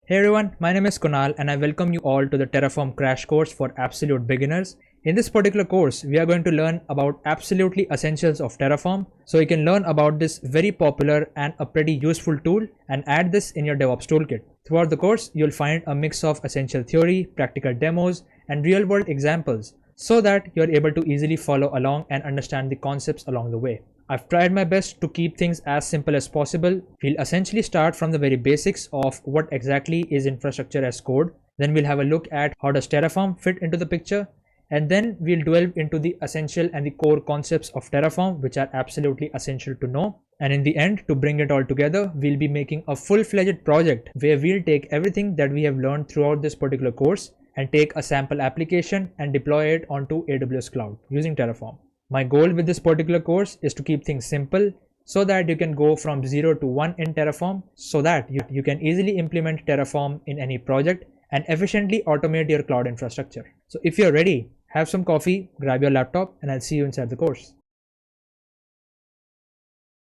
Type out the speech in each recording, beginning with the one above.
Hey everyone, my name is Kunal and I welcome you all to the Terraform crash course for absolute beginners. In this particular course, we are going to learn about absolutely essentials of Terraform. So you can learn about this very popular and a pretty useful tool and add this in your DevOps toolkit. Throughout the course, you'll find a mix of essential theory, practical demos, and real world examples so that you're able to easily follow along and understand the concepts along the way. I've tried my best to keep things as simple as possible. We'll essentially start from the very basics of what exactly is infrastructure as code. Then we'll have a look at how does Terraform fit into the picture. And then we'll delve into the essential and the core concepts of Terraform, which are absolutely essential to know. And in the end, to bring it all together, we'll be making a full-fledged project where we'll take everything that we have learned throughout this particular course and take a sample application and deploy it onto AWS Cloud using Terraform. My goal with this particular course is to keep things simple so that you can go from 0 to 1 in Terraform so that you can easily implement Terraform in any project and efficiently automate your cloud infrastructure. So if you're ready, have some coffee, grab your laptop, and I'll see you inside the course.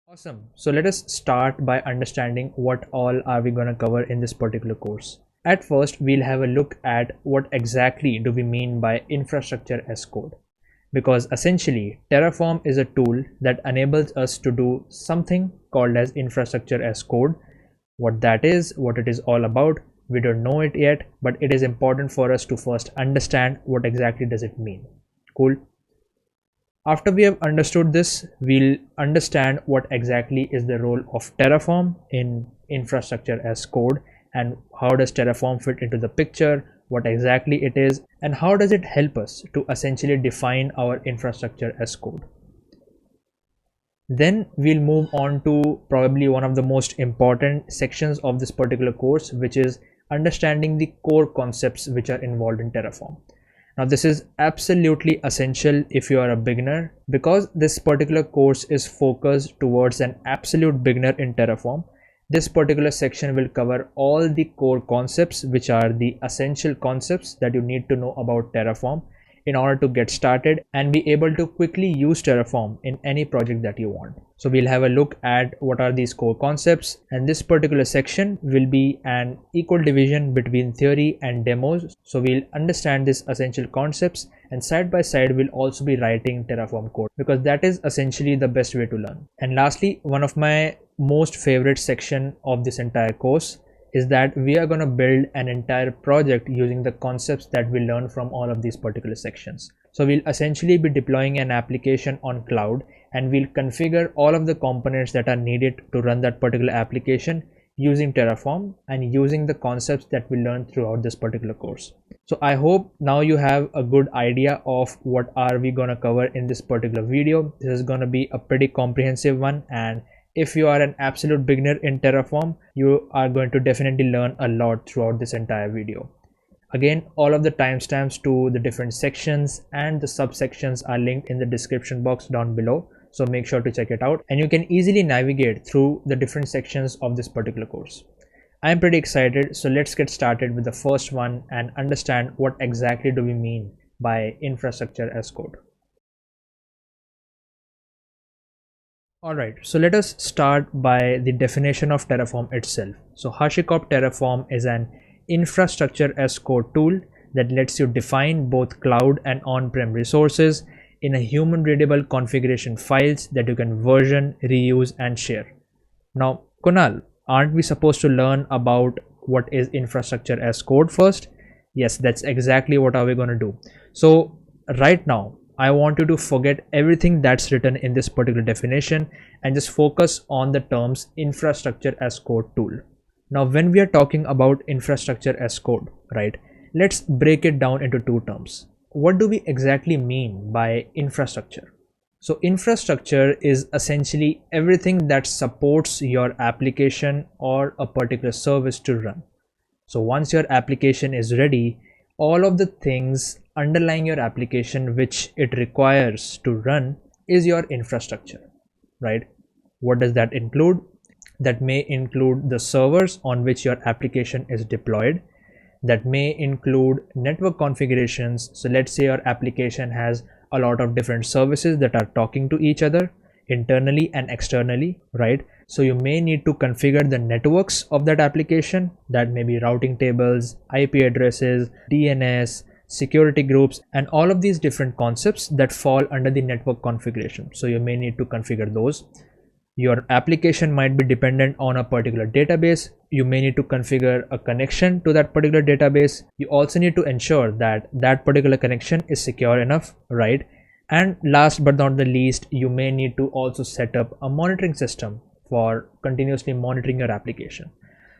Awesome. So let us start by understanding what all are we going to cover in this particular course. At first, we'll have a look at what exactly do we mean by infrastructure as code. Because essentially Terraform is a tool that enables us to do something called as infrastructure as code. What that is, what it is all about, we don't know it yet, but it is important for us to first understand what exactly does it mean. Cool. After we have understood this, we'll understand what exactly is the role of Terraform in infrastructure as code and how does Terraform fit into the picture, what exactly it is, and how does it help us to essentially define our infrastructure as code. Then we'll move on to probably one of the most important sections of this particular course, which is understanding the core concepts which are involved in Terraform. Now this is absolutely essential if you are a beginner, because this particular course is focused towards an absolute beginner in Terraform. This particular section will cover all the core concepts, which are the essential concepts that you need to know about Terraform in order to get started and be able to quickly use Terraform in any project that you want. So we'll have a look at what are these core concepts, and this particular section will be an equal division between theory and demos. So we'll understand these essential concepts, and side by side we'll also be writing Terraform code, because that is essentially the best way to learn. And lastly, one of my most favorite section of this entire course is that we are going to build an entire project using the concepts that we learn from all of these particular sections. So we'll essentially be deploying an application on cloud, and we'll configure all of the components that are needed to run that particular application using Terraform and using the concepts that we learned throughout this particular course. So I hope now you have a good idea of what are we going to cover in this particular video. This is going to be a pretty comprehensive one, and if you are an absolute beginner in Terraform, you are going to definitely learn a lot throughout this entire video. Again, all of the timestamps to the different sections and the subsections are linked in the description box down below. So make sure to check it out, and you can easily navigate through the different sections of this particular course. I am pretty excited. So let's get started with the first one and understand what exactly do we mean by infrastructure as code. Alright, so let us start by the definition of Terraform itself. So HashiCorp Terraform is an infrastructure as code tool that lets you define both cloud and on-prem resources in a human readable configuration files that you can version, reuse, and share. Now, Kunal, aren't we supposed to learn about what is infrastructure as code first? Yes, that's exactly what are we going to do. So right now, I want you to forget everything that's written in this particular definition and just focus on the terms infrastructure as code tool. Now, when we are talking about infrastructure as code, right, let's break it down into two terms. What do we exactly mean by infrastructure? So infrastructure is essentially everything that supports your application or a particular service to run. So once your application is ready, all of the things underlying your application which it requires to run is your infrastructure, right? What does that include? That may include the servers on which your application is deployed. That may include network configurations. So let's say your application has a lot of different services that are talking to each other internally and externally, right? So you may need to configure the networks of that application, that may be routing tables, IP addresses, DNS, security groups, and all of these different concepts that fall under the network configuration. So you may need to configure those. Your application might be dependent on a particular database. You may need to configure a connection to that particular database. You also need to ensure that that particular connection is secure enough, right? And last but not the least, you may need to also set up a monitoring system for continuously monitoring your application.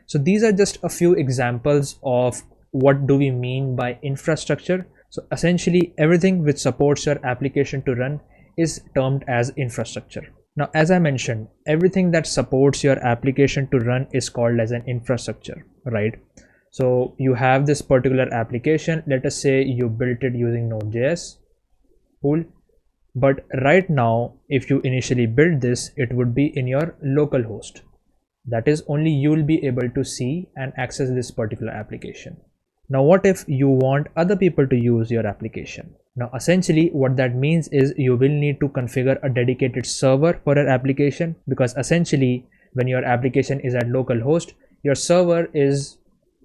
So these are just a few examples of what do we mean by infrastructure. So essentially everything which supports your application to run is termed as infrastructure. Now, as I mentioned, everything that supports your application to run is called as an infrastructure, right? So you have this particular application. Let us say you built it using Node.js. Cool. But right now, if you initially build this, it would be in your local host. That is, only you will be able to see and access this particular application. Now, what if you want other people to use your application? Now, essentially what that means is you will need to configure a dedicated server for your application, because essentially when your application is at localhost, your server is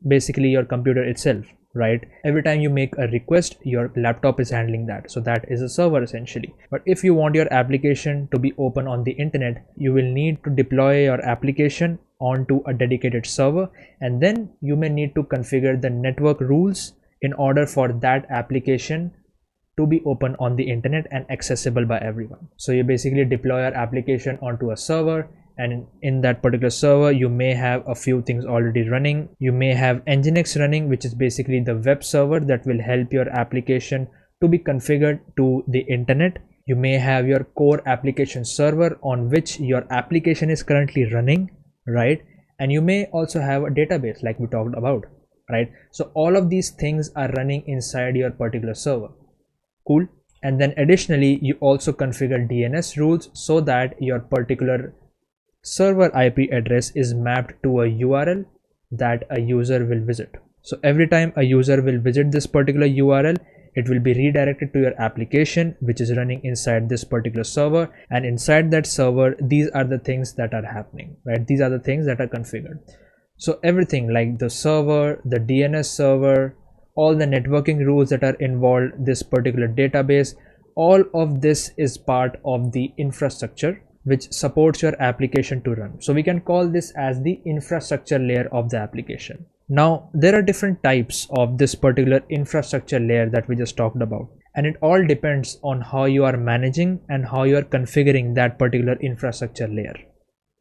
basically your computer itself, right? Every time you make a request, your laptop is handling that. So that is a server essentially. But if you want your application to be open on the internet, you will need to deploy your application onto a dedicated server, and then you may need to configure the network rules in order for that application to be open on the internet and accessible by everyone. So you basically deploy your application onto a server, and in that particular server you may have a few things already running. You may have Nginx running, which is basically the web server that will help your application to be configured to the internet. You may have your core application server on which your application is currently running, right? And you may also have a database like we talked about, right? So all of these things are running inside your particular server. Cool. And then additionally, you also configure DNS rules so that your particular server IP address is mapped to a URL that a user will visit. So every time a user will visit this particular URL, it will be redirected to your application, which is running inside this particular server. And inside that server, these are the things that are happening, right? These are the things that are configured. So everything like the server, the DNS server, all the networking rules that are involved, this particular database, all of this is part of the infrastructure which supports your application to run. So we can call this as the infrastructure layer of the application. Now, there are different types of this particular infrastructure layer that we just talked about, and it all depends on how you are managing and how you are configuring that particular infrastructure layer.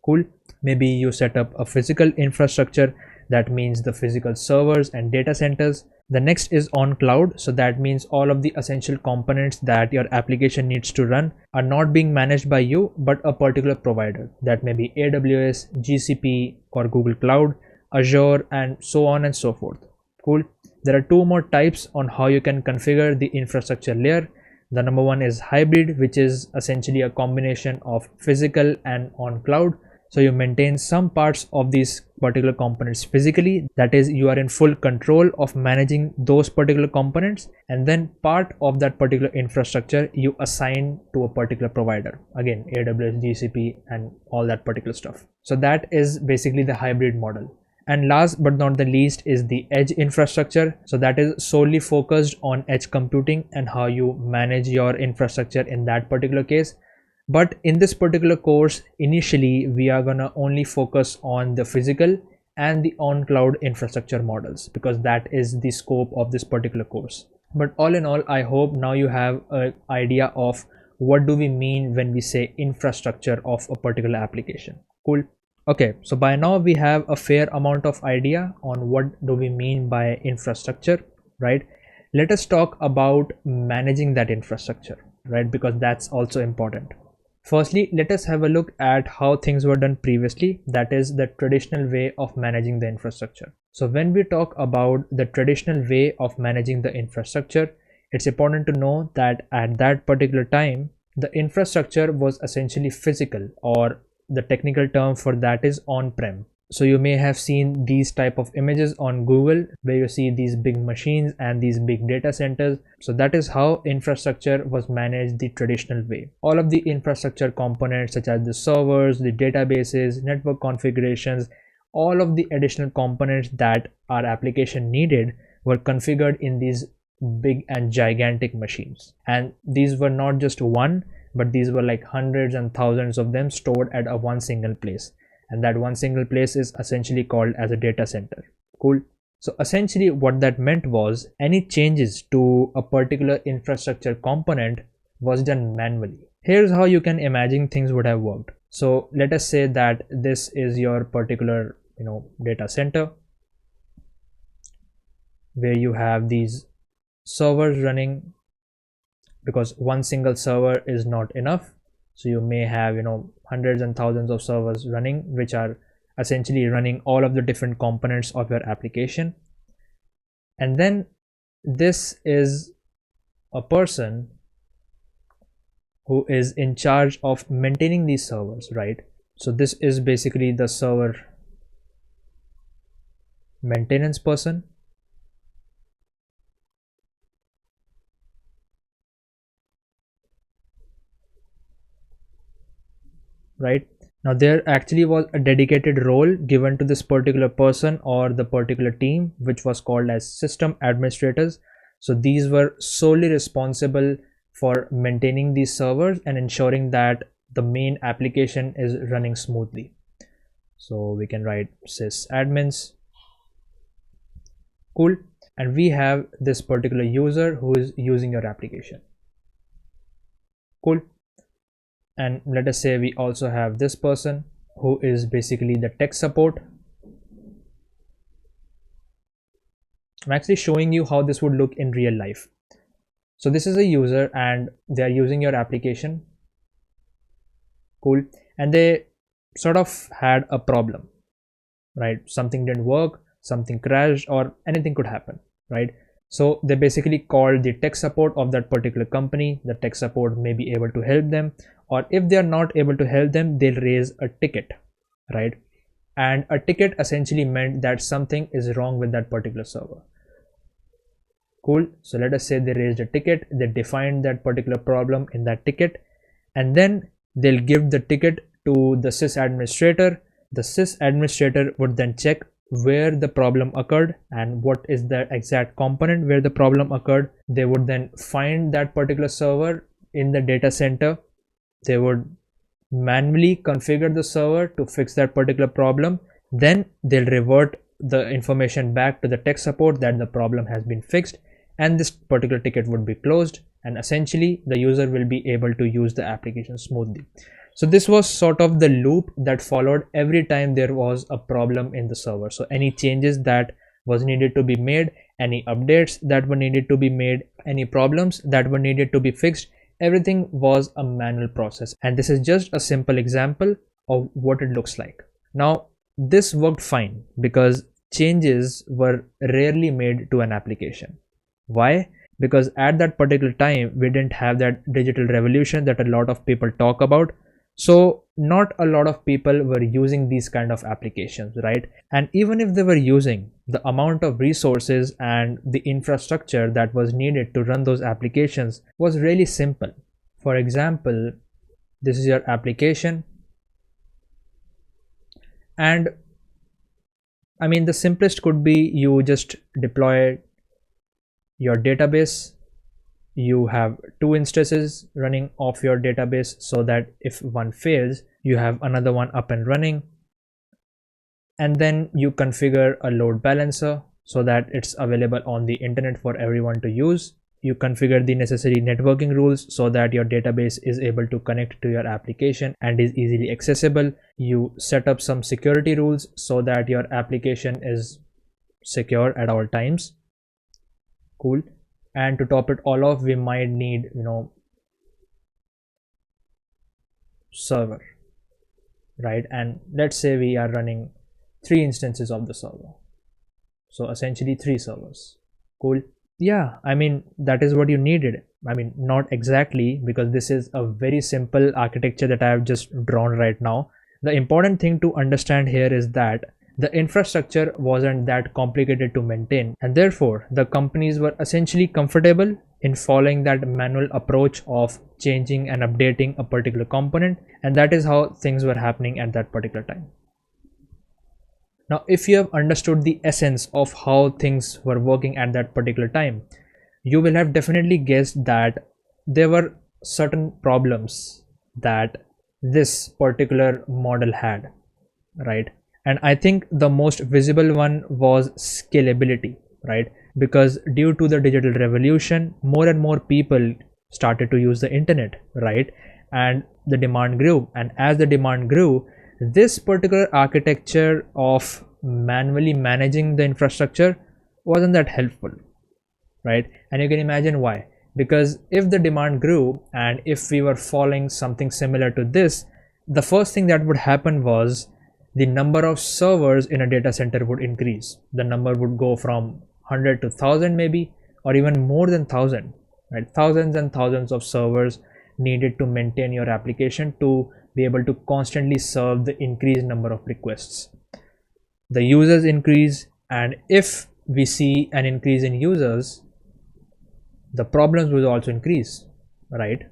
Cool. Maybe you set up a physical infrastructure. That means the physical servers and data centers. The next is on cloud. So that means all of the essential components that your application needs to run are not being managed by you, but a particular provider. That may be AWS, GCP, or Google Cloud, Azure, and so on and so forth. Cool. There are two more types on how you can configure the infrastructure layer. The number one is hybrid, which is essentially a combination of physical and on cloud. So you maintain some parts of these particular components physically, that is, you are in full control of managing those particular components, and then part of that particular infrastructure you assign to a particular provider, again AWS, GCP, and all that particular stuff. So that is basically the hybrid model. And last but not the least is the edge infrastructure. So that is solely focused on edge computing and how you manage your infrastructure in that particular case. But in this particular course, initially we are gonna only focus on the physical and the on-cloud infrastructure models, because that is the scope of this particular course. But all in all, I hope now you have an idea of what do we mean when we say infrastructure of a particular application. Cool. Okay, so by now we have a fair amount of idea on what do we mean by infrastructure, right? Let us talk about managing that infrastructure, right? Because that's also important. Firstly, let us have a look at how things were done previously, that is the traditional way of managing the infrastructure. So when we talk about the traditional way of managing the infrastructure, it's important to know that at that particular time, the infrastructure was essentially physical, or the technical term for that is on-prem. So you may have seen these type of images on Google where you see these big machines and these big data centers. So that is how infrastructure was managed the traditional way. All of the infrastructure components such as the servers, the databases, network configurations, all of the additional components that our application needed were configured in these big and gigantic machines. And these were not just one, but these were like hundreds and thousands of them stored at a one single place. And that one single place is essentially called as a data center. Cool. So essentially what that meant was any changes to a particular infrastructure component was done manually. Here's how you can imagine things would have worked. So let us say that this is your particular data center where you have these servers running, because one single server is not enough. So you may have hundreds and thousands of servers running, which are essentially running all of the different components of your application. And then this is a person who is in charge of maintaining these servers, right? So this is basically the server maintenance person. Right now, there actually was a dedicated role given to this particular person or the particular team, which was called as system administrators. So these were solely responsible for maintaining these servers and ensuring that the main application is running smoothly. So we can write sysadmins. Cool. And we have this particular user who is using your application. Cool. And let us say we also have this person who is basically the tech support. I'm actually showing you how this would look in real life. So this is a user and they are using your application. Cool. And they sort of had a problem, right? Something didn't work, something crashed, or anything could happen, right? So they basically called the tech support of that particular company. The tech support may be able to help them, or if they are not able to help them, they'll raise a ticket, right? And a ticket essentially meant that something is wrong with that particular server. Cool. So let us say they raised a ticket, they defined that particular problem in that ticket, and then they'll give the ticket to the sys administrator. The sys administrator would then check where the problem occurred and what is the exact component where the problem occurred. They would then find that particular server in the data center. They would manually configure the server to fix that particular problem. Then they'll revert the information back to the tech support that the problem has been fixed, and this particular ticket would be closed, and essentially the user will be able to use the application smoothly. So this was sort of the loop that followed every time there was a problem in the server. So any changes that was needed to be made, any updates that were needed to be made, any problems that were needed to be fixed, everything was a manual process. And this is just a simple example of what it looks like. Now this worked fine because changes were rarely made to an application. Why? Because at that particular time we didn't have that digital revolution that a lot of people talk about. So not a lot of people were using these kind of applications, right? And even if they were using, the amount of resources and the infrastructure that was needed to run those applications was really simple. For example, this is your application, and I mean the simplest could be you just deploy your database. You have two instances running off your database so that if one fails, you have another one up and running. And then you configure a load balancer so that it's available on the internet for everyone to use. You configure the necessary networking rules so that your database is able to connect to your application and is easily accessible. You set up some security rules so that your application is secure at all times. Cool. And to top it all off, we might need server, right? And let's say we are running 3 instances of the server, so essentially 3 servers. Cool. Yeah, I mean that is what you needed. I mean not exactly, because this is a very simple architecture that I have just drawn right now, The important thing to understand here is that the infrastructure wasn't that complicated to maintain, and therefore the companies were essentially comfortable in following that manual approach of changing and updating a particular component, and that is how things were happening at that particular time. Now, if you have understood the essence of how things were working at that particular time, you will have definitely guessed that there were certain problems that this particular model had, right? And I think the most visible one was scalability, right? Because due to the digital revolution, more and more people started to use the internet, right? And the demand grew. And as the demand grew, this particular architecture of manually managing the infrastructure wasn't that helpful, right? And you can imagine why. Because if the demand grew and if we were following something similar to this, the first thing that would happen was the number of servers in a data center would increase. The number would go from 100 to 1000 maybe, or even more than 1000, right? Thousands and thousands of servers needed to maintain your application to be able to constantly serve the increased number of requests. The users increase, and if we see an increase in users, the problems will also increase, right?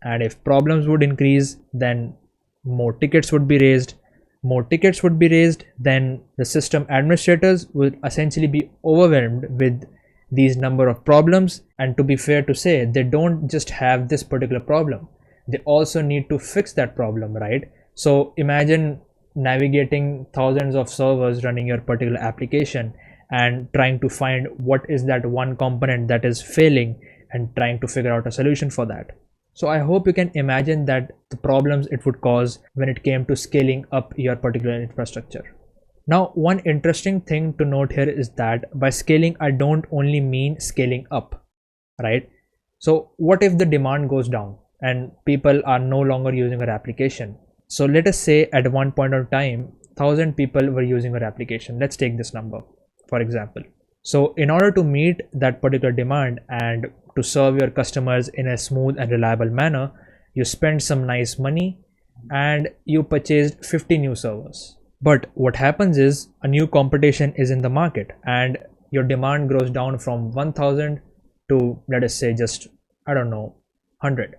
And if problems would increase, then more tickets would be raised. More tickets would be raised, then the system administrators will essentially be overwhelmed with these number of problems. And to be fair to say, they don't just have this particular problem, they also need to fix that problem, right? So imagine navigating thousands of servers running your particular application and trying to find what is that one component that is failing and trying to figure out a solution for that. So I hope you can imagine that the problems it would cause when it came to scaling up your particular infrastructure. Now, one interesting thing to note here is that by scaling, I don't only mean scaling up, right? So what if the demand goes down and people are no longer using our application? So let us say at one point of time, 1000 people were using our application. Let's take this number, for example. So in order to meet that particular demand and to serve your customers in a smooth and reliable manner, you spend some nice money and you purchased 50 new servers. But what happens is a new competition is in the market and your demand grows down from 1000 to, let us say, just, I don't know, 100,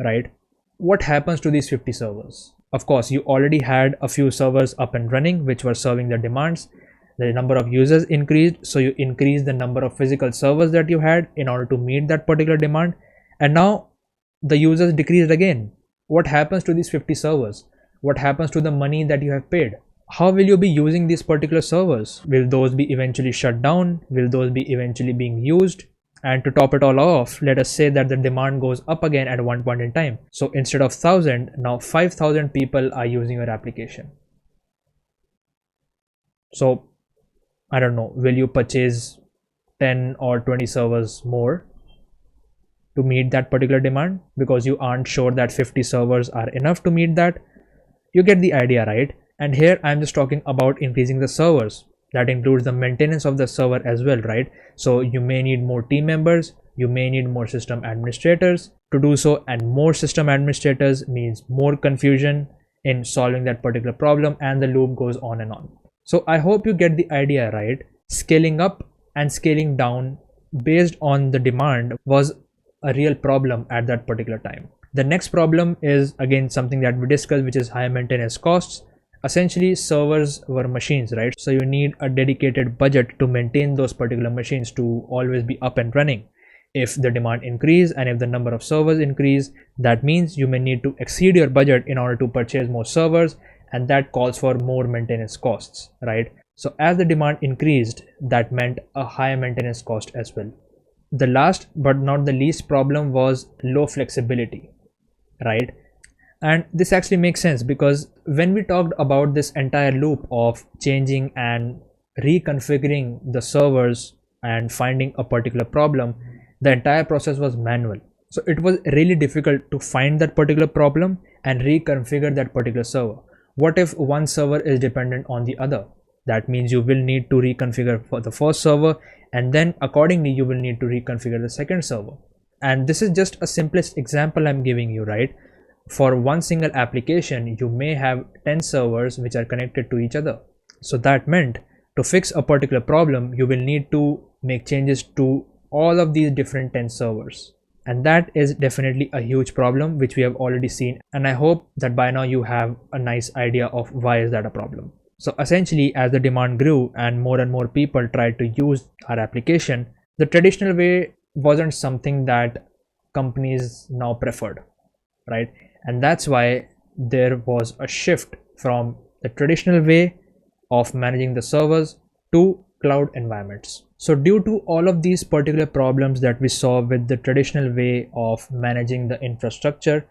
right? What happens to these 50 servers? Of course, you already had a few servers up and running which were serving the demands. The number of users increased, so you increase the number of physical servers that you had in order to meet that particular demand. And now the users decreased again. What happens to these 50 servers? What happens to the money that you have paid? How will you be using these particular servers? Will those be eventually shut down? Will those be eventually being used? And to top it all off, let us say that the demand goes up again at one point in time. So instead of 1000, now 5000 people are using your application. So I don't know, will you purchase 10 or 20 servers more to meet that particular demand because you aren't sure that 50 servers are enough to meet that? You get the idea, right? And here I'm just talking about increasing the servers. That includes the maintenance of the server as well, right? So you may need more team members, you may need more system administrators to do so, and more system administrators means more confusion in solving that particular problem, and the loop goes on and on. So I hope you get the idea, right? Scaling up and scaling down based on the demand was a real problem at that particular time. The next problem is again something that we discussed, which is high maintenance costs. Essentially, servers were machines, right? So you need a dedicated budget to maintain those particular machines to always be up and running. If the demand increase and if the number of servers increase, that means you may need to exceed your budget in order to purchase more servers, and that calls for more maintenance costs, right? So as the demand increased, that meant a higher maintenance cost as well. The last but not the least problem was low flexibility, right? And this actually makes sense because when we talked about this entire loop of changing and reconfiguring the servers and finding a particular problem, the entire process was manual. So it was really difficult to find that particular problem and reconfigure that particular server. What if one server is dependent on the other? That means you will need to reconfigure for the first server, and then accordingly you will need to reconfigure the second server. And this is just a simplest example I'm giving you, right? for one single application, you may have 10 servers which are connected to each other. So that meant to fix a particular problem, you will need to make changes to all of these different 10 servers. And that is definitely a huge problem which we have already seen. And I hope that by now you have a nice idea of why is that a problem. So essentially, as the demand grew and more people tried to use our application, the traditional way wasn't something that companies now preferred, right? And that's why there was a shift from the traditional way of managing the servers to cloud environments. So due to all of these particular problems that we saw with the traditional way of managing the infrastructure,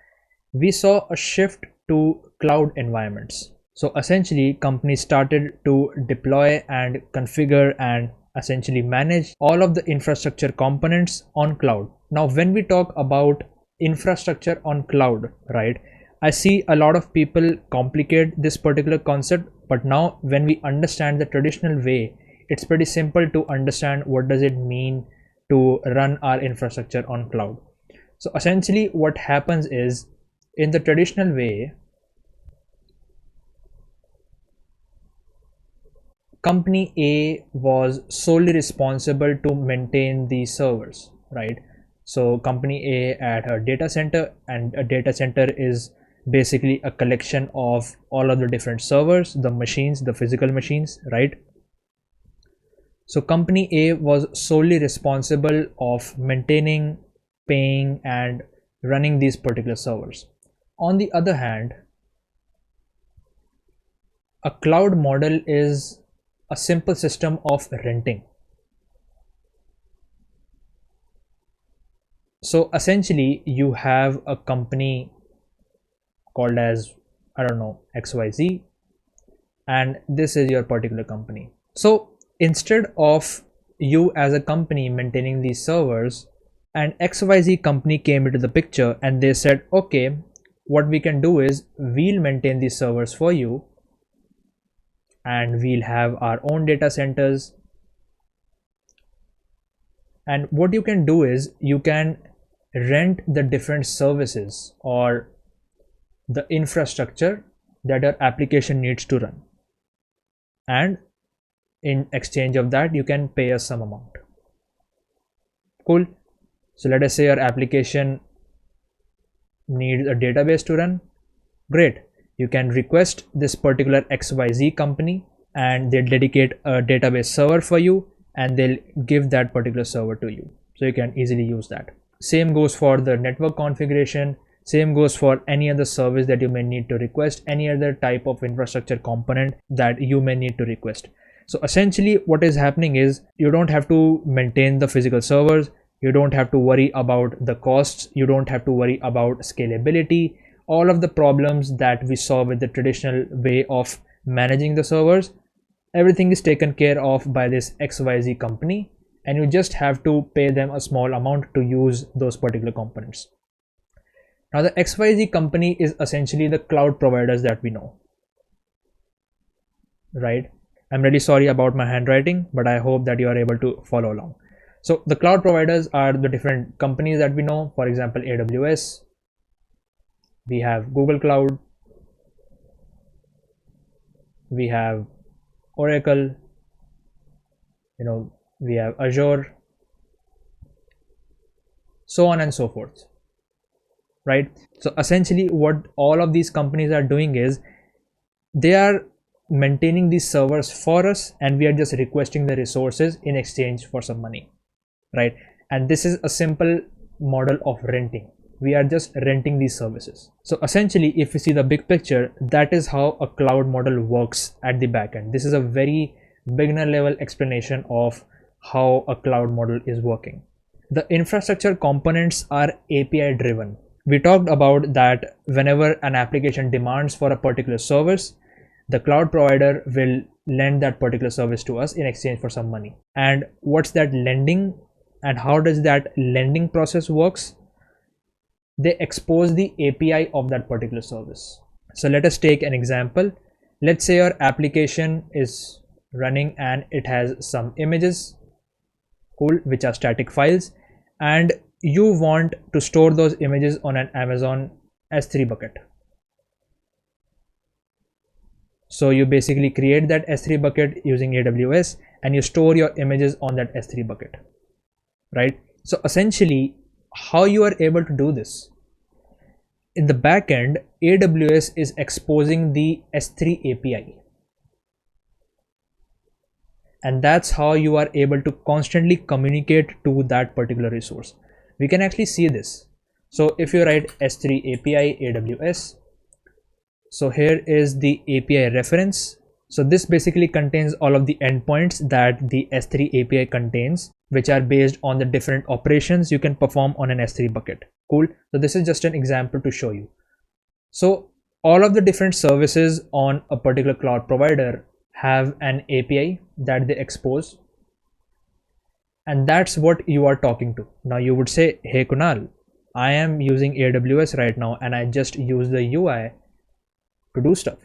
we saw a shift to cloud environments. So essentially, companies started to deploy and configure and essentially manage all of the infrastructure components on cloud. Now, when we talk about infrastructure on cloud, right, I see a lot of people complicate this particular concept, but now when we understand the traditional way, it's pretty simple to understand what does it mean to run our infrastructure on cloud. So essentially what happens is, in the traditional way, company A was solely responsible to maintain these servers, right? So company A had a data center, and a data center is basically a collection of all of the different servers, the machines, the physical machines, right? So company A was solely responsible of maintaining, paying, and running these particular servers. On the other hand, a cloud model is a simple system of renting. So essentially you have a company called as, I don't know, XYZ, and this is your particular company. So instead of you as a company maintaining these servers, an XYZ company came into the picture and they said, okay, what we can do is we'll maintain these servers for you, and we'll have our own data centers. And what you can do is you can rent the different services or the infrastructure that your application needs to run, and in exchange of that you can pay us some amount. Cool. So let us say your application needs a database to run. Great. You can request this particular XYZ company and they'll dedicate a database server for you, and they'll give that particular server to you, so you can easily use that. Same goes for the network configuration. Same goes for any other service that you may need to request, any other type of infrastructure component that you may need to request. So essentially what is happening is you don't have to maintain the physical servers, you don't have to worry about the costs, you don't have to worry about scalability. All of the problems that we saw with the traditional way of managing the servers, everything is taken care of by this XYZ company, and you just have to pay them a small amount to use those particular components. Now the XYZ company is essentially the cloud providers that we know, right? I'm really sorry about my handwriting, but I hope that you are able to follow along. So the cloud providers are the different companies that we know. For example, AWS, we have Google Cloud, we have Oracle, we have Azure, so on and so forth, right? So essentially what all of these companies are doing is they are maintaining these servers for us, and we are just requesting the resources in exchange for some money, right? And this is a simple model of renting. We are just renting these services. So essentially, if you see the big picture, that is how a cloud model works at the back end. This is a very beginner level explanation of how a cloud model is working. The infrastructure components are API driven. We talked about that whenever an application demands for a particular service, the cloud provider will lend that particular service to us in exchange for some money. And what's that lending, and how does that lending process works? They expose the API of that particular service. So let us take an example. Let's say your application is running and it has some images, cool, which are static files, and you want to store those images on an Amazon S3 bucket. So you basically create that S3 bucket using AWS and you store your images on that S3 bucket, right? So essentially, how you are able to do this? In the backend, AWS is exposing the S3 API. And that's how you are able to constantly communicate to that particular resource. We can actually see this. So if you write S3 API AWS, so here is the API reference. So this basically contains all of the endpoints that the S3 API contains, which are based on the different operations you can perform on an S3 bucket. Cool. So this is just an example to show you. So all of the different services on a particular cloud provider have an API that they expose, and that's what you are talking to. Now you would say, hey Kunal, I am using AWS right now and I just use the UI to do stuff.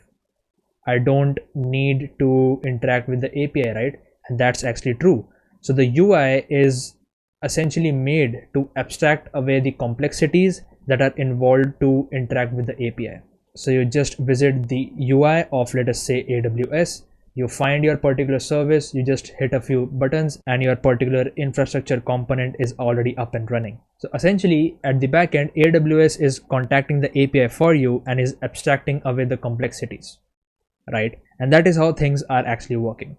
I don't need to interact with the API, right? And that's actually true. So the UI is essentially made to abstract away the complexities that are involved to interact with the API. So you just visit the UI of, let us say, AWS. You find your particular service, you just hit a few buttons and your particular infrastructure component is already up and running. So essentially at the backend, AWS is contacting the API for you and is abstracting away the complexities, right? And that is how things are actually working.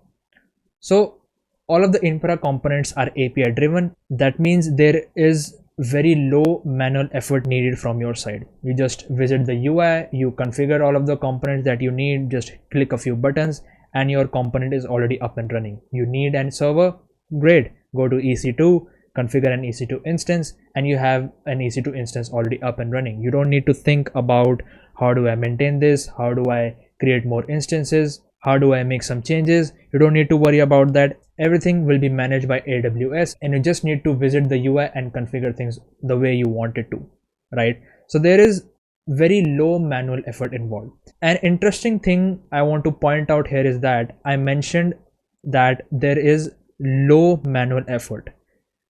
So all of the infra components are API driven. That means there is very low manual effort needed from your side. You just visit the UI, you configure all of the components that you need, just click a few buttons and your component is already up and running. You need a server? Great. Go to EC2, configure an EC2 instance, and you have an EC2 instance already up and running. You don't need to think about how do I maintain this? How do I create more instances? How do I make some changes? You don't need to worry about that. Everything will be managed by AWS and you just need to visit the UI and configure things the way you want it to, right? So there is very low manual effort involved. An interesting thing I want to point out here is that I mentioned that there is low manual effort,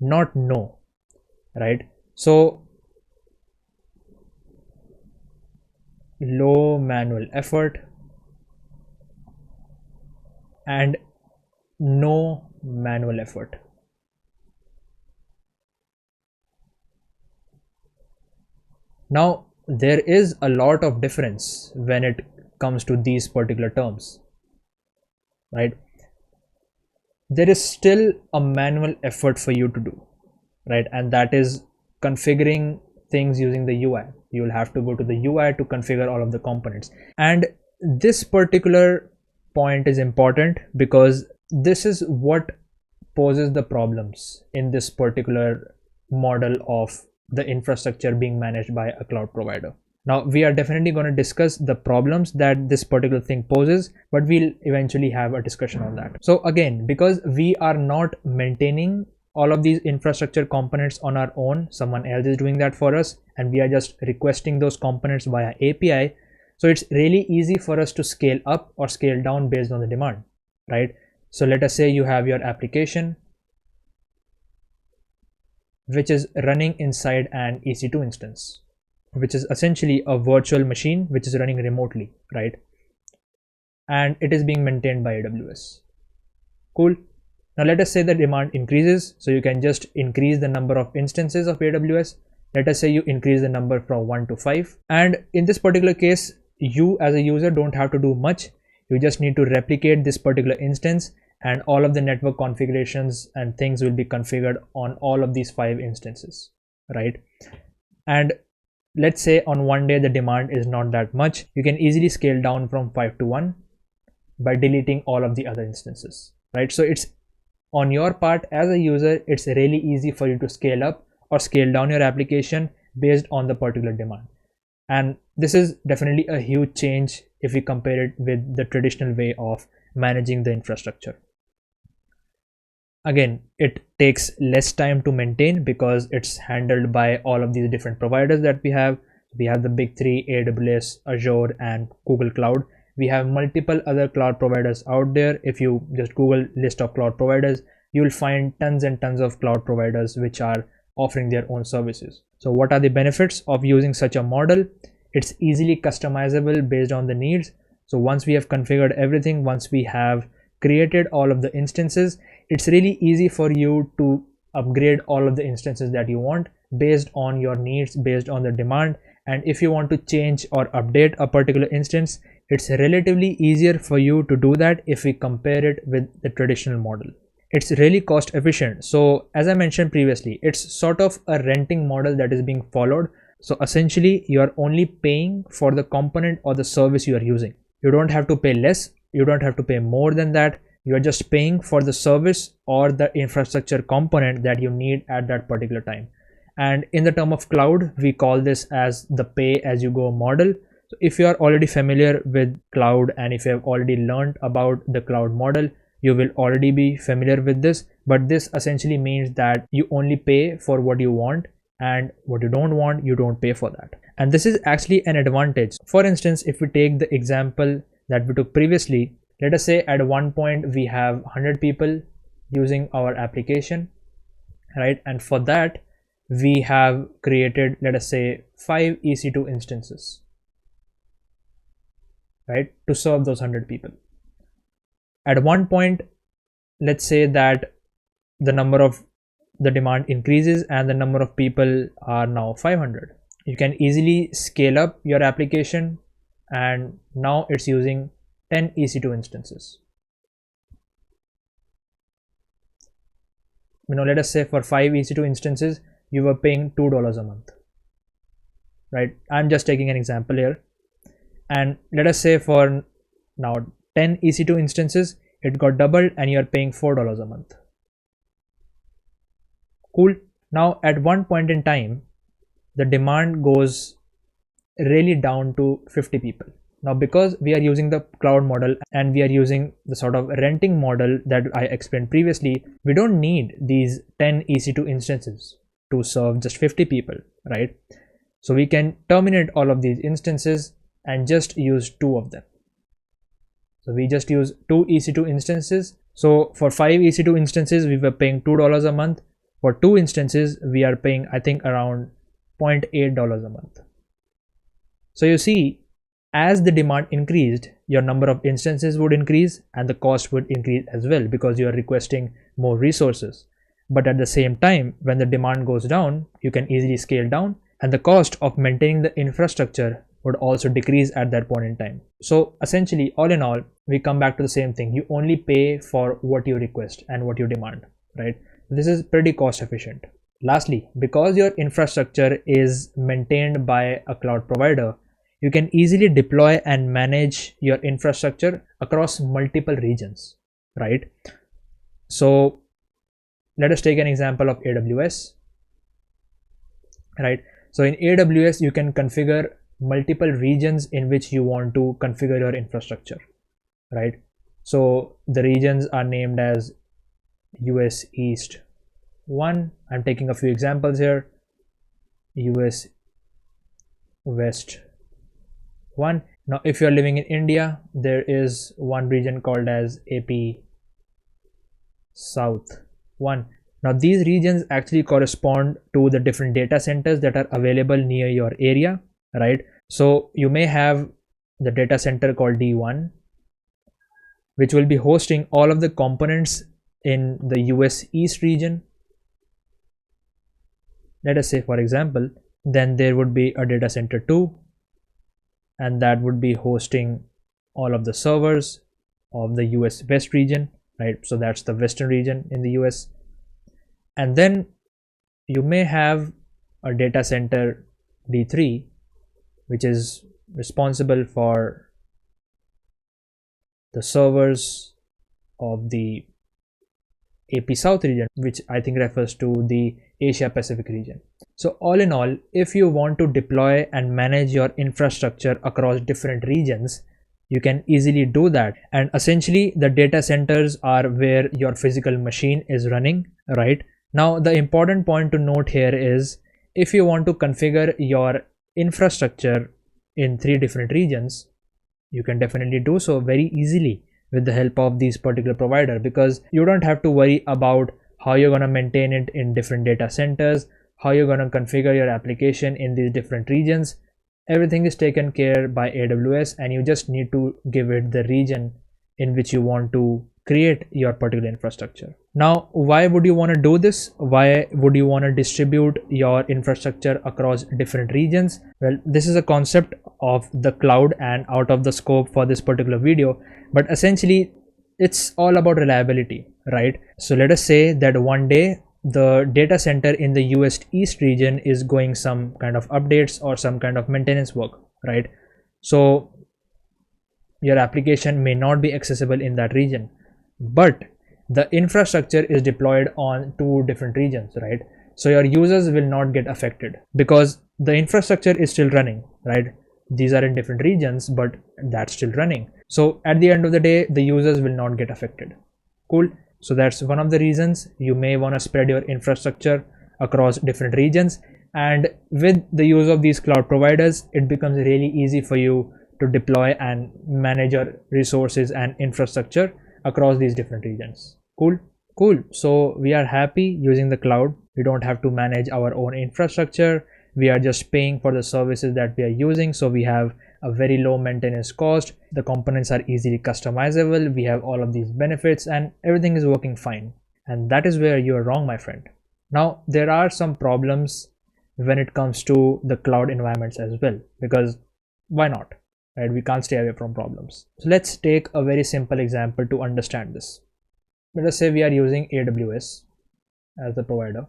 not no, right? So low manual effort and no manual effort. Now there is a lot of difference when it comes to these particular terms, right? There is still a manual effort for you to do, right? And that is configuring things using the UI. You will have to go to the UI to configure all of the components. And this particular point is important because this is what poses the problems in this particular model of the infrastructure being managed by a cloud provider. Now we are definitely going to discuss the problems that this particular thing poses, but we'll eventually have a discussion on that. So again, because we are not maintaining all of these infrastructure components on our own, someone else is doing that for us and we are just requesting those components via API. So it's really easy for us to scale up or scale down based on the demand, right? So let us say you have your application which is running inside an EC2 instance, which is essentially a virtual machine which is running remotely, right? And it is being maintained by AWS. Cool. Now let us say the demand increases, so you can just increase the number of instances of AWS. Let us say you increase the number from 1 to 5, and in this particular case you as a user don't have to do much. You just need to replicate this particular instance and all of the network configurations and things will be configured on all of these 5 instances, right? And let's say on one day the demand is not that much, you can easily scale down from 5 to 1 by deleting all of the other instances, right? So it's on your part as a user, it's really easy for you to scale up or scale down your application based on the particular demand. And this is definitely a huge change if we compare it with the traditional way of managing the infrastructure. Again, it takes less time to maintain because it's handled by all of these different providers that we have. We have the big 3, AWS, Azure, and Google Cloud. We have multiple other cloud providers out there. If you just Google list of cloud providers, you will find tons and tons of cloud providers which are offering their own services. So what are the benefits of using such a model? It's easily customizable based on the needs. So once we have configured everything, once we have created all of the instances, it's really easy for you to upgrade all of the instances that you want based on your needs, based on the demand. And if you want to change or update a particular instance, it's relatively easier for you to do that if we compare it with the traditional model. It's really cost efficient. So as I mentioned previously, it's sort of a renting model that is being followed. So essentially you are only paying for the component or the service you are using. You don't have to pay less, you don't have to pay more than that. You are just paying for the service or the infrastructure component that you need at that particular time. And in the term of cloud, we call this as the pay as you go model. So if you are already familiar with cloud and if you have already learned about the cloud model, you will already be familiar with this. But this essentially means that you only pay for what you want, and what you don't want, you don't pay for that. And this is actually an advantage. For instance, if we take the example that we took previously, let us say at one point we have 100 people using our application, right? And for that we have created, let us say, 5 EC2 instances, right, to serve those 100 people. At one point, let's say that the number of the demand increases and the number of people are now 500. You can easily scale up your application, and now it's using 10 EC2 instances. Let us say for 5 EC2 instances you were paying $2 a month, right? I'm just taking an example here. And let us say for now 10 EC2 instances, it got doubled and you're paying $4 a month. Cool. Now at one point in time, the demand goes really down to 50 people. Now because we are using the cloud model and we are using the sort of renting model that I explained previously, we don't need these 10 EC2 instances to serve just 50 people, right? So we can terminate all of these instances and just use 2 of them. So we just use 2 EC2 instances. So for 5 EC2 instances, we were paying $2 a month. For 2 instances, we are paying, I think, around $0.8 a month. So you see, as the demand increased, your number of instances would increase and the cost would increase as well, because you are requesting more resources. But at the same time, when the demand goes down, you can easily scale down, and the cost of maintaining the infrastructure would also decrease at that point in time. So essentially, all in all, we come back to the same thing. You only pay for what you request and what you demand, right? This is pretty cost efficient. Lastly, because your infrastructure is maintained by a cloud provider, you can easily deploy and manage your infrastructure across multiple regions, right? So let us take an example of AWS, right? So in AWS, you can configure multiple regions in which you want to configure your infrastructure, right? So the regions are named as US East 1. I'm taking a few examples here. US West 1. Now if you're living in India, there is one region called as AP South 1. Now these regions actually correspond to the different data centers that are available near your area, right? So you may have the data center called D1, which will be hosting all of the components in the US East region. Let us say, for example, then there would be a data center 2, and that would be hosting all of the servers of the US West region, right? So that's the western region in the US. And then you may have a data center D3, which is responsible for the servers of the AP South region, which I think refers to the Asia Pacific region. So all in all, if you want to deploy and manage your infrastructure across different regions, you can easily do that. And essentially the data centers are where your physical machine is running, right? Now the important point to note here is, if you want to configure your infrastructure in 3 different regions, you can definitely do so very easily with the help of these particular provider, because you don't have to worry about how you're going to maintain it in different data centers, how you're going to configure your application in these different regions. everything is taken care by AWS, and you just need to give it the region in which you want to create your particular infrastructure. Now, why would you want to do this? Why would you want to distribute your infrastructure across different regions? Well, this is a concept of the cloud and out of the scope for this particular video, but essentially it's all about reliability, right? So let us say that one day the data center in the US East region is going some kind of updates or some kind of maintenance work, right? So your application may not be accessible in that region, but the infrastructure is deployed on two different regions, right? So your users will not get affected because the infrastructure is still running, right? These are in different regions, but that's still running. So at the end of the day, the users will not get affected. Cool. So that's one of the reasons you may want to spread your infrastructure across different regions. And with the use of these cloud providers, it becomes really easy for you to deploy and manage your resources and infrastructure across these different regions. Cool. So we are happy using the cloud. We don't have to manage our own infrastructure. We are just paying for the services that we are using. So we have a very low maintenance cost. The components are easily customizable. We have all of these benefits and everything is working fine. And that is where you are wrong, my friend. Now, there are some problems when it comes to the cloud environments as well, because why not, right? We can't stay away from problems. So let's take a very simple example to understand this. Let us say we are using AWS as the provider.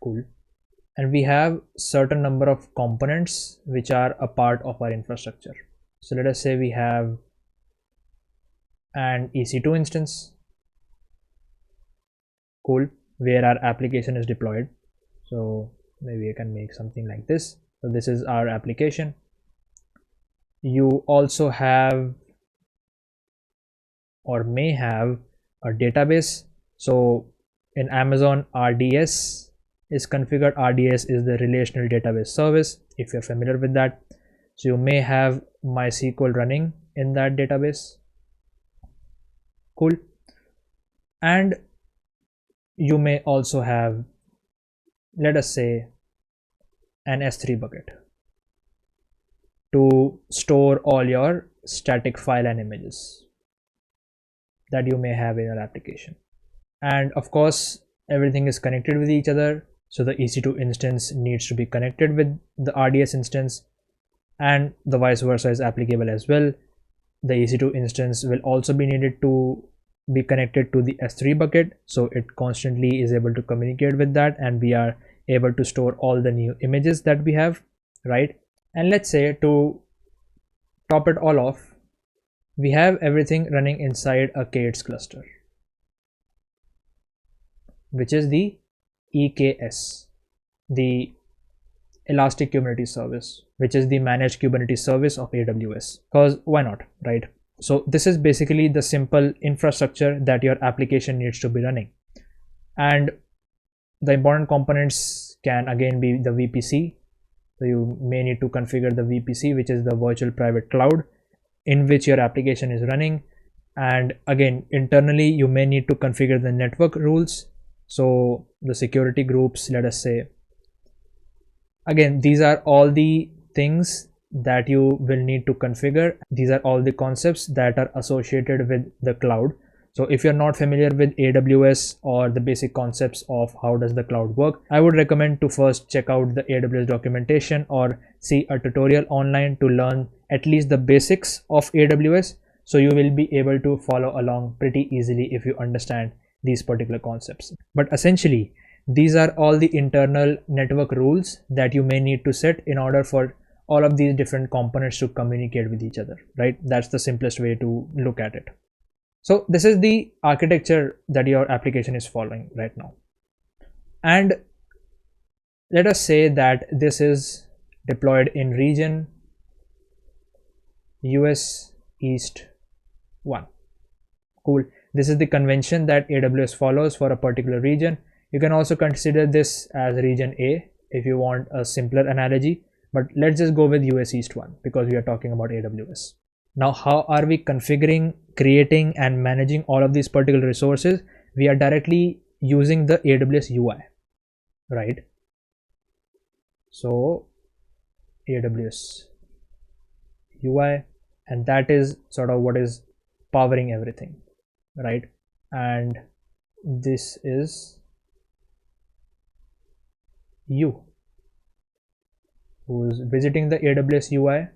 Cool. And we have certain number of components which are a part of our infrastructure. So let us say we have an EC2 instance. Cool. Where our application is deployed. So maybe I can make something like this. So this is our application. You also have or may have a database. So in Amazon, RDS is configured. RDS is the relational database service, if you're familiar with that. So you may have MySQL running in that database. Cool. And you may also have, let us say, an S3 bucket to store all your static file and images that you may have in your application. And of course, everything is connected with each other. So the EC2 instance needs to be connected with the RDS instance, and the vice versa is applicable as well. The EC2 instance will also be needed to be connected to the S3 bucket, so it constantly is able to communicate with that, and we are able to store all the new images that we have, right? And let's say, to top it all off, we have everything running inside a K8s cluster, which is the EKS, the Elastic Kubernetes Service, which is the managed Kubernetes service of AWS. Because why not, right? So this is basically the simple infrastructure that your application needs to be running. And the important components can again be the VPC. So you may need to configure the VPC, which is the virtual private cloud in which your application is running. And again, internally, you may need to configure the network rules. So the security groups, let us say. Again, these are all the things that you will need to configure. These are all the concepts that are associated with the cloud. So if you're not familiar with AWS or the basic concepts of how does the cloud work, I would recommend to first check out the AWS documentation or see a tutorial online to learn at least the basics of AWS. So you will be able to follow along pretty easily if you understand these particular concepts. But essentially, these are all the internal network rules that you may need to set in order for all of these different components to communicate with each other, right? That's the simplest way to look at it. So this is the architecture that your application is following right now. And let us say that this is deployed in region US East 1. Cool. This is the convention that AWS follows for a particular region. You can also consider this as region A if you want a simpler analogy, but let's just go with US East 1 because we are talking about AWS. Now, how are we configuring, creating, and managing all of these particular resources? We are directly using the AWS UI, right? So AWS UI, and that is sort of what is powering everything, right? And this is you who's visiting the AWS UI,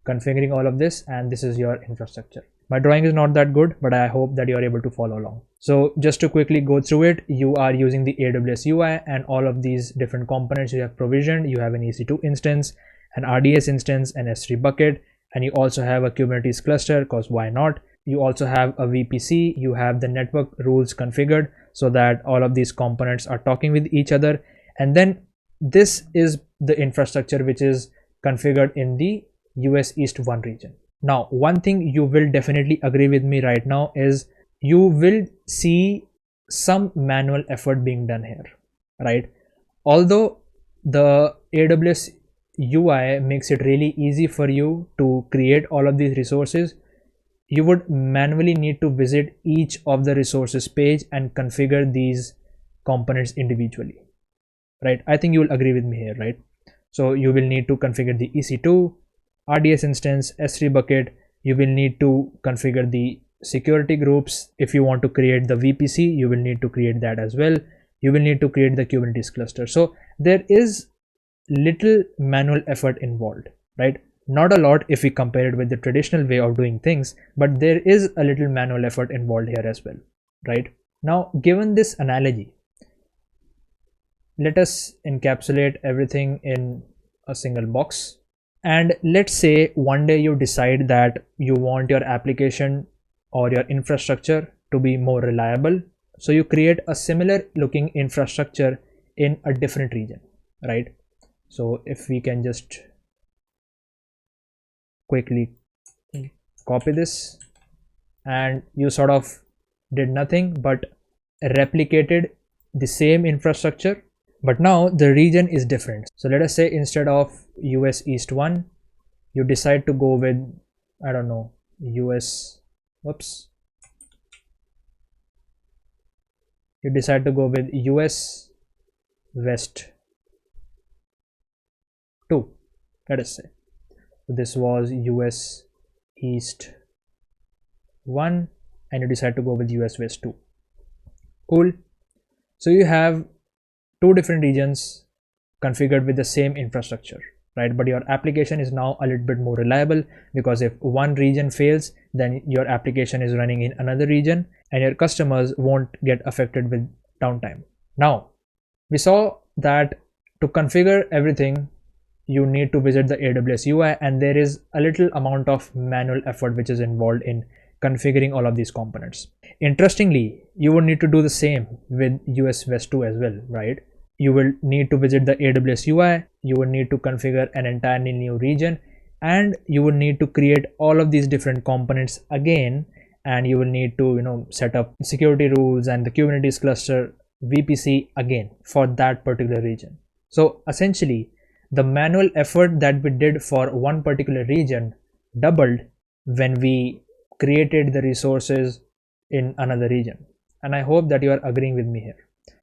configuring all of this, and this is your infrastructure. My drawing is not that good, but I hope that you are able to follow along. So just to quickly go through it, you are using the AWS UI and all of these different components you have provisioned. You have an EC2 instance, an RDS instance, an S3 bucket, and you also have a Kubernetes cluster, because why not? You also have a VPC, you have the network rules configured so that all of these components are talking with each other. And then this is the infrastructure which is configured in the US East 1 region. Now, one thing you will definitely agree with me right now is you will see some manual effort being done here, right? Although the AWS UI makes it really easy for you to create all of these resources, you would manually need to visit each of the resources page and configure these components individually, right? I think you will agree with me here, right? So you will need to configure the EC2, RDS instance, S3 bucket. You will need to configure the security groups. If you want to create the VPC, you will need to create that as well. You will need to create the Kubernetes cluster. So there is little manual effort involved, right? Not a lot if we compare it with the traditional way of doing things, but there is a little manual effort involved here as well, right? Now, given this analogy, let us encapsulate everything in a single box. And let's say one day you decide that you want your application or your infrastructure to be more reliable. So you create a similar looking infrastructure in a different region, right? So if we can just quickly copy this, and you sort of did nothing but replicated the same infrastructure, but now the region is different. So let us say instead of US East 1, you decide to go with, I don't know, you decide to go with US West 2, let us say. This was US East 1 and you decide to go with US West 2. Cool. So you have two different regions configured with the same infrastructure, right? But your application is now a little bit more reliable, because if one region fails, then your application is running in another region and your customers won't get affected with downtime. Now, we saw that to configure everything, you need to visit the AWS UI, and there is a little amount of manual effort which is involved in configuring all of these components. Interestingly, you would need to do the same with US West 2 as well, right? You will need to visit the AWS UI, you will need to configure an entirely new region, and you will need to create all of these different components again, and you will need to set up security rules and the Kubernetes cluster VPC again for that particular region. So essentially, the manual effort that we did for one particular region doubled when we created the resources in another region. And I hope that you are agreeing with me here.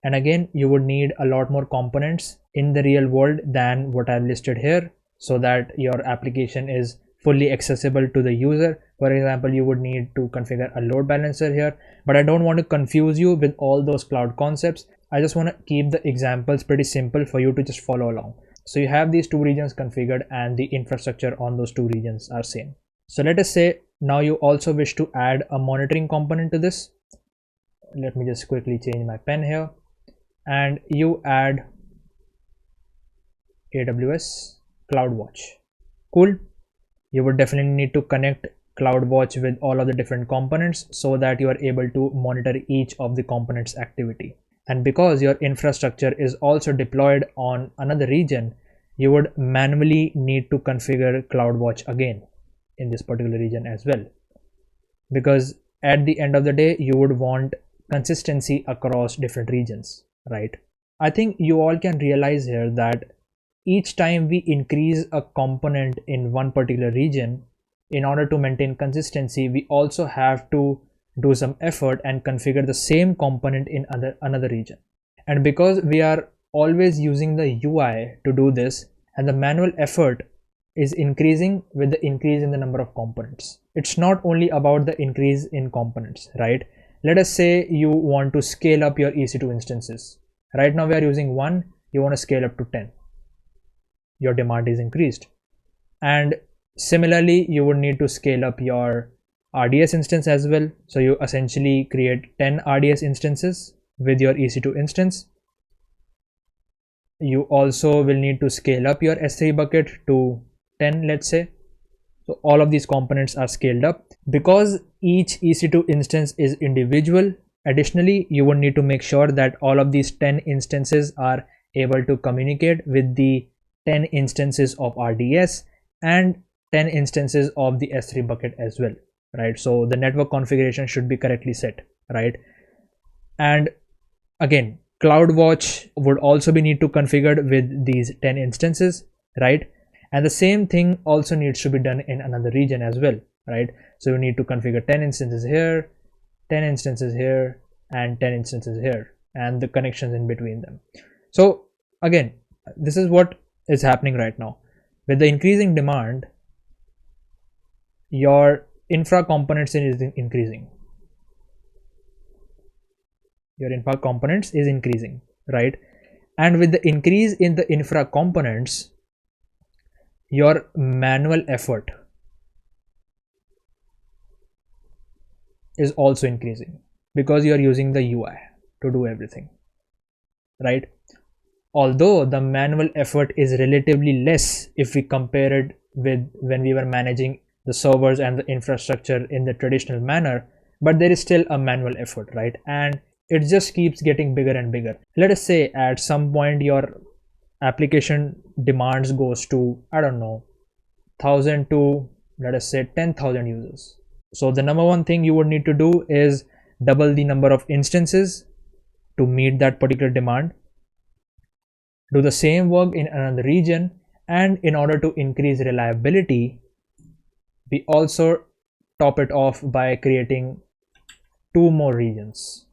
And again, you would need a lot more components in the real world than what I've listed here, so that your application is fully accessible to the user. For example, you would need to configure a load balancer here, but I don't want to confuse you with all those cloud concepts. I just want to keep the examples pretty simple for you to just follow along. So you have these two regions configured and the infrastructure on those two regions are same. So let us say now you also wish to add a monitoring component to this. Let me just quickly change my pen here, and you add AWS CloudWatch. Cool. You would definitely need to connect CloudWatch with all of the different components so that you are able to monitor each of the components activity. And because your infrastructure is also deployed on another region, you would manually need to configure CloudWatch again in this particular region as well, because at the end of the day you would want consistency across different regions, right? I think you all can realize here that each time we increase a component in one particular region, in order to maintain consistency, we also have to do some effort and configure the same component in another region. And because we are always using the UI to do this, and the manual effort is increasing with the increase in the number of components. It's not only about the increase in components, right? Let us say you want to scale up your EC2 instances. Right now we are using 1, you want to scale up to 10. Your demand is increased. And similarly, you would need to scale up your RDS instance as well. So you essentially create 10 RDS instances with your EC2 instance. You also will need to scale up your S3 bucket to 10, let's say. So all of these components are scaled up. Because each EC2 instance is individual, additionally, you would need to make sure that all of these 10 instances are able to communicate with the 10 instances of RDS and 10 instances of the S3 bucket as well, right? So the network configuration should be correctly set, right? And again, CloudWatch would also be need to configured with these 10 instances, right? And the same thing also needs to be done in another region as well, right? So you need to configure 10 instances here, 10 instances here, and 10 instances here, and the connections in between them. So again, this is what is happening right now. With the increasing demand, your infra components is increasing. Your infra components is increasing, right? And with the increase in the infra components, your manual effort is also increasing because you are using the UI to do everything, right? Although the manual effort is relatively less if we compare it with when we were managing the servers and the infrastructure in the traditional manner, but there is still a manual effort, right? And it just keeps getting bigger and bigger. Let us say at some point your application demands goes to, I don't know, 1,000 to, let us say, 10,000 users. So the number one thing you would need to do is double the number of instances to meet that particular demand. Do the same work in another region, and in order to increase reliability, we also top it off by creating 2 more regions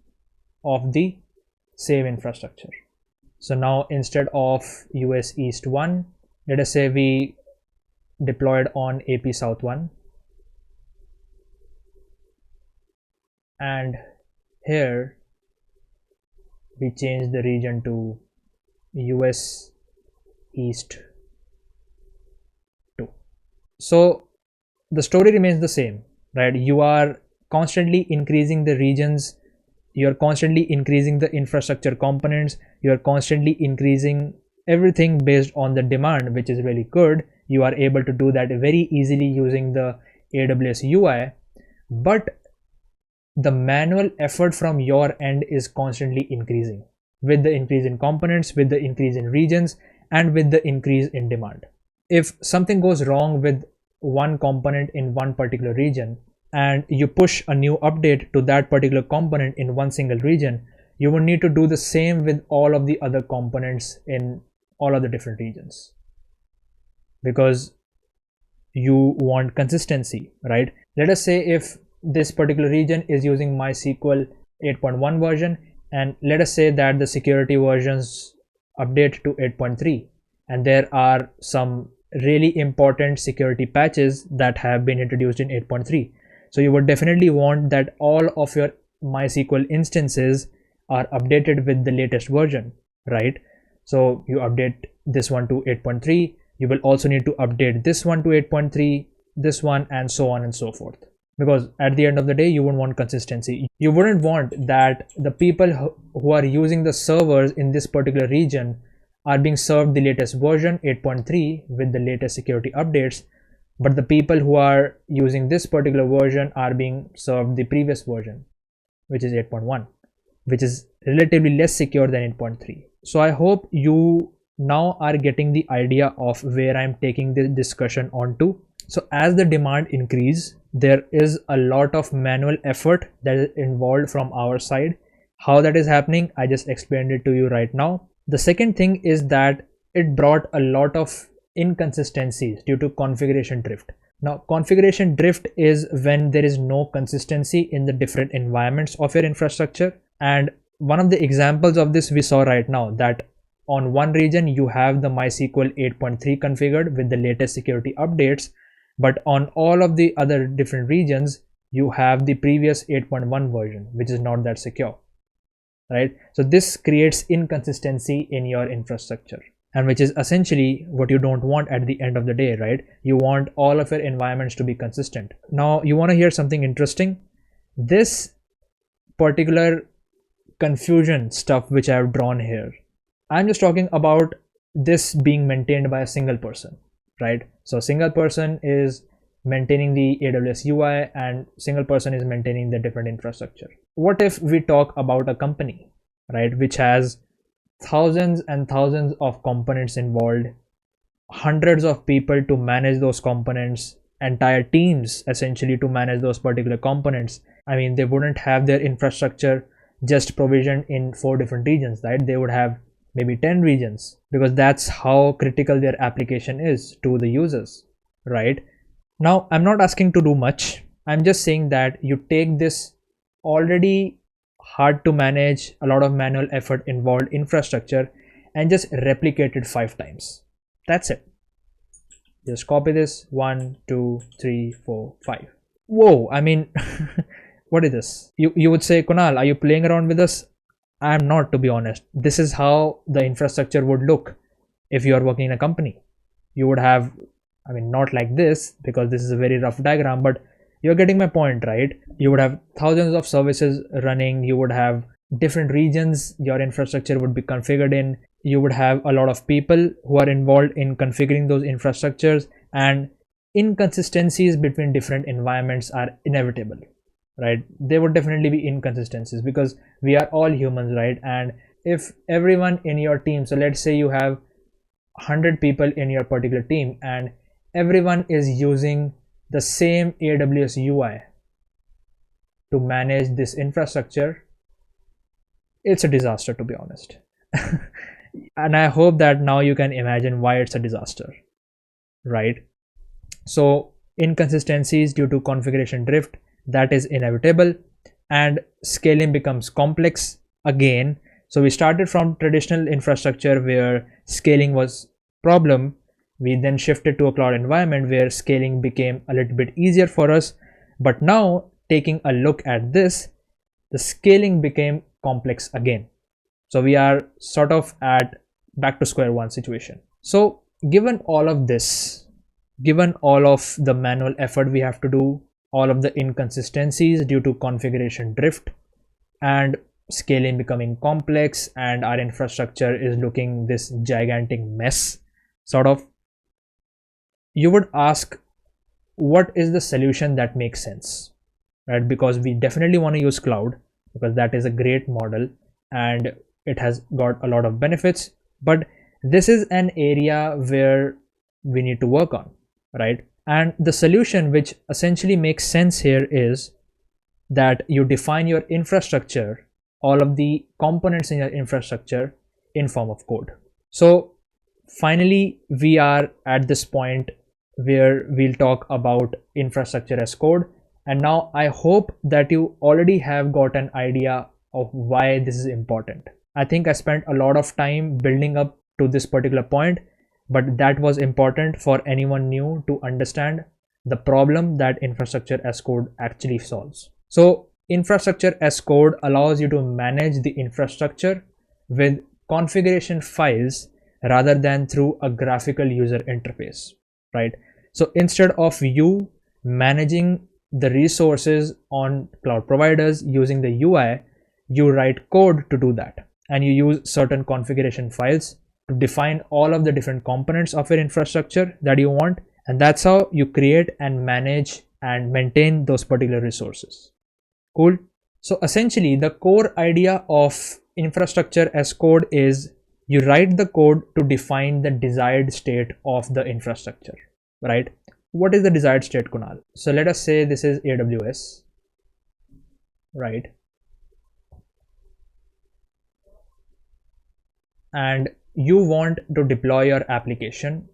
of the same infrastructure. So now instead of US East 1, let us say we deployed on AP South 1, and here we change the region to US East 2. So the story remains the same, right? You are constantly increasing the regions, you're constantly increasing the infrastructure components, you're constantly increasing everything based on the demand, which is really good. You are able to do that very easily using the AWS UI, but the manual effort from your end is constantly increasing with the increase in components, with the increase in regions, and with the increase in demand. If something goes wrong with one component in one particular region and you push a new update to that particular component in one single region, you will need to do the same with all of the other components in all of the different regions, because you want consistency, right? Let us say if this particular region is using MySQL 8.1 version, and let us say that the security versions update to 8.3, and there are some really important security patches that have been introduced in 8.3. So you would definitely want that all of your MySQL instances are updated with the latest version, right? So you update this one to 8.3, you will also need to update this one to 8.3, this one, and so on and so forth. Because at the end of the day, you wouldn't want consistency. You wouldn't want that the people who are using the servers in this particular region are being served the latest version 8.3 with the latest security updates, but the people who are using this particular version are being served the previous version, which is 8.1, which is relatively less secure than 8.3. So I hope you now are getting the idea of where I'm taking this discussion onto. So as the demand increase, there is a lot of manual effort that is involved from our side. How that is happening, I just explained it to you right now. The second thing is that it brought a lot of inconsistencies due to configuration drift. Now, configuration drift is when there is no consistency in the different environments of your infrastructure. And one of the examples of this we saw right now, that on one region you have the MySQL 8.3 configured with the latest security updates, but on all of the other different regions you have the previous 8.1 version, which is not that secure, right? So this creates inconsistency in your infrastructure, and which is essentially what you don't want at the end of the day, right? You want all of your environments to be consistent. Now you want to hear something interesting? This particular confusion stuff which I have drawn here, I'm just talking about this being maintained by a single person, right? So a single person is maintaining the AWS UI and single person is maintaining the different infrastructure. What if we talk about a company, right, which has thousands and thousands of components involved, hundreds of people to manage those components, entire teams essentially to manage those particular components? I mean, they wouldn't have their infrastructure just provisioned in 4 different regions, right? They would have maybe 10 regions, because that's how critical their application is to the users, right? Now, I'm not asking to do much. I'm just saying that you take this already hard to manage, a lot of manual effort involved infrastructure and just replicate it 5 times. That's it. Just copy this 1, 2, 3, 4, 5. Whoa, I mean, what is this? You would say, Kunal, are you playing around with us? I'm not, to be honest. This is how the infrastructure would look if you are working in a company. You would have, I mean, not like this, because this is a very rough diagram, but you're getting my point, right? You would have thousands of services running. You would have different regions your infrastructure would be configured in. You would have a lot of people who are involved in configuring those infrastructures, and inconsistencies between different environments are inevitable, right? There would definitely be inconsistencies because we are all humans, right? And if everyone in your team, so let's say you have 100 people in your particular team and everyone is using the same AWS UI to manage this infrastructure, it's a disaster, to be honest. And I hope that now you can imagine why it's a disaster, right? So inconsistencies due to configuration drift, that is inevitable, and scaling becomes complex again. So we started from traditional infrastructure where scaling was problem. We then shifted to a cloud environment where scaling became a little bit easier for us. But now, taking a look at this, the scaling became complex again. So we are sort of at back to square one situation. So given all of this, given all of the manual effort we have to do, all of the inconsistencies due to configuration drift and scaling becoming complex, and our infrastructure is looking this gigantic mess, sort of, you would ask, what is the solution that makes sense, right? Because we definitely want to use cloud because that is a great model and it has got a lot of benefits, but this is an area where we need to work on, right? And the solution which essentially makes sense here is that you define your infrastructure, all of the components in your infrastructure, in form of code. So finally, we are at this point where we'll talk about infrastructure as code. And now I hope that you already have got an idea of why this is important. I think I spent a lot of time building up to this particular point, but that was important for anyone new to understand the problem that infrastructure as code actually solves. So infrastructure as code allows you to manage the infrastructure with configuration files rather than through a graphical user interface, right? So instead of you managing the resources on cloud providers using the UI, you write code to do that, and you use certain configuration files to define all of the different components of your infrastructure that you want, and that's how you create and manage and maintain those particular resources. Cool. So essentially the core idea of infrastructure as code is you write the code to define the desired state of the infrastructure, right? What is the desired state, Kunal? So let us say this is AWS, right? And you want to deploy your application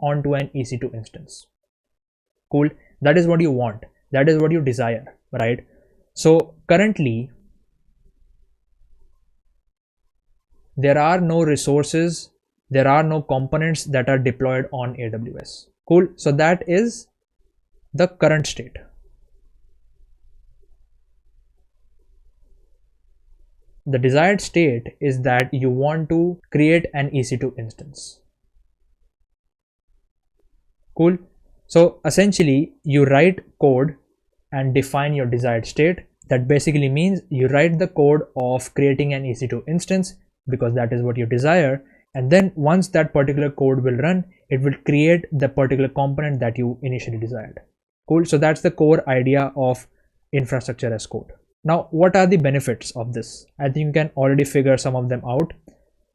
onto an EC2 instance. Cool. That is what you want. That is what you desire, right? So currently there are no resources, there are no components that are deployed on AWS. Cool. So that is the current state. The desired state is that you want to create an EC2 instance. Cool. So essentially you write code and define your desired state. That basically means you write the code of creating an EC2 instance because that is what you desire. And then once that particular code will run, it will create the particular component that you initially desired. Cool. So that's the core idea of infrastructure as code. Now, what are the benefits of this? I think you can already figure some of them out.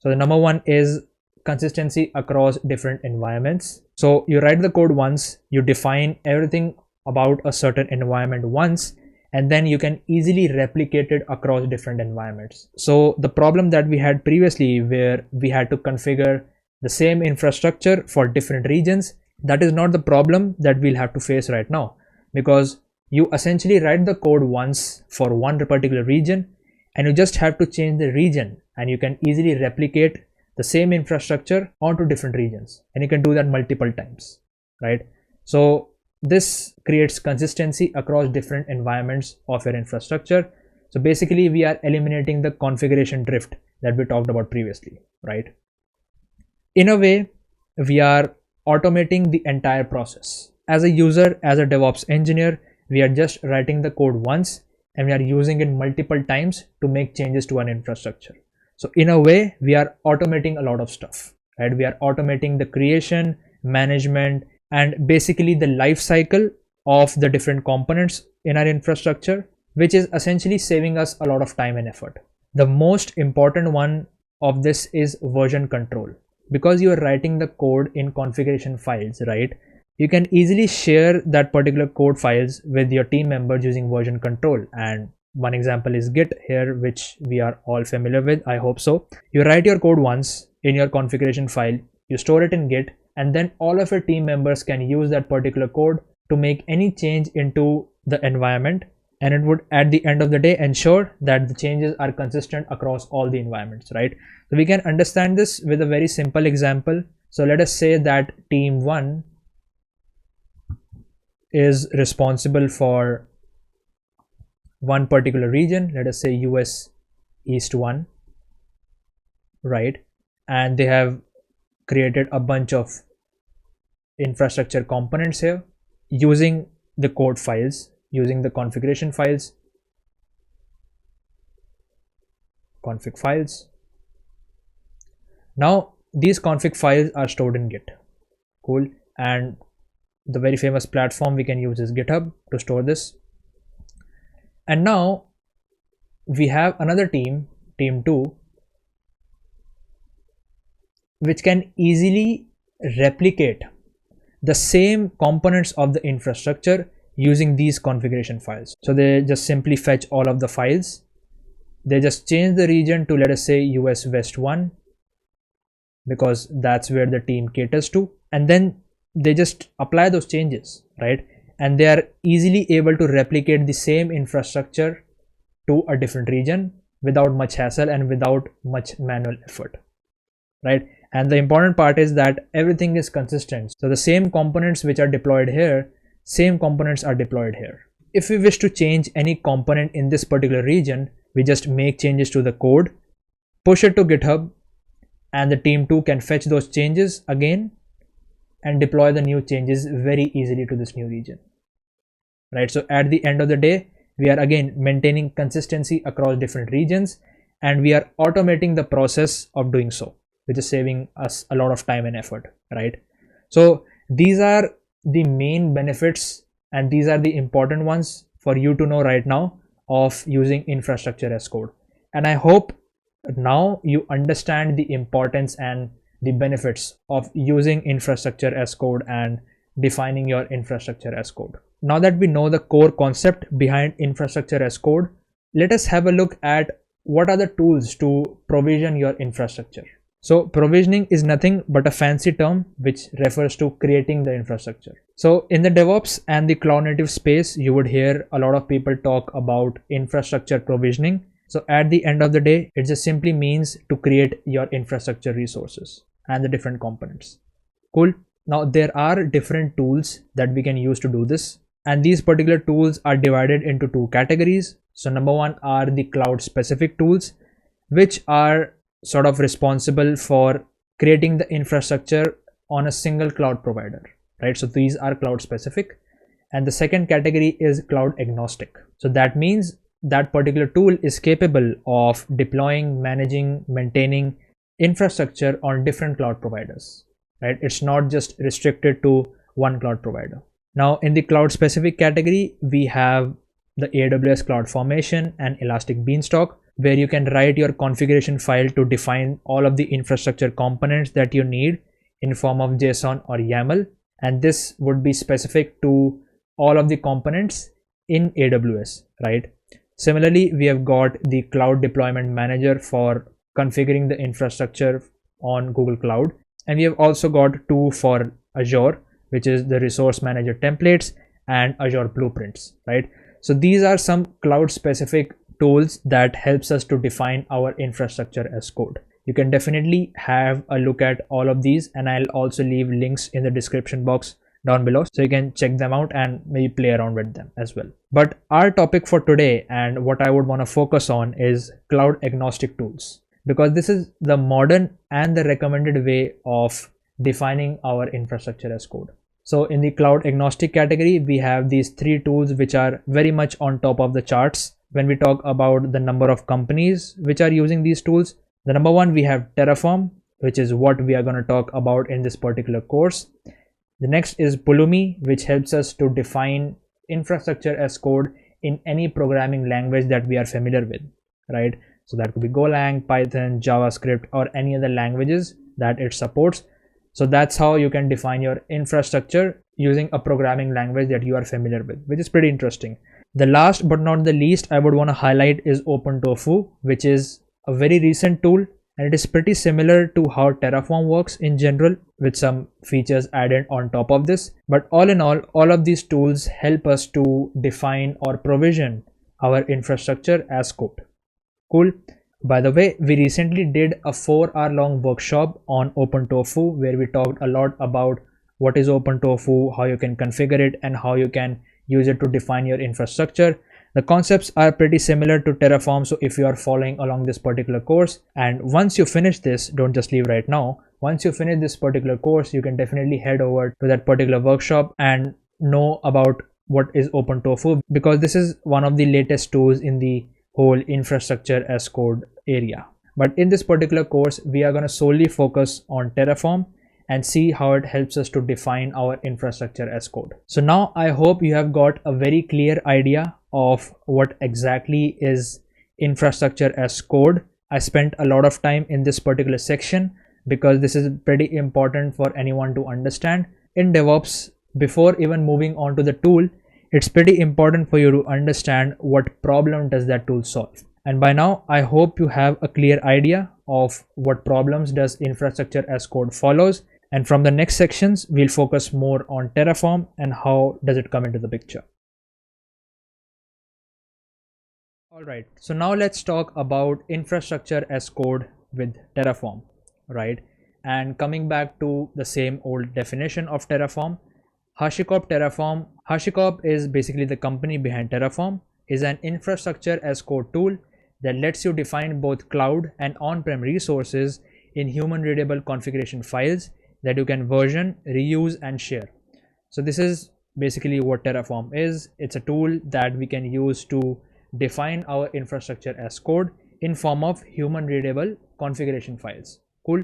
So the number one is consistency across different environments. So you write the code once, you define everything about a certain environment once, and then you can easily replicate it across different environments. So the problem that we had previously where we had to configure the same infrastructure for different regions, that is not the problem that we'll have to face right now, because you essentially write the code once for one particular region and you just have to change the region, and you can easily replicate the same infrastructure onto different regions, and you can do that multiple times, right? So this creates consistency across different environments of your infrastructure. So basically we are eliminating the configuration drift that we talked about previously, right? In a way, we are automating the entire process. As a user, as a DevOps engineer, we are just writing the code once and we are using it multiple times to make changes to an infrastructure. So in a way, we are automating a lot of stuff, right? We are automating the creation, management, and basically the life cycle of the different components in our infrastructure, which is essentially saving us a lot of time and effort. The most important one of this is version control. Because you are writing the code in configuration files, right? You can easily share that particular code files with your team members using version control. And one example is Git here, which we are all familiar with. I hope so. You write your code once in your configuration file, you store it in Git, and then all of your team members can use that particular code to make any change into the environment. And it would, at the end of the day, ensure that the changes are consistent across all the environments, right? So we can understand this with a very simple example. So let us say that team 1 is responsible for one particular region, let us say US East 1, right? And they have created a bunch of infrastructure components here using the code files, using the configuration files, config files. Now these config files are stored in Git. Cool. And the very famous platform we can use is GitHub to store this. And now we have another team, team 2, which can easily replicate the same components of the infrastructure using these configuration files. So they just simply fetch all of the files. They just change the region to, let us say, US West 1, because that's where the team caters to. And then they just apply those changes, right? And they are easily able to replicate the same infrastructure to a different region without much hassle and without much manual effort, right? And the important part is that everything is consistent. So the same components which are deployed here, same components are deployed here. If we wish to change any component in this particular region, we just make changes to the code, push it to GitHub, and the team 2 can fetch those changes again and deploy the new changes very easily to this new region, right? So at the end of the day, we are again maintaining consistency across different regions, and we are automating the process of doing so, which is saving us a lot of time and effort, right? So these are the main benefits, and these are the important ones for you to know right now of using infrastructure as code. And I hope now you understand the importance and the benefits of using infrastructure as code and defining your infrastructure as code. Now that we know the core concept behind infrastructure as code, let us have a look at what are the tools to provision your infrastructure. So provisioning is nothing but a fancy term which refers to creating the infrastructure. So in the DevOps and the cloud native space, you would hear a lot of people talk about infrastructure provisioning, So at the end of the day, it just simply means to create your infrastructure resources and the different components. Cool. Now there are different tools that we can use to do this, and these particular tools are divided into two categories. So number one are the cloud specific tools, which are sort of responsible for creating the infrastructure on a single cloud provider, right? So these are cloud specific. And the second category is cloud agnostic. So that means that particular tool is capable of deploying, managing, maintaining infrastructure on different cloud providers, right? It's not just restricted to one cloud provider. Now in the cloud specific category, we have the AWS CloudFormation and Elastic Beanstalk, where you can write your configuration file to define all of the infrastructure components that you need in form of JSON or YAML. And this would be specific to all of the components in AWS, right? Similarly, we have got the Cloud Deployment Manager for configuring the infrastructure on Google Cloud. And we have also got two for Azure, which is the Resource Manager Templates and Azure Blueprints, right? So these are some cloud specific tools that helps us to define our infrastructure as code. You can definitely have a look at all of these, and I'll also leave links in the description box down below so you can check them out and maybe play around with them as well. But our topic for today and what I would want to focus on is cloud agnostic tools, because this is the modern and the recommended way of defining our infrastructure as code. So in the cloud agnostic category, we have these three tools which are very much on top of the charts when we talk about the number of companies which are using these tools. The number one, we have Terraform, which is what we are going to talk about in this particular course. The next is Pulumi, which helps us to define infrastructure as code in any programming language that we are familiar with, right? So that could be Golang, Python, JavaScript, or any other languages that it supports. So that's how you can define your infrastructure using a programming language that you are familiar with, which is pretty interesting. The last but not the least I would want to highlight is OpenTofu, which is a very recent tool, and it is pretty similar to how Terraform works in general, with some features added on top of this. But all in all of these tools help us to define or provision our infrastructure as code. Cool. By the way, we recently did a 4-hour-long workshop on OpenTofu where we talked a lot about what is OpenTofu, how you can configure it, and how you can use it to define your infrastructure. The concepts are pretty similar to Terraform, so if you are following along this particular course, and once you finish this, don't just leave right now. Once you finish this particular course, you can definitely head over to that particular workshop and know about what is OpenTofu, because this is one of the latest tools in the whole infrastructure as code area. But in this particular course, we are going to solely focus on Terraform and see how it helps us to define our infrastructure as code. So now I hope you have got a very clear idea of what exactly is infrastructure as code. I spent a lot of time in this particular section because this is pretty important for anyone to understand. In DevOps, before even moving on to the tool, it's pretty important for you to understand what problem does that tool solve. And by now, I hope you have a clear idea of what problems does infrastructure as code follows. And from the next sections, we'll focus more on Terraform and how does it come into the picture. Alright, so now let's talk about infrastructure as code with Terraform, right? And coming back to the same old definition of Terraform, HashiCorp is basically the company behind Terraform, is an infrastructure as code tool that lets you define both cloud and on-prem resources in human readable configuration files that you can version, reuse, and share. So this is basically what Terraform is. It's a tool that we can use to define our infrastructure as code in form of human readable configuration files. Cool.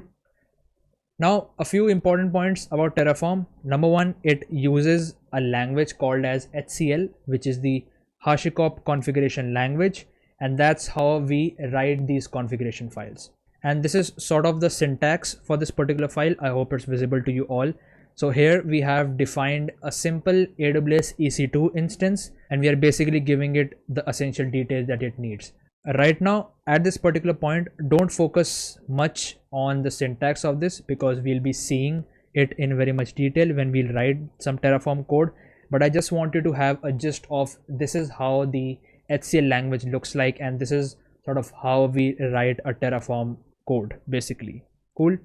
Now, a few important points about Terraform. Number one, it uses a language called as HCL, which is the HashiCorp configuration language, and that's how we write these configuration files. And this is sort of the syntax for this particular file. I hope it's visible to you all. So here we have defined a simple AWS EC2 instance, and we are basically giving it the essential details that it needs. Right now, at this particular point, don't focus much on the syntax of this because we'll be seeing it in very much detail when we'll write some Terraform code. But I just want you to have a gist of this is how the HCL language looks like, and this is sort of how we write a Terraform code basically. Cool.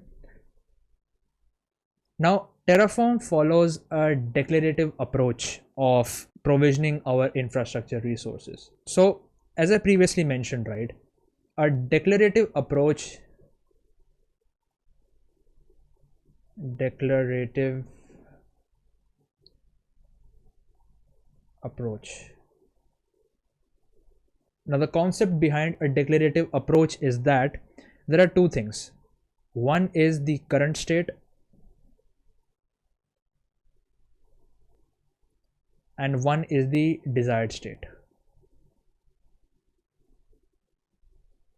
Now, Terraform follows a declarative approach of provisioning our infrastructure resources. So, as I previously mentioned, right, a declarative approach Now, the concept behind a declarative approach is that there are two things. One is the current state, and one is the desired state.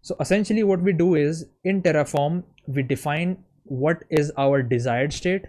So essentially what we do is, in Terraform, we define what is our desired state,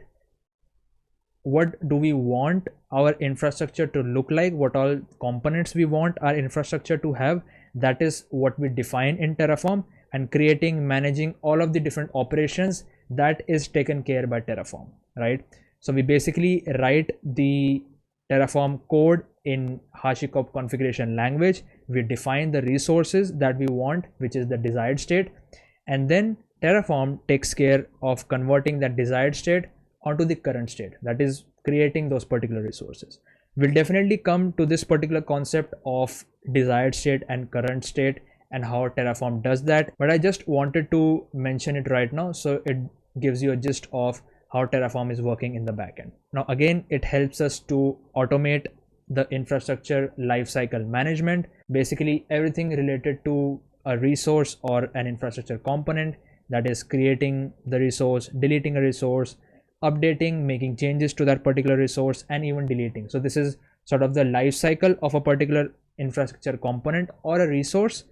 what do we want our infrastructure to look like, what all components we want our infrastructure to have. That is what we define in Terraform, and creating, managing all of the different operations, that is taken care by Terraform, right? So we basically write the Terraform code in HashiCorp configuration language. We define the resources that we want, which is the desired state, and then Terraform takes care of converting that desired state onto the current state, that is creating those particular resources. We'll definitely come to this particular concept of desired state and current state and how Terraform does that, but I just wanted to mention it right now so it gives you a gist of how Terraform is working in the backend. Now again, it helps us to automate the infrastructure lifecycle management, basically everything related to a resource or an infrastructure component, that is creating the resource, deleting a resource, updating, making changes to that particular resource, and even deleting. So this is sort of the life cycle of a particular infrastructure component or a resource,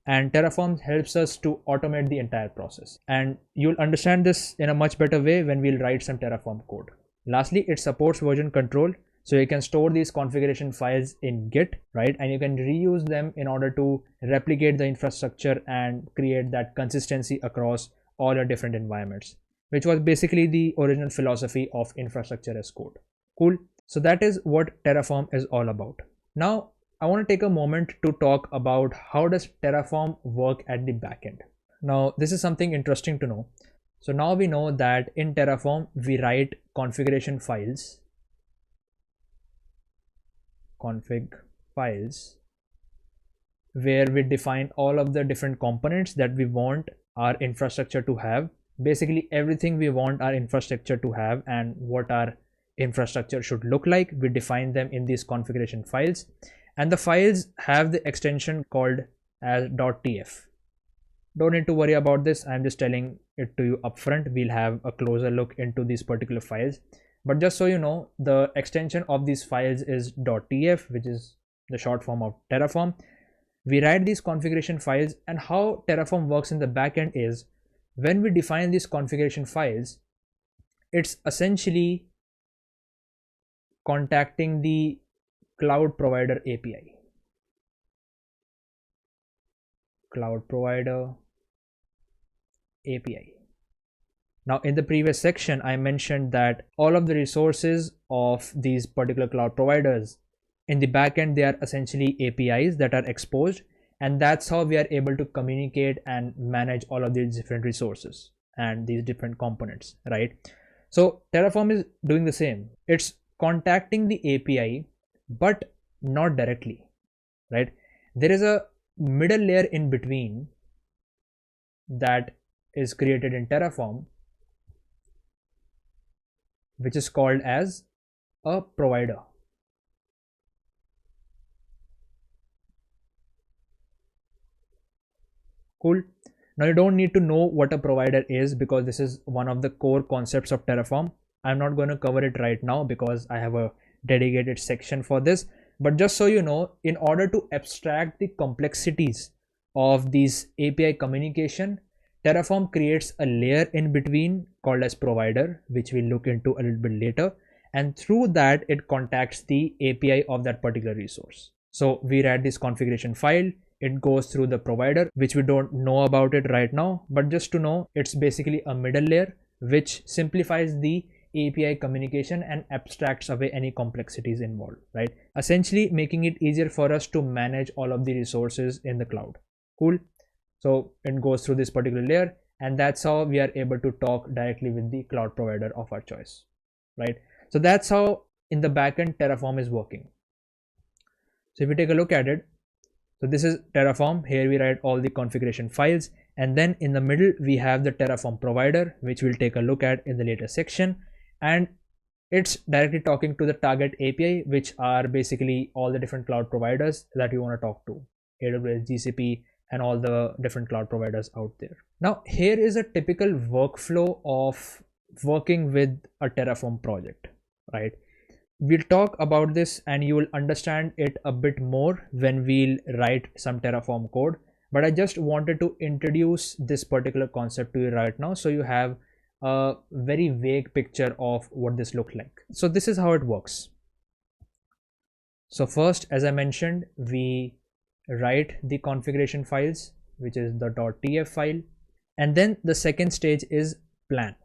and Terraform helps us to automate the entire process. And you'll understand this in a much better way when we'll write some Terraform code. Lastly, it supports version control, so you can store these configuration files in Git, right? And you can reuse them in order to replicate the infrastructure and create that consistency across all your different environments, which was basically the original philosophy of infrastructure as code. Cool. So that is what Terraform is all about. Now, I want to take a moment to talk about how does Terraform work at the backend. Now, this is something interesting to know. So now we know that in Terraform, we write configuration files, config files, where we define all of the different components that we want our infrastructure to have. Basically everything we want our infrastructure to have and what our infrastructure should look like, we define them in these configuration files, and the files have the extension called as .tf. Don't need to worry about this, I'm just telling it to you upfront. We'll have a closer look into these particular files, but just so you know, the extension of these files is .tf, which is the short form of Terraform. We write these configuration files, and how Terraform works in the backend is, when we define these configuration files, it's essentially contacting the cloud provider API. Cloud provider API. Now, in the previous section, I mentioned that all of the resources of these particular cloud providers in the backend, they are essentially APIs that are exposed, and that's how we are able to communicate and manage all of these different resources and these different components, right? So Terraform is doing the same. It's contacting the API, but not directly, right? There is a middle layer in between that is created in Terraform, which is called as a provider. Cool. Now you don't need to know what a provider is, because this is one of the core concepts of Terraform. I'm not going to cover it right now because I have a dedicated section for this, but just so you know, in order to abstract the complexities of these API communication, Terraform creates a layer in between called as provider, which we'll look into a little bit later, and through that it contacts the API of that particular resource. So we write this configuration file, it goes through the provider, which we don't know about it right now, but just to know, it's basically a middle layer which simplifies the API communication and abstracts away any complexities involved, right? Essentially making it easier for us to manage all of the resources in the cloud. Cool. So it goes through this particular layer, and that's how we are able to talk directly with the cloud provider of our choice, right? So that's how in the backend Terraform is working. So if we take a look at it, so this is Terraform. Here we write all the configuration files, and then in the middle we have the Terraform provider, which we'll take a look at in the later section. And it's directly talking to the target API, which are basically all the different cloud providers that you want to talk to, AWS, GCP, and all the different cloud providers out there. Now, here is a typical workflow of working with a Terraform project, right? We'll talk about this and you will understand it a bit more when we'll write some Terraform code. But I just wanted to introduce this particular concept to you right now, so you have a very vague picture of what this looks like. So this is how it works. So first, as I mentioned, we write the configuration files, which is the .tf file, and then the second stage is plan.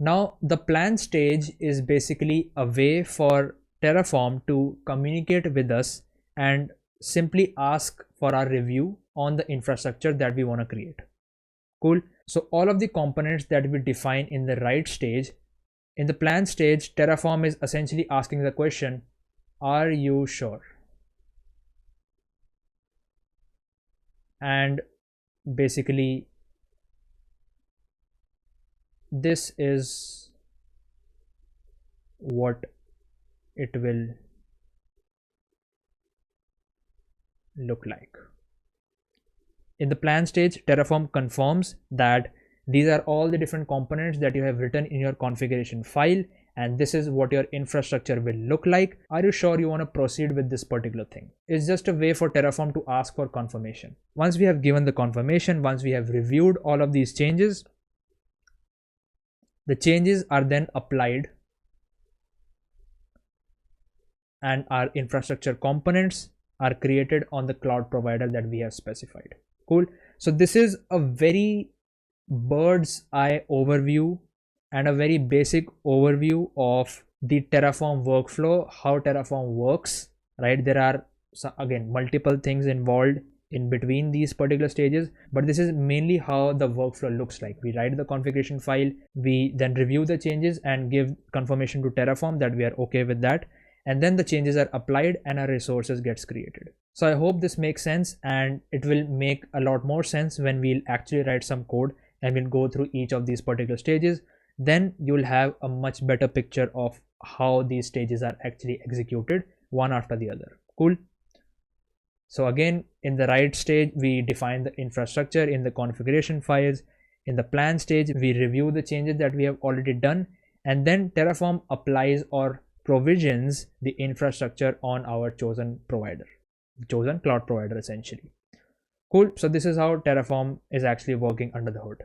Now the plan stage is basically a way for Terraform to communicate with us and simply ask for our review on the infrastructure that we want to create. Cool. So all of the components that we define in the write stage, in the plan stage, Terraform is essentially asking the question, are you sure? And basically this is what it will look like. In the plan stage, Terraform confirms that these are all the different components that you have written in your configuration file, and this is what your infrastructure will look like. Are you sure you want to proceed with this particular thing? It's just a way for Terraform to ask for confirmation. Once we have given the confirmation, once we have reviewed all of these changes, the changes are then applied and our infrastructure components are created on the cloud provider that we have specified. Cool. So this is a very bird's eye overview and a very basic overview of the Terraform workflow, how Terraform works, right? There are again multiple things involved in between these particular stages, but this is mainly how the workflow looks like. We write the configuration file, we then review the changes and give confirmation to Terraform that we are okay with that, and then the changes are applied and our resources gets created. So I hope this makes sense, and it will make a lot more sense when we'll actually write some code and we'll go through each of these particular stages. Then you'll have a much better picture of how these stages are actually executed one after the other. Cool. So again, in the write stage, we define the infrastructure in the configuration files. In the plan stage, we review the changes that we have already done, and then Terraform applies or provisions the infrastructure on our chosen provider, chosen cloud provider essentially. Cool. So this is how Terraform is actually working under the hood.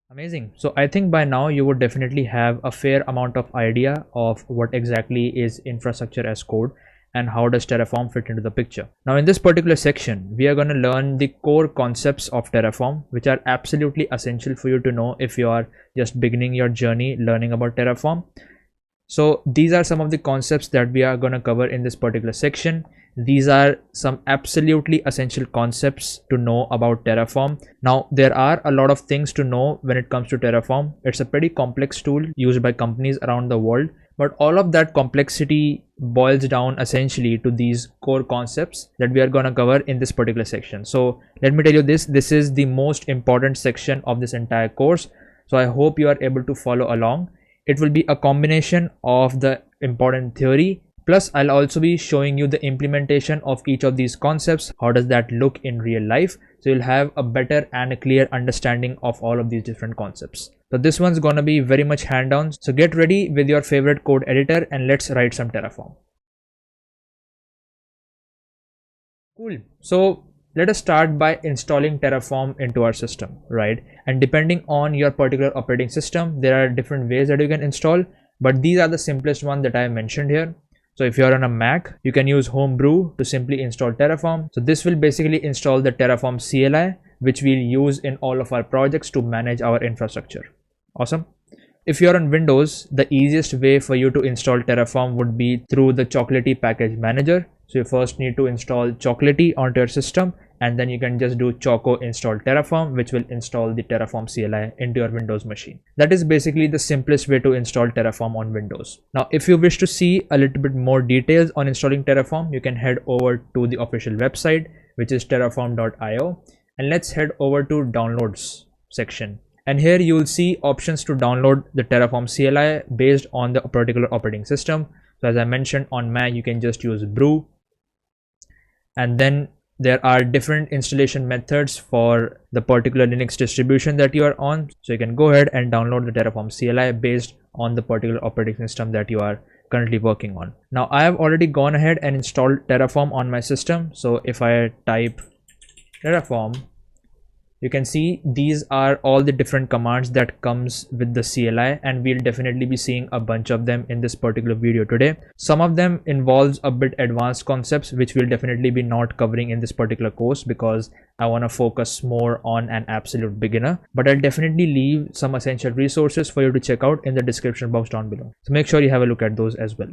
Amazing. So I think by now you would definitely have a fair amount of idea of what exactly is infrastructure as code and how does Terraform fit into the picture. Now in this particular section, we are going to learn the core concepts of Terraform, which are absolutely essential for you to know if you are just beginning your journey learning about Terraform. So these are some of the concepts that we are going to cover in this particular section. These are some absolutely essential concepts to know about Terraform. Now, there are a lot of things to know when it comes to Terraform. It's a pretty complex tool used by companies around the world, but all of that complexity boils down essentially to these core concepts that we are going to cover in this particular section. So let me tell you this is the most important section of this entire course. So I hope you are able to follow along. It will be a combination of the important theory, plus I'll also be showing you the implementation of each of these concepts. How does that look in real life? So you'll have a better and a clear understanding of all of these different concepts. So this one's gonna be very much hand-on. So get ready with your favorite code editor and let's write some Terraform. Cool. So let us start by installing Terraform into our system, right? And depending on your particular operating system, there are different ways that you can install, but these are the simplest ones that I mentioned here. So if you're on a Mac, you can use Homebrew to simply install Terraform. So this will basically install the Terraform CLI, which we'll use in all of our projects to manage our infrastructure. Awesome. If you're on Windows, the easiest way for you to install Terraform would be through the Chocolatey package manager. So you first need to install Chocolatey onto your system, and then you can just do choco install Terraform, which will install the Terraform CLI into your Windows machine. That is basically the simplest way to install Terraform on Windows. Now, if you wish to see a little bit more details on installing Terraform, you can head over to the official website, which is terraform.io, and let's head over to downloads section. And here you will see options to download the Terraform CLI based on the particular operating system. So as I mentioned, on Mac, you can just use brew. And then there are different installation methods for the particular Linux distribution that you are on. So you can go ahead and download the Terraform CLI based on the particular operating system that you are currently working on. Now I have already gone ahead and installed Terraform on my system. So if I type Terraform, you can see these are all the different commands that comes with the CLI, and we'll definitely be seeing a bunch of them in this particular video today. Some of them involves a bit advanced concepts, which we'll definitely be not covering in this particular course because I want to focus more on an absolute beginner, but I'll definitely leave some essential resources for you to check out in the description box down below. So make sure you have a look at those as well.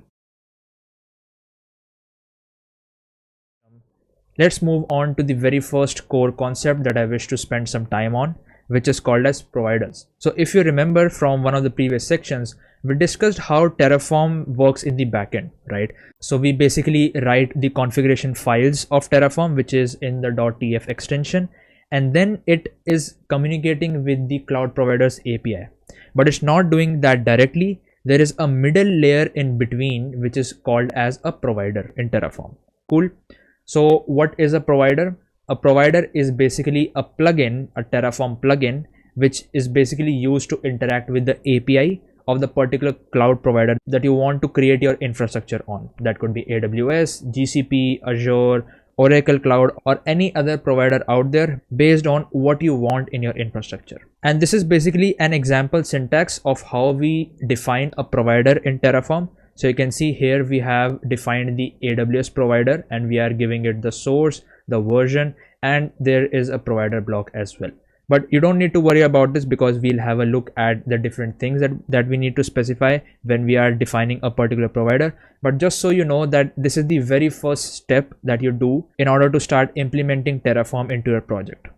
Let's move on to the very first core concept that I wish to spend some time on, which is called as providers. So if you remember from one of the previous sections, we discussed how Terraform works in the backend, right? So we basically write the configuration files of Terraform, which is in the .tf extension, and then it is communicating with the cloud provider's API. But it's not doing that directly. There is a middle layer in between, which is called as a provider in Terraform. Cool. So what is a provider? A provider is basically a plugin, a Terraform plugin, which is basically used to interact with the API of the particular cloud provider that you want to create your infrastructure on. That could be AWS, GCP, Azure, Oracle Cloud, or any other provider out there based on what you want in your infrastructure. And this is basically an example syntax of how we define a provider in Terraform. So you can see here we have defined the AWS provider and we are giving it the source, the version, and there is a provider block as well. But you don't need to worry about this because we'll have a look at the different things that we need to specify when we are defining a particular provider. But just so you know that this is the very first step that you do in order to start implementing Terraform into your project.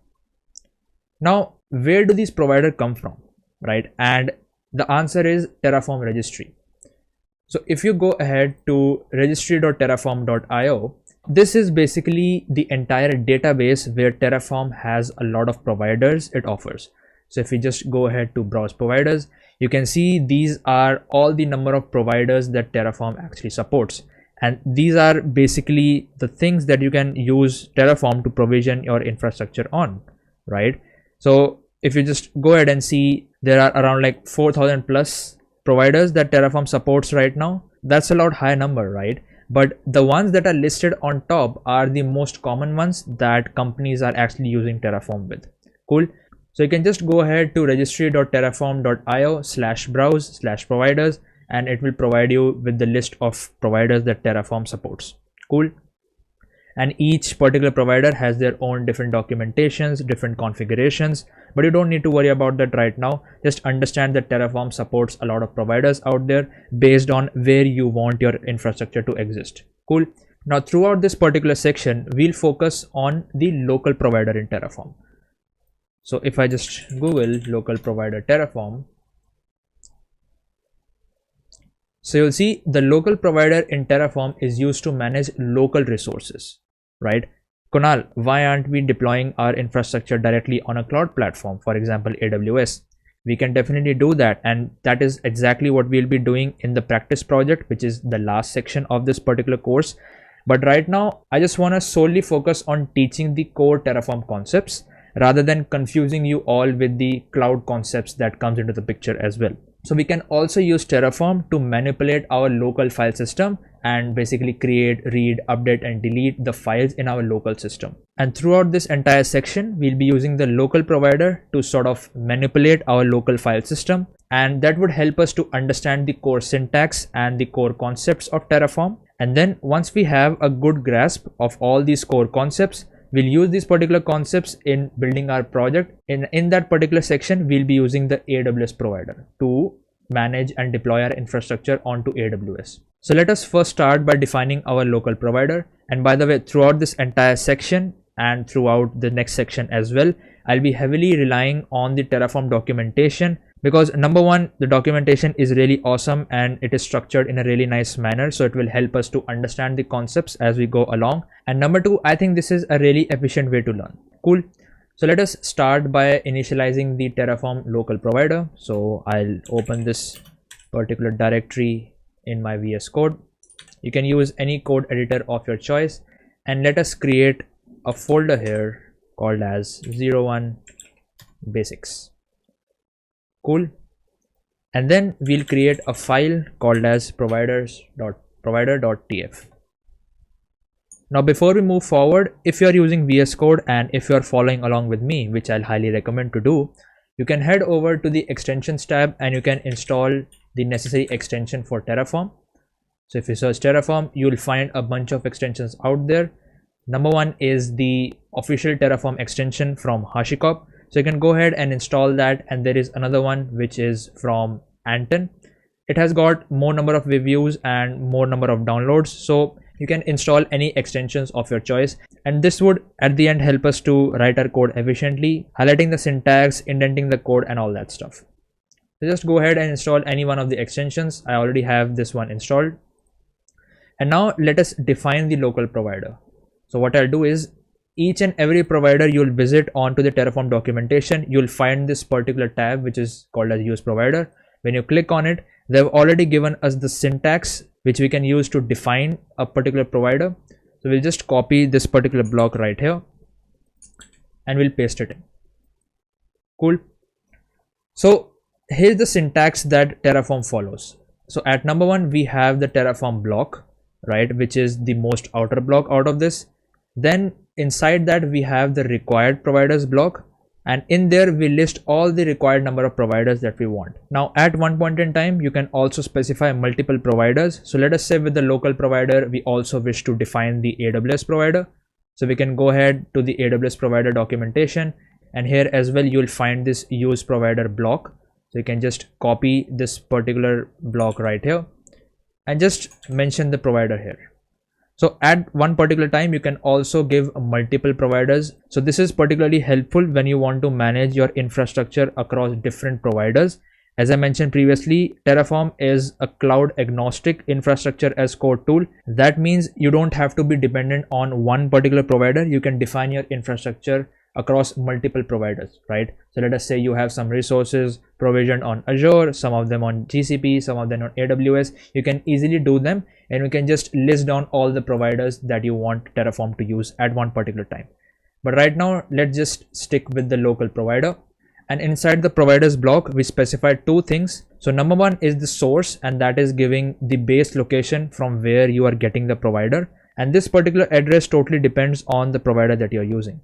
Now, where do these providers come from, right? And the answer is Terraform registry. So if you go ahead to registry.terraform.io, this is basically the entire database where Terraform has a lot of providers it offers. So if we just go ahead to browse providers, you can see these are all the number of providers that Terraform actually supports. And these are basically the things that you can use Terraform to provision your infrastructure on, right? So if you just go ahead and see, there are around like 4,000 plus providers that Terraform supports right now. That's a lot high number, right? But the ones that are listed on top are the most common ones that companies are actually using Terraform with. Cool. So you can just go ahead to registry.terraform.io/browse/providers and it will provide you with the list of providers that Terraform supports. Cool. And each particular provider has their own different documentations, different configurations, but you don't need to worry about that right now. Just understand that Terraform supports a lot of providers out there based on where you want your infrastructure to exist. Cool. Now throughout this particular section, we'll focus on the local provider in Terraform. So if I just Google local provider Terraform, so you'll see the local provider in Terraform is used to manage local resources, right? Kunal, why aren't we deploying our infrastructure directly on a cloud platform, for example, AWS? We can definitely do that. And that is exactly what we'll be doing in the practice project, which is the last section of this particular course. But right now, I just want to solely focus on teaching the core Terraform concepts rather than confusing you all with the cloud concepts that comes into the picture as well. So we can also use Terraform to manipulate our local file system and basically create, read, update, and delete the files in our local system. And throughout this entire section, we'll be using the local provider to sort of manipulate our local file system. And that would help us to understand the core syntax and the core concepts of Terraform. And then once we have a good grasp of all these core concepts, we'll use these particular concepts in building our project. In that particular section, we'll be using the AWS provider to manage and deploy our infrastructure onto AWS. So let us first start by defining our local provider. And by the way, throughout this entire section and throughout the next section as well, I'll be heavily relying on the Terraform documentation, because number one, the documentation is really awesome and it is structured in a really nice manner, so it will help us to understand the concepts as we go along. And number two, I think this is a really efficient way to learn. Cool. So let us start by initializing the Terraform local provider. So I'll open this particular directory in my VS Code. You can use any code editor of your choice, and let us create a folder here called as 01 basics. Cool. And then we'll create a file called as provider.tf. Now before we move forward, if you are using VS Code and if you are following along with me, which I'll highly recommend to do, you can head over to the extensions tab and you can install the necessary extension for Terraform. So if you search Terraform, you'll find a bunch of extensions out there. Number one is the official Terraform extension from HashiCorp. So you can go ahead and install that, and there is another one which is from Anton. It has got more number of reviews and more number of downloads, so you can install any extensions of your choice, and this would at the end help us to write our code efficiently, highlighting the syntax, indenting the code and all that stuff. So just go ahead and install any one of the extensions. I already have this one installed. And now let us define the local provider. So what I'll do is, each and every provider you'll visit onto the Terraform documentation, you'll find this particular tab which is called as use provider. When you click on it, they've already given us the syntax which we can use to define a particular provider. So we'll just copy this particular block right here and we'll paste it in. Cool. So here's the syntax that Terraform follows. So at number one, we have the Terraform block, right, which is the most outer block out of this. Then inside that we have the required providers block, and in there we list all the required number of providers that we want. Now at one point in time, you can also specify multiple providers. So let us say with the local provider, we also wish to define the AWS provider. So we can go ahead to the AWS provider documentation, and here as well you'll find this use provider block. So you can just copy this particular block right here and just mention the provider here. So at one particular time, you can also give multiple providers. So this is particularly helpful when you want to manage your infrastructure across different providers. As I mentioned previously, Terraform is a cloud agnostic infrastructure as code tool. That means you don't have to be dependent on one particular provider. You can define your infrastructure across multiple providers, right? So let us say you have some resources provisioned on Azure, some of them on GCP, some of them on AWS. You can easily do them, and we can just list down all the providers that you want Terraform to use at one particular time. But right now, let's just stick with the local provider. And inside the providers block, we specified two things. So number one is the source, and that is giving the base location from where you are getting the provider. And this particular address totally depends on the provider that you're using.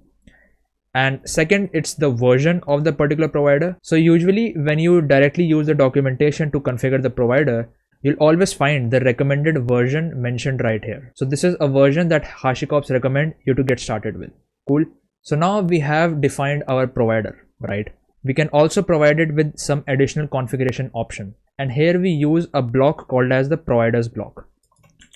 And second, it's the version of the particular provider. So usually when you directly use the documentation to configure the provider, you'll always find the recommended version mentioned right here. So this is a version that HashiCorp recommend you to get started with. Cool. So now we have defined our provider, right? We can also provide it with some additional configuration option. And here we use a block called as the providers block.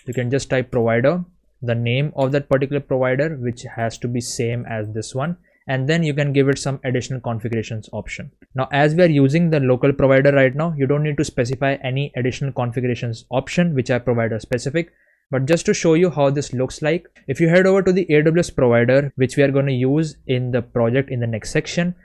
You can just type provider, the name of that particular provider, which has to be same as this one. And then you can give it some additional configurations option. Now, as we are using the local provider right now, you don't need to specify any additional configurations option, which are provider specific. But just to show you how this looks like, if you head over to the AWS provider, which we are going to use in the project in the next section,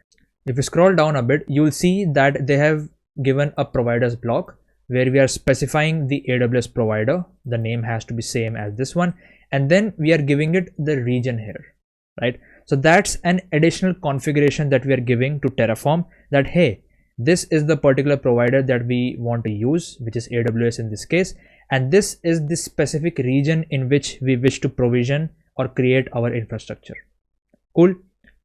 if you scroll down a bit, you'll see that they have given a providers block where we are specifying the AWS provider. The name has to be same as this one. And then we are giving it the region here, right? So that's an additional configuration that we are giving to Terraform, that hey, this is the particular provider that we want to use, which is AWS in this case, and this is the specific region in which we wish to provision or create our infrastructure. Cool.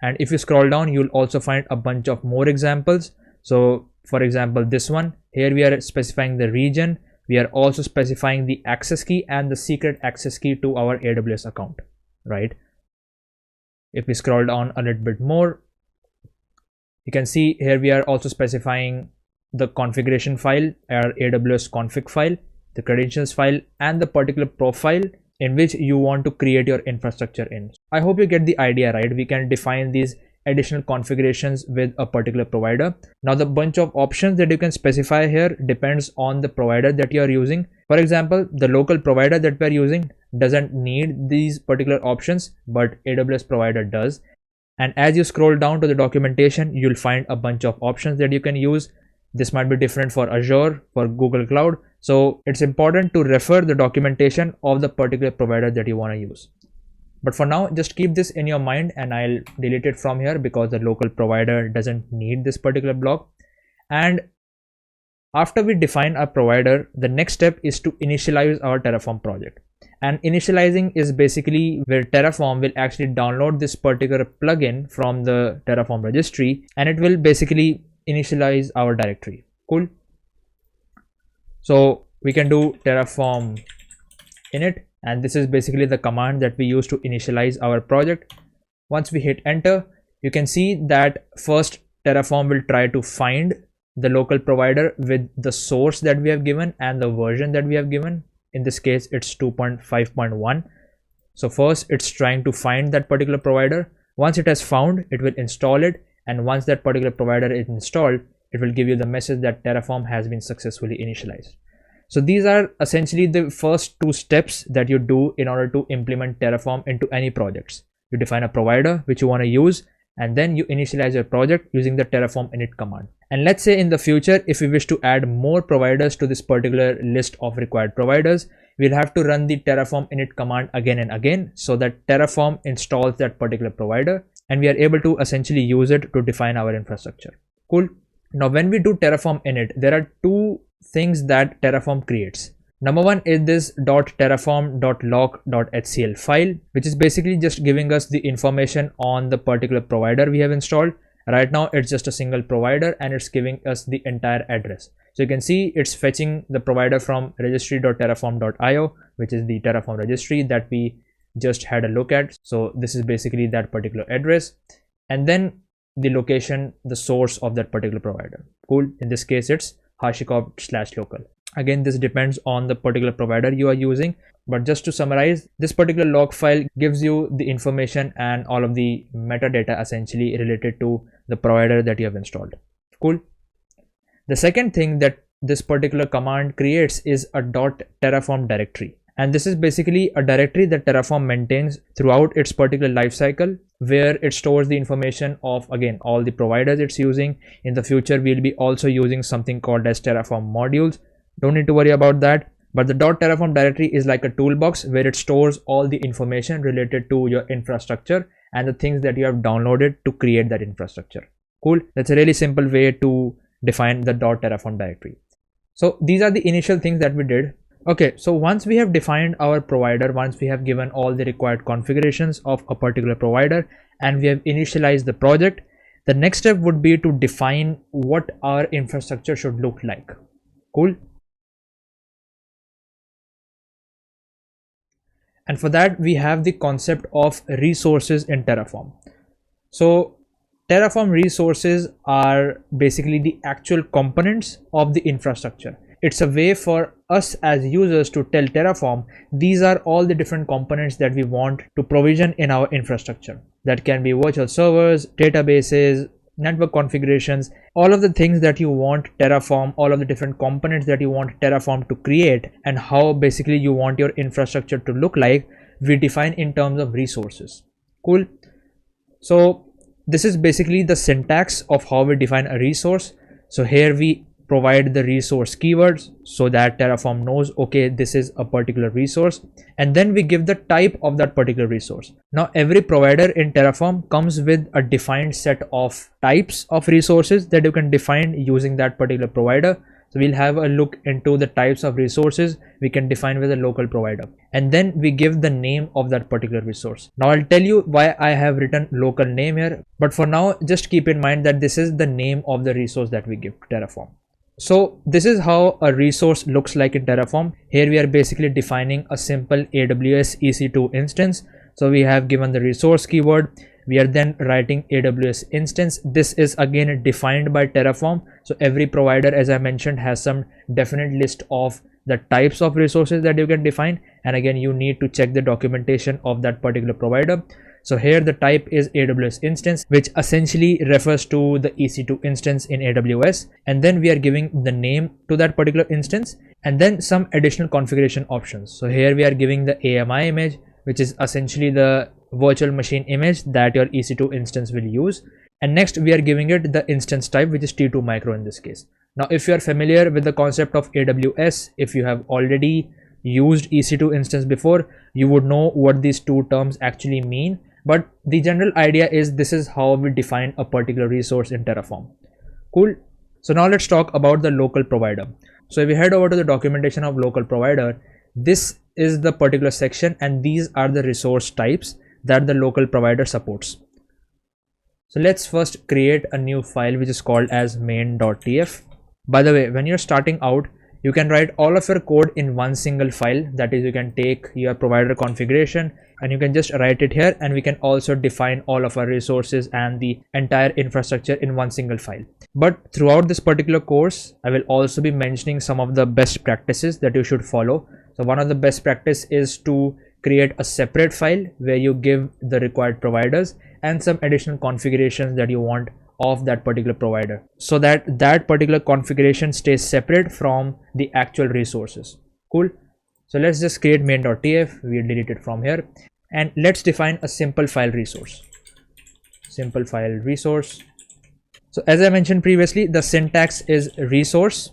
And if you scroll down, you'll also find a bunch of more examples. So for example, this one here, we are specifying the region. We are also specifying the access key and the secret access key to our AWS account, right? If we scroll down a little bit more, you can see here we are also specifying the configuration file, our AWS config file, the credentials file, and the particular profile. in which you want to create your infrastructure in. I hope you get the idea, right? We can define these additional configurations with a particular provider. Now the bunch of options that you can specify here depends on the provider that you are using. For example, the local provider that we are using doesn't need these particular options, but AWS provider does. And as you scroll down to the documentation, you'll find a bunch of options that you can use. This might be different for Azure, for Google Cloud. So it's important to refer the documentation of the particular provider that you want to use. But for now, just keep this in your mind, and I'll delete it from here because the local provider doesn't need this particular block. And after we define our provider, the next step is to initialize our Terraform project. And initializing is basically where Terraform will actually download this particular plugin from the Terraform registry, and it will basically initialize our directory. Cool. So we can do Terraform init, and this is basically the command that we use to initialize our project. Once we hit enter, you can see that first Terraform will try to find the local provider with the source that we have given and the version that we have given. In this case, it's 2.5.1. So first it's trying to find that particular provider. Once it has found, it will install it. And once that particular provider is installed, it will give you the message that Terraform has been successfully initialized. So these are essentially the first two steps that you do in order to implement Terraform into any projects. You define a provider which you want to use, and then you initialize your project using the Terraform init command. And let's say in the future, if we wish to add more providers to this particular list of required providers, we'll have to run the Terraform init command again and again so that Terraform installs that particular provider, and we are able to essentially use it to define our infrastructure. Cool. Now, when we do Terraform init, there are two things that Terraform creates. Number one is this .terraform.log.html file, which is basically just giving us the information on the particular provider we have installed. Right now, it's just a single provider and it's giving us the entire address. So you can see it's fetching the provider from registry.terraform.io, which is the Terraform registry that we just had a look at. So this is basically that particular address. And then the location, the source of that particular provider. Cool. In this case, it's HashiCorp/local. Again, this depends on the particular provider you are using, but just to summarize, this particular log file gives you the information and all of the metadata essentially related to the provider that you have installed. Cool. The second thing that this particular command creates is a .terraform directory. And this is basically a directory that Terraform maintains throughout its particular lifecycle, where it stores the information of, again, all the providers it's using. In the future, we'll be also using something called as Terraform Modules. Don't need to worry about that. But the .terraform directory is like a toolbox where it stores all the information related to your infrastructure and the things that you have downloaded to create that infrastructure. Cool. That's a really simple way to define the .terraform directory. So these are the initial things that we did. Okay, so once we have defined our provider, once we have given all the required configurations of a particular provider, and we have initialized the project, the next step would be to define what our infrastructure should look like. Cool. And for that, we have the concept of resources in Terraform. So Terraform resources are basically the actual components of the infrastructure. It's a way for us as users to tell Terraform, these are all the different components that we want to provision in our infrastructure. That can be virtual servers, databases, network configurations, all of the things that you want Terraform, all of the different components that you want Terraform to create, and how basically you want your infrastructure to look like, we define in terms of resources. Cool. So this is basically the syntax of how we define a resource. So here we provide the resource keywords so that Terraform knows, okay, this is a particular resource, and then we give the type of that particular resource. Now every provider in Terraform comes with a defined set of types of resources that you can define using that particular provider. So we'll have a look into the types of resources we can define with a local provider, and then we give the name of that particular resource. Now I'll tell you why I have written local name here, but for now just keep in mind that this is the name of the resource that we give to Terraform. So this is how a resource looks like in Terraform. Here we are basically defining a simple AWS EC2 instance. So we have given the resource keyword. We are then writing AWS instance. This is again defined by Terraform. So every provider, as I mentioned, has some definite list of the types of resources that you can define, and again you need to check the documentation of that particular provider. So here the type is AWS instance, which essentially refers to the EC2 instance in AWS, and then we are giving the name to that particular instance and then some additional configuration options. So here we are giving the AMI image, which is essentially the virtual machine image that your EC2 instance will use, and next we are giving it the instance type, which is T2 micro in this case. Now if you are familiar with the concept of AWS, if you have already used EC2 instance before, you would know what these two terms actually mean, but the general idea is this is how we define a particular resource in Terraform. Cool. So now let's talk about the local provider. So if we head over to the documentation of local provider, this is the particular section and these are the resource types that the local provider supports. So let's first create a new file which is called as main.tf. By the way, when you're starting out, you can write all of your code in one single file. That is, you can take your provider configuration and you can just write it here, and we can also define all of our resources and the entire infrastructure in one single file. But throughout this particular course, I will also be mentioning some of the best practices that you should follow. So one of the best practice is to create a separate file where you give the required providers and some additional configurations that you want of that particular provider, so that that particular configuration stays separate from the actual resources. Cool. So let's just create main.tf. We'll delete it from here, and let's define a simple file resource. Simple file resource. So as I mentioned previously, the syntax is resource.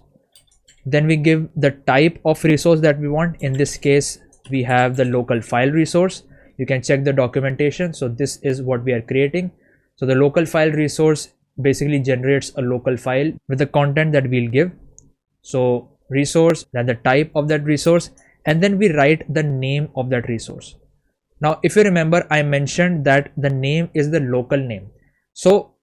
Then we give the type of resource that we want. In this case, we have the local file resource. You can check the documentation. So this is what we are creating. So the local file resource basically generates a local file with the content that we'll give. So resource, then the type of that resource, and then we write the name of that resource. Now, if you remember, I mentioned that the name is the local name. So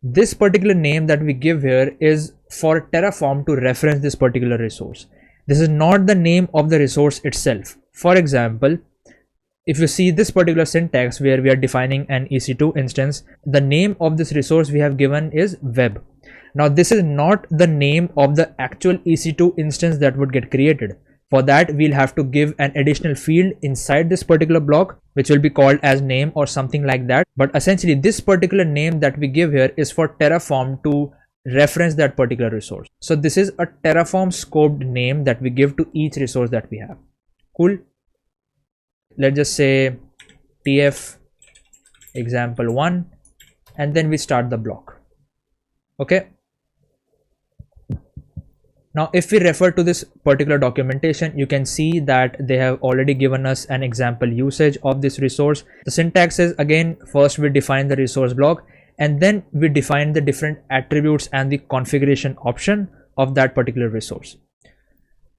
this particular name that we give here is for Terraform to reference this particular resource. This is not the name of the resource itself. For example, if you see this particular syntax where we are defining an EC2 instance, the name of this resource we have given is web. Now this is not the name of the actual EC2 instance that would get created. For that, we'll have to give an additional field inside this particular block, which will be called as name or something like that. But essentially this particular name that we give here is for Terraform to reference that particular resource. So this is a Terraform scoped name that we give to each resource that we have. Cool. Let's just say tf example1, and then we start the block. Okay. Now if we refer to this particular documentation, you can see that they have already given us an example usage of this resource. The syntax is, again, first we define the resource block and then we define the different attributes and the configuration option of that particular resource.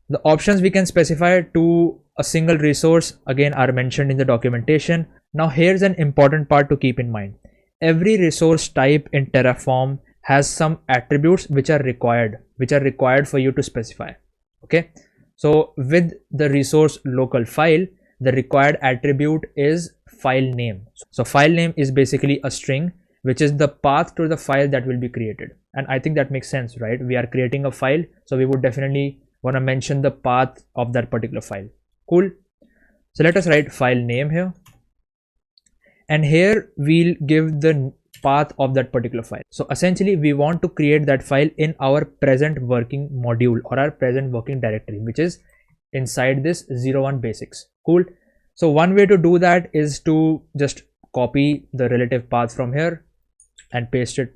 The options we can specify to a single resource again are mentioned in the documentation. Now here's an important part to keep in mind. Every resource type in Terraform has some attributes which are required for you to specify. Okay, so with the resource local file, the required attribute is file name. So file name is basically a string which is the path to the file that will be created, and I think that makes sense, right? We are creating a file, so we would definitely want to mention the path of that particular file. Cool. So let us write file name here, and here we'll give the path of that particular file. So essentially we want to create that file in our present working module or our present working directory, which is inside this 01 basics. Cool. So one way to do that is to just copy the relative path from here and paste it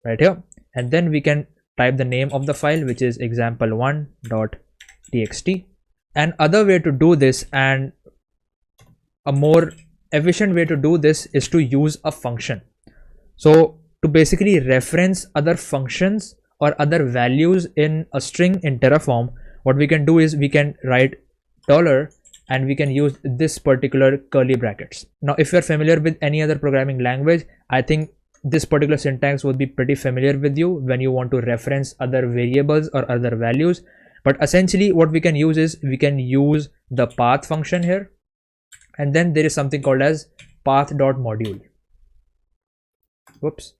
right here, and then we can type the name of the file, which is example1.txt. And other way to do this, and a more efficient way to do this, is to use a function. So to basically reference other functions or other values in a string in Terraform, what we can do is we can write $ and we can use this particular curly brackets. Now if you're familiar with any other programming language, I think this particular syntax would be pretty familiar with you when you want to reference other variables or other values. But essentially what we can use is we can use the path function here, and then there is something called as path.module. Whoops.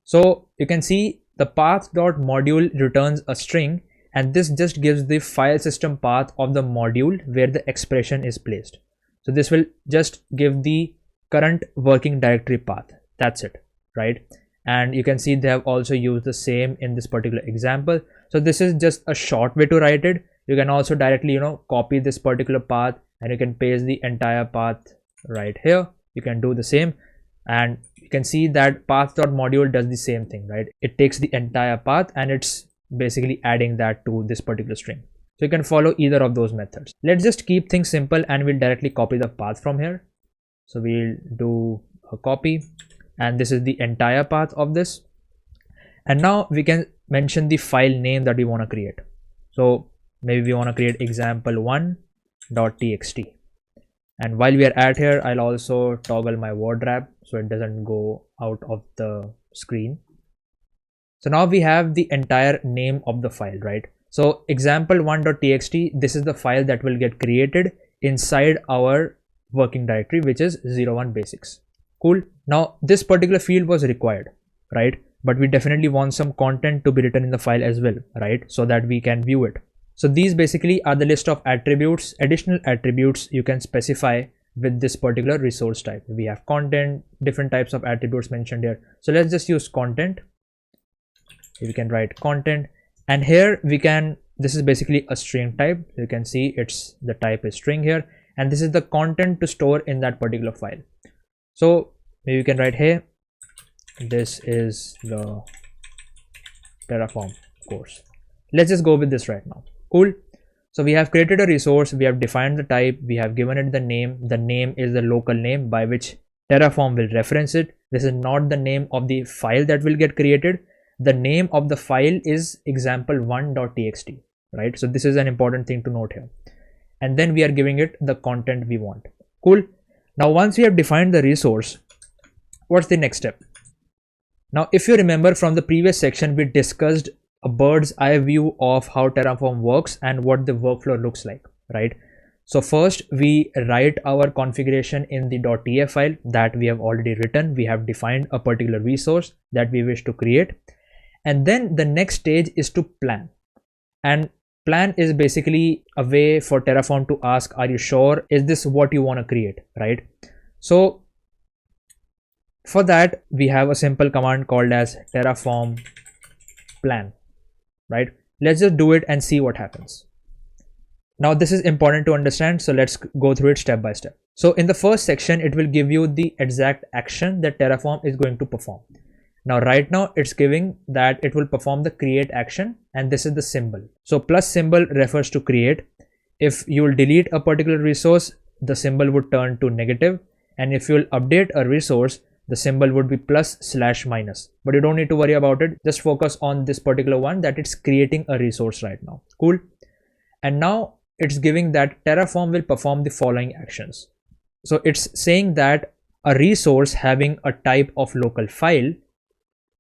So you can see the path.module returns a string, and this just gives the file system path of the module where the expression is placed. So this will just give the current working directory path. That's it, right? And you can see they have also used the same in this particular example. So this is just a short way to write it. You can also directly, copy this particular path and you can paste the entire path right here. You can do the same, and you can see that path.module does the same thing, right? It takes the entire path and it's basically adding that to this particular string. So you can follow either of those methods. Let's just keep things simple and we'll directly copy the path from here. So we'll do a copy, and this is the entire path of this. And now we can mention the file name that we want to create. So maybe we want to create example1.txt. And while we are at here, I'll also toggle my word wrap so it doesn't go out of the screen. So now we have the entire name of the file, right? So example1.txt, this is the file that will get created inside our working directory, which is 01 basics. Cool. Now this particular field was required, right? But we definitely want some content to be written in the file as well, right? So that we can view it. So these basically are the list of attributes, additional attributes you can specify with this particular resource type. We have content, different types of attributes mentioned here. So let's just use content. We can write content, and here we can, this is basically a string type. You can see the type is string here, and this is the content to store in that particular file. So maybe you can write here, this is the Terraform course. Let's just go with this right now. Cool. So we have created a resource, we have defined the type, we have given it the name. The name is the local name by which Terraform will reference it. This is not the name of the file that will get created. The name of the file is example1.txt, right? So this is an important thing to note here. And then we are giving it the content we want. Cool. Now once we have defined the resource, what's the next step? Now if you remember from the previous section, we discussed a bird's eye view of how Terraform works and what the workflow looks like, right? So first we write our configuration in the .tf file that we have already written. We have defined a particular resource that we wish to create, and then the next stage is to plan. And plan is basically a way for Terraform to ask, are you sure, is this what you want to create, right? So for that we have a simple command called as Terraform plan, right? Let's just do it and see what happens. Now this is important to understand, so let's go through it step by step. So in the first section, it will give you the exact action that Terraform is going to perform. Now right now it's giving that it will perform the create action, and this is the symbol. So plus symbol refers to create. If you will delete a particular resource, the symbol would turn to negative, and if you will update a resource, the symbol would be +/-. But you don't need to worry about it. Just focus on this particular one, that it's creating a resource right now. Cool. And now it's giving that Terraform will perform the following actions. So it's saying that a resource having a type of local file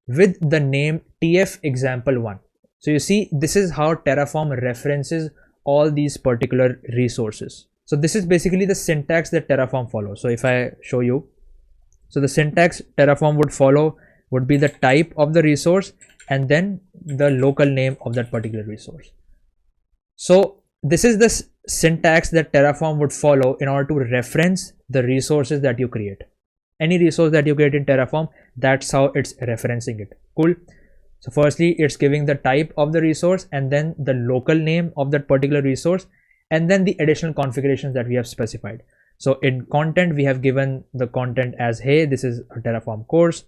with the name tf example1. So you see, this is how Terraform references all these particular resources. So this is basically the syntax that Terraform follows. So if I show you, so the syntax Terraform would follow would be the type of the resource and then the local name of that particular resource. So this is the syntax that Terraform would follow in order to reference the resources that you create. Any resource that you create in Terraform, that's how it's referencing it. Cool. So firstly, it's giving the type of the resource and then the local name of that particular resource, and then the additional configurations that we have specified. So in content, we have given the content as, hey, this is a Terraform course.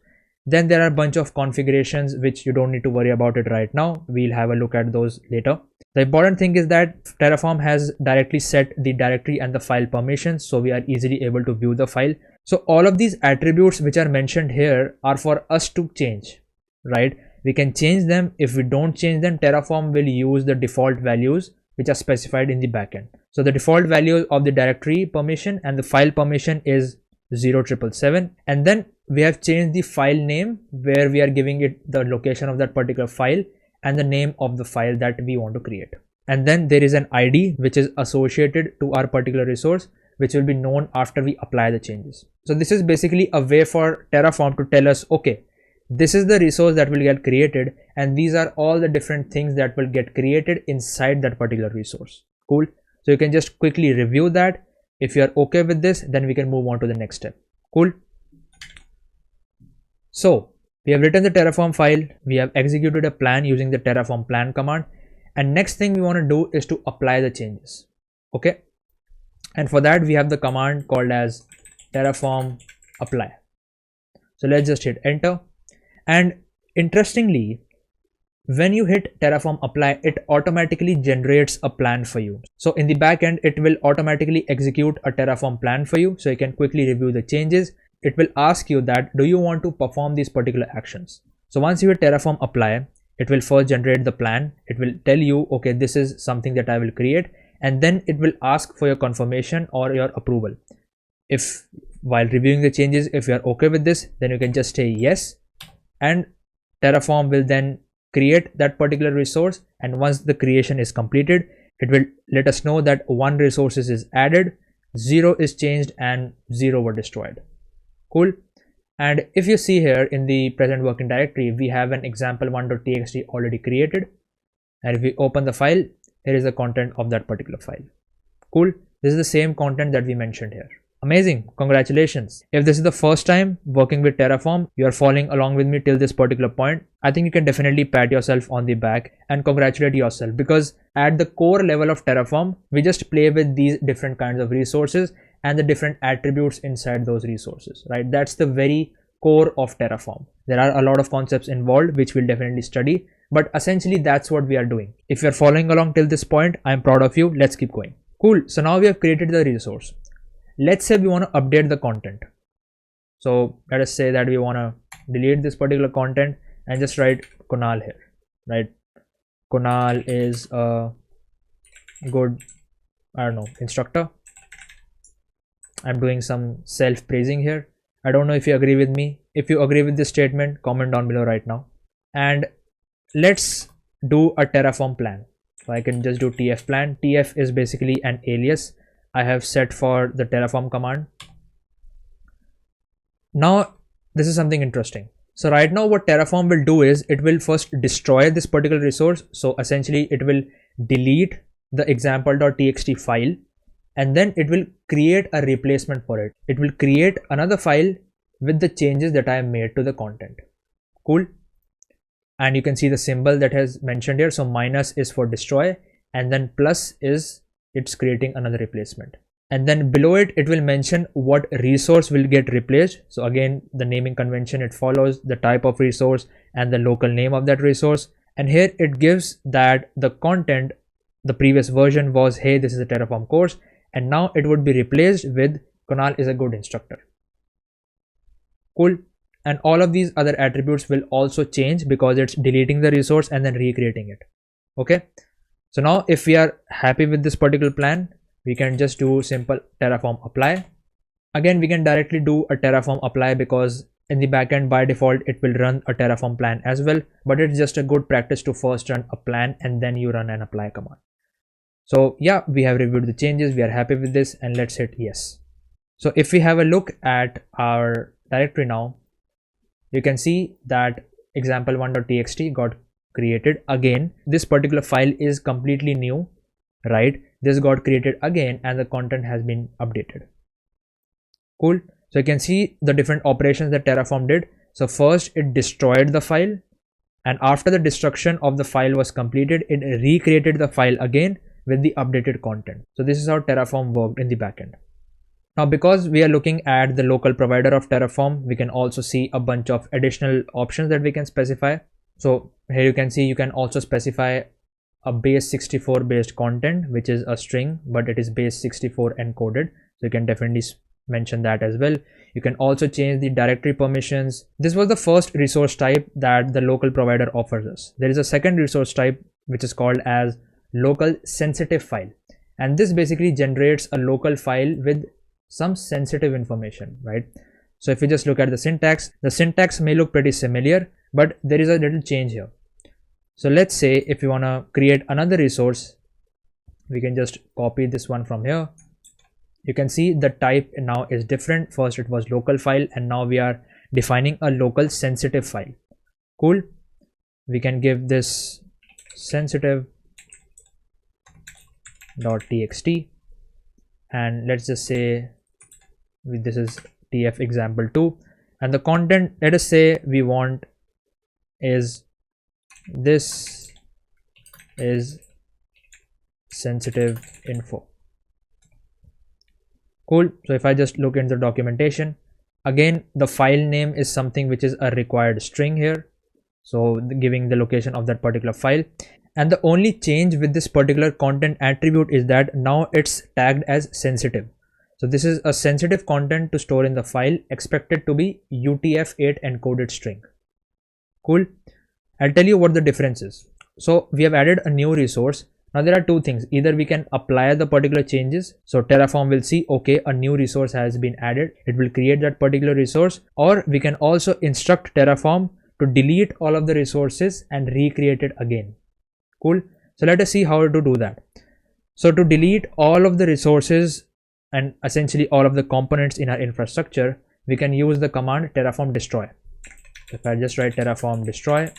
Then there are a bunch of configurations which you don't need to worry about it right now. We'll have a look at those later. The important thing is that Terraform has directly set the directory and the file permissions, so we are easily able to view the file. So all of these attributes which are mentioned here are for us to change, right? We can change them. If we don't change them, Terraform will use the default values which are specified in the backend. So the default value of the directory permission and the file permission is 0777, and then we have changed the file name where we are giving it the location of that particular file and the name of the file that we want to create. And then there is an ID which is associated to our particular resource, which will be known after we apply the changes. So this is basically a way for Terraform to tell us, okay, This is the resource that will get created, and these are all the different things that will get created inside that particular resource. Cool. So you can just quickly review that. If you are okay with this, then we can move on to the next step. Cool. So we have written the Terraform file, we have executed a plan using the Terraform plan command, and next thing we want to do is to apply the changes. Okay, and for that we have the command called as Terraform apply. So let's just hit enter, and interestingly, when you hit Terraform apply, it automatically generates a plan for you. So in the back end, it will automatically execute a Terraform plan for you, so you can quickly review the changes. It will ask you that, do you want to perform these particular actions? So once you hit Terraform apply, it will first generate the plan. It will tell you, okay, this is something that I will create, and then it will ask for your confirmation or your approval. If while reviewing the changes, if you are okay with this, then you can just say yes, and Terraform will then create that particular resource. And once the creation is completed, it will let us know that 1 resource is added, 0 is changed, and 0 were destroyed. Cool. And if you see here in the present working directory, we have an example1.txt already created, and if we open the file, here is the content of that particular file. Cool. This is the same content that we mentioned here. Amazing. Congratulations. If this is the first time working with Terraform, you are following along with me till this particular point, I think you can definitely pat yourself on the back and congratulate yourself, because at the core level of Terraform, we just play with these different kinds of resources and the different attributes inside those resources, right? That's the very core of Terraform. There are a lot of concepts involved which we'll definitely study, but essentially that's what we are doing. If you're following along till this point, I'm proud of you. Let's keep going. Cool. So now we have created the resource. Let's say we want to update the content. So let us say that we want to delete this particular content and just write Kunal here, right? Kunal is a good, I don't know, instructor. I'm doing some self-praising here. I don't know if you agree with me. If you agree with this statement, comment down below right now. And let's do a Terraform plan. So I can just do tf plan. Tf is basically an alias I have set for the Terraform command. Now this is something interesting. So right now what Terraform will do is it will first destroy this particular resource. So essentially it will delete the example.txt file, and then it will create a replacement for it. It will create another file with the changes that I have made to the content. Cool. And you can see the symbol that has mentioned here. So minus is for destroy, and then plus is it's creating another replacement. And then below it, it will mention what resource will get replaced. So again, the naming convention, it follows the type of resource and the local name of that resource. And here it gives that the content, the previous version was, hey, this is a Terraform course, and now it would be replaced with Kunal is a good instructor. Cool. And all of these other attributes will also change because it's deleting the resource and then recreating it. Okay. So now if we are happy with this particular plan, we can just do simple Terraform apply. Again, we can directly do a Terraform apply because in the backend by default, it will run a Terraform plan as well, but it's just a good practice to first run a plan and then you run an apply command. So yeah, we have reviewed the changes. We are happy with this, and let's hit yes. So if we have a look at our directory now, you can see that example1.txt got created again. This particular file is completely new, right? This got created again and the content has been updated. Cool. So you can see the different operations that Terraform did. So first it destroyed the file, and after the destruction of the file was completed, it recreated the file again with the updated content. So this is how Terraform worked in the backend. Now, because we are looking at the local provider of Terraform, we can also see a bunch of additional options that we can specify. So here you can see you can also specify a base64 based content, which is a string, but it is base64 encoded. So you can definitely mention that as well. You can also change the directory permissions. This was the first resource type that the local provider offers us. There is a second resource type which is called as local sensitive file, and this basically generates a local file with some sensitive information, right? So if you just look at the syntax may look pretty similar, but there is a little change here. So let's say if you want to create another resource, we can just copy this one from here. You can see the type now is different. First it was local file, and now we are defining a local sensitive file. Cool. We can give this sensitive.txt, and let's just say this is tf example2, and the content, let us say we want is this is sensitive info. Cool. So if I just look into the documentation, again the file name is something which is a required string here, so giving the location of that particular file. And the only change with this particular content attribute is that now it's tagged as sensitive. So this is a sensitive content to store in the file, expected to be UTF-8 encoded string. Cool. I'll tell you what the difference is. So we have added a new resource. Now there are two things. Either we can apply the particular changes, so Terraform will see, okay, a new resource has been added, it will create that particular resource, or we can also instruct Terraform to delete all of the resources and recreate it again. Cool. So let us see how to do that. So to delete all of the resources and essentially all of the components in our infrastructure, we can use the command terraform destroy. If I just write terraform destroy,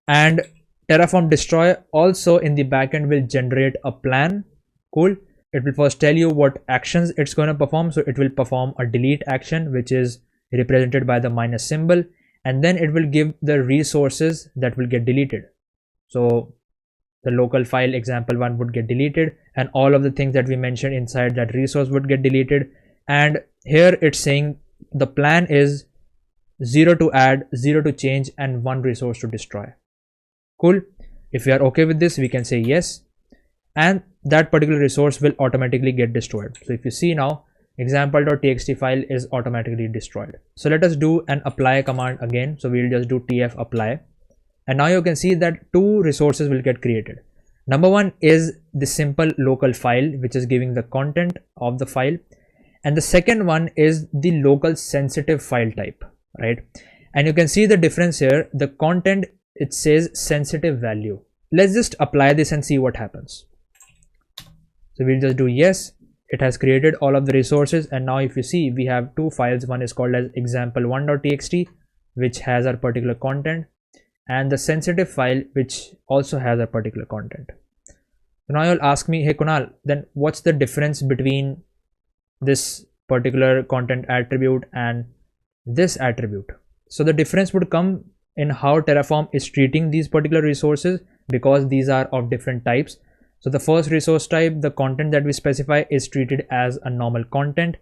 and terraform destroy also in the backend will generate a plan. Cool. It will first tell you what actions it's going to perform. So it will perform a delete action, which is represented by the minus symbol, and then it will give the resources that will get deleted. So the local file example1 would get deleted, and all of the things that we mentioned inside that resource would get deleted. And here it's saying the plan is 0 to add, 0 to change, and 1 resource to destroy. Cool. If we are okay with this, we can say yes, and that particular resource will automatically get destroyed. So if you see now, example.txt file is automatically destroyed. So let us do an apply command again. So we'll just do tf apply, and now you can see that 2 resources will get created. Number one is the simple local file, which is giving the content of the file, and the second one is the local sensitive file type, right? And you can see the difference here. The content, it says sensitive value. Let's just apply this and see what happens. So we'll just do yes. It has created all of the resources, and now if you see, we have 2 files. One is called as example1.txt, which has our particular content, and the sensitive file, which also has a particular content. So now you'll ask me, hey Kunal, then what's the difference between this particular content attribute and this attribute? So the difference would come in how Terraform is treating these particular resources, because these are of different types. So the first resource type, the content that we specify, is treated as a normal content,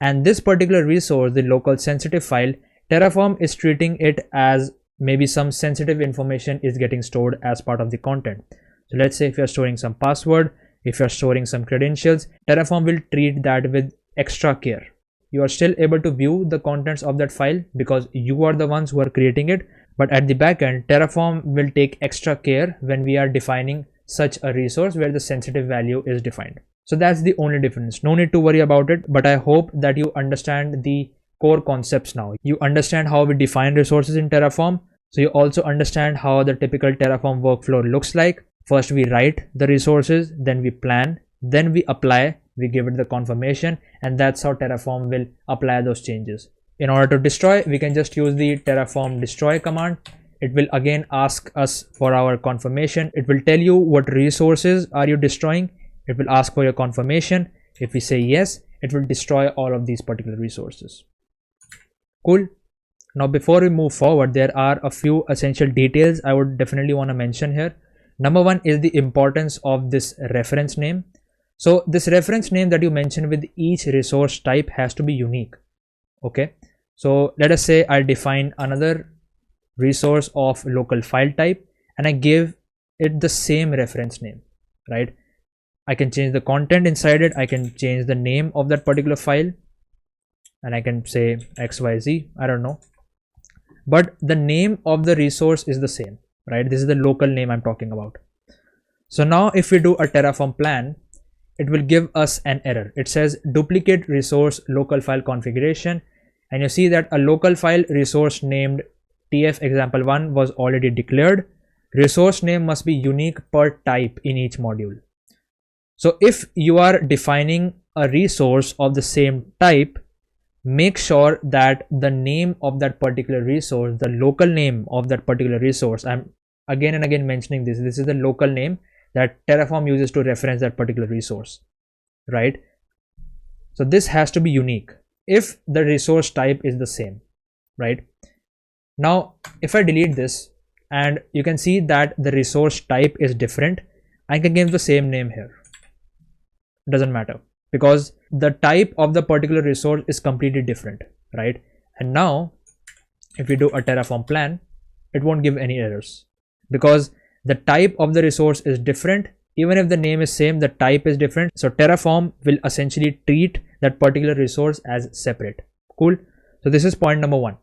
and this particular resource, the local sensitive file, Terraform is treating it as maybe some sensitive information is getting stored as part of the content. So let's say if you're storing some password, if you're storing some credentials, Terraform will treat that with extra care. You are still able to view the contents of that file because you are the ones who are creating it, but at the backend, Terraform will take extra care when we are defining such a resource where the sensitive value is defined. So that's the only difference. No need to worry about it, but I hope that you understand the core concepts now. You understand how we define resources in Terraform. So you also understand how the typical Terraform workflow looks like. First we write the resources, then we plan, then we apply, we give it the confirmation, and that's how Terraform will apply those changes. In order to destroy, we can just use the terraform destroy command. It will again ask us for our confirmation. It will tell you what resources are you destroying. It will ask for your confirmation. If we say yes, it will destroy all of these particular resources. Cool. Now before we move forward, there are a few essential details I would definitely want to mention here. Number one is the importance of this reference name. So this reference name that you mention with each resource type has to be unique. Okay, so let us say I define another resource of local file type and I give it the same reference name, right? I can change the content inside it. I can change the name of that particular file, and I can say XYZ, I don't know, but the name of the resource is the same, right? This is the local name I'm talking about. So now if we do a Terraform plan, it will give us an error. It says duplicate resource local file configuration, and you see that a local file resource named tf example1 was already declared. Resource name must be unique per type in each module. So if you are defining a resource of the same type, make sure that the name of that particular resource, the local name of that particular resource, I'm again and again mentioning this is the local name that Terraform uses to reference that particular resource, right? So this has to be unique if the resource type is the same, right? Now if I delete this, and you can see that the resource type is different, I can give the same name here, doesn't matter, because the type of the particular resource is completely different, right? And now if we do a Terraform plan, it won't give any errors because the type of the resource is different. Even if the name is same, the type is different. So Terraform will essentially treat that particular resource as separate. Cool. So this is point number one.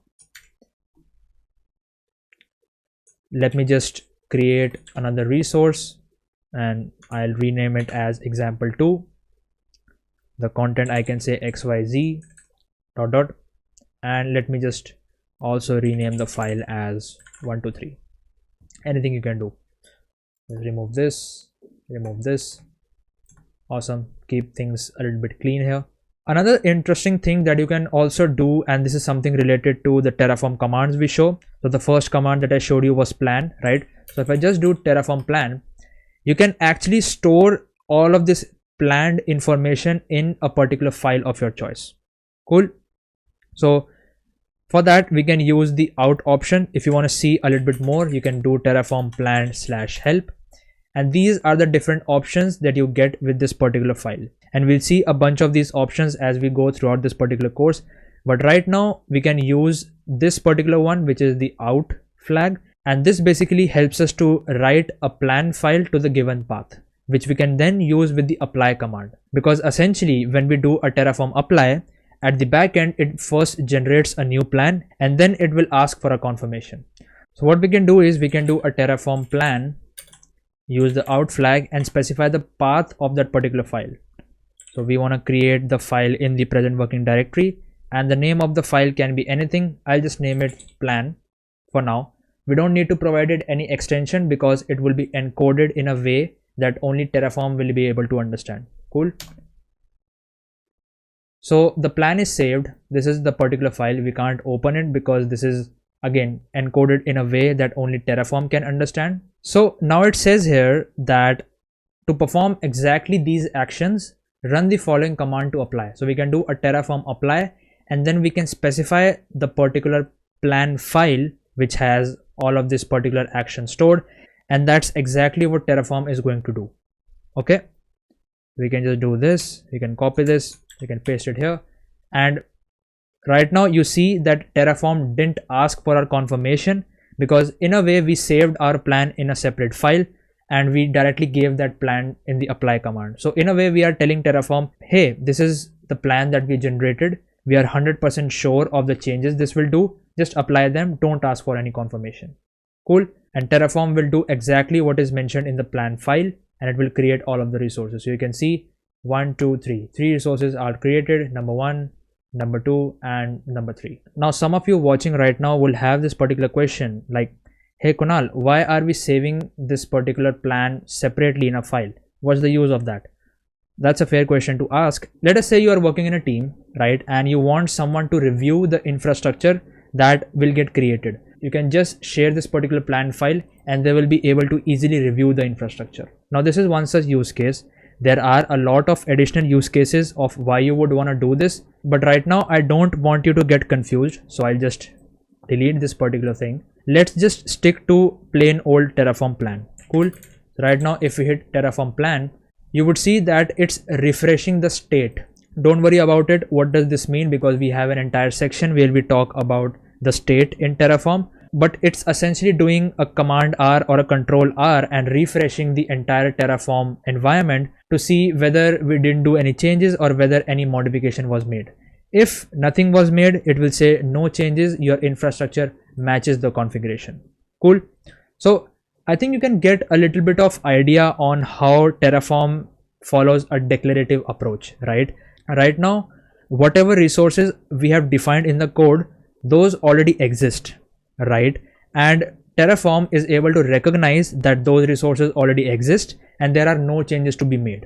Let me just create another resource and I'll rename it as example2. The content I can say xyz ... and let me just also rename the file as 123. Anything you can do. Let's remove this. Awesome. Keep things a little bit clean here. Another interesting thing that you can also do, and this is something related to the Terraform commands we show. So the first command that I showed you was plan, right? So if I just do Terraform plan, you can actually store all of this planned information in a particular file of your choice. Cool. So for that we can use the out option. If you want to see a little bit more, you can do Terraform plan /help. And these are the different options that you get with this particular file. And we'll see a bunch of these options as we go throughout this particular course. But right now we can use this particular one, which is the out flag. And this basically helps us to write a plan file to the given path, which we can then use with the apply command. Because essentially when we do a Terraform apply, at the back end, it first generates a new plan and then it will ask for a confirmation. So what we can do is we can do a Terraform plan, use the out flag and specify the path of that particular file. So we want to create the file in the present working directory and the name of the file can be anything. I'll just name it plan for now. We don't need to provide it any extension because it will be encoded in a way that only Terraform will be able to understand. Cool. So the plan is saved. This is the particular file. We can't open it because this is again encoded in a way that only Terraform can understand. So now it says here that to perform exactly these actions, run the following command to apply. So we can do a Terraform apply and then we can specify the particular plan file which has all of this particular action stored, and that's exactly what Terraform is going to do. Okay, we can just do this. We can copy this, we can paste it here, and right now you see that Terraform didn't ask for our confirmation because in a way we saved our plan in a separate file and we directly gave that plan in the apply command. So in a way we are telling Terraform, hey, this is the plan that we generated. We are 100% sure of the changes this will do. Just apply them. Don't ask for any confirmation. Cool. And Terraform will do exactly what is mentioned in the plan file and it will create all of the resources. So you can see 1, 2, 3. 3 resources are created. Number 1, number 2 and number 3. Now some of you watching right now will have this particular question like, hey Kunal, why are we saving this particular plan separately in a file? What's the use of that? That's a fair question to ask. Let us say you are working in a team, right? And you want someone to review the infrastructure that will get created. You can just share this particular plan file and they will be able to easily review the infrastructure. Now this is one such use case. There are a lot of additional use cases of why you would want to do this, but right now I don't want you to get confused, so I'll just delete this particular thing. Let's just stick to plain old Terraform plan. Cool. Right now if we hit Terraform plan, you would see that it's refreshing the state. Don't worry about it. What does this mean? Because we have an entire section where we talk about the state in Terraform, but it's essentially doing a command R or a control R and refreshing the entire Terraform environment to see whether we didn't do any changes or whether any modification was made. If nothing was made, it will say no changes, your infrastructure matches the configuration. Cool. So I think you can get a little bit of idea on how Terraform follows a declarative approach, right? Right now, whatever resources we have defined in the code, those already exist, right? And Terraform is able to recognize that those resources already exist and there are no changes to be made.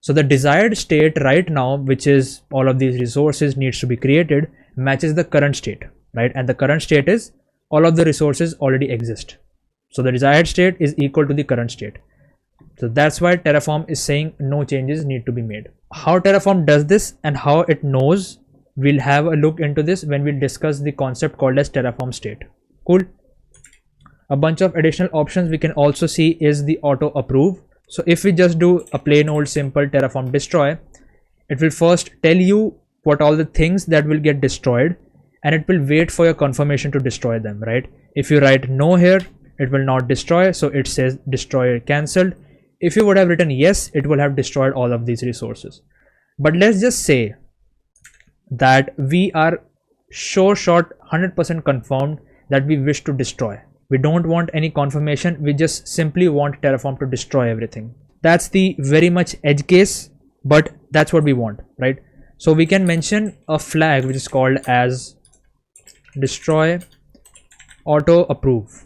So the desired state right now, which is all of these resources needs to be created, matches the current state, right? And the current state is all of the resources already exist. So the desired state is equal to the current state. So that's why Terraform is saying no changes need to be made. How Terraform does this and how it knows, we'll have a look into this when we discuss the concept called as Terraform State. Cool. A bunch of additional options we can also see is the auto approve. So if we just do a plain old simple Terraform destroy, it will first tell you what all the things that will get destroyed, and it will wait for your confirmation to destroy them, right? If you write no here, it will not destroy, so it says destroy cancelled. If you would have written yes, it will have destroyed all of these resources. But let's just say that we are sure shot 100% confirmed that we wish to destroy. We don't want any confirmation, we just simply want Terraform to destroy everything. That's the very much edge case, but that's what we want, right? So we can mention a flag which is called as destroy auto approve,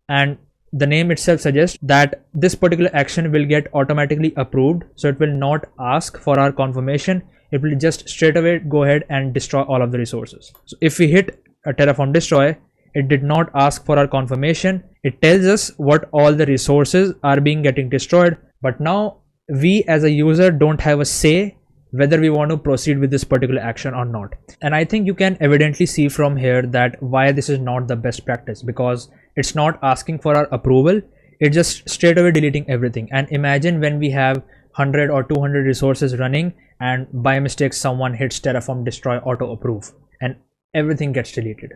and the name itself suggests that this particular action will get automatically approved, so it will not ask for our confirmation. It will just straight away go ahead and destroy all of the resources. So if we hit a Terraform destroy, it did not ask for our confirmation. It tells us what all the resources are getting destroyed, but now we as a user don't have a say whether we want to proceed with this particular action or not. And I think you can evidently see from here that why this is not the best practice, because it's not asking for our approval, it's just straight away deleting everything. And imagine when we have 100 or 200 resources running and by mistake someone hits Terraform destroy auto approve and everything gets deleted,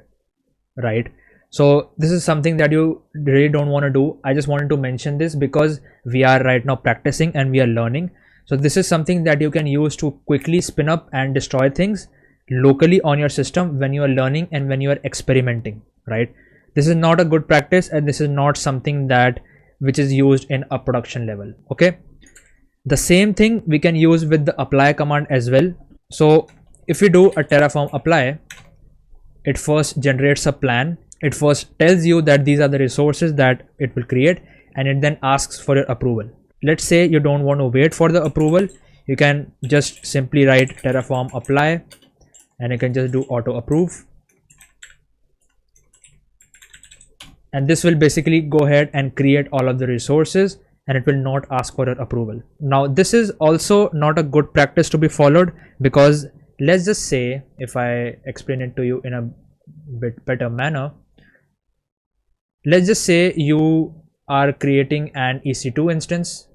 right? So this is something that you really don't want to do. I just wanted to mention this because we are right now practicing and we are learning. So this is something that you can use to quickly spin up and destroy things locally on your system when you are learning and when you are experimenting, right? This is not a good practice, and this is not something that which is used in a production level. Okay, the same thing we can use with the apply command as well. So if we do a Terraform apply, it first generates a plan. It first tells you that these are the resources that it will create, and it then asks for your approval. Let's say you don't want to wait for the approval, you can just simply write Terraform apply and you can just do auto approve, and this will basically go ahead and create all of the resources and it will not ask for your approval. Now this is also not a good practice to be followed, because let's just say, if I explain it to you in a bit better manner, let's just say you are creating an EC2 instance,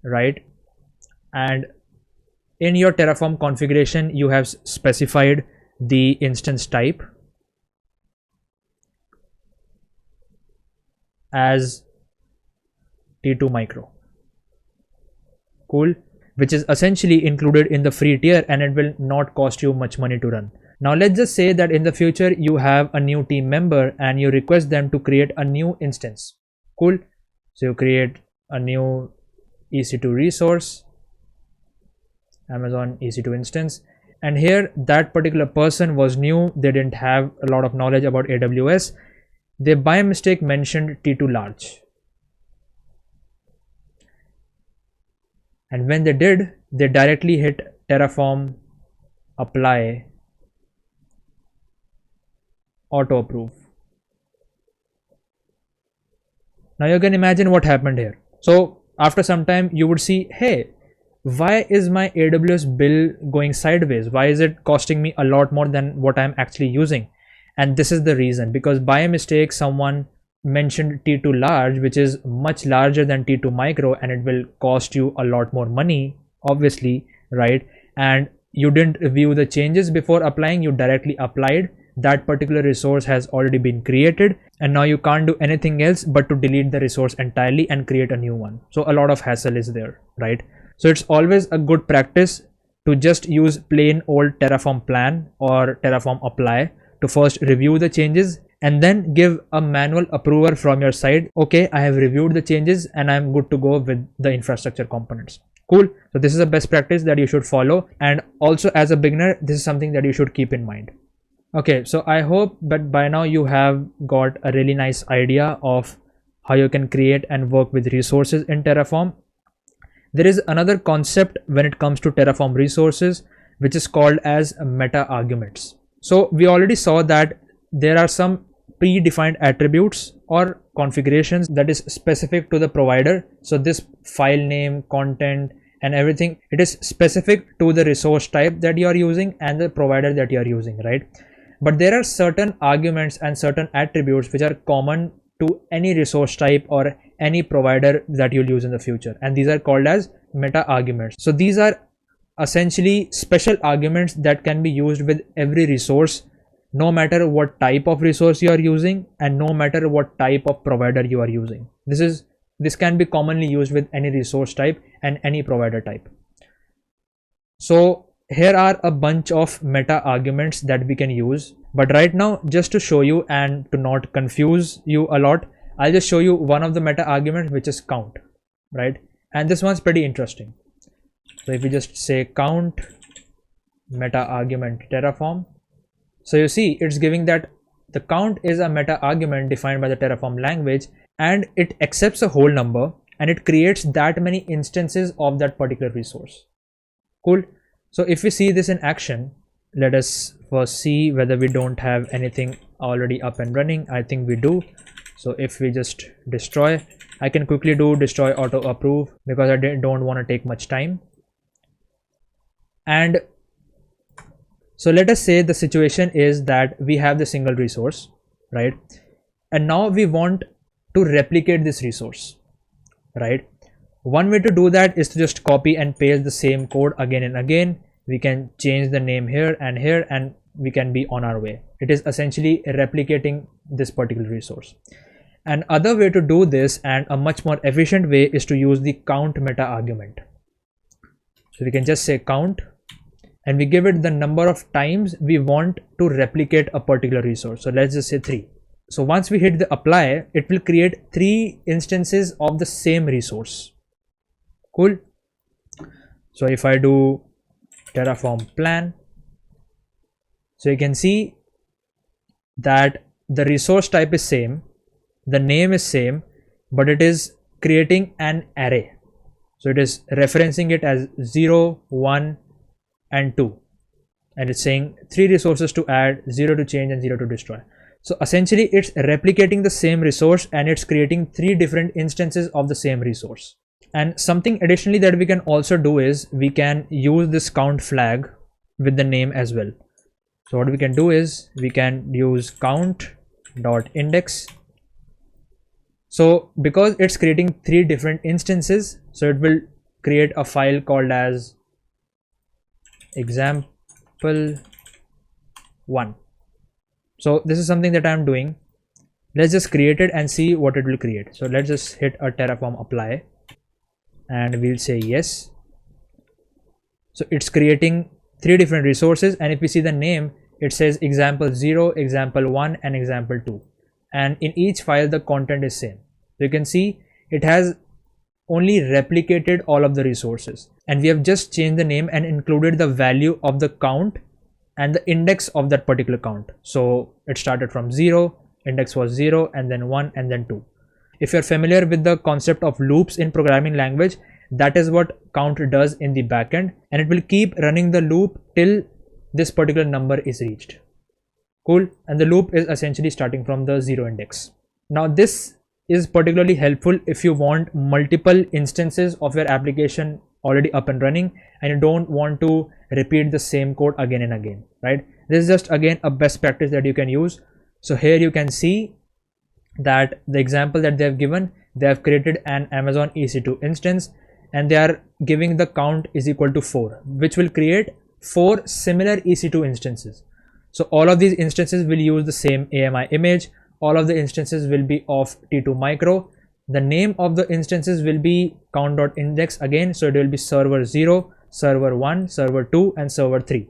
right? And in your Terraform configuration you have specified the instance type as T2 micro. Cool, which is essentially included in the free tier, and it will not cost you much money to run. Now let's just say that in the future you have a new team member and you request them to create a new instance. Cool, so you create a new EC2 resource, Amazon EC2 instance, and here that particular person was new, they didn't have a lot of knowledge about AWS, they by mistake mentioned T2 large, and when they did, they directly hit Terraform apply auto approve. Now you can imagine what happened here. So after some time you would see, hey, why is my AWS bill going sideways? Why is it costing me a lot more than what I'm actually using? And this is the reason, because by mistake someone mentioned T2 large, which is much larger than T2 micro, and it will cost you a lot more money, obviously, right? And you didn't review the changes before applying, you directly applied. That particular resource has already been created, and now you can't do anything else but to delete the resource entirely and create a new one. So a lot of hassle is there, right? So it's always a good practice to just use plain old Terraform plan or Terraform apply to first review the changes and then give a manual approver from your side. Okay, I have reviewed the changes and I'm good to go with the infrastructure components. Cool. So this is a best practice that you should follow, and also as a beginner this is something that you should keep in mind. Okay, so I hope that by now you have got a really nice idea of how you can create and work with resources in Terraform. There is another concept when it comes to Terraform resources, which is called as meta arguments. So we already saw that there are some predefined attributes or configurations that is specific to the provider. So this file name, content, and everything, it is specific to the resource type that you are using and the provider that you are using, right? But there are certain arguments and certain attributes which are common to any resource type or any provider that you'll use in the future, and these are called as meta arguments. So these are essentially special arguments that can be used with every resource, no matter what type of resource you are using and no matter what type of provider you are using. This can be commonly used with any resource type and any provider type. So here are a bunch of meta arguments that we can use, but right now, just to show you and to not confuse you a lot, I'll just show you one of the meta arguments, which is count, right? And this one's pretty interesting. So if we just say count meta argument Terraform, so you see it's giving that the count is a meta argument defined by the Terraform language, and it accepts a whole number and it creates that many instances of that particular resource. Cool. So if we see this in action, let us first see whether we don't have anything already up and running. I think we do. So if we just destroy, I can quickly do destroy auto approve because I don't want to take much time. And so let us say the situation is that we have the single resource, right? And now we want to replicate this resource, right? One way to do that is to just copy and paste the same code again and again. We can change the name here, and we can be on our way. It is essentially replicating this particular resource. An other way to do this, and a much more efficient way, is to use the count meta argument. So we can just say count and we give it the number of times we want to replicate a particular resource. So let's just say 3. So once we hit the apply, it will create 3 instances of the same resource. Cool. So if I do Terraform plan, so you can see that the resource type is same, the name is same, but it is creating an array. So it is referencing it as 0, 1, and 2, and it's saying 3 resources to add, 0 to change, and 0 to destroy. So essentially it's replicating the same resource and it's creating 3 different instances of the same resource. And something additionally that we can also do is we can use this count flag with the name as well. So what we can do is we can use count.index. So because it's creating 3 different instances, so it will create a file called as example1. So this is something that I'm doing. Let's just create it and see what it will create. So let's just hit a Terraform apply and we'll say yes. So it's creating 3 different resources, and if we see the name, it says example0, example1, and example2, and in each file the content is same. So you can see it has only replicated all of the resources, and we have just changed the name and included the value of the count and the index of that particular count. So it started from 0, index was 0, and then 1, and then 2. If you're familiar with the concept of loops in programming language, that is what count does in the backend, and it will keep running the loop till this particular number is reached. Cool. And the loop is essentially starting from the 0 index. Now this is particularly helpful if you want multiple instances of your application already up and running and you don't want to repeat the same code again and again, right? This is just again a best practice that you can use. So here you can see that the example that they have given, they have created an Amazon EC2 instance and they are giving the count is equal to 4, which will create 4 similar EC2 instances. So all of these instances will use the same AMI image. All of the instances will be of T2 micro. The name of the instances will be count.index again. So it will be server 0, server 1, server 2, and server 3.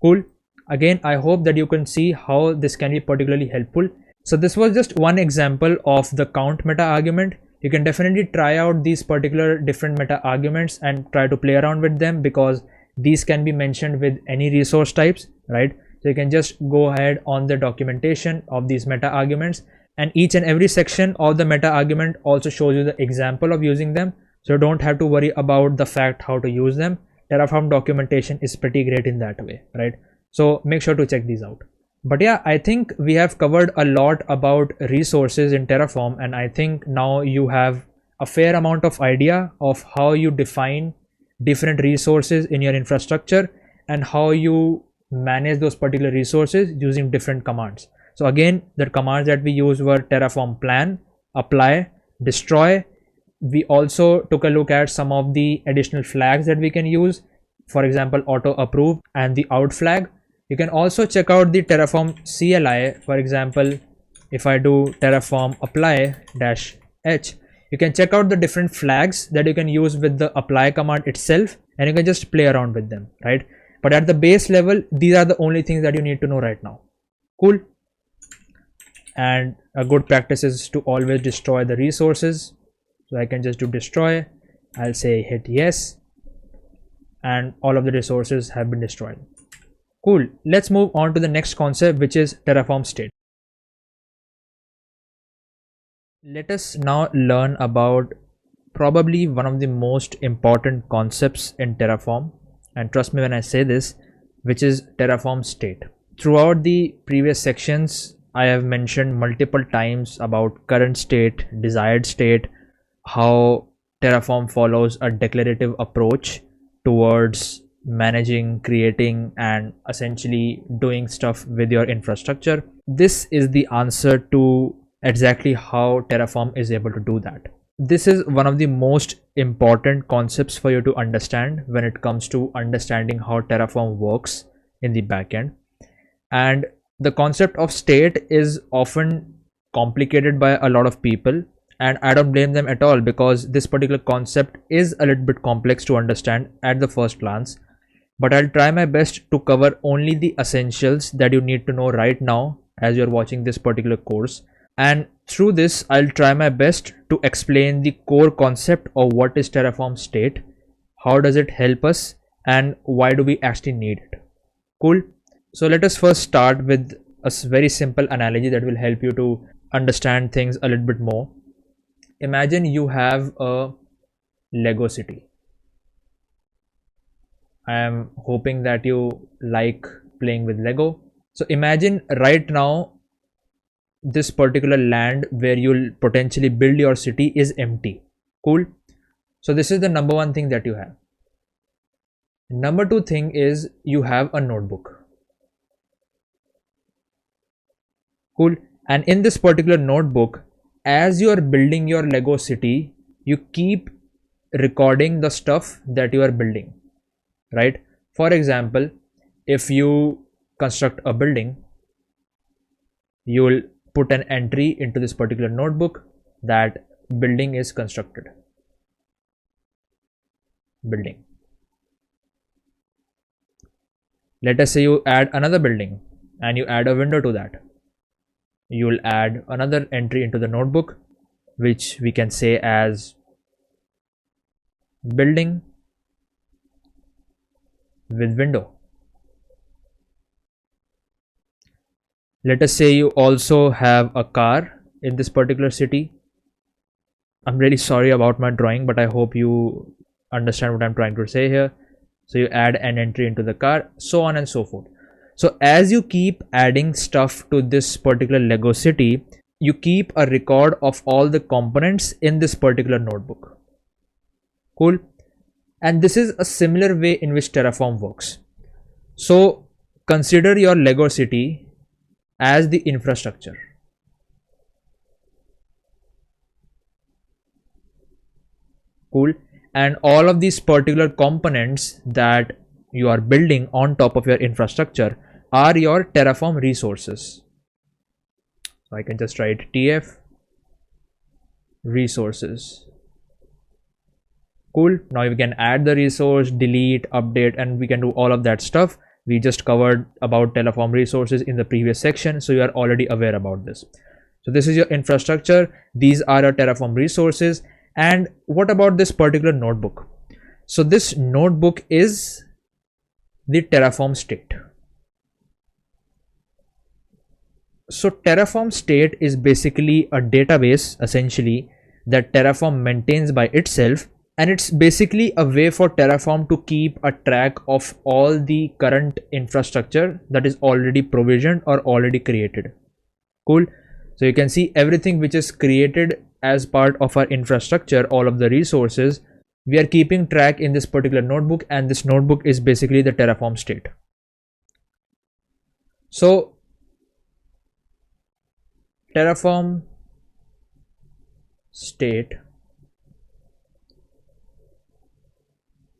Cool. Again, I hope that you can see how this can be particularly helpful. So this was just one example of the count meta argument. You can definitely try out these particular different meta arguments and try to play around with them, because these can be mentioned with any resource types, right? So you can just go ahead on the documentation of these meta arguments, and each and every section of the meta argument also shows you the example of using them. So you don't have to worry about the fact how to use them. Terraform documentation is pretty great in that way, right? So make sure to check these out. But yeah, I think we have covered a lot about resources in Terraform, and I think now you have a fair amount of idea of how you define different resources in your infrastructure and how you manage those particular resources using different commands. So again, the commands that we used were Terraform plan, apply, destroy. We also took a look at some of the additional flags that we can use, for example auto approve and the out flag. You can also check out the Terraform CLI. For example, if I do Terraform apply -h, you can check out the different flags that you can use with the apply command itself, and you can just play around with them, right? But at the base level, these are the only things that you need to know right now. Cool. And a good practice is to always destroy the resources. So I can just do destroy. I'll say hit yes, and all of the resources have been destroyed. Cool. Let's move on to the next concept, which is Terraform State. Let us now learn about probably one of the most important concepts in Terraform, and trust me when I say this, which is Terraform State. Throughout the previous sections, I have mentioned multiple times about current state, desired state, how Terraform follows a declarative approach towards managing, creating, and essentially doing stuff with your infrastructure. This is the answer to exactly how Terraform is able to do that. This is one of the most important concepts for you to understand when it comes to understanding how Terraform works in the backend. And the concept of state is often complicated by a lot of people, and I don't blame them at all, because this particular concept is a little bit complex to understand at the first glance. But I'll try my best to cover only the essentials that you need to know right now as you're watching this particular course. And through this, I'll try my best to explain the core concept of what is Terraform State, how does it help us, and why do we actually need it. Cool. So let us first start with a very simple analogy that will help you to understand things a little bit more. Imagine you have a Lego city. I am hoping that you like playing with Lego. So imagine right now this particular land where you'll potentially build your city is empty. Cool. So this is the number one thing that you have. Number two thing is you have a notebook. Cool. And in this particular notebook, as you are building your Lego city, you keep recording the stuff that you are building, right? For example, if you construct a building, you will put an entry into this particular notebook that building is constructed. Building. Let us say you add another building and you add a window to that. You will add another entry into the notebook, which we can say as building with window. Let us say you also have a car in this particular city. I'm really sorry about my drawing, but I hope you understand what I'm trying to say here. So you add an entry into the car, so on and so forth. So as you keep adding stuff to this particular Lego city, you keep a record of all the components in this particular notebook. Cool. And this is a similar way in which Terraform works. So consider your Lego city as the infrastructure. Cool. And all of these particular components that you are building on top of your infrastructure are your Terraform resources. So I can just write TF resources. Cool. Now we can add the resource, delete, update, and we can do all of that stuff. We just covered about Terraform resources in the previous section, so you are already aware about this. So this is your infrastructure. These are your Terraform resources. And what about this particular notebook? So this notebook is the Terraform state. So Terraform state is basically a database essentially that Terraform maintains by itself, And it's basically a way for Terraform to keep a track of all the current infrastructure that is already provisioned or already created. Cool. So you can see everything which is created as part of our infrastructure, all of the resources, we are keeping track in this particular notebook, and this notebook is basically the Terraform state. So Terraform state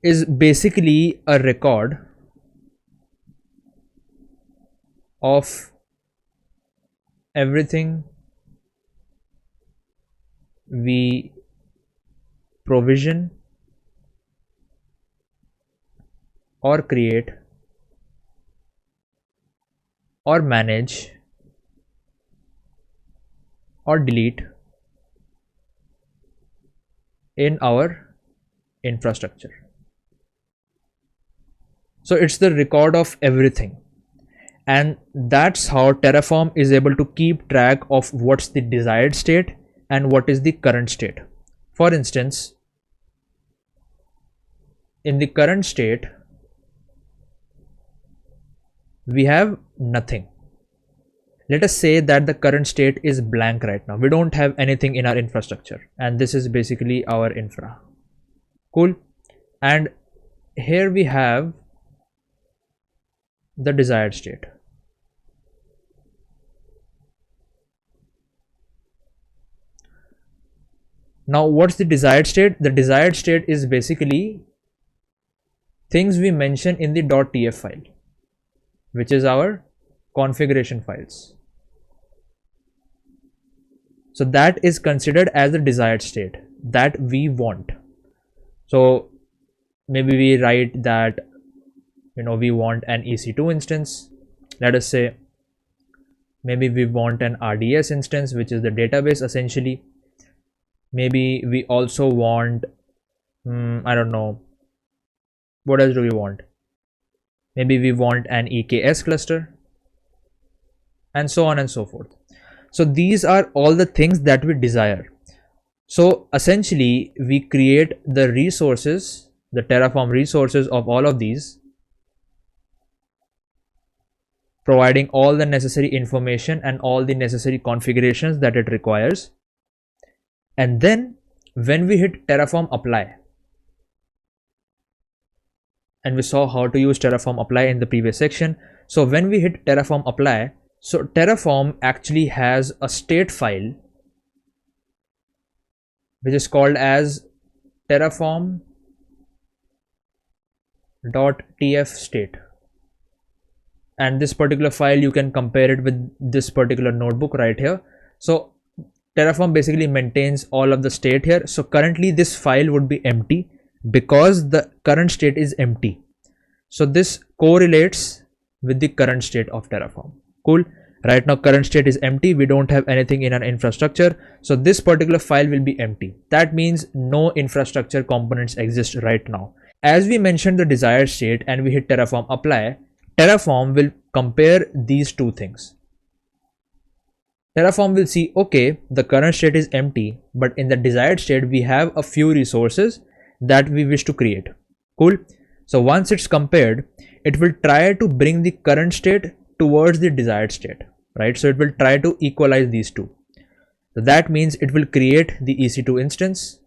is basically a record of everything we provision or create or manage or delete in our infrastructure. So it's the record of everything, and that's how Terraform is able to keep track of what's the desired state and what is the current state. For instance, in the current state we have nothing. Let us say that the current state is blank right now. We don't have anything in our infrastructure, and this is basically our infra. Cool. And here we have the desired state. Now what's the desired state? The desired state is basically things we mention in the .tf file, which is our configuration files. So that is considered as the desired state that we want. So maybe we write that, we want an EC2 instance. Let us say maybe we want an RDS instance, which is the database essentially. Maybe we also want, I don't know, what else do we want? Maybe we want an EKS cluster, and so on and so forth. So these are all the things that we desire. So essentially we create the resources, the Terraform resources of all of these, providing all the necessary information and all the necessary configurations that it requires. And then when we hit Terraform apply, and we saw how to use Terraform apply in the previous section. So when we hit Terraform apply, so Terraform actually has a state file which is called as terraform.tf state. And this particular file, you can compare it with this particular notebook right here. So Terraform basically maintains all of the state here. So currently this file would be empty because the current state is empty. So this correlates with the current state of Terraform. Cool. Right now current state is empty. We don't have anything in our infrastructure. So this particular file will be empty. That means no infrastructure components exist right now. As we mentioned the desired state and we hit Terraform apply, Terraform will compare these two things. Terraform will see, okay, the current state is empty, but in the desired state we have a few resources that we wish to create. Cool. So once it's compared, it will try to bring the current state towards the desired state, right? So it will try to equalize these two. So that means it will create the EC2 instance,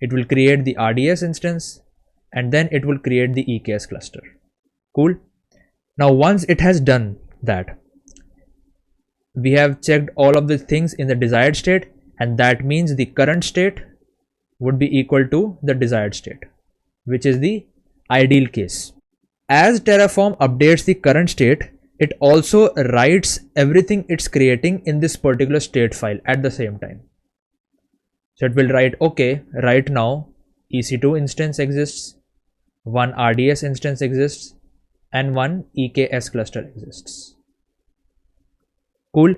it will create the RDS instance, and then it will create the EKS cluster. Cool. Now once it has done that, we have checked all of the things in the desired state, and that means the current state would be equal to the desired state, which is the ideal case. As Terraform updates the current state, it also writes everything it's creating in this particular state file at the same time. So it will write, okay, right now EC2 instance exists, one RDS instance exists, and one EKS cluster exists. Cool.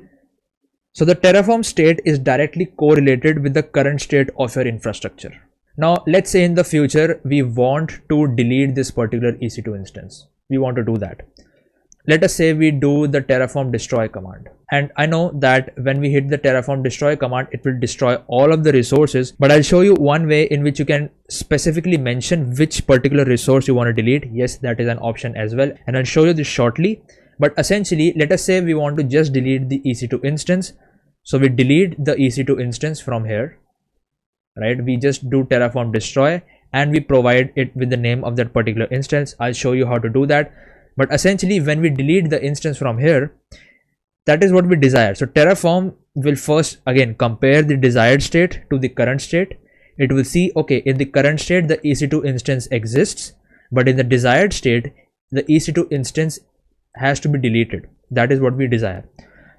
So the Terraform state is directly correlated with the current state of your infrastructure. Now let's say in the future we want to delete this particular EC2 instance. We want to do that. Let us say we do the Terraform destroy command. And I know that when we hit the Terraform destroy command, it will destroy all of the resources, but I'll show you one way in which you can specifically mention which particular resource you want to delete. Yes, that is an option as well, and I'll show you this shortly. But essentially, let us say we want to just delete the EC2 instance. So we delete the EC2 instance from here, right? We just do Terraform destroy and we provide it with the name of that particular instance. I'll show you how to do that. But essentially, when we delete the instance from here, that is what we desire. So Terraform will first again compare the desired state to the current state. It will see, okay, in the current state the EC2 instance exists, but in the desired state the EC2 instance has to be deleted. That is what we desire.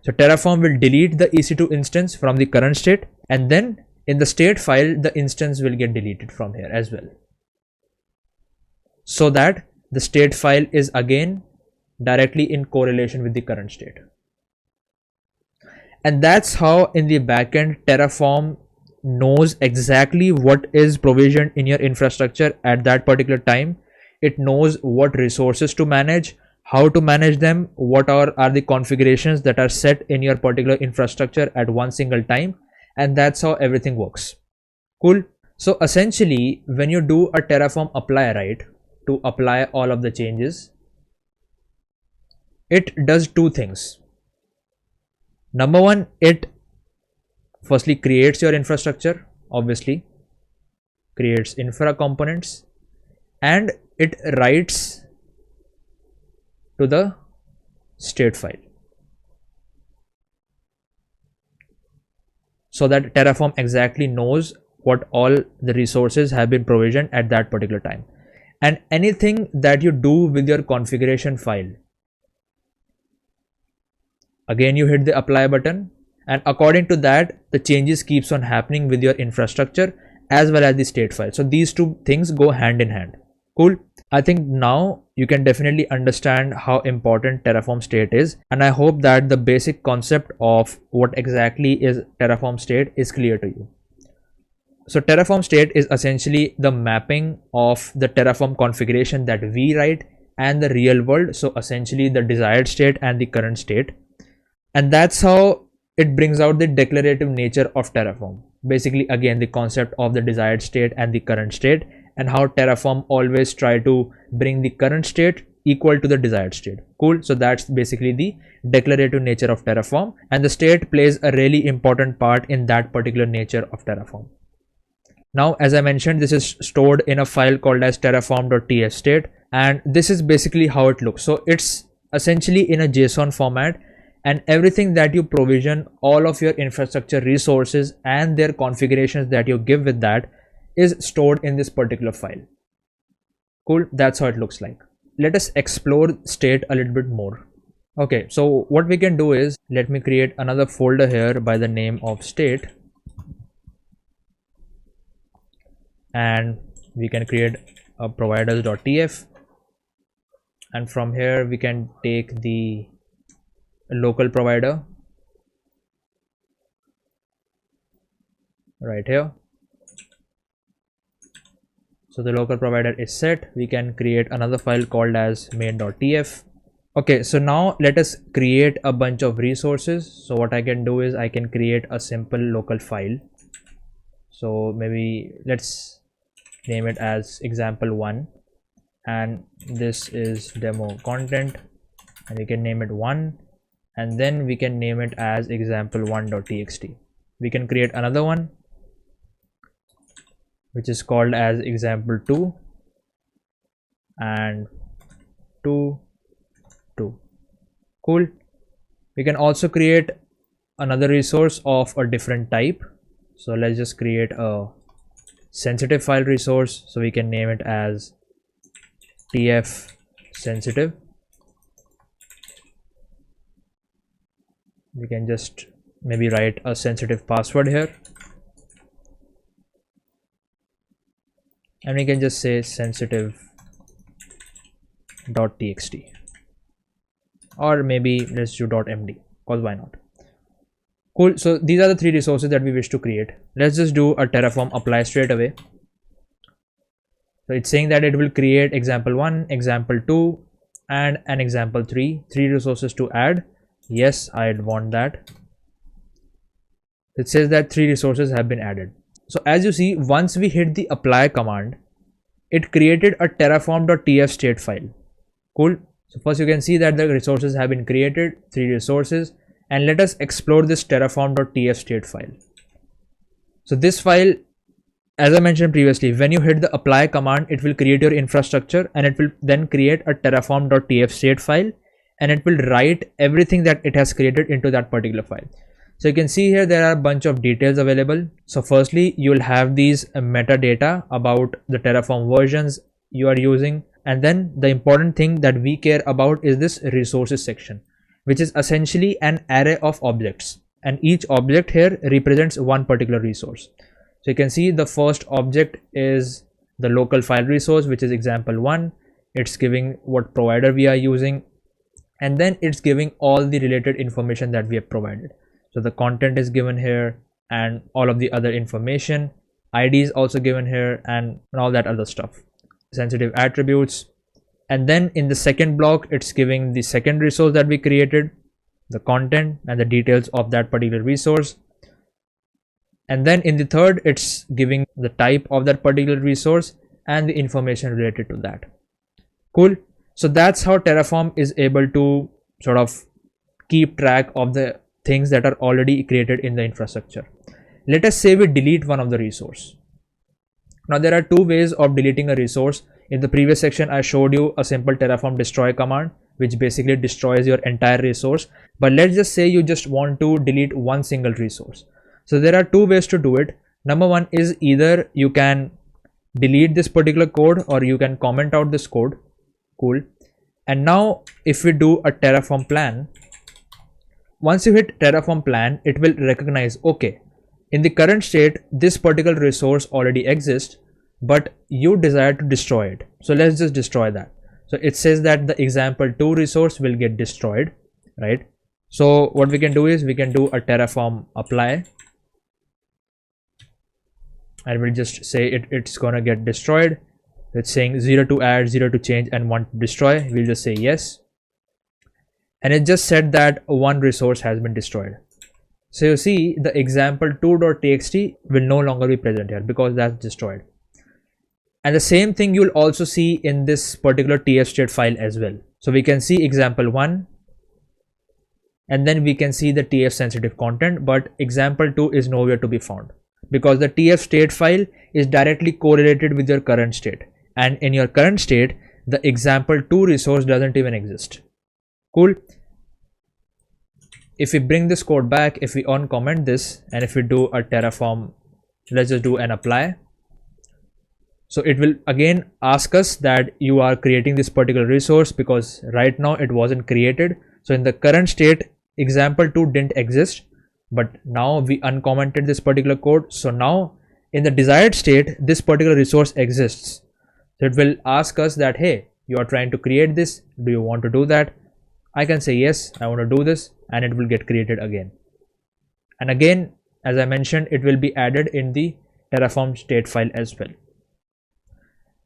So Terraform will delete the EC2 instance from the current state, and then in the state file the instance will get deleted from here as well, so that the state file is again directly in correlation with the current state. And that's how in the backend Terraform knows exactly what is provisioned in your infrastructure at that particular time. It knows what resources to manage, how to manage them, what are the configurations that are set in your particular infrastructure at one single time, and that's how everything works. Cool. So essentially, when you do a Terraform apply, right, to apply all of the changes, it does two things. Number one, it firstly creates your infrastructure, obviously creates infra components, and it writes to the state file, so that Terraform exactly knows what all the resources have been provisioned at that particular time. And anything that you do with your configuration file, again you hit the apply button, and according to that the changes keeps on happening with your infrastructure as well as the state file. So these two things go hand in hand. Cool. I think now you can definitely understand how important Terraform State is, and I hope that the basic concept of what exactly is Terraform State is clear to you. So Terraform State is essentially the mapping of the Terraform configuration that we write and the real world, so essentially the desired state and the current state. And that's how it brings out the declarative nature of Terraform. Basically, again, the concept of the desired state and the current state, and how Terraform always try to bring the current state equal to the desired state. Cool. So that's basically the declarative nature of Terraform, and the state plays a really important part in that particular nature of Terraform. Now, as I mentioned, this is stored in a file called as terraform.ts state, and this is basically how it looks. So it's essentially in a JSON format, and everything that you provision, all of your infrastructure resources and their configurations that you give with that, is stored in this particular file. Cool. That's how it looks like. Let us explore state a little bit more. Okay, so what we can do is, let me create another folder here by the name of state, and we can create a providers.tf, and from here we can take the local provider right here. So the local provider is set. We can create another file called as main.tf. Okay, so now let us create a bunch of resources. So what I can do is I can create a simple local file. So maybe let's name it as example1, and this is demo content, and we can name it 1, and then we can name it as example1.txt. We can create another one which is called as example2 and 2. Cool. We can also create another resource of a different type. So let's just create a sensitive file resource. So we can name it as tf sensitive. We can just maybe write a sensitive password here, and we can just say sensitive.txt, or maybe let's do .md, because why not. Cool. So these are the three resources that we wish to create. Let's just do a Terraform apply straight away. So it's saying that it will create example1, example2, and an example3, three resources to add. Yes, I'd want that. It says that 3 resources have been added. So as you see, once we hit the apply command, it created a terraform.tf state file. Cool. So first you can see that the resources have been created, 3 resources, and let us explore this terraform.tf state file. So this file, as I mentioned previously, when you hit the apply command, it will create your infrastructure and it will then create a terraform.tf state file, and it will write everything that it has created into that particular file. So you can see here there are a bunch of details available. So firstly, you will have these metadata about the Terraform versions you are using. And then the important thing that we care about is this resources section, which is essentially an array of objects. And each object here represents one particular resource. So you can see the first object is the local file resource, which is example 1. It's giving what provider we are using. And then it's giving all the related information that we have provided. So the content is given here and all of the other information. ID is also given here and all that other stuff. Sensitive attributes. And then in the second block, it's giving the second resource that we created, the content and the details of that particular resource. And then in the third, it's giving the type of that particular resource and the information related to that. Cool. So that's how Terraform is able to sort of keep track of the things that are already created in the infrastructure. Let us say we delete one of the resource. Now there are 2 ways of deleting a resource. In the previous section, I showed you a simple Terraform destroy command, which basically destroys your entire resource. But let's just say you just want to delete one single resource. So there are 2 ways to do it. Number 1 is either you can delete this particular code or you can comment out this code. Cool. And now if we do a Terraform plan, once you hit Terraform plan, it will recognize, okay, in the current state, this particular resource already exists, but you desire to destroy it. So let's just destroy that. So it says that the example 2 resource will get destroyed, right? So what we can do is we can do a Terraform apply. And we'll just say it's gonna get destroyed. It's saying 0 to add, 0 to change, and 1 to destroy. We'll just say yes. And it just said that one resource has been destroyed. So you see the example2.txt will no longer be present here because that's destroyed. And the same thing you'll also see in this particular tf state file as well. So we can see example1 and then we can see the tf sensitive content, but example2 is nowhere to be found because the tf state file is directly correlated with your current state. And in your current state, the example2 resource doesn't even exist. Cool. If we bring this code back, if we uncomment this and if we do a Terraform, let's just do an apply. So it will again ask us that you are creating this particular resource because right now it wasn't created. So in the current state, example2 didn't exist, but now we uncommented this particular code. So now in the desired state, this particular resource exists. So it will ask us that, hey, you are trying to create this. Do you want to do that? I can say yes, I want to do this, and it will get created again. And again, as I mentioned, it will be added in the Terraform state file as well.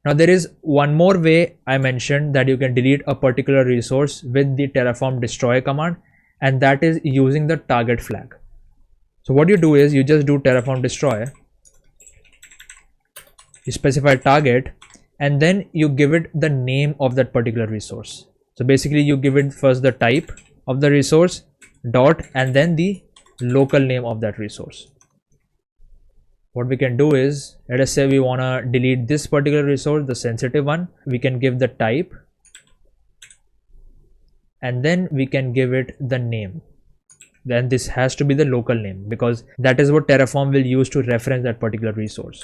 Now there is one more way I mentioned that you can delete a particular resource with the Terraform destroy command, and that is using the target flag. So what you do is you just do Terraform destroy, you specify target, and then you give it the name of that particular resource. So basically you give it first the type of the resource dot and then the local name of that resource. What we can do is, let us say we want to delete this particular resource, the sensitive one. We can give the type and then we can give it the name. Then this has to be the local name because that is what Terraform will use to reference that particular resource.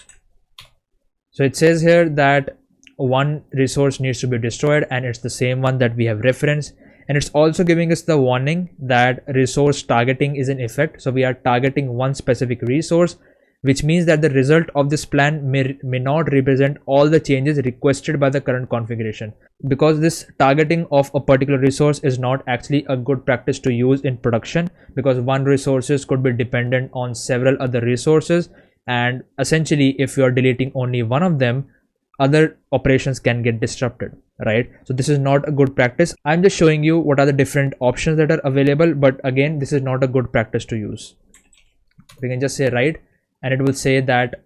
So it says here that one resource needs to be destroyed and it's the same one that we have referenced, and it's also giving us the warning that resource targeting is in effect. So we are targeting one specific resource, which means that the result of this plan may not represent all the changes requested by the current configuration, because this targeting of a particular resource is not actually a good practice to use in production, because one resources could be dependent on several other resources, and essentially if you are deleting only one of them, other operations can get disrupted, right? So this is not a good practice. I'm just showing you what are the different options that are available, but again, this is not a good practice to use. We can just say write, and it will say that,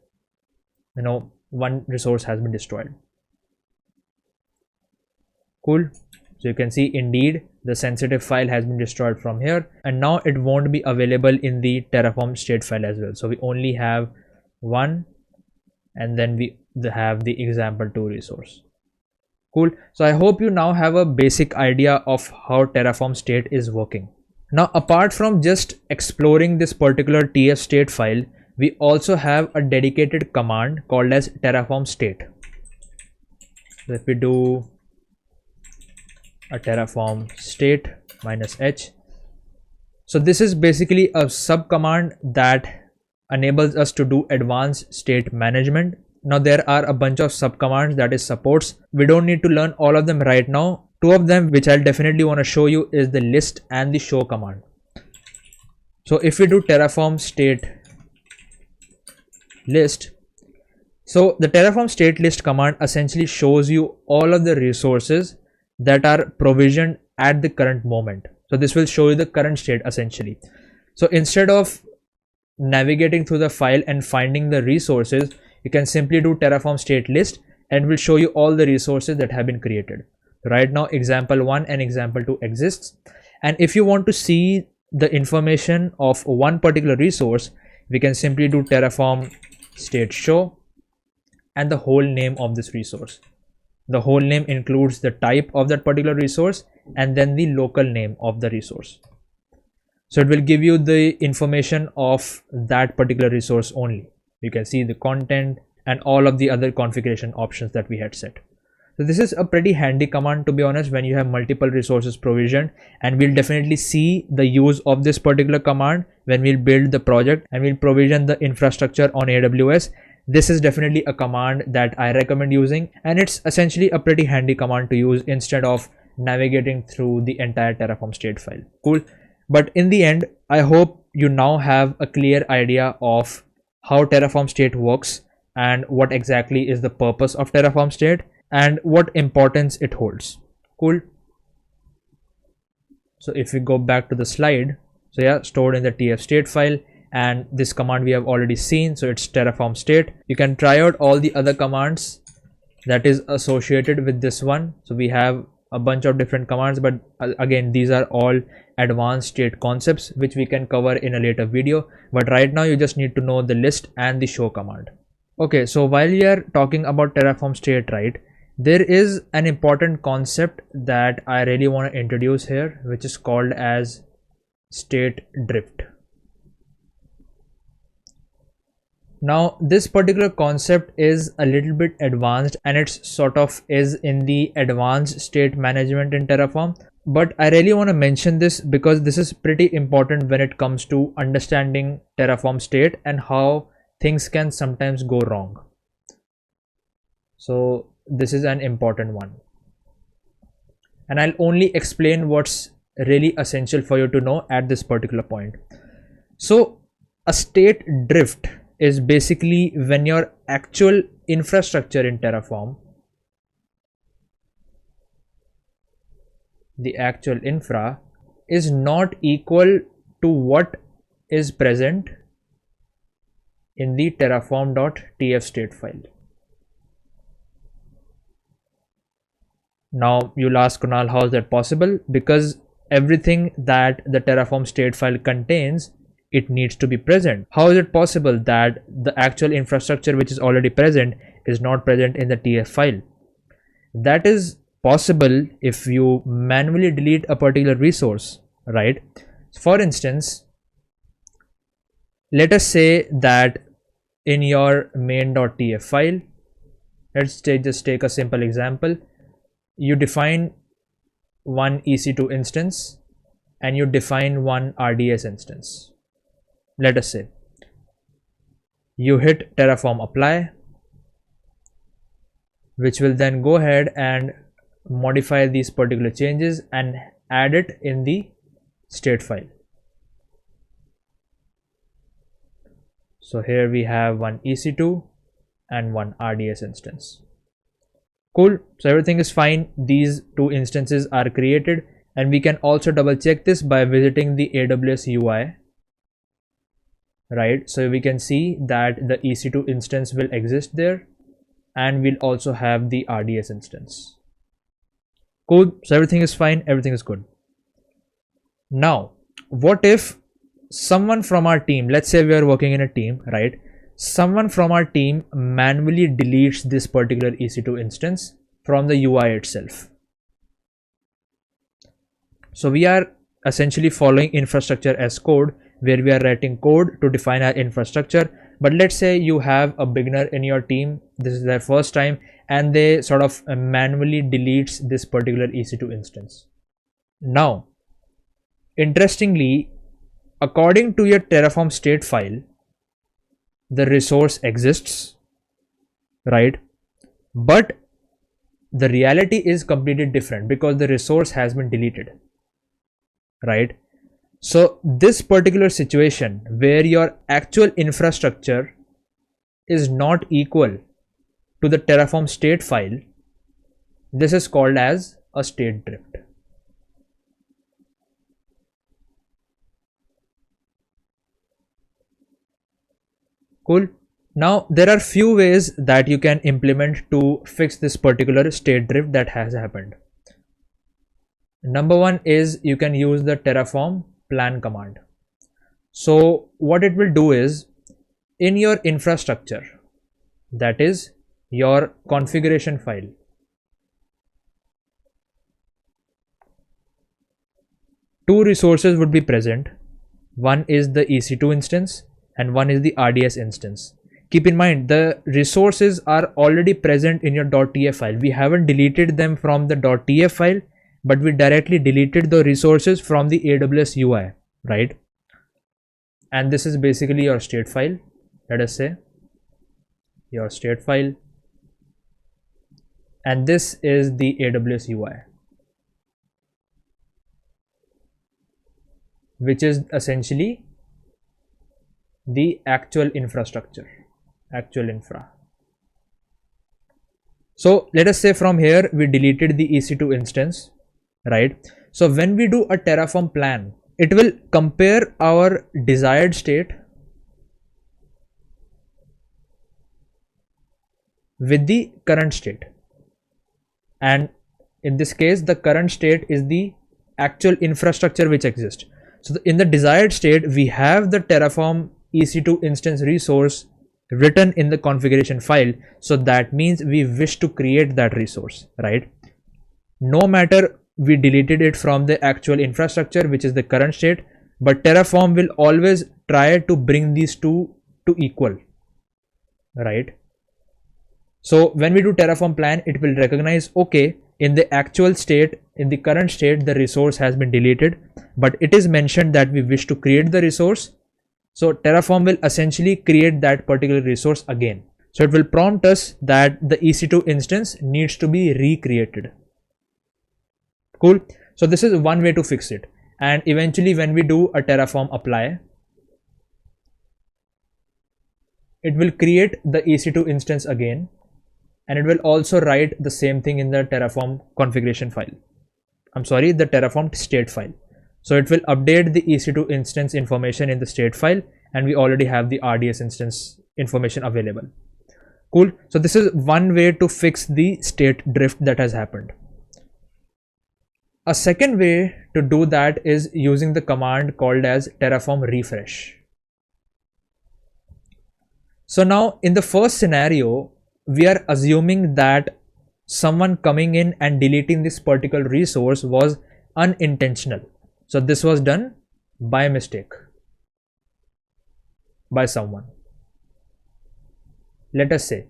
you know, one resource has been destroyed. Cool. So you can see indeed the sensitive file has been destroyed from here, and now it won't be available in the Terraform state file as well. So we only have one, and then we have the example2 resource. Cool. So I hope you now have a basic idea of how Terraform state is working. Now, apart from just exploring this particular TF state file, we also have a dedicated command called as Terraform state. So if we do a Terraform state -h, so this is basically a sub command that enables us to do advanced state management. Now there are a bunch of sub commands that is supports. We don't need to learn all of them right now. Two of them which I'll definitely want to show you is the list and the show command. So if we do Terraform state list, so the Terraform state list command essentially shows you all of the resources that are provisioned at the current moment. So this will show you the current state essentially. So instead of navigating through the file and finding the resources, you can simply do Terraform state list and will show you all the resources that have been created. Right now example1 and example2 exists, and if you want to see the information of one particular resource, we can simply do Terraform state show and the whole name of this resource. The whole name includes the type of that particular resource and then the local name of the resource. So it will give you the information of that particular resource only. You can see the content and all of the other configuration options that we had set. So this is a pretty handy command, to be honest, when you have multiple resources provisioned, and we'll definitely see the use of this particular command when we'll build the project and we'll provision the infrastructure on AWS. This is definitely a command that I recommend using, and it's essentially a pretty handy command to use instead of navigating through the entire Terraform state file. Cool. But in the end, I hope you now have a clear idea of how Terraform state works and what exactly is the purpose of Terraform state and what importance it holds. Cool. So if we go back to the slide, so yeah, stored in the TF state file, and this command we have already seen, so it's Terraform state. You can try out all the other commands that is associated with this one. So we have a bunch of different commands, but again, these are all advanced state concepts which we can cover in a later video, but right now you just need to know the list and the show command. Okay, so while we are talking about Terraform state, right, there is an important concept that I really want to introduce here, which is called as state drift. Now this particular concept is a little bit advanced, and it's sort of is in the advanced state management in Terraform, but I really want to mention this because this is pretty important when it comes to understanding Terraform state and how things can sometimes go wrong. So this is an important one, and I'll only explain what's really essential for you to know at this particular point. So a state drift is basically when your actual infrastructure in Terraform, the actual infra, is not equal to what is present in the terraform.tf state file. Now you'll ask, Kunal, how is that possible? Because everything that the Terraform state file contains, it needs to be present. How is it possible that the actual infrastructure which is already present is not present in the TF file? That is possible if you manually delete a particular resource, right? For instance, let us say that in your main.tf file, let's just take a simple example. You define one EC2 instance and you define one RDS instance. Let us say you hit Terraform apply, which will then go ahead and modify these particular changes and add it in the state file. So here we have one EC2 and one RDS instance. Cool. So everything is fine. These two instances are created, and we can also double check this by visiting the AWS UI, right? So we can see that the EC2 instance will exist there, and we'll also have the RDS instance. Cool. So everything is fine. Everything is good. Now, what if someone from our team, let's say we are working in a team, right? Someone from our team manually deletes this particular EC2 instance from the UI itself. So we are essentially following infrastructure as code, where we are writing code to define our infrastructure. But let's say you have a beginner in your team, this is their first time, and they sort of manually deletes this particular EC2 instance. Now, interestingly, according to your Terraform state file, the resource exists, right? But the reality is completely different because the resource has been deleted, right? So this particular situation where your actual infrastructure is not equal to the Terraform state file, this is called as a state drift. Cool. Now there are few ways that you can implement to fix this particular state drift that has happened. Number one is you can use the Terraform plan command. So what it will do is, in your infrastructure, that is your configuration file, two resources would be present. One is the EC2 instance and one is the RDS instance. Keep in mind, the resources are already present in your .tf file. We haven't deleted them from the .tf file, but we directly deleted the resources from the AWS UI, right? And this is basically your state file. Let us say your state file, and this is the AWS UI, which is essentially the actual infrastructure, actual infra. So let us say from here we deleted the EC2 instance, right? So when we do a Terraform plan, it will compare our desired state with the current state, and in this case the current state is the actual infrastructure which exists. So in the desired state we have the Terraform EC2 instance resource written in the configuration file, so that means we wish to create that resource, right? No matter we deleted it from the actual infrastructure, which is the current state, but Terraform will always try to bring these two to equal, right? So when we do Terraform plan, it will recognize, okay, in the actual state, in the current state, the resource has been deleted, but it is mentioned that we wish to create the resource. So Terraform will essentially create that particular resource again. So it will prompt us that the EC2 instance needs to be recreated. Cool. So this is one way to fix it. And eventually when we do a Terraform apply, it will create the EC2 instance again, and it will also write the same thing in the Terraform configuration file. I'm sorry, the Terraform state file. So it will update the EC2 instance information in the state file, and we already have the RDS instance information available. Cool. So this is one way to fix the state drift that has happened. A second way to do that is using the command called as Terraform refresh. So now in the first scenario, we are assuming that someone coming in and deleting this particular resource was unintentional. So this was done by mistake by someone, let us say.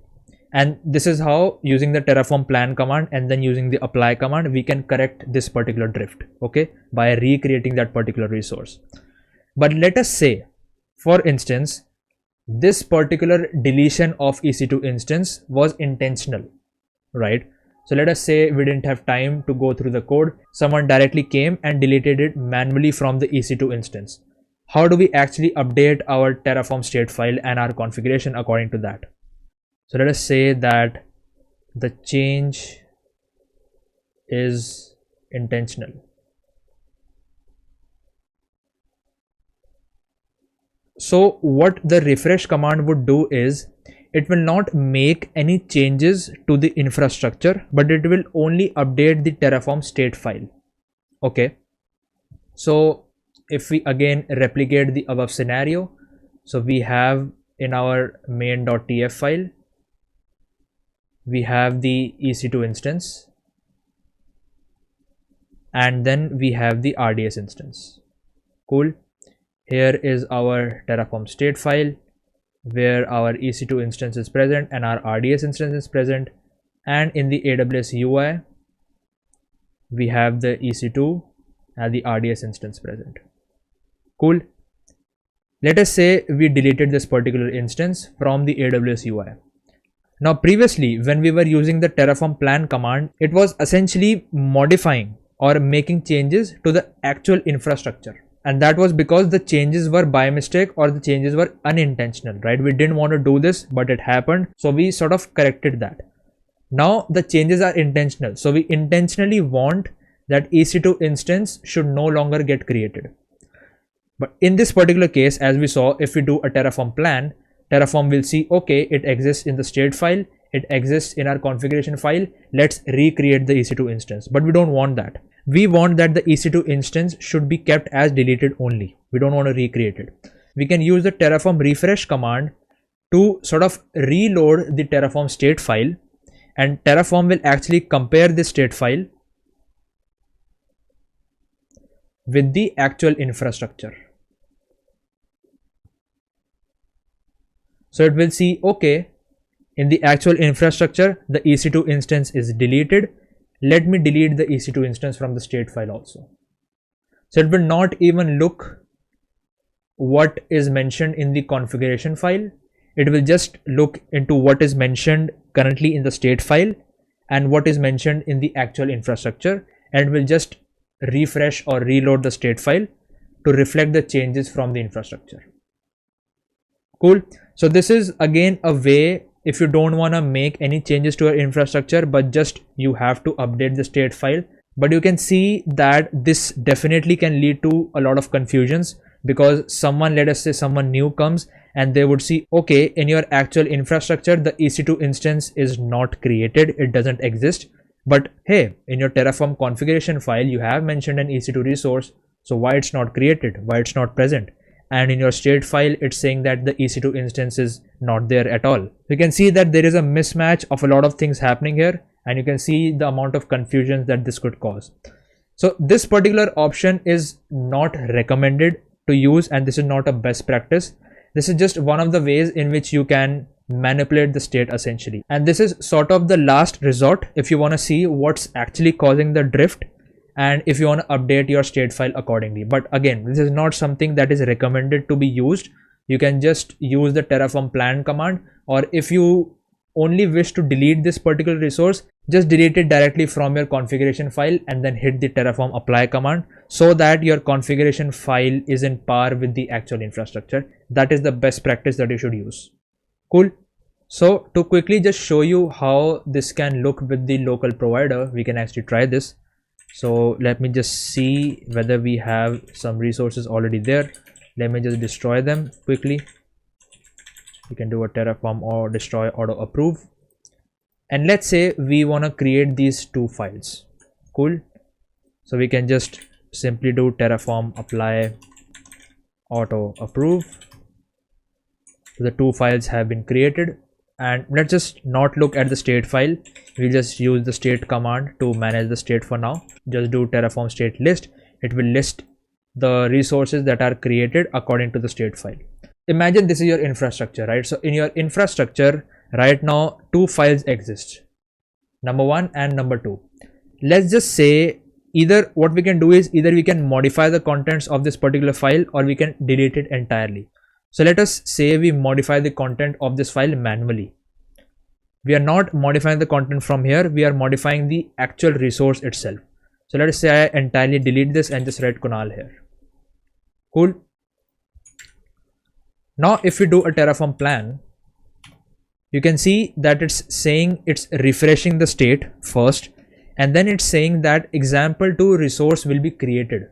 And this is how, using the Terraform plan command and then using the apply command, we can correct this particular drift, okay, by recreating that particular resource. But let us say, for instance, this particular deletion of EC2 instance was intentional, right? So let us say we didn't have time to go through the code. Someone directly came and deleted it manually from the EC2 instance. How do we actually update our Terraform state file and our configuration according to that? So let us say that the change is intentional. So what the refresh command would do is it will not make any changes to the infrastructure, but it will only update the Terraform state file. Okay, so if we again replicate the above scenario, so we have in our main.tf file, we have the EC2 instance, and then we have the RDS instance. Cool. Here is our Terraform state file where our EC2 instance is present and our RDS instance is present, and in the AWS UI we have the EC2 and the RDS instance present. Cool. Let us say we deleted this particular instance from the AWS UI. Now previously when we were using the Terraform plan command, it was essentially modifying or making changes to the actual infrastructure, and that was because the changes were by mistake or the changes were unintentional, right? We didn't want to do this, but it happened, so we sort of corrected that. Now the changes are intentional, so we intentionally want that EC2 instance should no longer get created. But in this particular case, as we saw, if we do a Terraform plan, Terraform will see, okay, it exists in the state file, it exists in our configuration file, let's recreate the EC2 instance. But we don't want that. We want that the EC2 instance should be kept as deleted only. We don't want to recreate it. We can use the Terraform refresh command to sort of reload the Terraform state file, and Terraform will actually compare the state file with the actual infrastructure. So it will see, okay, in the actual infrastructure, the EC2 instance is deleted. Let me delete the EC2 instance from the state file also. So it will not even look what is mentioned in the configuration file. It will just look into what is mentioned currently in the state file and what is mentioned in the actual infrastructure, and it will just refresh or reload the state file to reflect the changes from the infrastructure. Cool. So this is again a way, if you don't want to make any changes to your infrastructure, but just you have to update the state file. But you can see that this definitely can lead to a lot of confusions, because someone, let us say someone new comes and they would see, okay, in your actual infrastructure the EC2 instance is not created, it doesn't exist, but hey, in your Terraform configuration file you have mentioned an EC2 resource, so why it's not created, why it's not present? And in your state file it's saying that the EC2 instance is not there at all. You can see that there is a mismatch of a lot of things happening here, and you can see the amount of confusion that this could cause. So this particular option is not recommended to use, and this is not a best practice. This is just one of the ways in which you can manipulate the state essentially, and this is sort of the last resort if you want to see what's actually causing the drift and if you want to update your state file accordingly. But again, this is not something that is recommended to be used. You can just use the Terraform plan command, or if you only wish to delete this particular resource, just delete it directly from your configuration file and then hit the Terraform apply command, so that your configuration file is in par with the actual infrastructure. That is the best practice that you should use. Cool. So to quickly just show you how this can look with the local provider, we can actually try this. So let me just see whether we have some resources already there. Let me just destroy them quickly. You can do a Terraform or destroy auto approve, and let's say we want to create these two files. Cool. So we can just simply do Terraform apply auto approve. The two files have been created, and let's just not look at the state file. We'll just use the state command to manage the state for now. Just do Terraform state list. It will list the resources that are created according to the state file. Imagine this is your infrastructure, right? So in your infrastructure right now, two files exist, number 1 and number 2. Let's just say either what we can do is either we can modify the contents of this particular file or we can delete it entirely. So let us say we modify the content of this file manually. We are not modifying the content from here, we are modifying the actual resource itself. So let us say I entirely delete this and just write Kunal here. Cool. Now if we do a Terraform plan, you can see that it's saying it's refreshing the state first, and then it's saying that example2 resource will be created,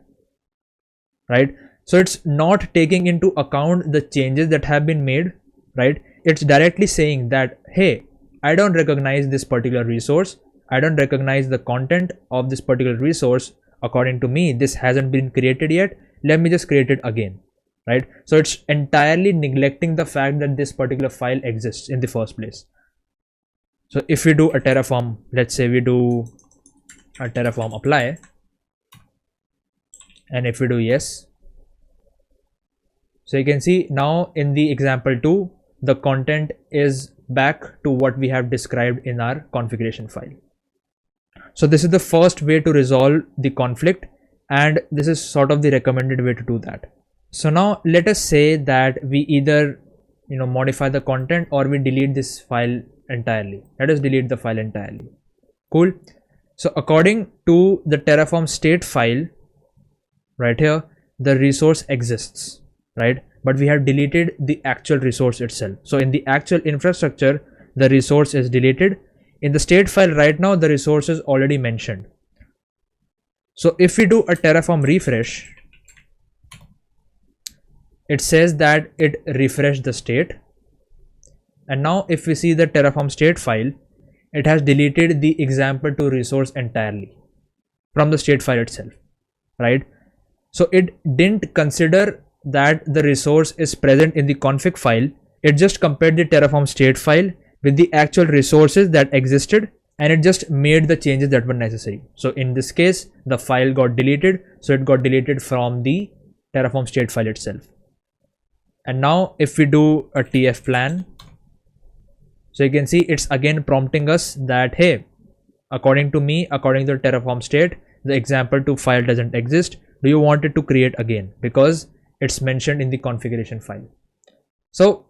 right? So it's not taking into account the changes that have been made, right? It's directly saying that, hey, I don't recognize this particular resource. I don't recognize the content of this particular resource. According to me, this hasn't been created yet. Let me just create it again, right? So it's entirely neglecting the fact that this particular file exists in the first place. So if we do a Terraform, let's say we do a Terraform apply, and if we do yes, so you can see now in the example2, the content is back to what we have described in our configuration file. So this is the first way to resolve the conflict, and this is sort of the recommended way to do that. So now let us say that we either modify the content or we delete this file entirely. Let us delete the file entirely. Cool. So according to the Terraform state file right here, the resource exists, right? But we have deleted the actual resource itself. So in the actual infrastructure, the resource is deleted. In the state file right now, the resource is already mentioned. So if we do a Terraform refresh, it says that it refreshed the state. And now if we see the Terraform state file, it has deleted the example2 resource entirely from the state file itself, right? So it didn't consider that the resource is present in the config file. It just compared the Terraform state file with the actual resources that existed, and it just made the changes that were necessary. So in this case, the file got deleted. So it got deleted from the Terraform state file itself. And now if we do a TF plan, so you can see it's again prompting us that, hey, according to me, according to the Terraform state, the example2 file doesn't exist. Do you want it to create again? Because it's mentioned in the configuration file. So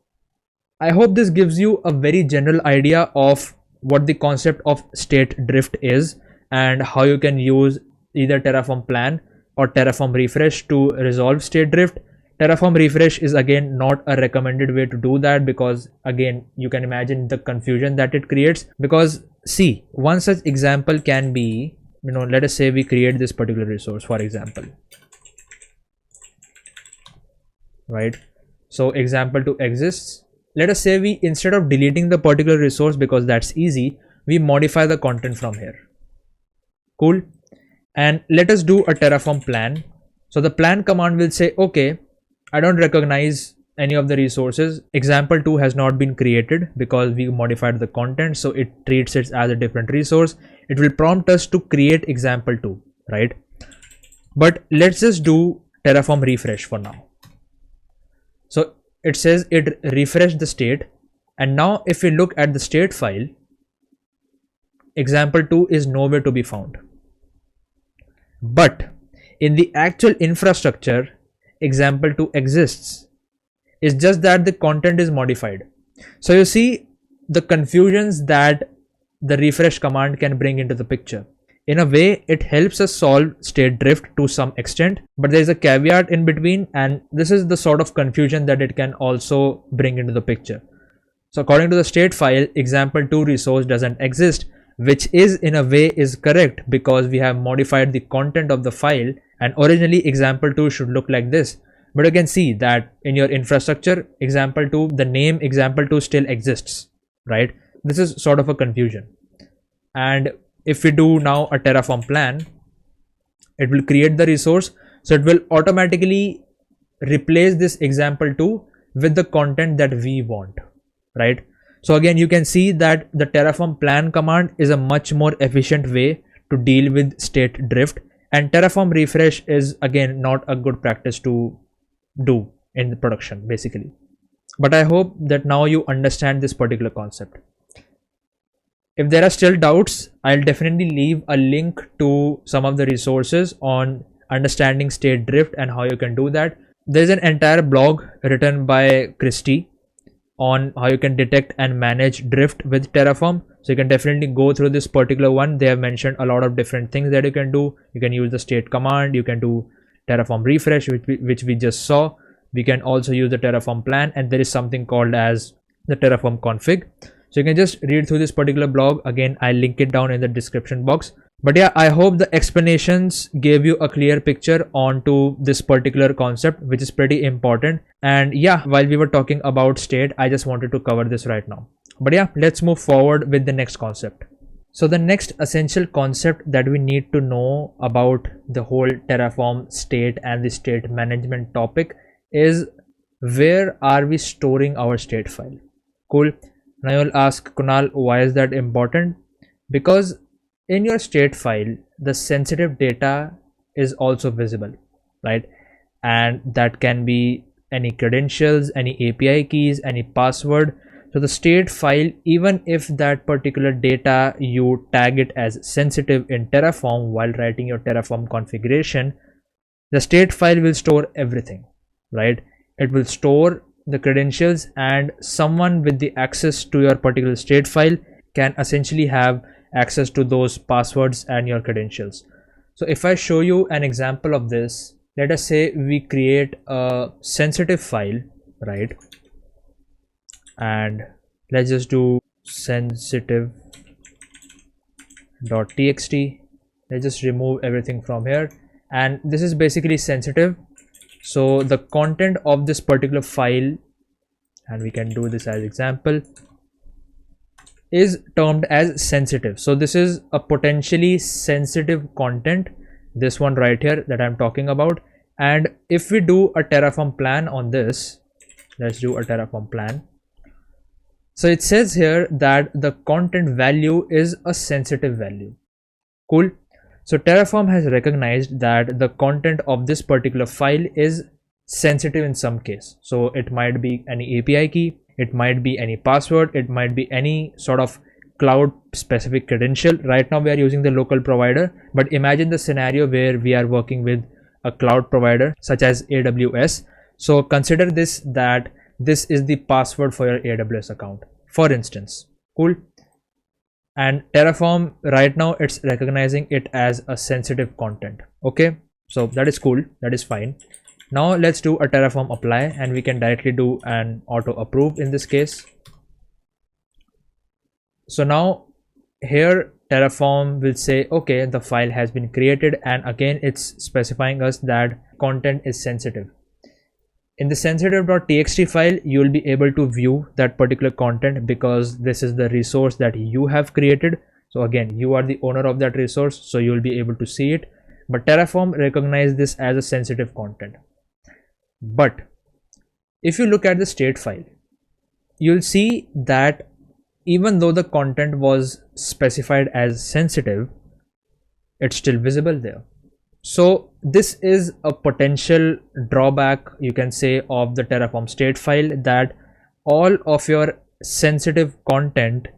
I hope this gives you a very general idea of what the concept of state drift is and how you can use either Terraform plan or Terraform refresh to resolve state drift. Terraform refresh is again not a recommended way to do that, because again you can imagine the confusion that it creates. Because see, one such example can be, let us say we create this particular resource, for example, right? So example2 exists. Let us say we, instead of deleting the particular resource, because that's easy, we modify the content from here. Cool. And let us do a Terraform plan. So the plan command will say, okay, I don't recognize any of the resources. Example2 has not been created because we modified the content, so it treats it as a different resource. It will prompt us to create example2, right? But let's just do Terraform refresh for now. So it says it refreshed the state, and now if we look at the state file, example2 is nowhere to be found. But in the actual infrastructure, example2 exists. It's just that the content is modified. So you see the confusions that the refresh command can bring into the picture. In a way, it helps us solve state drift to some extent, but there is a caveat in between, and this is the sort of confusion that it can also bring into the picture. So according to the state file, example2 resource doesn't exist, which is in a way is correct, because we have modified the content of the file, and originally example2 should look like this. But you can see that in your infrastructure, example2, the name example2 still exists, right? This is sort of a confusion. And if we do now a Terraform plan, it will create the resource. So it will automatically replace this example2 with the content that we want, right? So again, you can see that the Terraform plan command is a much more efficient way to deal with state drift, and Terraform refresh is again not a good practice to do in the production basically. But I hope that now you understand this particular concept. If there are still doubts, I'll definitely leave a link to some of the resources on understanding state drift and how you can do that. There's an entire blog written by Christy on how you can detect and manage drift with Terraform. So you can definitely go through this particular one. They have mentioned a lot of different things that you can do. You can use the state command, you can do Terraform refresh, which we just saw. We can also use the Terraform plan, and there is something called as the Terraform config. So you can just read through this particular blog. Again, I'll link it down in the description box. But yeah, I hope the explanations gave you a clear picture onto this particular concept, which is pretty important. And yeah, while we were talking about state, I just wanted to cover this right now. But yeah, let's move forward with the next concept. So the next essential concept that we need to know about the whole Terraform state and the state management topic is, where are we storing our state file? Cool. Now you'll ask, Kunal, why is that important? Because in your state file, the sensitive data is also visible, right? And that can be any credentials, any API keys, any password. So the state file, even if that particular data you tag it as sensitive in Terraform while writing your Terraform configuration, the state file will store everything, right? It will store the credentials, and someone with the access to your particular state file can essentially have access to those passwords and your credentials. So if I show you an example of this, let us say we create a sensitive file, right? And let's just do sensitive.txt. Let's just remove everything from here, and this is basically sensitive. So the content of this particular file, and we can do this as example, is termed as sensitive. So this is a potentially sensitive content, this one right here that I'm talking about. And if we do a Terraform plan on this, let's do a Terraform plan. So it says here that the content value is a sensitive value. Cool. So Terraform has recognized that the content of this particular file is sensitive in some case. So it might be any API key, it might be any password, it might be any sort of cloud specific credential. Right now we are using the local provider, but imagine the scenario where we are working with a cloud provider such as AWS. So consider this, that this is the password for your AWS account, for instance. Cool. And Terraform right now, it's recognizing it as a sensitive content. Okay, so that is cool, that is fine. Now let's do a Terraform apply, and we can directly do an auto approve in this case. So now here Terraform will say, okay, the file has been created, and again it's specifying us that content is sensitive. In the sensitive.txt file, you will be able to view that particular content because this is the resource that you have created. So again, you are the owner of that resource, so you will be able to see it. But Terraform recognizes this as a sensitive content. But if you look at the state file, you'll see that even though the content was specified as sensitive, it's still visible there. So this is a potential drawback, you can say, of the Terraform state file, that all of your sensitive content,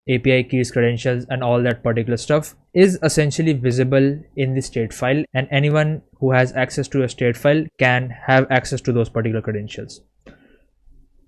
API keys, credentials, and all that particular stuff is essentially visible in the state file, and anyone who has access to a state file can have access to those particular credentials.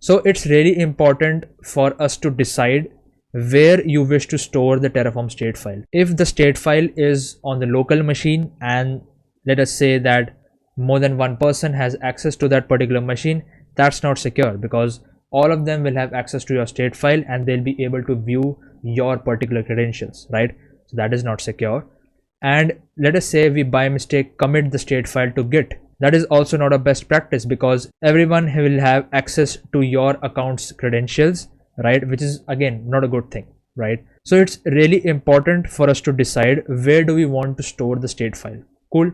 So it's really important for us to decide where you wish to store the Terraform state file. If the state file is on the local machine, and let us say that more than one person has access to that particular machine, that's not secure, because all of them will have access to your state file and they'll be able to view your particular credentials, right? So that is not secure. And let us say we by mistake commit the state file to Git. That is also not a best practice, because everyone will have access to your account's credentials, right? Which is again not a good thing, right? So it's really important for us to decide where do we want to store the state file. Cool.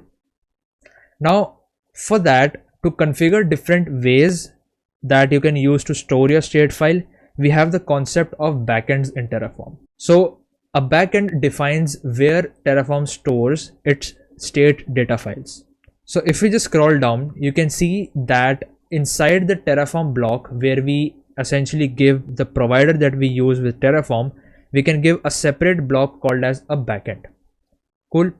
Now for that, to configure different ways that you can use to store your state file, we have the concept of backends in Terraform. So a backend defines where Terraform stores its state data files. So if we just scroll down, you can see that inside the Terraform block, where we essentially give the provider that we use with Terraform, we can give a separate block called as a backend. Cool.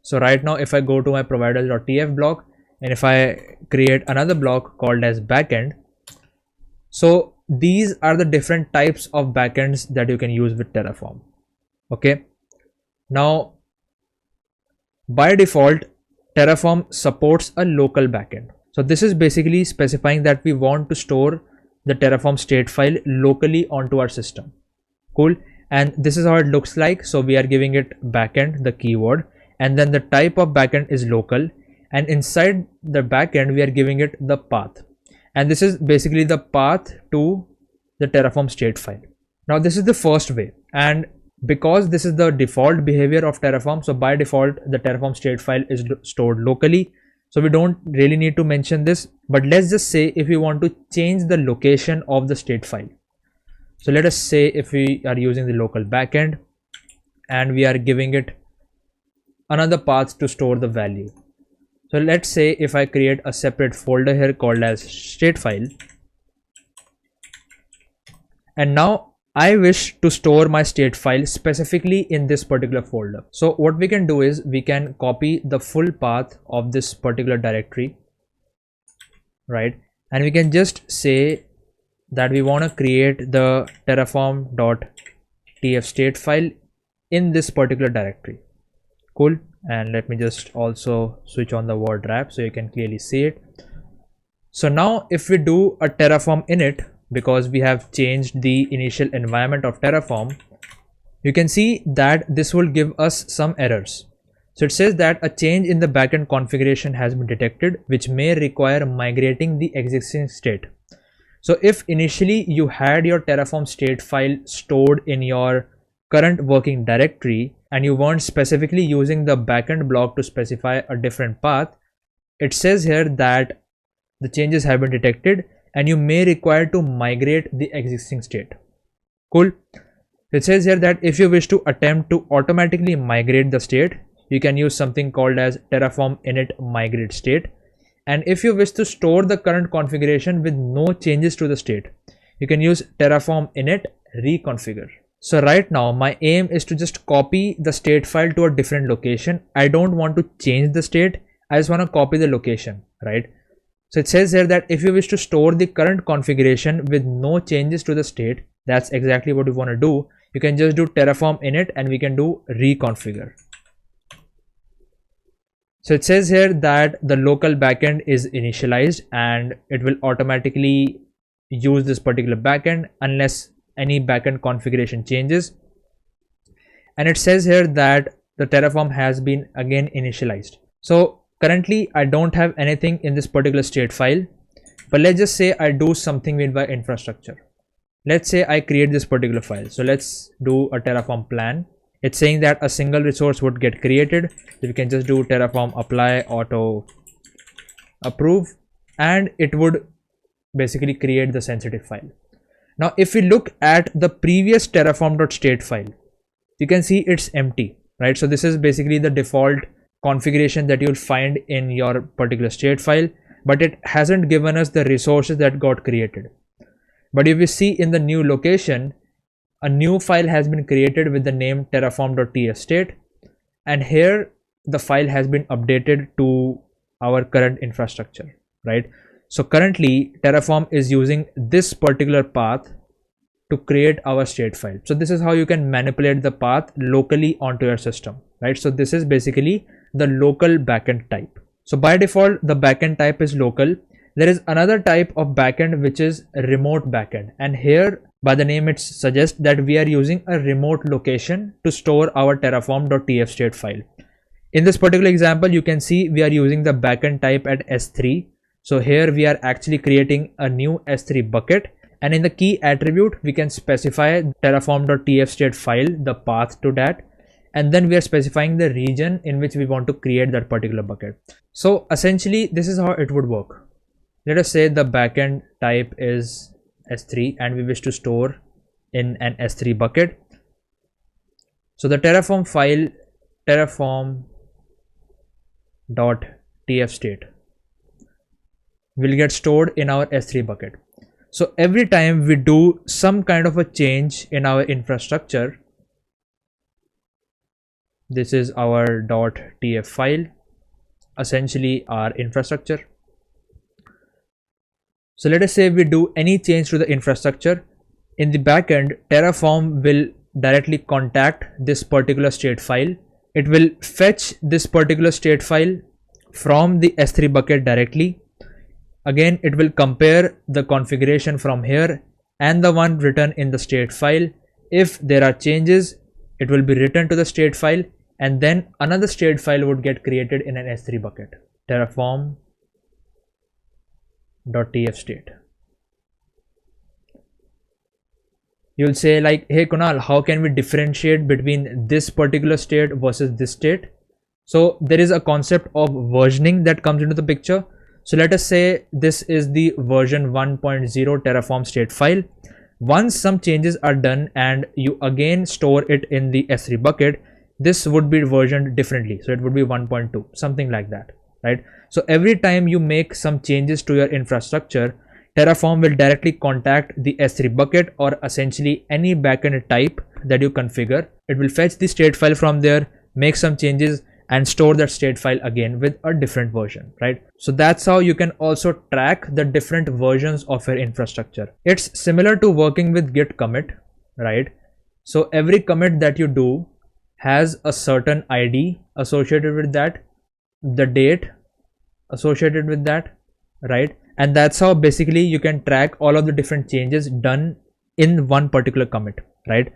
So right now, if I go to my providers.tf block, and if I create another block called as backend, so these are the different types of backends that you can use with Terraform. Okay. Now, by default, Terraform supports a local backend. So this is basically specifying that we want to store the Terraform state file locally onto our system. Cool. And this is how it looks like. So we are giving it backend, the keyword, and then the type of backend is local, and inside the backend we are giving it the path, and this is basically the path to the Terraform state file. Now this is the first way, and because this is the default behavior of Terraform, so by default the Terraform state file is stored locally, so we don't really need to mention this. But let's just say if we want to change the location of the state file, so let us say if we are using the local backend and we are giving it another path to store the value. So let's say if I create a separate folder here called as state file, and now I wish to store my state file specifically in this particular folder. So what we can do is we can copy the full path of this particular directory, right? And we can just say that we want to create the terraform.tf state file in this particular directory. Cool. And let me just also switch on the word wrap so you can clearly see it. So now if we do a terraform init, because we have changed the initial environment of Terraform, you can see that this will give us some errors. So it says that a change in the backend configuration has been detected, which may require migrating the existing state. So if initially you had your Terraform state file stored in your current working directory and you weren't specifically using the backend block to specify a different path, it says here that the changes have been detected and you may require to migrate the existing state. Cool. It says here that if you wish to attempt to automatically migrate the state, you can use something called as Terraform init migrate state. And if you wish to store the current configuration with no changes to the state, you can use Terraform init reconfigure. So right now my aim is to just copy the state file to a different location. I don't want to change the state. I just want to copy the location, right? So it says here that if you wish to store the current configuration with no changes to the state, that's exactly what we want to do. You can just do Terraform init and we can do reconfigure. So it says here that the local backend is initialized and it will automatically use this particular backend unless any backend configuration changes. And it says here that the Terraform has been again initialized. So currently I don't have anything in this particular state file, but let's just say I do something with my infrastructure. Let's say I create this particular file. So let's do a Terraform plan. It's saying that a single resource would get created. So we can just do Terraform apply auto approve and it would basically create the sensitive file. Now if we look at the previous terraform.state file, you can see it's empty, right? So this is basically the default configuration that you'll find in your particular state file, but it hasn't given us the resources that got created. But if we see in the new location, a new file has been created with the name terraform.tf state, and here the file has been updated to our current infrastructure, right? So currently Terraform is using this particular path to create our state file. So this is how you can manipulate the path locally onto your system, right? So this is basically the local backend type. So by default the backend type is local. There is another type of backend which is remote backend, and here by the name it suggests that we are using a remote location to store our terraform.tf state file. In this particular example you can see we are using the backend type at S3. So here we are actually creating a new S3 bucket, and in the key attribute we can specify terraform.tf state file, the path to that, and then we are specifying the region in which we want to create that particular bucket. So essentially this is how it would work. Let us say the backend type is S3 and we wish to store in an S3 bucket. So the Terraform file terraform.tf state will get stored in our S3 bucket. So every time we do some kind of a change in our infrastructure, this is our .tf file, essentially our infrastructure. So let us say we do any change to the infrastructure, in the backend Terraform will directly contact this particular state file. It will fetch this particular state file from the S3 bucket directly. Again, it will compare the configuration from here and the one written in the state file. If there are changes, it will be written to the state file, and then another state file would get created in an S3 bucket, terraform.tf state. You'll say like, hey Kunal, how can we differentiate between this particular state versus this state? So there is a concept of versioning that comes into the picture. So let us say this is the version 1.0 Terraform state file. Once some changes are done and you again store it in the S3 bucket, this would be versioned differently. So it would be 1.2, something like that, right? So every time you make some changes to your infrastructure, Terraform will directly contact the S3 bucket, or essentially any backend type that you configure. It will fetch the state file from there, make some changes, and store that state file again with a different version, right? So that's how you can also track the different versions of your infrastructure. It's similar to working with git commit, right? So every commit that you do has a certain ID associated with that, the date associated with that, right? And that's how basically you can track all of the different changes done in one particular commit, right?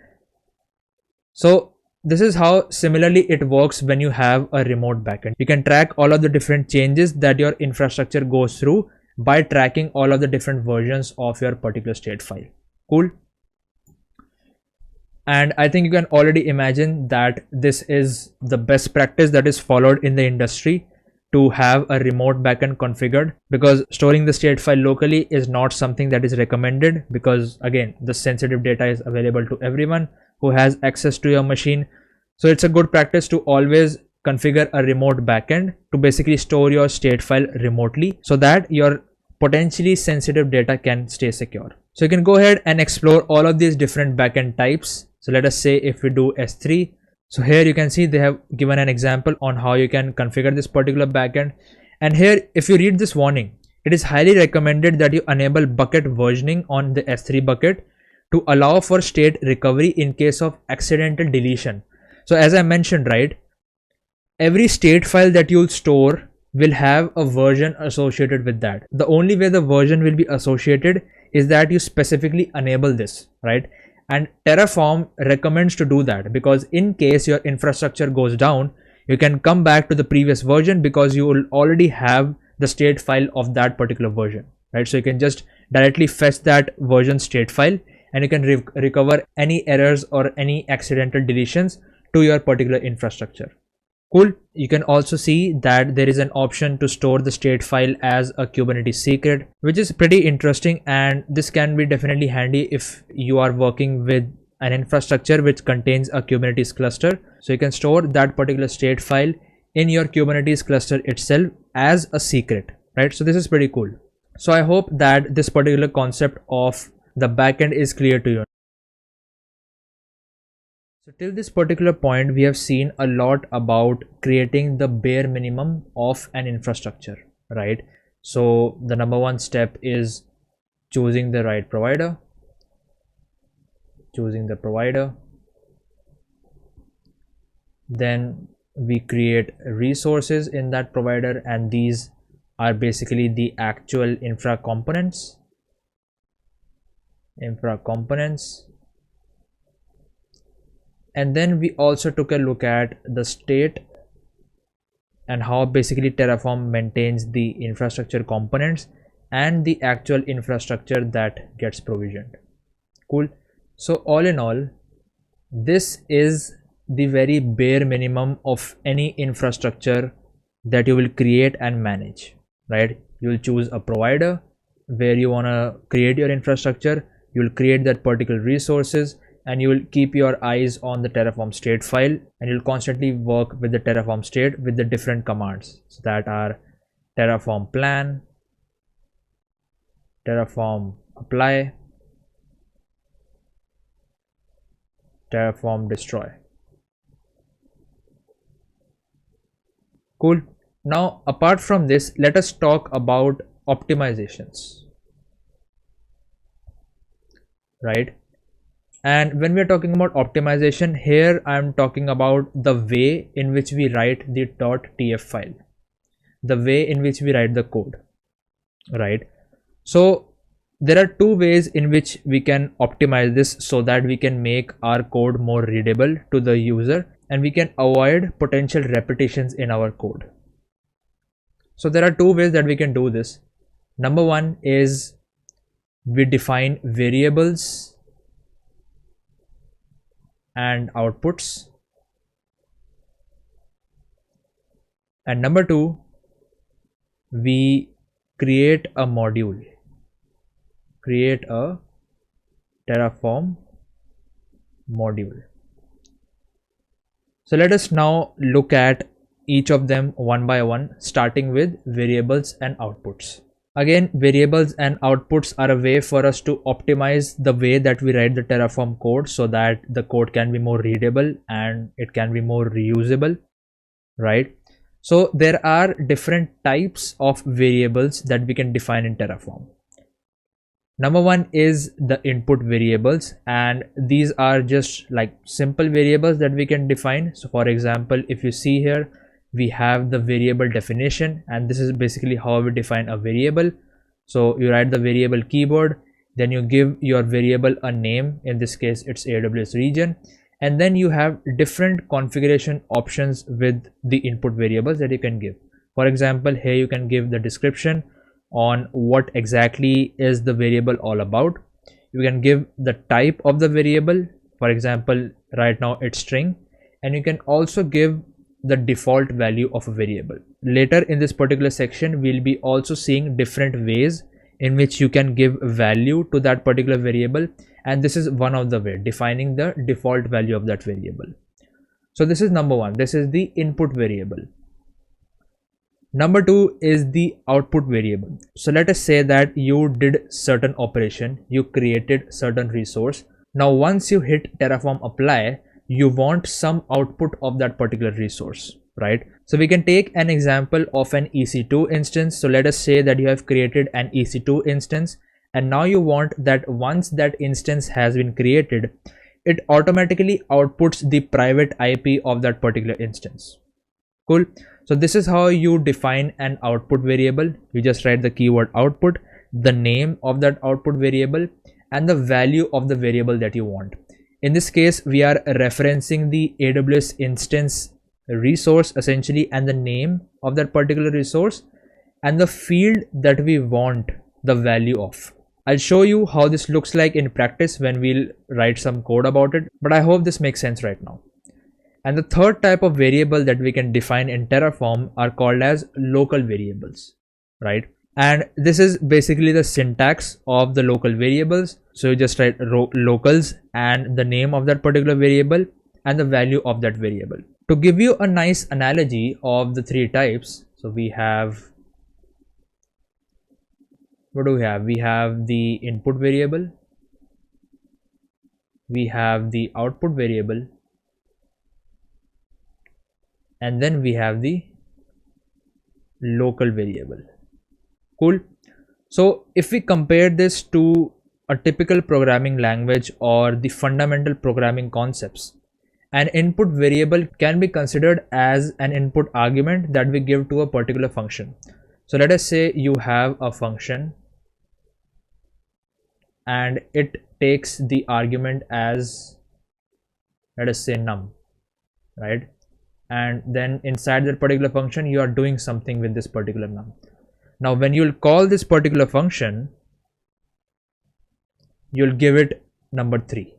So this is how similarly it works when you have a remote backend. You can track all of the different changes that your infrastructure goes through by tracking all of the different versions of your particular state file. Cool. And I think you can already imagine that this is the best practice that is followed in the industry to have a remote backend configured, because storing the state file locally is not something that is recommended, because again, the sensitive data is available to everyone who has access to your machine. So it's a good practice to always configure a remote backend to basically store your state file remotely so that your potentially sensitive data can stay secure. So you can go ahead and explore all of these different backend types. So let us say if we do S3, so here you can see they have given an example on how you can configure this particular backend. And here, if you read this warning, it is highly recommended that you enable bucket versioning on the S3 bucket to allow for state recovery in case of accidental deletion. So as I mentioned, right, every state file that you'll store will have a version associated with that. The only way the version will be associated is that you specifically enable this, right? And Terraform recommends to do that, because in case your infrastructure goes down, you can come back to the previous version because you will already have the state file of that particular version, right? So you can just directly fetch that version state file and you can recover any errors or any accidental deletions to your particular infrastructure. Cool. You can also see that there is an option to store the state file as a Kubernetes secret, which is pretty interesting, and this can be definitely handy if you are working with an infrastructure which contains a Kubernetes cluster. So you can store that particular state file in your Kubernetes cluster itself as a secret, right? So this is pretty cool. So I hope that this particular concept of the backend is clear to you. So till this particular point, we have seen a lot about creating the bare minimum of an infrastructure, right? So the number one step is choosing the right provider, choosing the provider. Then we create resources in that provider, and these are basically the actual infra components. And then we also took a look at the state and how basically Terraform maintains the infrastructure components and the actual infrastructure that gets provisioned. Cool. So all in all, this is the very bare minimum of any infrastructure that you will create and manage, right? You will choose a provider where you want to create your infrastructure. You will create that particular resources, and you will keep your eyes on the Terraform state file, and you'll constantly work with the Terraform state with the different commands. So that are Terraform plan, Terraform apply, Terraform destroy. Cool. Now, apart from this, let us talk about optimizations, right? And when we're talking about optimization here, I'm talking about the way in which we write the .tf file, the way in which we write the code. right? So there are two ways in which we can optimize this so that we can make our code more readable to the user and we can avoid potential repetitions in our code. So there are two ways that we can do this. Number one is we define variables and outputs, and number two, we create a module, create a Terraform module. So let us now look at each of them one by one, starting with variables and outputs. Again, variables and outputs are a way for us to optimize the way that we write the Terraform code so that the code can be more readable and it can be more reusable, right? So there are different types of variables that we can define in Terraform. Number one is the input variables, and these are just like simple variables that we can define. So for example, if you see here, we have the variable definition, and this is basically how we define a variable. So you write the variable keyword, then you give your variable a name, in this case it's AWS region, and then you have different configuration options with the input variables that you can give. For example, here you can give the description on what exactly is the variable all about. You can give the type of the variable, for example right now it's string, and you can also give the default value of a variable. Later in this particular section we'll be also seeing different ways in which you can give value to that particular variable, and this is one of the way, defining the default value of that variable. So this is number one, this is the input variable. Number two is the output variable. So let us say that you did certain operation, you created certain resource. Now once you hit Terraform apply, you want some output of that particular resource, right? So we can take an example of an EC2 instance. So let us say that you have created an EC2 instance, and now you want that once that instance has been created, it automatically outputs the private IP of that particular instance. Cool. So this is how you define an output variable. You just write the keyword output, the name of that output variable, and the value of the variable that you want. In this case, we are referencing the AWS instance resource essentially, and the name of that particular resource, and the field that we want the value of. I'll show you how this looks like in practice when we'll write some code about it, but I hope this makes sense right now. And the third type of variable that we can define in Terraform are called as local variables, right? And this is basically the syntax of the local variables. So you just write locals and the name of that particular variable and the value of that variable. To give you a nice analogy of the three types, so we have, what do we have? We have the input variable, we have the output variable, and then we have the local variable. Cool. So if we compare this to a typical programming language or the fundamental programming concepts, an input variable can be considered as an input argument that we give to a particular function. So let us say you have a function and it takes the argument as, let us say, num, right? And then inside that particular function you are doing something with this particular num. Now when you'll call this particular function, you'll give it number 3.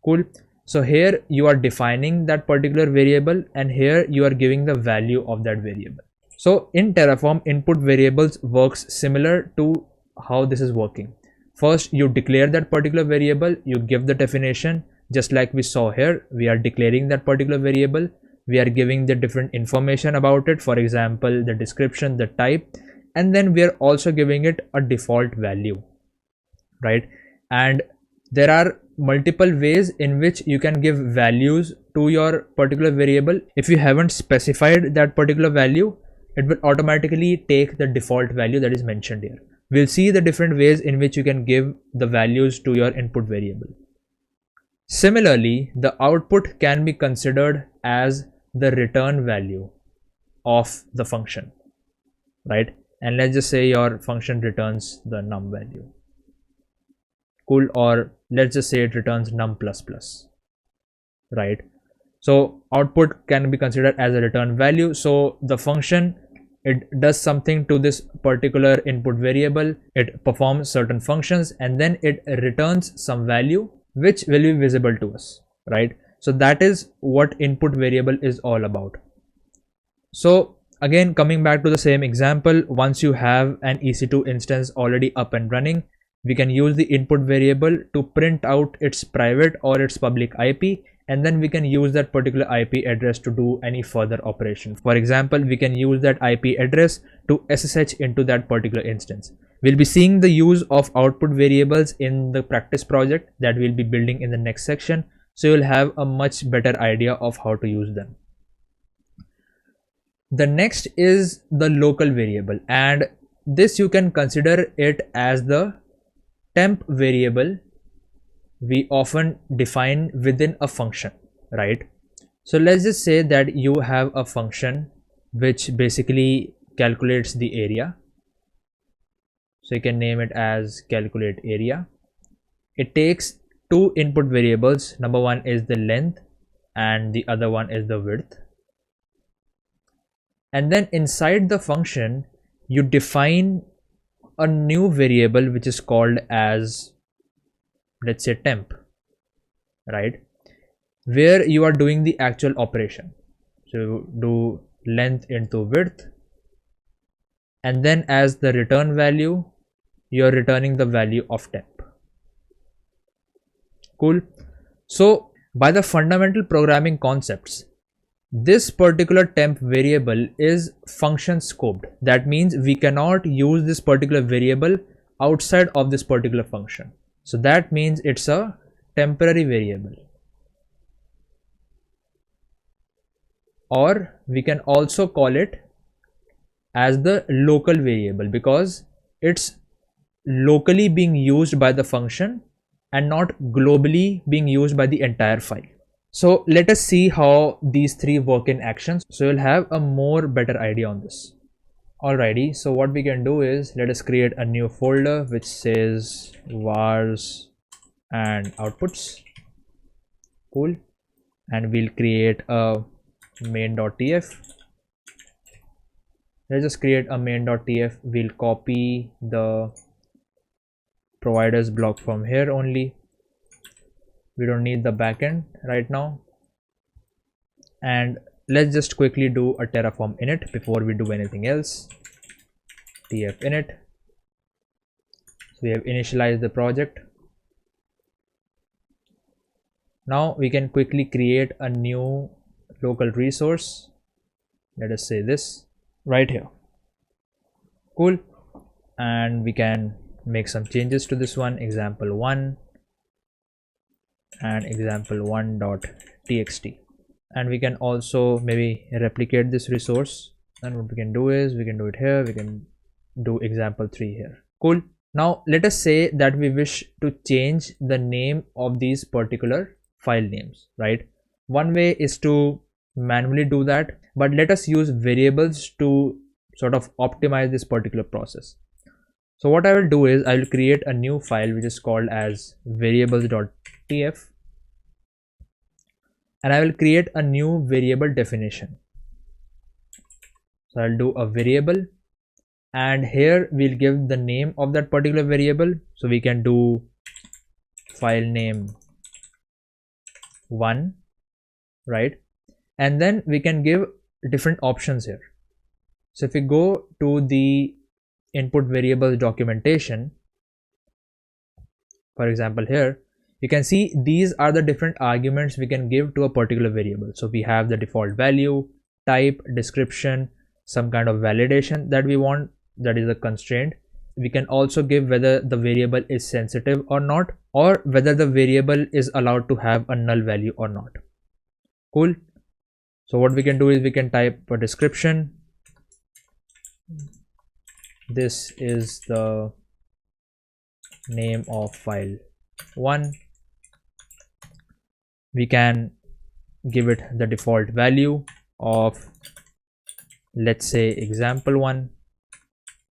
Cool. So here you are defining that particular variable, and here you are giving the value of that variable. So in Terraform, input variables works similar to how this is working. First you declare that particular variable, you give the definition, just like we saw here. We are declaring that particular variable, we are giving the different information about it, for example the description, the type, and then we are also giving it a default value, right? And there are multiple ways in which you can give values to your particular variable. If you haven't specified that particular value, it will automatically take the default value that is mentioned here. We'll see the different ways in which you can give the values to your input variable. Similarly, the output can be considered as the return value of the function, right? and let's just say your function returns the num value. Cool. Or let's just say it returns num plus plus, right? So output can be considered as a return value. So the function, it does something to this particular input variable, it performs certain functions, and then it returns some value which will be visible to us, right? So that is what input variable is all about. So again, coming back to the same example, once you have an EC2 instance already up and running, we can use the input variable to print out its private or its public IP, and then we can use that particular IP address to do any further operation. For example, we can use that IP address to SSH into that particular instance. We'll be seeing the use of output variables in the practice project that we'll be building in the next section, so you'll have a much better idea of how to use them. The next is the local variable, and this you can consider it as the temp variable we often define within a function, right? So let's just say that you have a function which basically calculates the area. So you can name it as calculate area. It takes two input variables. Number one is the length and the other one is the width. And then inside the function, you define a new variable which is called as, let's say, temp, right? Where you are doing the actual operation. So you do length into width, and then as the return value, you're returning the value of temp. Cool. So by the fundamental programming concepts, this particular temp variable is function scoped. That means we cannot use this particular variable outside of this particular function. So that means it's a temporary variable. Or we can also call it as the local variable, because it's locally being used by the function and not globally being used by the entire file. So let us see how these three work in actions, so you'll have a more better idea on this. Alrighty, so what we can do is, let us create a new folder which says vars and outputs. Cool. And we'll create a main.tf. Let's just create a main.tf. We'll copy the providers block from here only. We don't need the backend right now. And let's just quickly do a Terraform init before we do anything else. tf init. So we have initialized the project. Now we can quickly create a new local resource. Let us say this right here. Cool. And we can make some changes to this one, example1 and example1.txt. And we can also maybe replicate this resource, and what we can do is we can do it here, we can do example3 here. Cool. Now let us say that we wish to change the name of these particular file names, right? One way is to manually do that, but let us use variables to sort of optimize this particular process. So what I will do is I will create a new file which is called as variables.tf, and I will create a new variable definition. So I'll do a variable, and here we'll give the name of that particular variable. So we can do file name 1, right? And then we can give different options here. So if we go to the input variables documentation, for example here, you can see these are the different arguments we can give to a particular variable. So we have the default value, type, description, some kind of validation that we want, that is a constraint. We can also give whether the variable is sensitive or not, or whether the variable is allowed to have a null value or not. Cool. So what we can do is we can type a description. This is the name of file 1. We can give it the default value of, let's say, example1.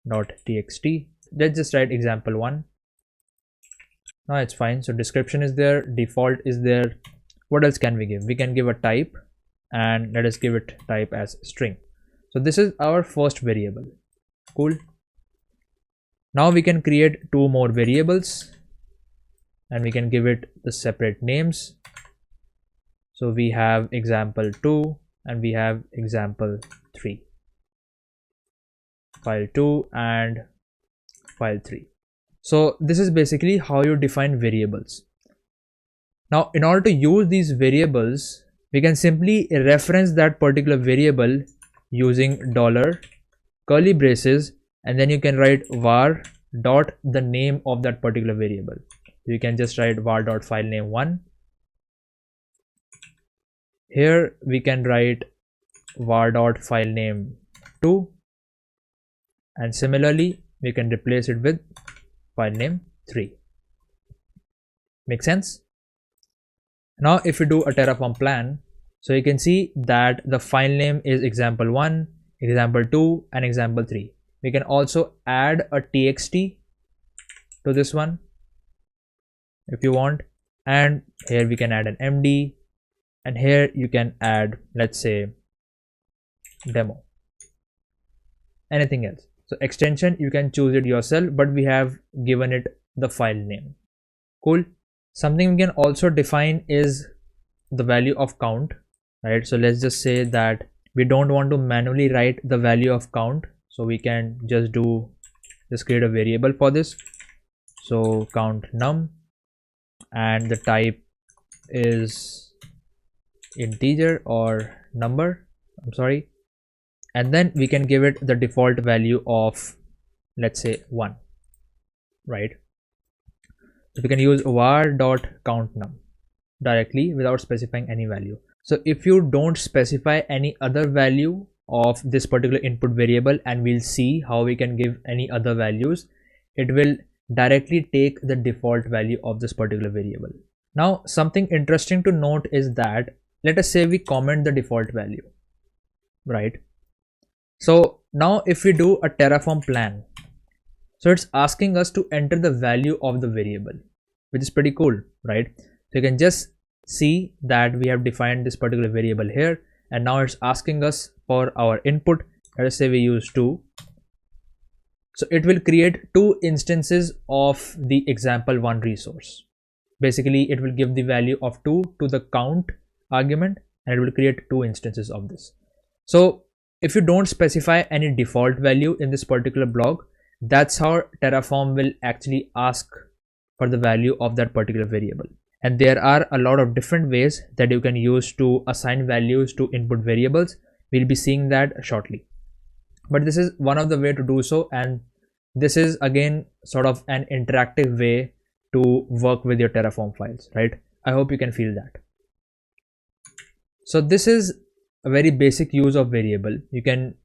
dot txt. Let's just write example 1. Now it's fine. So description is there, default is there. What else can we give? We can give a type, and let us give it type as string. So this is our first variable. Cool. Now we can create 2 more variables, and we can give it the separate names. So we have example 2 and we have example 3, file 2 and file 3. So this is basically how you define variables. Now in order to use these variables, we can simply reference that particular variable using dollar curly braces, and then you can write var dot the name of that particular variable. You can just write var dot file name 1. Here we can write var dot file name 2, and similarly we can replace it with file name 3. Make sense? Now if you do a Terraform plan, so you can see that the file name is example 1, example 2 and example 3. We can also add a txt to this one if you want, and here we can add an md, and here you can add, let's say, demo, anything else. So extension, you can choose it yourself, but we have given it the file name. Cool. Something we can also define is the value of count, right? So let's just say that we don't want to manually write the value of count, so we can just create a variable for this. So count num, and the type is integer or number, I'm sorry, and then we can give it the default value of, let's say, 1, right? So we can use var dot count num directly without specifying any value. So if you don't specify any other value of this particular input variable, and we'll see how we can give any other values, it will directly take the default value of this particular variable. Now something interesting to note is that, let us say we comment the default value, right? So now if we do a Terraform plan, so it's asking us to enter the value of the variable, which is pretty cool, right? So you can just see that we have defined this particular variable here, and now it's asking us for our input. Let us say we use 2. So it will create 2 instances of the example 1 resource. Basically it will give the value of 2 to the count argument, and it will create 2 instances of this. So if you don't specify any default value in this particular block, that's how Terraform will actually ask for the value of that particular variable. And there are a lot of different ways that you can use to assign values to input variables. We'll be seeing that shortly, but this is one of the way to do so, and this is again sort of an interactive way to work with your Terraform files, right? I hope you can feel that. So this is a very basic use of variable. You can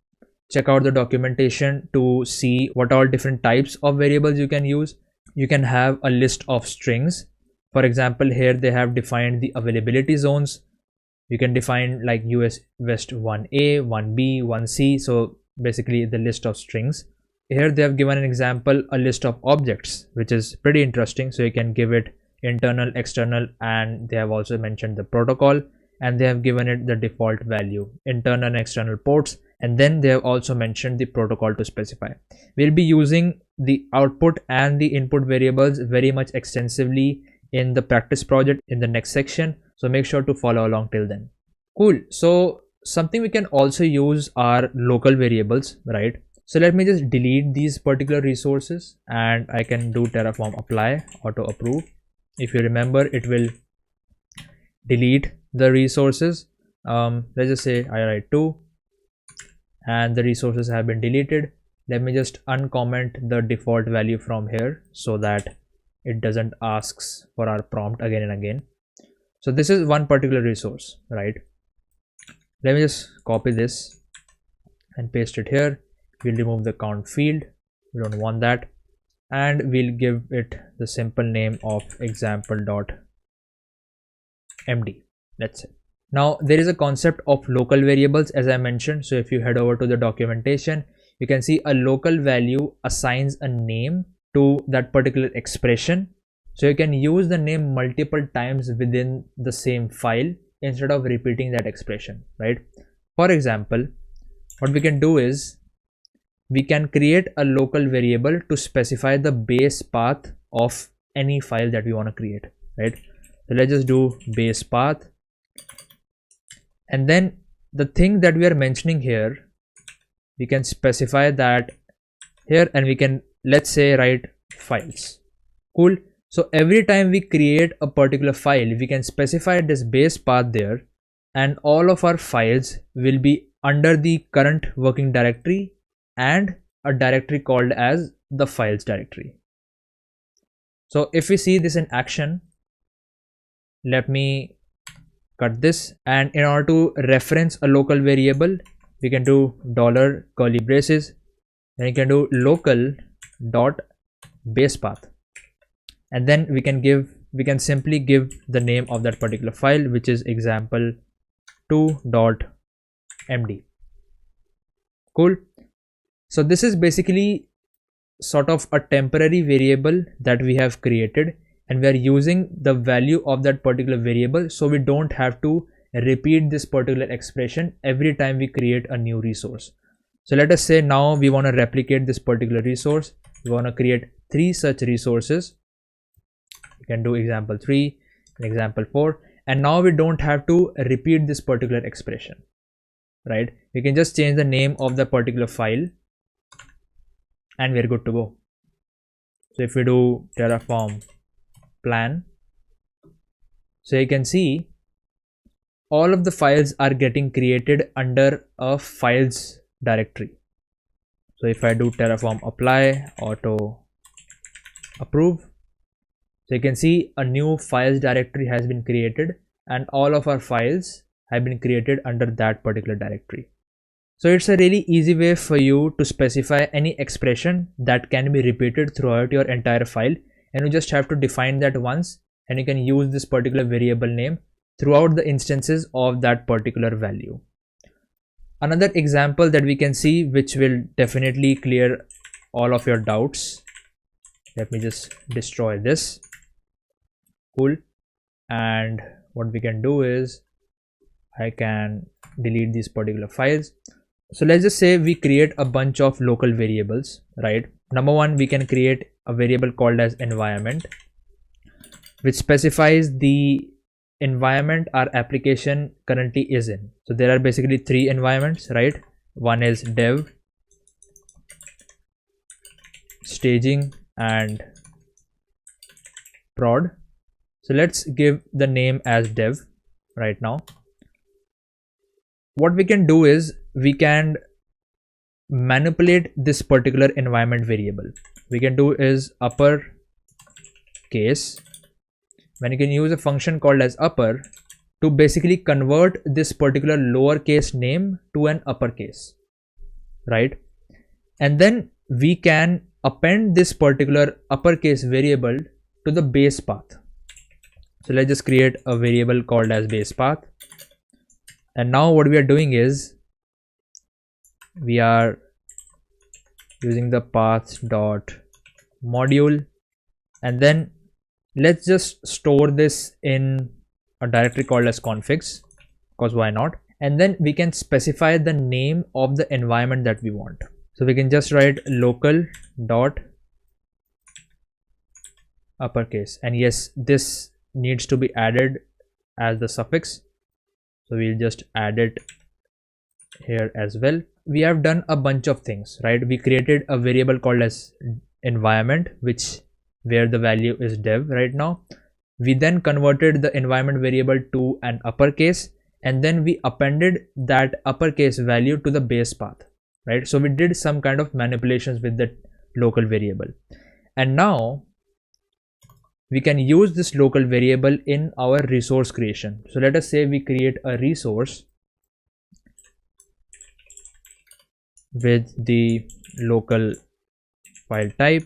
check out the documentation to see what all different types of variables you can use. You can have a list of strings. For example, here they have defined the availability zones. You can define like US West 1A, 1B, 1C. So basically the list of strings. Here they have given an example, a list of objects, which is pretty interesting. So you can give it internal, external, and they have also mentioned the protocol, and they have given it the default value, internal and external ports, and then they have also mentioned the protocol to specify. We'll be using the output and the input variables very much extensively in the practice project in the next section, so make sure to follow along till then. Cool. So something we can also use are local variables, right? So let me just delete these particular resources, and I can do Terraform apply auto approve. If you remember, it will delete the resources. Let's just say I write 2 and the resources have been deleted. Let me just uncomment the default value from here so that it doesn't ask for our prompt again and again. So this is one particular resource, right? Let me just copy this and paste it here. We'll remove the count field, we don't want that, and we'll give it the simple name of example.md. That's it. Now there is a concept of local variables, as I mentioned. So if you head over to the documentation, you can see a local value assigns a name to that particular expression. So you can use the name multiple times within the same file instead of repeating that expression, right? For example, what we can do is we can create a local variable to specify the base path of any file that we want to create, right? So let's just do base path, and then the thing that we are mentioning here, we can specify that here, and we can, let's say, write files. Cool. So every time we create a particular file, we can specify this base path there, and all of our files will be under the current working directory and a directory called as the files directory. So if we see this in action, let me cut this, and in order to reference a local variable, we can do dollar curly braces, and you can do local dot base path, and then we can simply give the name of that particular file, which is example2.md. Cool. So this is basically sort of a temporary variable that we have created, and we are using the value of that particular variable, so we don't have to repeat this particular expression every time we create a new resource. So let us say now we want to replicate this particular resource. We want to create 3 such resources. We can do example 3 and example 4, and now we don't have to repeat this particular expression, right? We can just change the name of the particular file and we're good to go. So if we do Terraform plan, so you can see all of the files are getting created under a files directory. So if I do Terraform apply auto approve, so you can see a new files directory has been created, and all of our files have been created under that particular directory. So it's a really easy way for you to specify any expression that can be repeated throughout your entire file, and you just have to define that once, and you can use this particular variable name throughout the instances of that particular value. Another example that we can see, which will definitely clear all of your doubts. Let me just destroy this. Cool. And what we can do is I can delete these particular files. So let's just say we create a bunch of local variables, right? Number one, we can create a variable called as environment, which specifies the environment our application currently is in. So there are basically 3 environments, right? One is dev, staging, and prod. So let's give the name as dev right now. What we can do is we can manipulate this particular environment variable. We can do is upper case, when you can use a function called as upper to basically convert this particular lowercase name to an uppercase, right? And then we can append this particular uppercase variable to the base path. So let's just create a variable called as base path, and now what we are doing is we are using the path dot module, and then let's just store this in a directory called as configs, because why not? And then we can specify the name of the environment that we want. So we can just write local dot uppercase, and yes, this needs to be added as the suffix, so we'll just add it here as well. We have done a bunch of things, right? We created a variable called as environment, where the value is dev right now. We then converted the environment variable to an uppercase, and then we appended that uppercase value to the base path, right? So we did some kind of manipulations with the local variable, and now we can use this local variable in our resource creation. So let us say we create a resource with the local file type,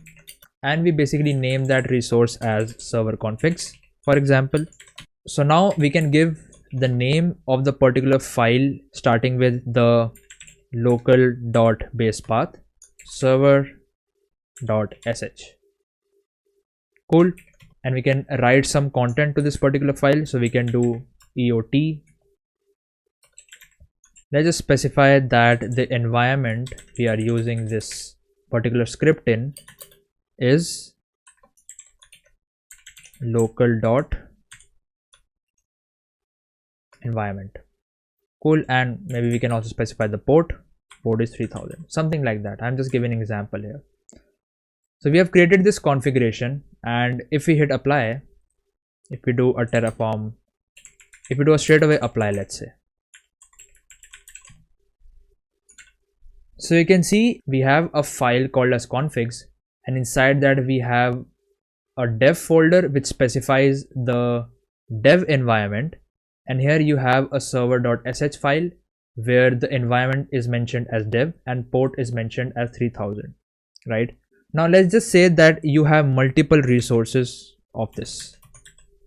and we basically name that resource as server configs, for example. So now we can give the name of the particular file starting with the local dot base path server dot sh. Cool. And we can write some content to this particular file. So we can do EOT. Let's just specify that the environment we are using this particular script in is local dot environment. Cool. And maybe we can also specify the port is 3000, something like that. I'm just giving an example here. So we have created this configuration, and if we hit apply, if we do a Terraform, if we do a straight away apply, let's say, so you can see we have a file called as configs, and inside that we have a dev folder which specifies the dev environment, and here you have a server.sh file where the environment is mentioned as dev and port is mentioned as 3000, right? Now let's just say that you have multiple resources of this.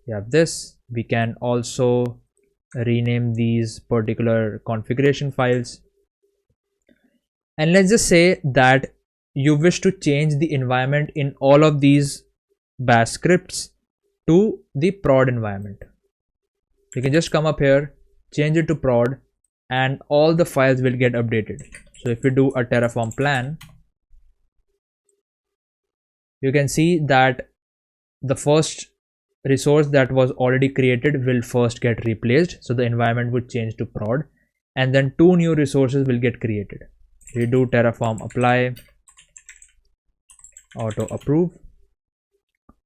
You have this. We can also rename these particular configuration files. And let's just say that you wish to change the environment in all of these bash scripts to the prod environment. You can just come up here, change it to prod, and all the files will get updated. So if we do a Terraform plan, you can see that the first resource that was already created will first get replaced. So the environment would change to prod, and then 2 new resources will get created. We do Terraform apply, auto approve.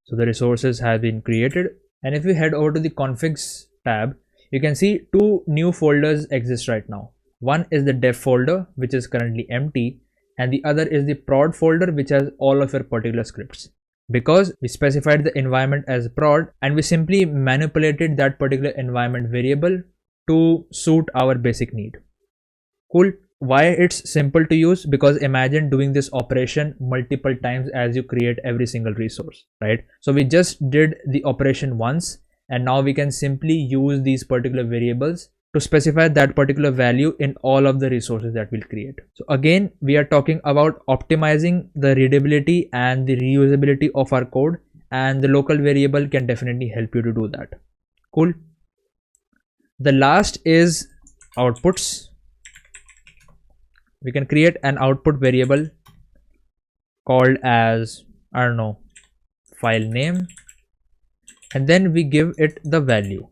So the resources have been created. And if we head over to the configs tab, you can see 2 new folders exist right now. One is the dev folder, which is currently empty, and the other is the prod folder, which has all of your particular scripts. Because we specified the environment as prod, and we simply manipulated that particular environment variable to suit our basic need. Cool. Why it's simple to use? Because imagine doing this operation multiple times as you create every single resource, right? So we just did the operation once, and now we can simply use these particular variables to specify that particular value in all of the resources that we'll create. So again, we are talking about optimizing the readability and the reusability of our code, and the local variable can definitely help you to do that. Cool. The last is outputs. We can create an output variable called as, I don't know, file name, and then we give it the value.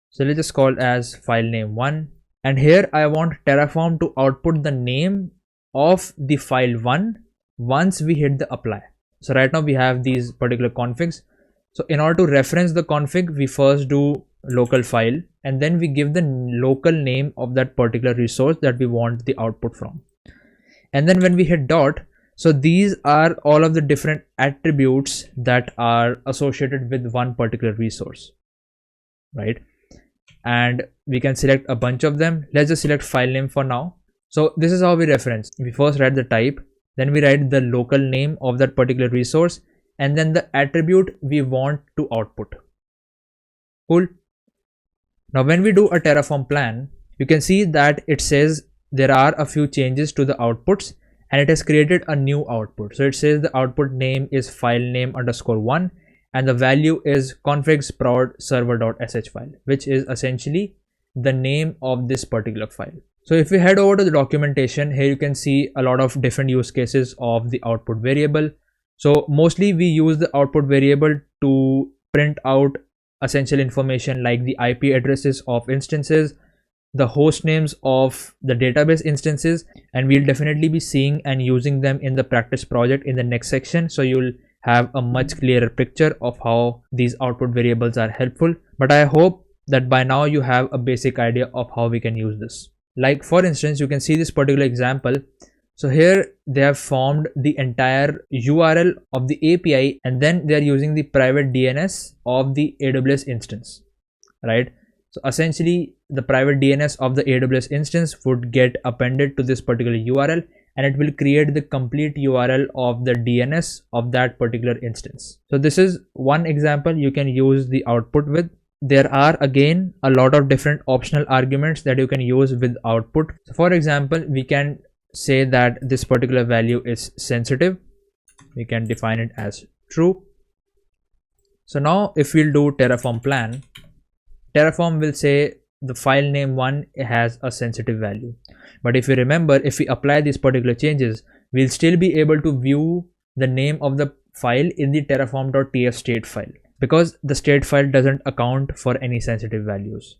So let's just call it as file name 1, and here I want Terraform to output the name of the file 1 once we hit the apply. So right now we have these particular configs. So in order to reference the config, we first do local file, and then we give the local name of that particular resource that we want the output from. And then when we hit dot, so these are all of the different attributes that are associated with one particular resource, right? And we can select a bunch of them. Let's just select file name for now. So this is how we reference. We first write the type, then we write the local name of that particular resource, and then the attribute we want to output. Cool. Now when we do a Terraform plan, you can see that it says there are a few changes to the outputs, and it has created a new output. So it says the output name is file name _1, and the value is configs prod server.sh file, which is essentially the name of this particular file. So if we head over to the documentation, here you can see a lot of different use cases of the output variable. So mostly we use the output variable to print out essential information like the IP addresses of instances, the host names of the database instances, and we'll definitely be seeing and using them in the practice project in the next section. So you'll have a much clearer picture of how these output variables are helpful. But I hope that by now you have a basic idea of how we can use this. Like for instance, you can see this particular example. So here they have formed the entire URL of the API, and then they are using the private DNS of the AWS instance, right? So essentially the private DNS of the AWS instance would get appended to this particular URL, and it will create the complete URL of the DNS of that particular instance. So this is one example you can use the output with. there are again a lot of different optional arguments that you can use with output. For example, we can say that this particular value is sensitive. We can define it as true. So now if we'll do Terraform plan, Terraform will say the file name 1 has a sensitive value. But if you remember, if we apply these particular changes, we'll still be able to view the name of the file in the terraform.tf state file, because the state file doesn't account for any sensitive values.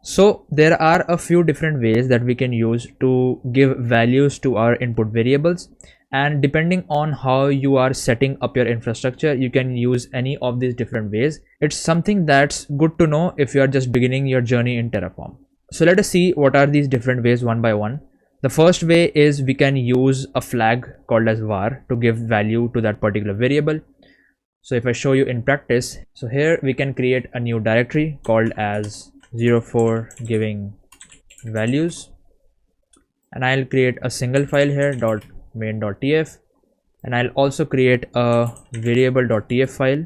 So there are a few different ways that we can use to give values to our input variables, and depending on how you are setting up your infrastructure, you can use any of these different ways. It's something that's good to know if you are just beginning your journey in Terraform. So let us see what are these different ways one by one. The first way is we can use a flag called as var to give value to that particular variable. So if I show you in practice, so here we can create a new directory called as 04 giving values, and I'll create a single file here .main.tf, and I'll also create a variable.tf file.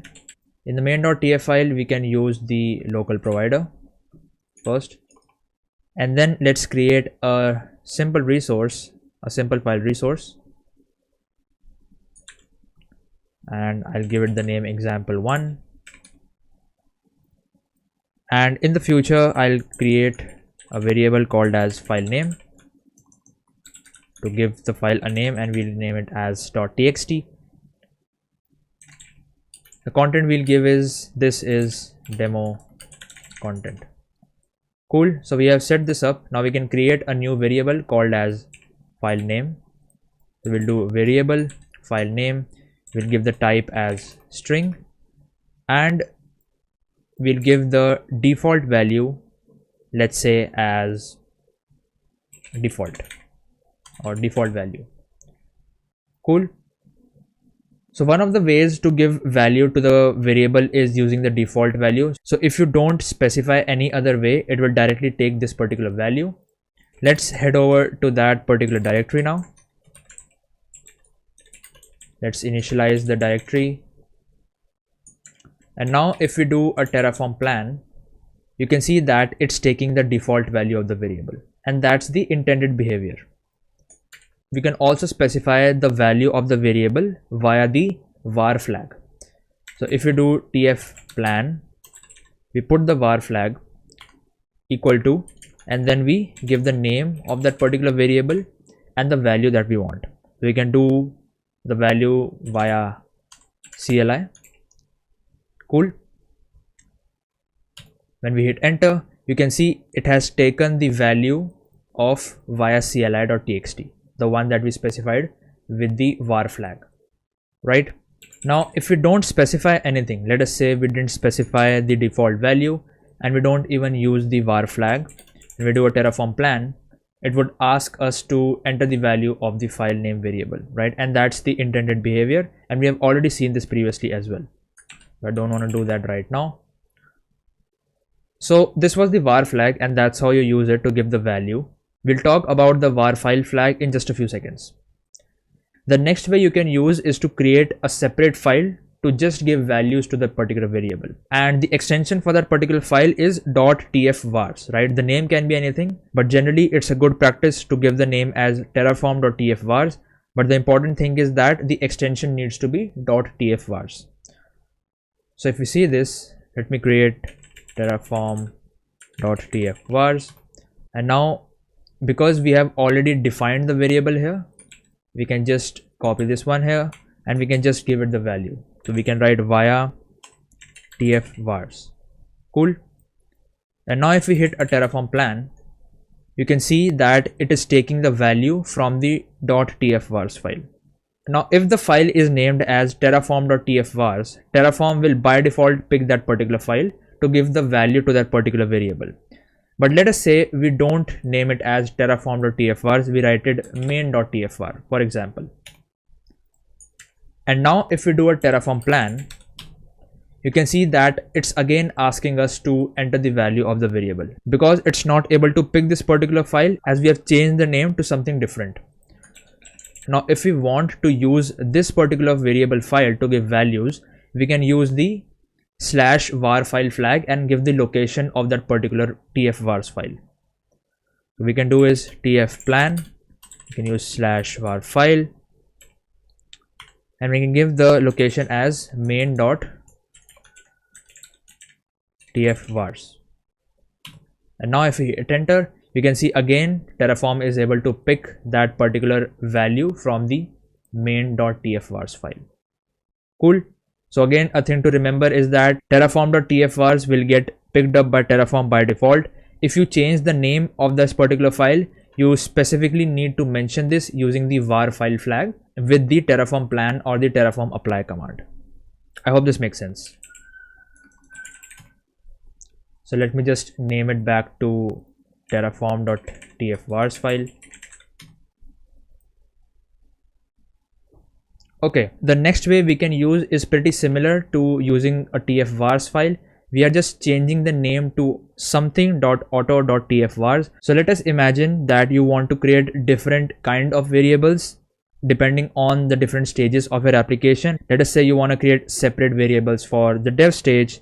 In the main.tf file we can use the local provider first, and then let's create a simple resource, a simple file resource, and I'll give it the name example1. And in the future I'll create a variable called as file name to give the file a name, and we'll name it as .txt. The content we'll give is this is demo content. Cool. So we have set this up. Now we can create a new variable called as file name. So we'll do variable file name, we'll give the type as string, and we'll give the default value, let's say as default or default value. Cool. So one of the ways to give value to the variable is using the default value. So if you don't specify any other way, it will directly take this particular value. Let's head over to that particular directory now. Let's initialize the directory. And now if we do a Terraform plan, you can see that it's taking the default value of the variable, and that's the intended behavior. We can also specify the value of the variable via the var flag. So if you do tf plan, we put the var flag equal to, and then we give the name of that particular variable and the value that we want. So we can do the value via CLI. Cool. When we hit enter, you can see it has taken the value of via CLI.txt, the one that we specified with the var flag. Right now, if we don't specify anything, let us say we didn't specify the default value and we don't even use the var flag, and we do a Terraform plan, it would ask us to enter the value of the file name variable, right? And that's the intended behavior, and we have already seen this previously as well. I don't want to do that right now. So this was the var flag, and that's how you use it to give the value. We'll talk about the var file flag in just a few seconds. The next way you can use is to create a separate file to just give values to that particular variable, and the extension for that particular file is .tfvars, right? The name can be anything, but generally it's a good practice to give the name as terraform.tfvars, but the important thing is that the extension needs to be .tfvars. So if we see this, let me create terraform.tfvars, and now because we have already defined the variable here, we can just copy this one here and we can just give it the value. So we can write via tfvars. Cool. And now if we hit a Terraform plan, you can see that it is taking the value from the .tfvars file. Now if the file is named as terraform.tfvars, Terraform will by default pick that particular file to give the value to that particular variable. But let us say we don't name it as terraform.tfvars, we write it main.tfvar, for example. And now if we do a Terraform plan, you can see that it's again asking us to enter the value of the variable, because it's not able to pick this particular file as we have changed the name to something different. Now if we want to use this particular variable file to give values, we can use the slash var file flag and give the location of that particular tf vars file. So we can do is tf plan, we can use slash var file, and we can give the location as main.tf vars. And now if we hit enter, we can see again Terraform is able to pick that particular value from the main.tf vars file. Cool. So again, a thing to remember is that terraform.tf vars will get picked up by Terraform by default. If you change the name of this particular file, you specifically need to mention this using the var file flag with the Terraform plan or the Terraform apply command. I hope this makes sense. So let me just name it back to terraform.tf vars file. Okay, the next way we can use is pretty similar to using a tf vars file. We are just changing the name to something.auto.tf vars. So let us imagine that you want to create different kind of variables depending on the different stages of your application. Let us say you want to create separate variables for the dev stage,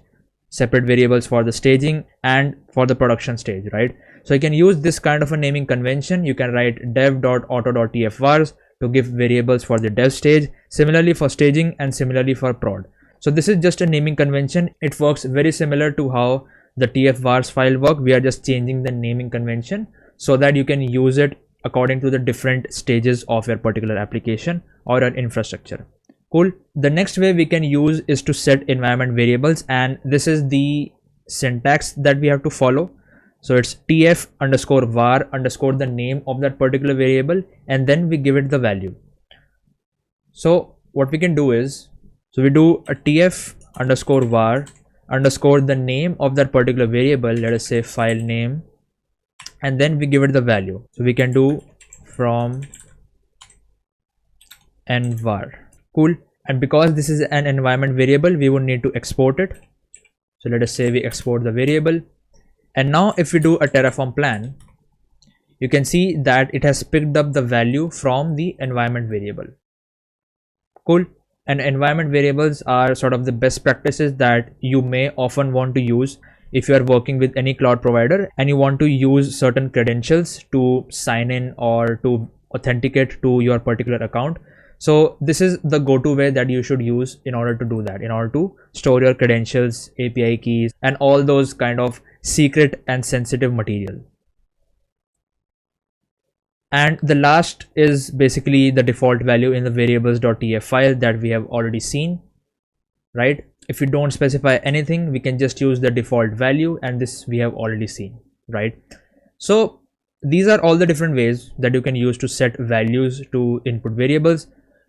separate variables for the staging, and for the production stage, right? So you can use this kind of a naming convention. You can write dev.auto.tf vars to give variables for the dev stage, similarly for staging, and similarly for prod. So this is just a naming convention. It works very similar to how the tf vars file work. We are just changing the naming convention so that you can use it according to the different stages of your particular application or your infrastructure. Cool. The next way we can use is to set environment variables, and this is the syntax that we have to follow. So it's tf underscore var underscore the name of that particular variable, and then we give it the value. So what we can do is, so we do a tf underscore var underscore the name of that particular variable, let us say file name, and then we give it the value. So we can do from envar. Cool. And because this is an environment variable, we would need to export it. So let us say we export the variable. And now if we do a Terraform plan, you can see that it has picked up the value from the environment variable. Cool. And environment variables are sort of the best practices that you may often want to use if you are working with any cloud provider and you want to use certain credentials to sign in or to authenticate to your particular account. So this is the go-to way that you should use in order to do that, in order to store your credentials, API keys, and all those kind of secret and sensitive material. And the last is basically the default value in the variables.tf file that we have already seen, right? If you don't specify anything, we can just use the default value, and this we have already seen, right? So these are all the different ways that you can use to set values to input variables.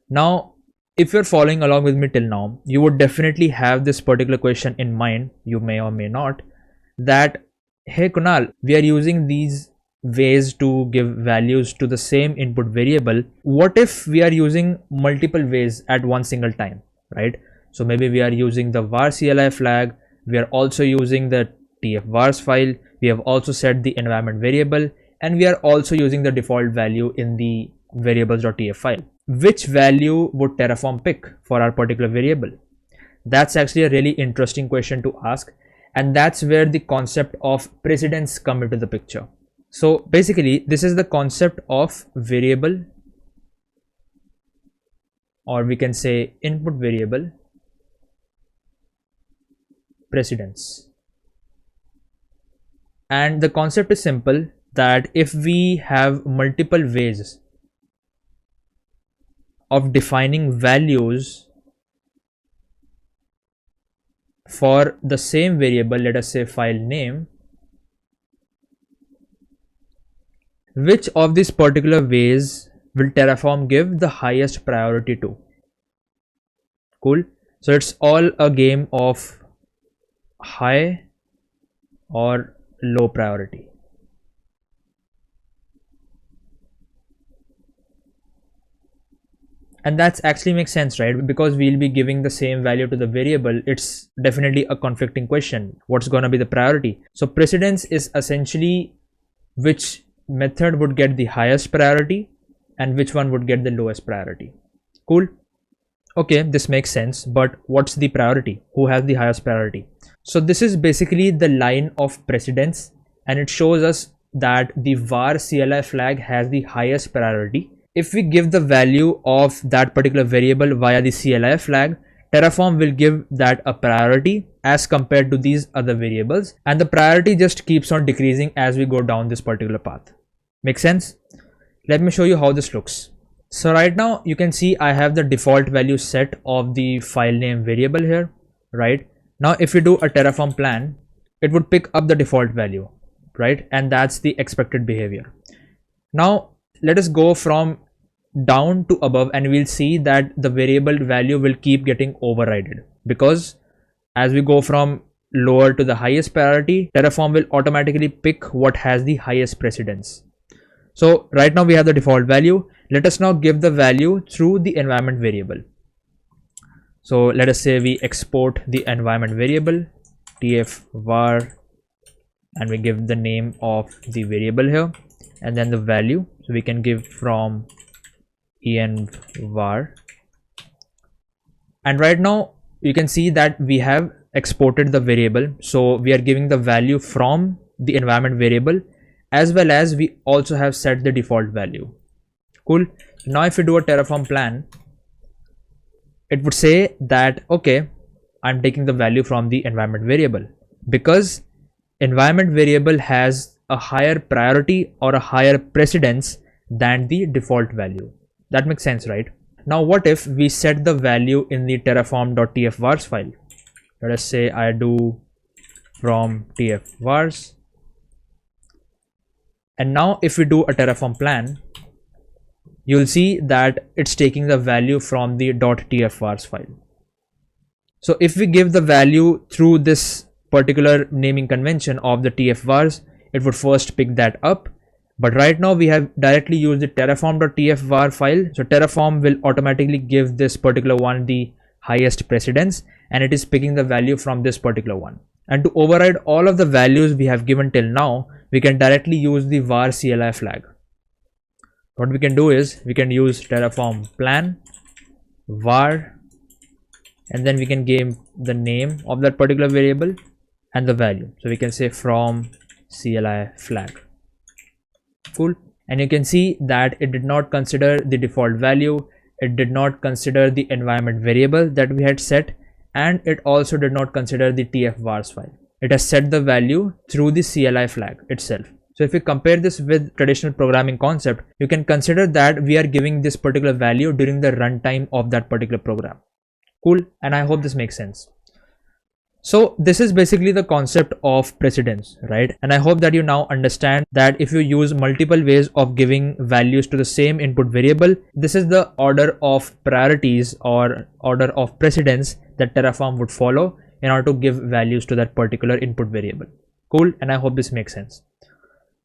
Now, if you're following along with me till now, you would definitely have this particular question in mind, you may or may not, that, hey Kunal, we are using these ways to give values to the same input variable. What if we are using multiple ways at one single time, right? So maybe we are using the var CLI flag, we are also using the tf vars file, we have also set the environment variable, and we are also using the default value in the variables.tf file. Which value would Terraform pick for our particular variable? That's actually a really interesting question to ask, and that's where the concept of precedence come into the picture. So basically this is the concept of variable, or we can say input variable precedence. And the concept is simple, that if we have multiple ways of defining values for the same variable, let us say file name, which of these particular ways will Terraform give the highest priority to? Cool. So it's all a game of high or low priority. And that's actually makes sense, right? Because we'll be giving the same value to the variable. It's definitely a conflicting question. What's going to be the priority? So precedence is essentially which method would get the highest priority and which one would get the lowest priority. Cool. Okay, this makes sense, but what's the priority? Who has the highest priority? So this is basically the line of precedence, and it shows us that the var CLI flag has the highest priority. If we give the value of that particular variable via the CLI flag, Terraform will give that a priority as compared to these other variables, and the priority just keeps on decreasing as we go down this particular path. Make sense? Let me show you how this looks. So right now you can see I have the default value set of the file name variable here, right? Now if you do a Terraform plan, it would pick up the default value, right? And that's the expected behavior. Now let us go from down to above, and we'll see that the variable value will keep getting overridden, because as we go from lower to the highest priority, Terraform will automatically pick what has the highest precedence. So right now we have the default value. Let us now give the value through the environment variable. So let us say we export the environment variable tf var, and we give the name of the variable here, and then the value. So we can give from env var, and right now you can see that we have exported the variable. So we are giving the value from the environment variable, as well as we also have set the default value. Cool. Now if you do a Terraform plan, it would say that okay, I'm taking the value from the environment variable, because environment variable has a higher priority or a higher precedence than the default value. That makes sense, right? Now what if we set the value in the terraform.tfvars file? Let us say I do from tfvars, and now if we do a Terraform plan, you'll see that it's taking the value from the .tfvars file. So if we give the value through this particular naming convention of the tfvars, it would first pick that up. But right now we have directly used the terraform.tfvar file. So Terraform will automatically give this particular one the highest precedence, and it is picking the value from this particular one. And to override all of the values we have given till now, we can directly use the var CLI flag. What we can do is we can use Terraform plan var, and then we can give the name of that particular variable and the value. So we can say from CLI flag. Cool. And you can see that it did not consider the default value, it did not consider the environment variable that we had set, and it also did not consider the tfvars file. It has set the value through the CLI flag itself. So if you compare this with traditional programming concept, you can consider that we are giving this particular value during the runtime of that particular program. Cool. And I hope this makes sense. So this is basically the concept of precedence, right? And I hope that you now understand that if you use multiple ways of giving values to the same input variable, this is the order of priorities or order of precedence that Terraform would follow in order to give values to that particular input variable. Cool. And I hope this makes sense.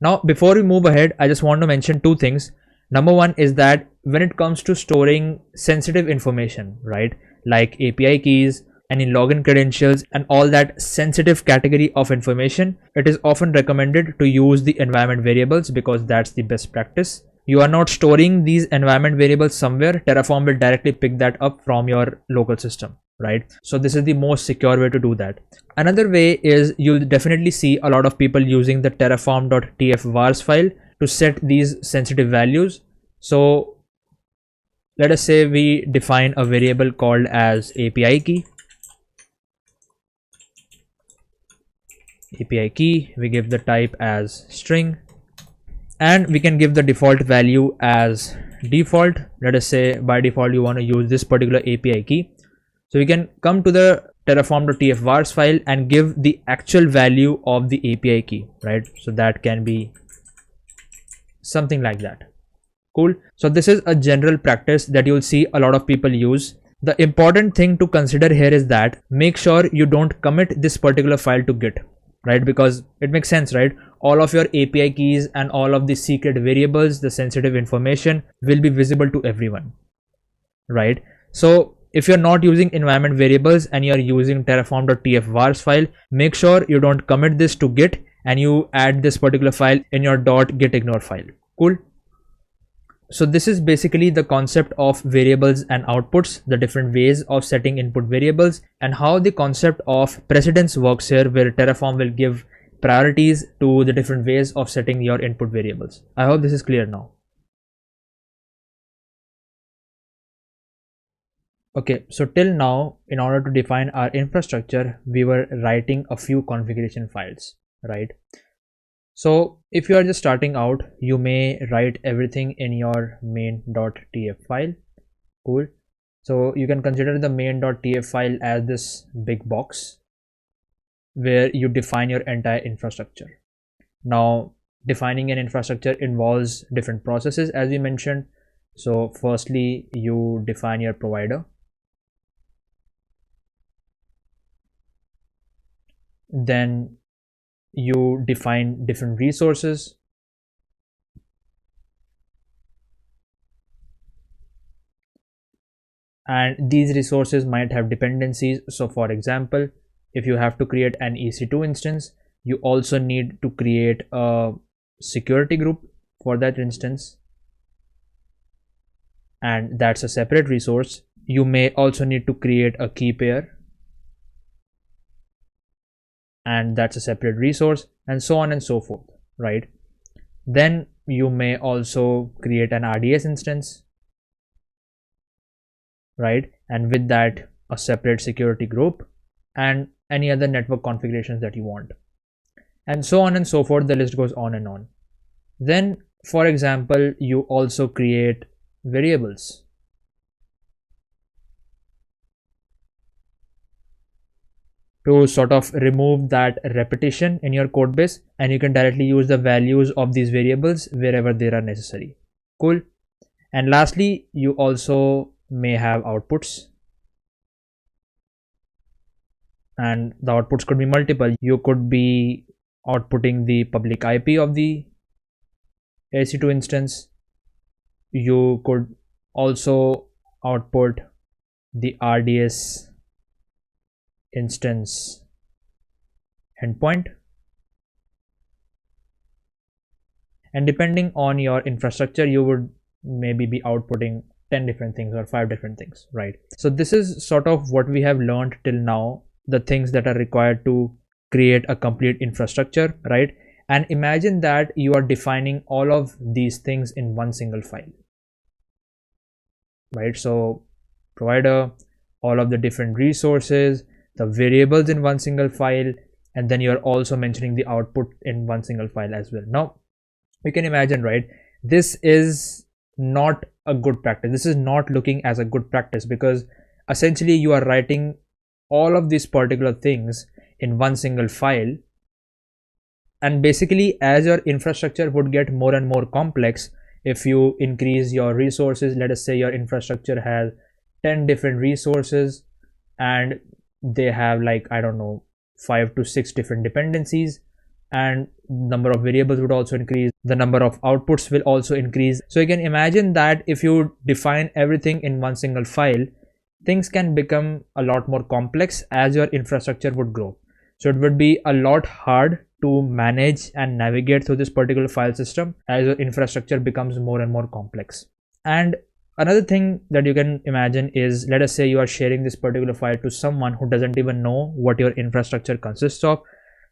Now, before we move ahead, I just want to mention two things. Number one is that when it comes to storing sensitive information, right, like API keys, any login credentials, and all that sensitive category of information, it is often recommended to use the environment variables, because that's the best practice. You are not storing these environment variables somewhere. Terraform will directly pick that up from your local system, right? So this is the most secure way to do that. Another way is you'll definitely see a lot of people using the terraform.tfvars file to set these sensitive values. So let us say we define a variable called as API key. API key, we give the type as string, and we can give the default value as default. Let us say by default you want to use this particular API key. So we can come to the terraform.tfvars file and give the actual value of the API key, right? So that can be something like that. Cool. So this is a general practice that you'll see a lot of people use. The important thing to consider here is that make sure you don't commit this particular file to Git, right? Because it makes sense, right? All of your API keys and all of the secret variables, the sensitive information will be visible to everyone, right? So if you're not using environment variables and you're using terraform.tfvars file, make sure you don't commit this to Git and you add this particular file in your .gitignore file. Cool. So this is basically the concept of variables and outputs, the different ways of setting input variables, and how the concept of precedence works here, where Terraform will give priorities to the different ways of setting your input variables. I hope this is clear now. Okay, so till now, in order to define our infrastructure, we were writing a few configuration files, right? So if you are just starting out, you may write everything in your main.tf file. Cool. So you can consider the main.tf file as this big box where you define your entire infrastructure. Now, defining an infrastructure involves different processes, as we mentioned. So firstly, you define your provider. Then you define different resources. And these resources might have dependencies. So for example, if you have to create an EC2 instance, you also need to create a security group for that instance, and that's a separate resource. You may also need to create a key pair, and that's a separate resource, and so on and so forth, right? Then you may also create an RDS instance, right? And with that, a separate security group and any other network configurations that you want, and so on and so forth. The list goes on and on. Then, for example, you also create variables. To sort of remove that repetition in your code base, and you can directly use the values of these variables wherever they are necessary. Cool. And lastly, you also may have outputs, and the outputs could be multiple. You could be outputting the public IP of the EC2 instance. You could also output the RDS instance endpoint, and depending on your infrastructure, you would maybe be outputting 10 different things or 5 different things, right? So this is sort of what we have learned till now, the things that are required to create a complete infrastructure, right? And imagine that you are defining all of these things in one single file, right? So provider, all of the different resources, the variables in one single file, and then you're also mentioning the output in one single file as well. Now you can imagine, right, this is not a good practice. This is not looking as a good practice, because essentially you are writing all of these particular things in one single file, and basically as your infrastructure would get more and more complex, if you increase your resources, let us say your infrastructure has 10 different resources and they have, like, I don't know, 5 to 6 different dependencies, and number of variables would also increase, the number of outputs will also increase. So you can imagine that if you define everything in one single file, things can become a lot more complex as your infrastructure would grow. So it would be a lot hard to manage and navigate through this particular file system as your infrastructure becomes more and more complex. And another thing that you can imagine is, let us say you are sharing this particular file to someone who doesn't even know what your infrastructure consists of.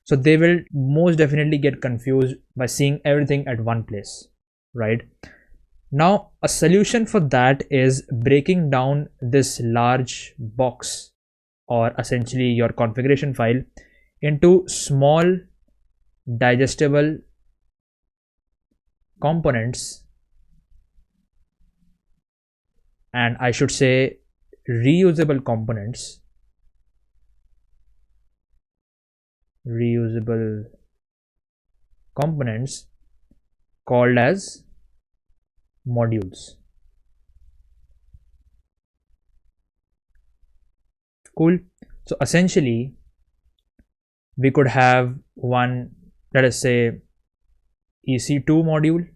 So they will most definitely get confused by seeing everything at one place, right? Now, a solution for that is breaking down this large box, or essentially your configuration file, into small digestible components, and I should say reusable components, called as modules. Cool. So essentially we could have one, let us say, EC2 module,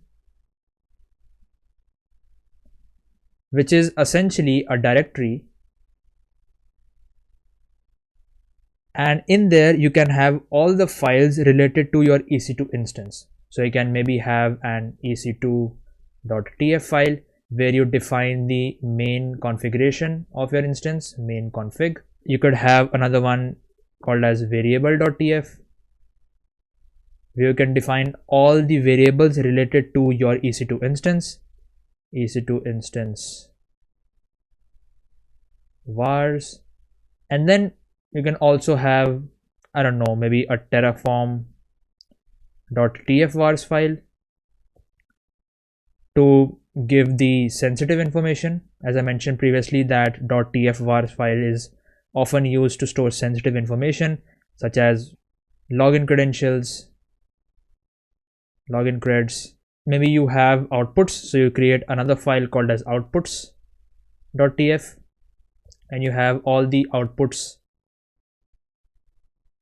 which is essentially a directory, and in there you can have all the files related to your EC2 instance. So you can maybe have an EC2 .tf file where you define the main configuration of your instance, main config. You could have another one called as variable.tf where you can define all the variables related to your EC2 instance, EC2 instance vars, and then you can also have, I don't know, maybe a terraform.tf vars file to give the sensitive information. As I mentioned previously, that .tf vars file is often used to store sensitive information such as login credentials, login creds. Maybe you have outputs, so you create another file called as outputs.tf and you have all the outputs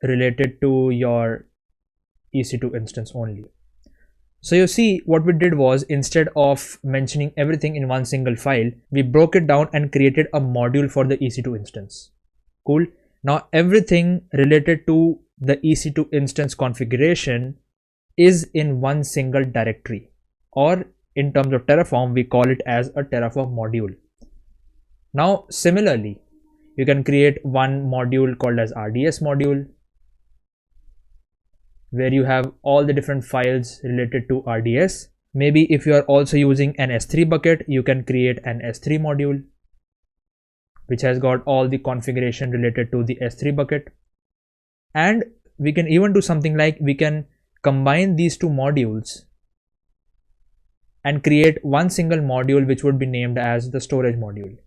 related to your EC2 instance only. So you see, what we did was, instead of mentioning everything in one single file, we broke it down and created a module for the EC2 instance. Cool. Now everything related to the EC2 instance configuration is in one single directory, or in terms of Terraform, we call it as a Terraform module. Now similarly, you can create one module called as RDS module, where you have all the different files related to RDS. Maybe if you are also using an S3 bucket, you can create an S3 module which has got all the configuration related to the S3 bucket. And we can even do something like, we can combine these two modules and create one single module which would be named as the storage module,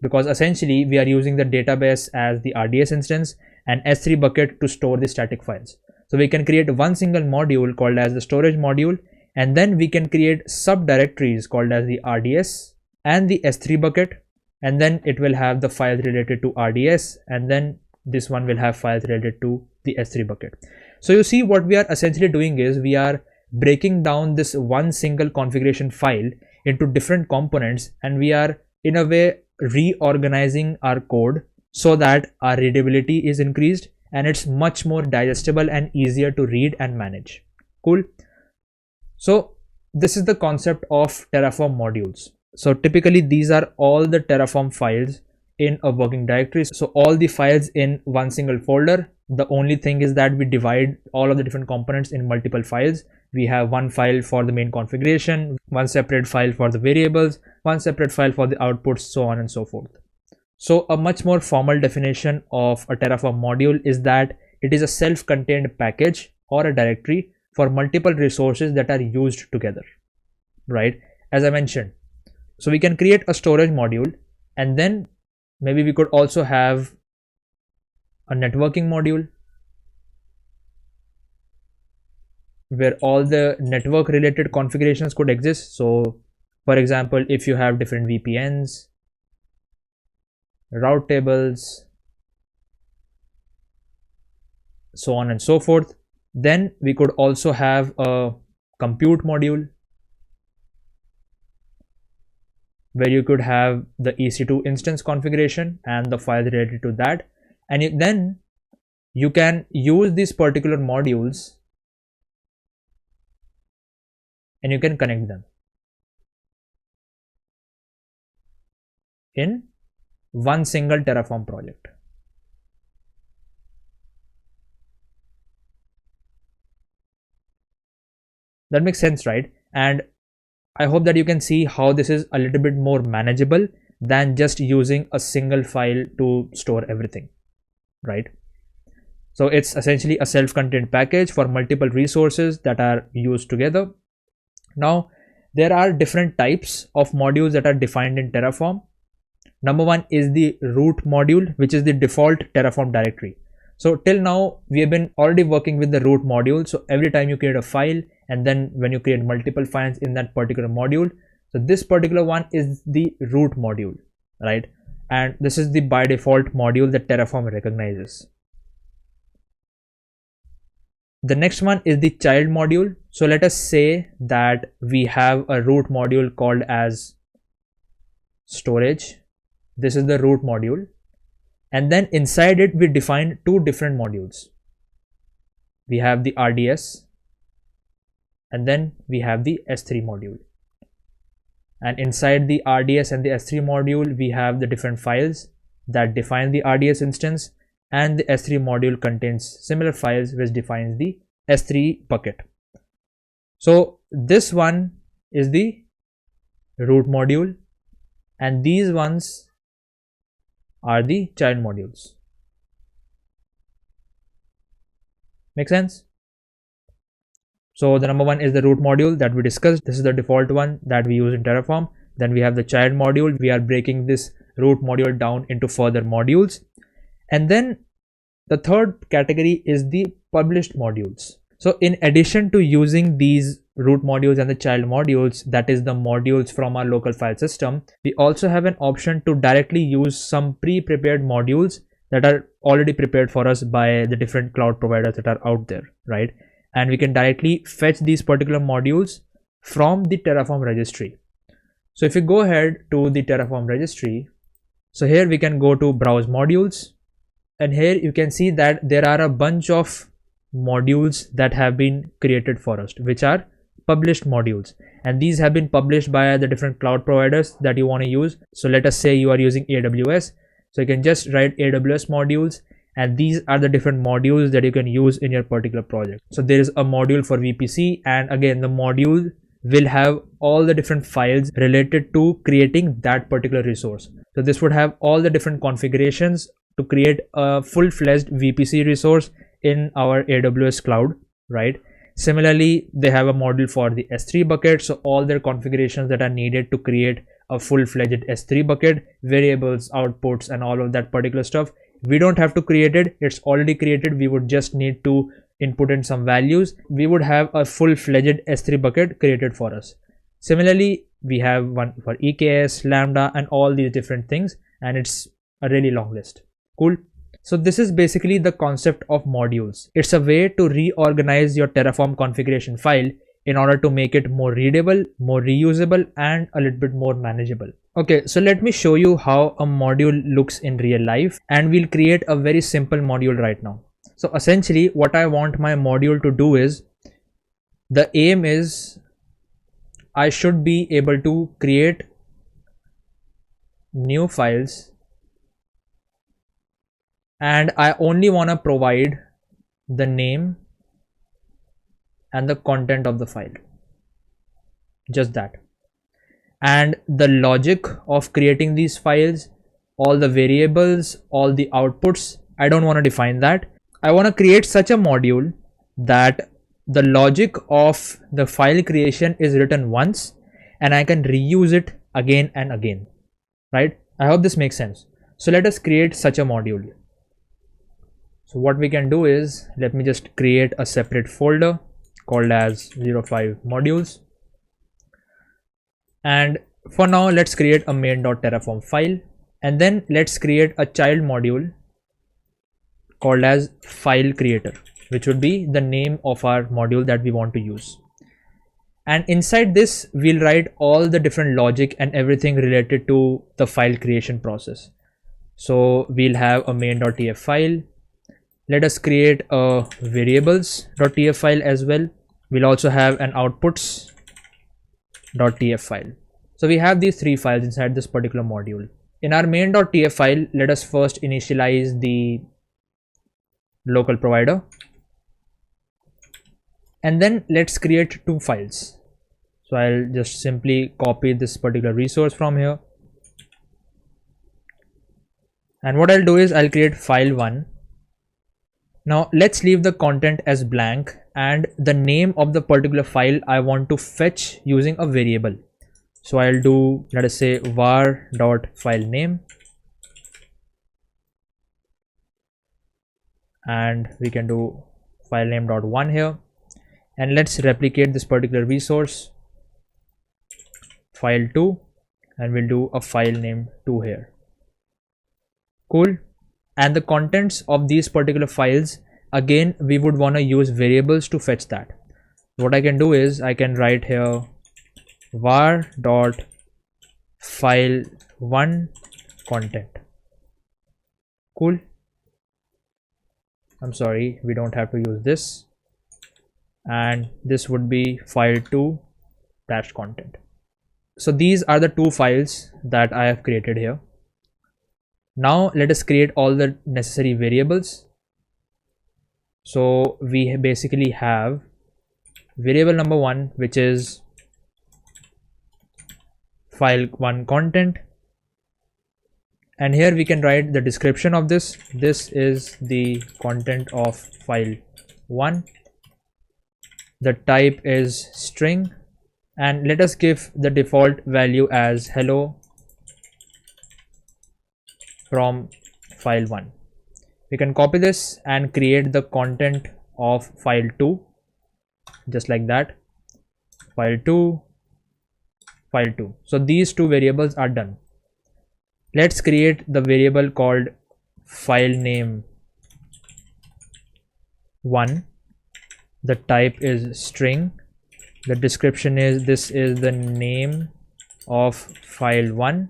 because essentially we are using the database as the RDS instance and S3 bucket to store the static files. So we can create one single module called as the storage module, and then we can create subdirectories called as the RDS and the S3 bucket, and then it will have the files related to RDS, and then this one will have files related to the S3 bucket. So you see, what we are essentially doing is, we are breaking down this one single configuration file into different components, and we are in a way reorganizing our code so that our readability is increased and it's much more digestible and easier to read and manage. Cool. So this is the concept of Terraform modules. So typically these are all the Terraform files in a working directory. So all the files in one single folder. The only thing is that we divide all of the different components in multiple files. We have one file for the main configuration, one separate file for the variables, one separate file for the outputs, so on and so forth. So a much more formal definition of a Terraform module is that it is a self-contained package or a directory for multiple resources that are used together, right? As I mentioned, so we can create a storage module, and then maybe we could also have a networking module where all the network related configurations could exist. So for example, if you have different VPNs, route tables, so on and so forth, then we could also have a compute module where you could have the EC2 instance configuration and the files related to that, and then you can use these particular modules and you can connect them in one single Terraform project. That makes sense, right? And I hope that you can see how this is a little bit more manageable than just using a single file to store everything, right? So it's essentially a self-contained package for multiple resources that are used together. Now, there are different types of modules that are defined in Terraform. Number one is the root module, which is the default Terraform directory. So till now, we have been already working with the root module. So every time you create a file, and then when you create multiple files in that particular module, so this particular one is the root module, right? And this is the by default module that Terraform recognizes. The next one is the child module. So let us say that we have a root module called as storage. This is the root module. And then inside it, we define two different modules. We have the RDS and then we have the S3 module. And inside the RDS and the S3 module, we have the different files that define the RDS instance, and the S3 module contains similar files which defines the S3 bucket. So this one is the root module, and these ones are the child modules. Make sense? So the number one is the root module that we discussed. This is the default one that we use in Terraform. Then we have the child module. We are breaking this root module down into further modules. And then the third category is the published modules. So in addition to using these root modules and the child modules, that is the modules from our local file system, we also have an option to directly use some pre-prepared modules that are already prepared for us by the different cloud providers that are out there, right? And we can directly fetch these particular modules from the Terraform registry. So if you go ahead to the Terraform registry, so here we can go to browse modules, and here you can see that there are a bunch of modules that have been created for us, which are published modules, and these have been published by the different cloud providers that you want to use. So let us say you are using AWS, so you can just write AWS modules, and these are the different modules that you can use in your particular project. So there is a module for VPC, and again the module will have all the different files related to creating that particular resource. So this would have all the different configurations to create a full-fledged VPC resource in our AWS cloud, right? Similarly, they have a module for the S3 bucket, so all their configurations that are needed to create a full-fledged S3 bucket, variables, outputs, and all of that particular stuff, we don't have to create it. It's already created. We would just need to input in some values. We would have a full-fledged S3 bucket created for us. Similarly, we have one for EKS, Lambda, and all these different things, and it's a really long list. Cool. So this is basically the concept of modules. It's a way to reorganize your Terraform configuration file in order to make it more readable, more reusable, and a little bit more manageable. Okay, so let me show you how a module looks in real life, and we'll create a very simple module right now. So essentially what I want my module to do is, the aim is I should be able to create new files, and I only want to provide the name and the content of the file, just that. And the logic of creating these files, all the variables, all the outputs, I don't want to define that. I want to create such a module that the logic of the file creation is written once and I can reuse it again and again, right? I hope this makes sense. So let us create such a module. So what we can do is, let me just create a separate folder called as 05 modules. And for now, let's create a main.terraform file, and then let's create a child module called as file creator, which would be the name of our module that we want to use. And inside this, we'll write all the different logic and everything related to the file creation process. So we'll have a main.tf file. Let us create a variables.tf file as well. We'll also have an outputs.tf file. So we have these three files inside this particular module. In our main.tf file, let us first initialize the local provider, and then let's create two files. So I'll just simply copy this particular resource from here, and what I'll do is I'll create file 1. Now let's leave the content as blank, and the name of the particular file I want to fetch using a variable. So I'll do, let us say, var.filename, and we can do filename.1 here, and let's replicate this particular resource, file2, and we'll do a file name 2 here. Cool. And the contents of these particular files, again we would want to use variables to fetch that. What I can do is I can write here var.file1 content. Cool. I'm sorry, we don't have to use this. and this would be file2 dash content. So these are the two files that I have created here. Now let us create all the necessary variables. So we basically have variable number 1, which is file1 content, and here we can write the description of this. This is the content of file1. The type is string, and let us give the default value as hello from file1. We can copy this and create the content of file2 just like that. File2, file2. So these two variables are done. Let's create the variable called file name 1. The type is string. The description is this is the name of file1,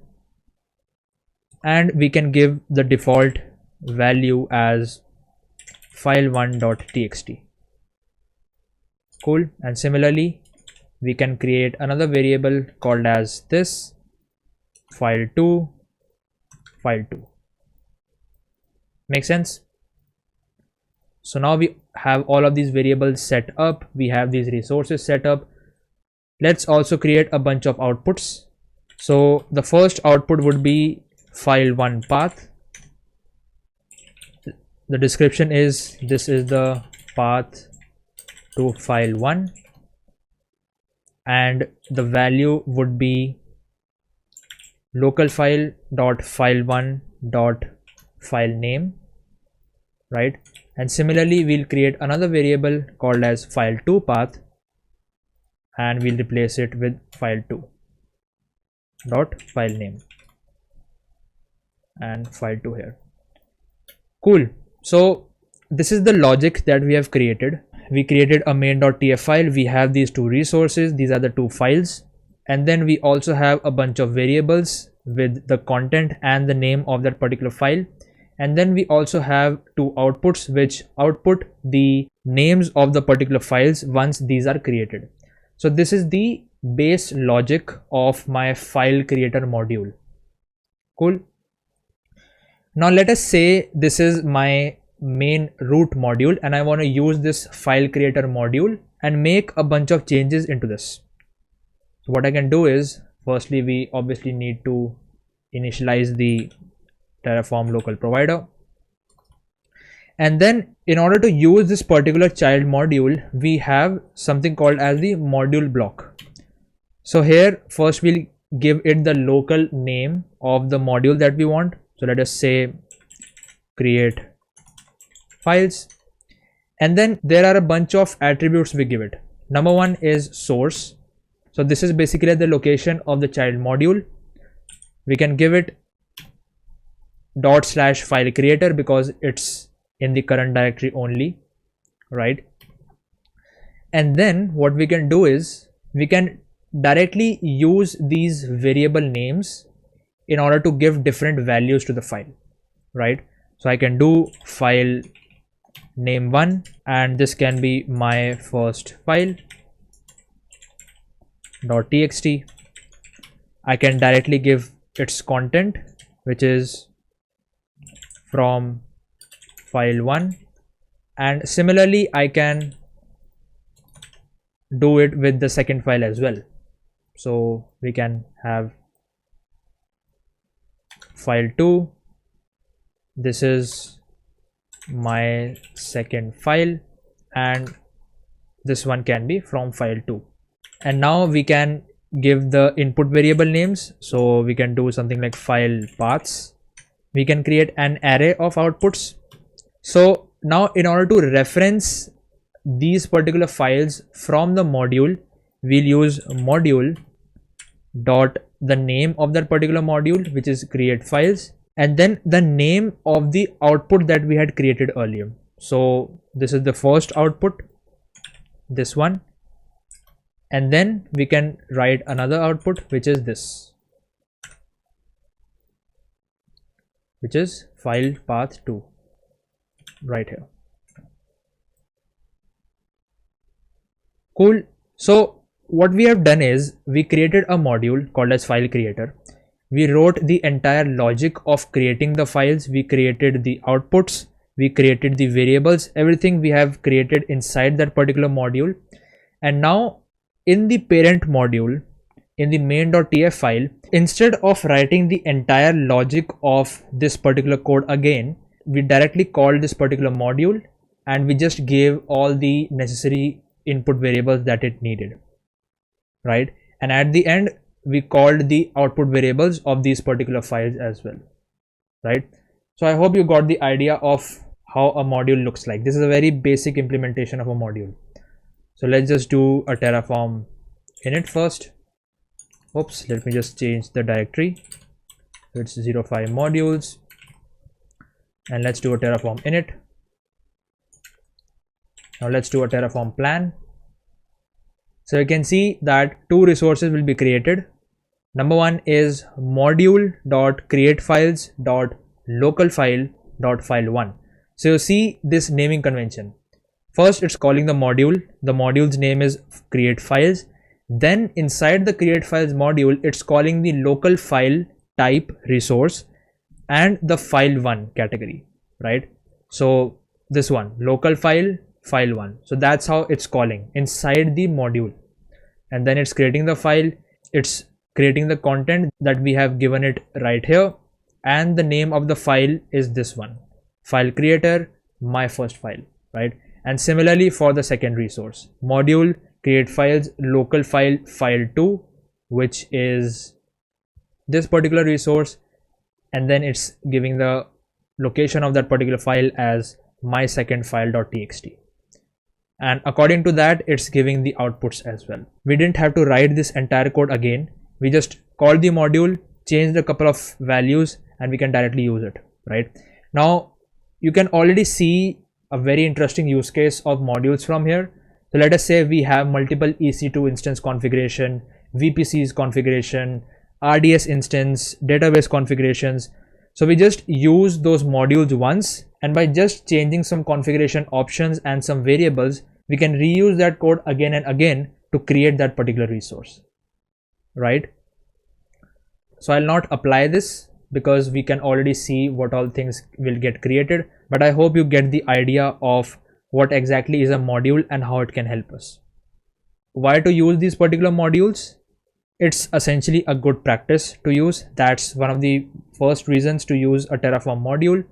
and we can give the default value as file1.txt. Cool. And similarly we can create another variable called as this file2, file2. Make sense? So now we have all of these variables set up, we have these resources set up. Let's also create a bunch of outputs. So the first output would be file1 path. The description is this is the path to file1, and the value would be local file dot file1 dot file name, right? And similarly we'll create another variable called as file2 path, and we'll replace it with file2 dot file name and file2 here. Cool. So this is the logic that we have created. We created a main.tf file. We have these two resources, these are the two files, and then we also have a bunch of variables with the content and the name of that particular file. And then we also have two outputs which output the names of the particular files once these are created. So this is the base logic of my file creator module. Cool. Now let us say this is my main root module and I want to use this file creator module and make a bunch of changes into this. So what I can do is, firstly we obviously need to initialize the Terraform local provider, and then in order to use this particular child module we have something called as the module block. So here first we'll give it the local name of the module that we want. So let us say create files, and then there are a bunch of attributes we give it. Number one is source. So this is basically the location of the child module. We can give it /file creator because it's in the current directory only, right? And then what we can do is we can directly use these variable names in order to give different values to the file, right? So I can do file name 1 and this can be my first file .txt. I can directly give its content, which is from file 1, and similarly I can do it with the second file as well. So we can have file 2, this is my second file, and this one can be from file 2. And now we can give the input variable names. So we can do something like file paths. We can create an array of outputs. So now in order to reference these particular files from the module, we'll use module dot the name of that particular module, which is create files, and then the name of the output that we had created earlier. So this is the first output, this one, and then we can write another output which is this, which is file path 2 right here. Cool. So what we have done is we created a module called as file creator. We wrote the entire logic of creating the files. We created the outputs. We created the variables. Everything we have created inside that particular module. And now in the parent module, in the main.tf file, instead of writing the entire logic of this particular code again, we directly called this particular module and we just gave all the necessary input variables that it needed, right? And at the end we called the output variables of these particular files as well, right? So I hope you got the idea of how a module looks like. This is a very basic implementation of a module. So let's just do a Terraform init first. Oops, let me just change the directory. It's 05 modules, and let's do a Terraform init. Now let's do a Terraform plan. So you can see that two resources will be created. Number one is module.createfiles.localfile.file1. So you see this naming convention. First it's calling the module. The module's name is create files. Then inside the create files module, it's calling the local file type resource and the file1 category, right? So this one, local file file1. So that's how it's calling inside the module. And then it's creating the file. It's creating the content that we have given it right here. And the name of the file is this one, file creator, my first file, right? And similarly for the second resource, module create files local file file2, which is this particular resource, and then it's giving the location of that particular file as my second file.txt, and according to that it's giving the outputs as well. We didn't have to write this entire code again. We just called the module, changed a couple of values, and we can directly use it. Right now you can already see a very interesting use case of modules from here. So let us say we have multiple EC2 instance configuration, VPCs configuration, RDS instance, database configurations. So we just use those modules once, and by just changing some configuration options and some variables, we can reuse that code again and again to create that particular resource, right? So I'll not apply this because we can already see what all things will get created, but I hope you get the idea of what exactly is a module and how it can help us. Why to use these particular modules? It's essentially a good practice to use. That's one of the first reasons to use a Terraform module.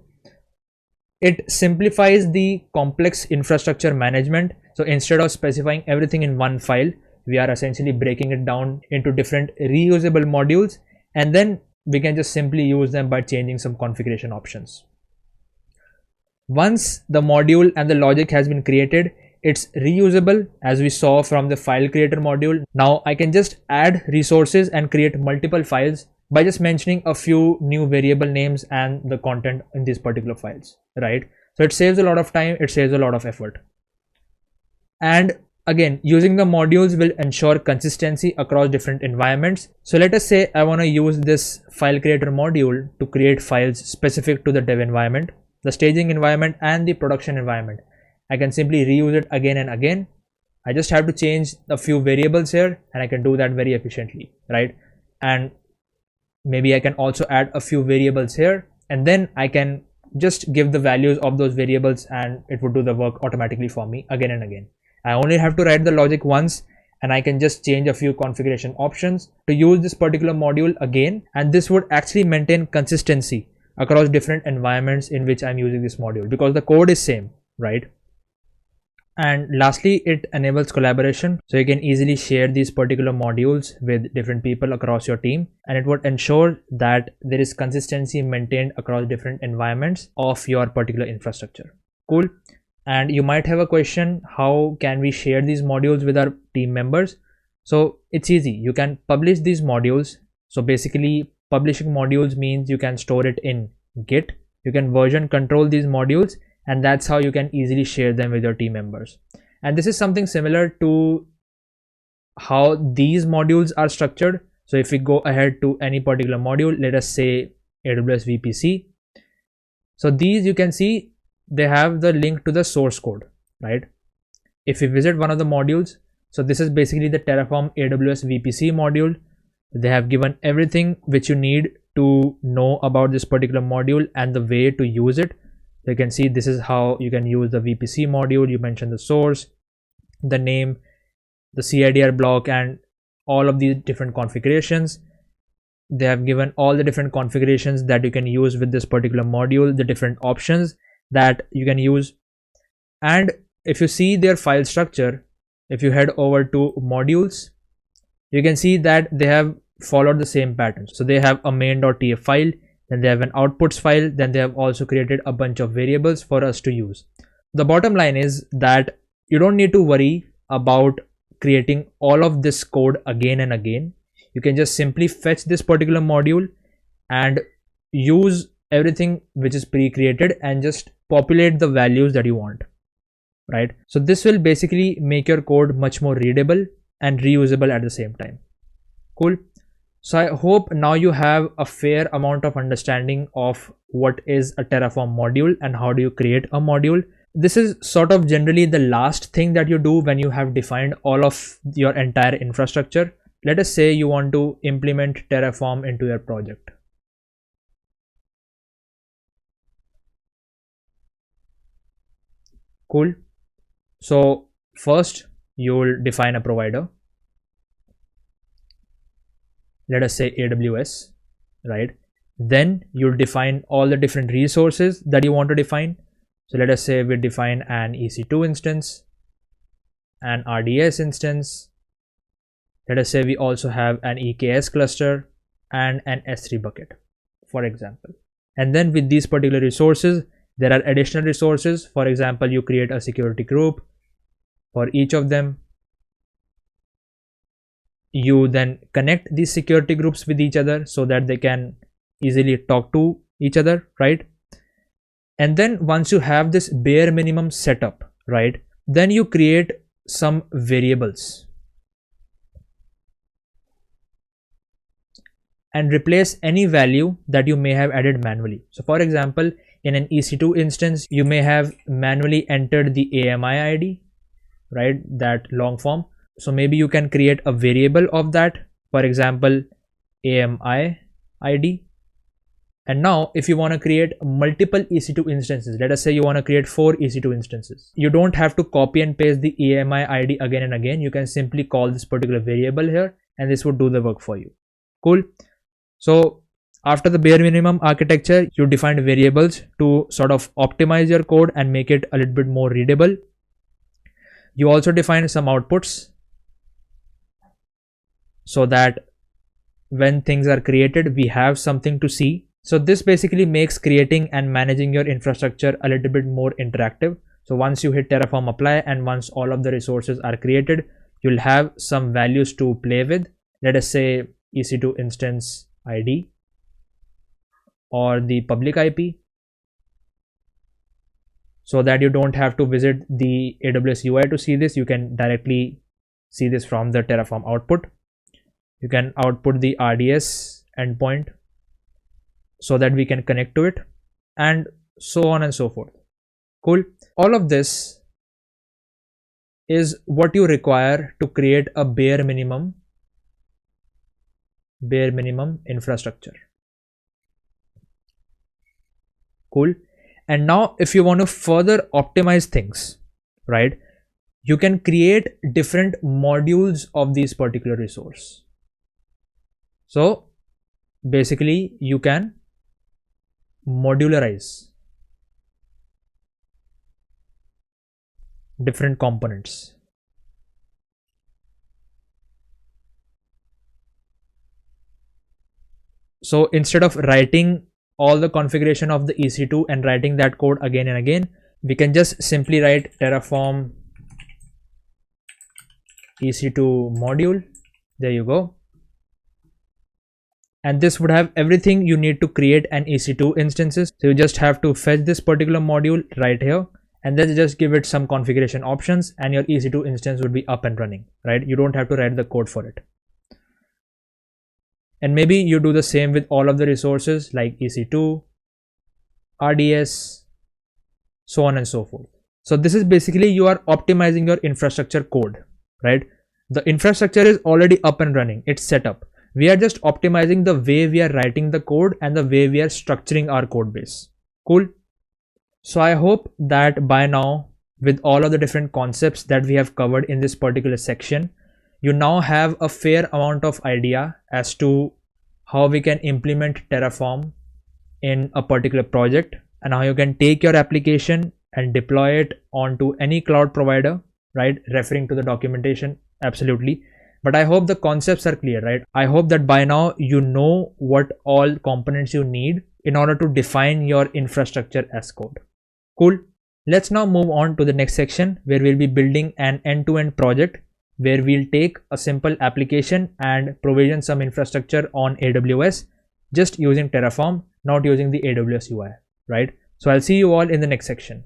It simplifies the complex infrastructure management. So instead of specifying everything in one file, we are essentially breaking it down into different reusable modules, and then we can just simply use them by changing some configuration options. Once the module and the logic has been created, it's reusable, as we saw from the file creator module. Now I can just add resources and create multiple files by just mentioning a few new variable names and the content in these particular files, right? So it saves a lot of time, it saves a lot of effort. And again, using the modules will ensure consistency across different environments. So let us say I want to use this file creator module to create files specific to the dev environment, the staging environment, and the production environment. I can simply reuse it again and again. I just have to change a few variables here, and I can do that very efficiently, right? And maybe I can also add a few variables here, and then I can just give the values of those variables and it would do the work automatically for me again and again. I only have to write the logic once, and I can just change a few configuration options to use this particular module again, and this would actually maintain consistency across different environments in which I'm using this module, because the code is same, right? And lastly, it enables collaboration, so you can easily share these particular modules with different people across your team, and it would ensure that there is consistency maintained across different environments of your particular infrastructure. Cool. And you might have a question, how can we share these modules with our team members? So it's easy. You can publish these modules. So basically, publishing modules means you can store it in Git. You can version control these modules, and that's how you can easily share them with your team members. And this is something similar to how these modules are structured. So if we go ahead to any particular module, let us say AWS VPC. So these, you can see they have the link to the source code, right? If we visit one of the modules, So this is basically the Terraform AWS VPC module. They have given everything which you need to know about this particular module and the way to use it. So you can see this is how you can use the VPC module. You mentioned the source, the name, the CIDR block, and all of these different configurations. They have given all the different configurations that you can use with this particular module, the different options that you can use. And if you see their file structure, if you head over to modules, you can see that they have followed the same pattern. So they have a main.tf file, then they have an outputs file, then they have also created a bunch of variables for us to use. The bottom line is that you don't need to worry about creating all of this code again and again. You can just simply fetch this particular module and use everything which is pre-created and just populate the values that you want, right? So this will basically make your code much more readable and reusable at the same time. Cool. So I hope now you have a fair amount of understanding of what is a Terraform module and how do you create a module. This is sort of generally the last thing that you do when you have defined all of your entire infrastructure. Let us say you want to implement Terraform into your project. Cool. So first you'll define a provider. Let us say AWS, right? Then you'll define all the different resources that you want to define. So let us say we define an EC2 instance, an RDS instance. Let us say we also have an EKS cluster and an S3 bucket, for example. And then with these particular resources, there are additional resources. For example, you create a security group for each of them. You then connect these security groups with each other so that they can easily talk to each other, right? And then once you have this bare minimum setup, right, then you create some variables and replace any value that you may have added manually. So for example, in an EC2 instance, you may have manually entered the AMI ID, right, that long form. So maybe you can create a variable of that, for example, AMI ID. And now if you want to create multiple EC2 instances, let us say you want to create 4 EC2 instances, you don't have to copy and paste the AMI ID again and again. You can simply call this particular variable here and this would do the work for you. Cool. So after the bare minimum architecture, you define variables to sort of optimize your code and make it a little bit more readable. You also define some outputs so that when things are created, we have something to see. So this basically makes creating and managing your infrastructure a little bit more interactive. So once you hit Terraform apply and once all of the resources are created, you'll have some values to play with. Let us say EC2 instance ID or the public IP, so that you don't have to visit the AWS UI to see this. You can directly see this from the Terraform output. You can output the RDS endpoint so that we can connect to it, and so on and so forth. Cool. All of this is what you require to create a bare minimum infrastructure. Cool. And now if you want to further optimize things, right, you can create different modules of these particular resource. So basically you can modularize different components. So instead of writing all the configuration of the EC2 and writing that code again and again, we can just simply write Terraform EC2 module. There you go. And this would have everything you need to create an EC2 instances. So you just have to fetch this particular module right here and then just give it some configuration options and your EC2 instance would be up and running, right? You don't have to write the code for it. And maybe you do the same with all of the resources like EC2, RDS, so on and so forth. So this is basically you are optimizing your infrastructure code, right? The infrastructure is already up and running. It's set up. We are just optimizing the way we are writing the code and the way we are structuring our code base. Cool. So I hope that by now, with all of the different concepts that we have covered in this particular section, you now have a fair amount of idea as to how we can implement Terraform in a particular project, and how you can take your application and deploy it onto any cloud provider, right? Referring to the documentation, absolutely. But I hope the concepts are clear, right? I hope that by now you know what all components you need in order to define your infrastructure as code. Cool. Let's now move on to the next section, where we'll be building an end-to-end project where we'll take a simple application and provision some infrastructure on AWS just using Terraform, not using the AWS UI, right? So I'll see you all in the next section.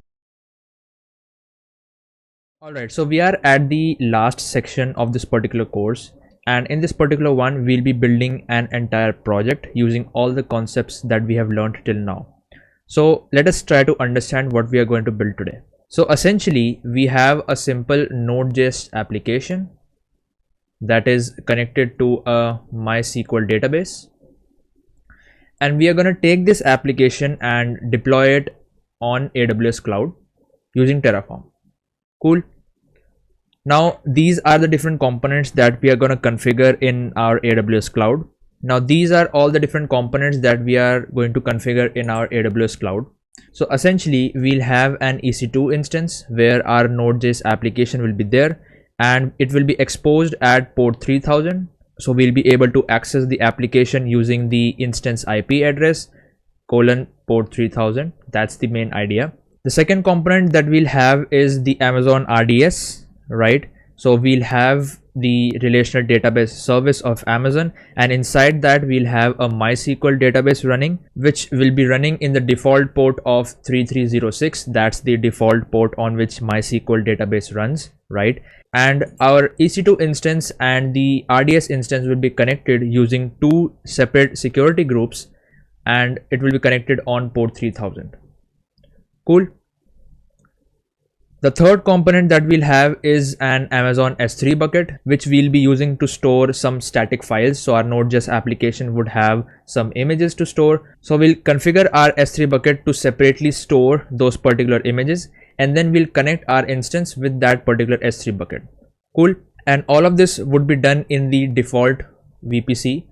Alright, so we are at the last section of this particular course, and in this particular one we'll be building an entire project using all the concepts that we have learned till now. So let us try to understand what we are going to build today. So essentially we have a simple Node.js application that is connected to a MySQL database, and we are going to take this application and deploy it on AWS cloud using Terraform. Cool. Now these are the different components that we are going to configure in our AWS cloud. Now these are all the different components that we are going to configure in our AWS cloud. So essentially we'll have an EC2 instance where our Node.js application will be there, and it will be exposed at port 3000. So we'll be able to access the application using the instance IP address :port 3000. That's the main idea. The second component that we'll have is the Amazon RDS, right? So we'll have the relational database service of Amazon, and inside that we'll have a MySQL database running, which will be running in the default port of 3306. That's the default port on which MySQL database runs, right? And our EC2 instance and the RDS instance will be connected using two separate security groups, and it will be connected on port 3000. Cool. The third component that we'll have is an Amazon S3 bucket, which we'll be using to store some static files. So our Node.js application would have some images to store. So we'll configure our S3 bucket to separately store those particular images, and then we'll connect our instance with that particular S3 bucket. Cool. And all of this would be done in the default VPC.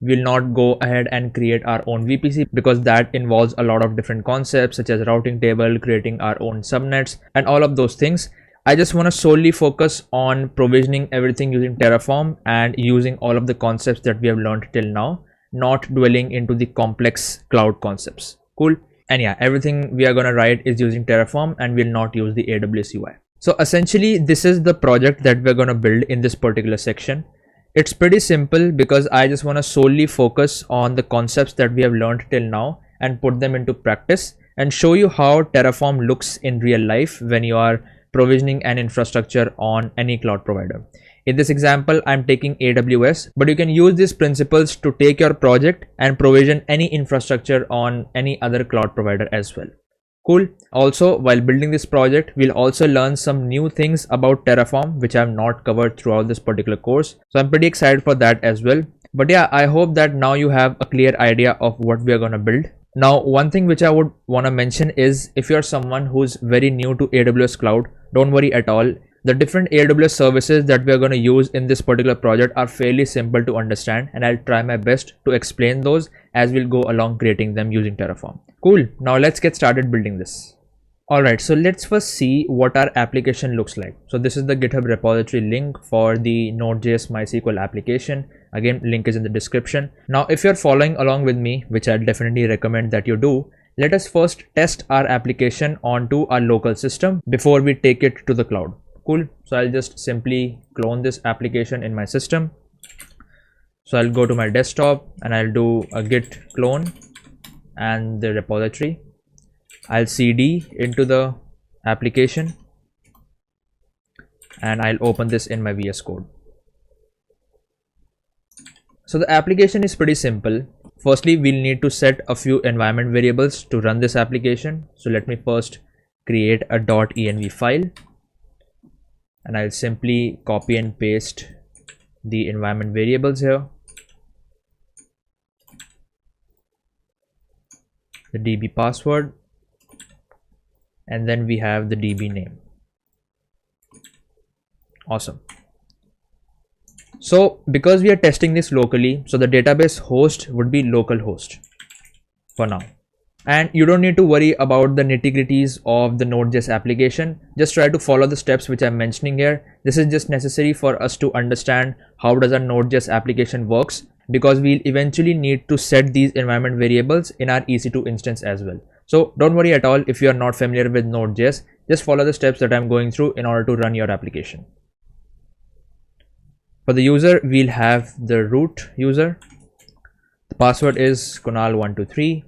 We'll not go ahead and create our own VPC because that involves a lot of different concepts such as routing table, creating our own subnets, and all of those things. I just want to solely focus on provisioning everything using Terraform and using all of the concepts that we have learned till now, not dwelling into the complex cloud concepts. Cool. And yeah, everything we are going to write is using Terraform, and we'll not use the AWS UI. So essentially this is the project that we're going to build in this particular section. It's pretty simple because I just want to solely focus on the concepts that we have learned till now and put them into practice and show you how Terraform looks in real life when you are provisioning an infrastructure on any cloud provider. In this example, I'm taking AWS, but you can use these principles to take your project and provision any infrastructure on any other cloud provider as well. Cool. Also, while building this project, we'll also learn some new things about Terraform, which I have not covered throughout this particular course. So I'm pretty excited for that as well. But yeah, I hope that now you have a clear idea of what we are going to build. Now, one thing which I would want to mention is if you're someone who's very new to AWS cloud, don't worry at all. The different AWS services that we are going to use in this particular project are fairly simple to understand, and I'll try my best to explain those as we'll go along creating them using Terraform. Cool. Now let's get started building this. Alright, so let's first see what our application looks like. So this is the GitHub repository link for the Node.js MySQL application. Again, link is in the description. Now, if you're following along with me, which I definitely recommend that you do, let us first test our application onto our local system before we take it to the cloud. Cool. So I'll just simply clone this application in my system. So I'll go to my desktop and I'll do a git clone and the repository. I'll cd into the application and I'll open this in my VS Code. So the application is pretty simple. Firstly, we'll need to set a few environment variables to run this application. So let me first create a .env file. and I'll simply copy and paste the environment variables here, the DB password, and then we have the DB name. Awesome. So because we are testing this locally, so the database host would be localhost for now. And you don't need to worry about the nitty-gritties of the Node.js application. Just try to follow the steps which I'm mentioning here. This is just necessary for us to understand how does a Node.js application works, because we'll eventually need to set these environment variables in our EC2 instance as well. So don't worry at all if you are not familiar with Node.js. Just follow the steps that I'm going through in order to run your application. For the user, we'll have the root user. The password is Kunal123.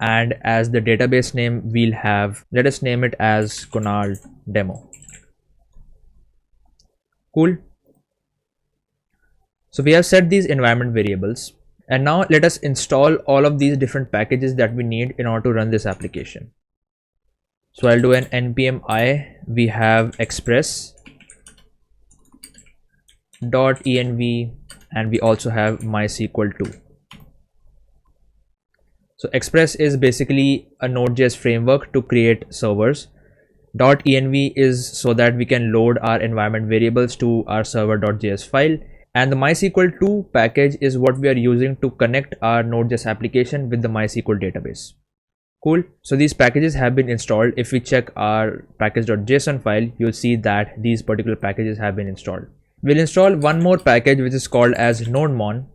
And as the database name, we'll have, let us name it as Kunal demo. Cool. So we have set these environment variables, and now let us install all of these different packages that we need in order to run this application. So I'll do an npm I. We have express.env, and we also have mysql2. So Express is basically a Node.js framework to create servers. .env is so that we can load our environment variables to our server.js file. And the mysql2 package is what we are using to connect our Node.js application with the MySQL database. Cool. So these packages have been installed. If we check our package.json file, you'll see that these particular packages have been installed. We'll install one more package which is called as nodemon.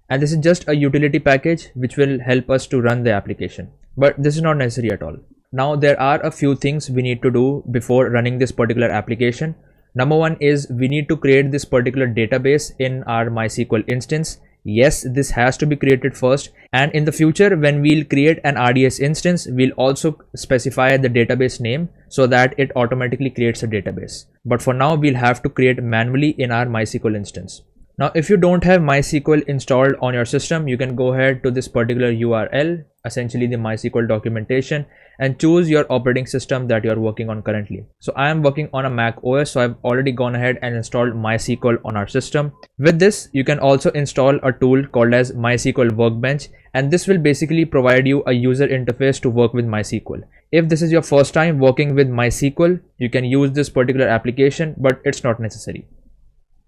And this is just a utility package which will help us to run the application, but this is not necessary at all. Now there are a few things we need to do before running this particular application. Number one is we need to create this particular database in our MySQL instance. Yes, this has to be created first, and in the future when we'll create an RDS instance, we'll also specify the database name so that it automatically creates a database. But for now, we'll have to create manually in our MySQL instance. Now, if you don't have MySQL installed on your system, you can go ahead to this particular URL, essentially the MySQL documentation, and choose your operating system that you're working on currently. So I am working on a Mac OS, so I've already gone ahead and installed MySQL on our system. With this, you can also install a tool called as MySQL Workbench, and this will basically provide you a user interface to work with MySQL. If this is your first time working with MySQL, you can use this particular application, but it's not necessary.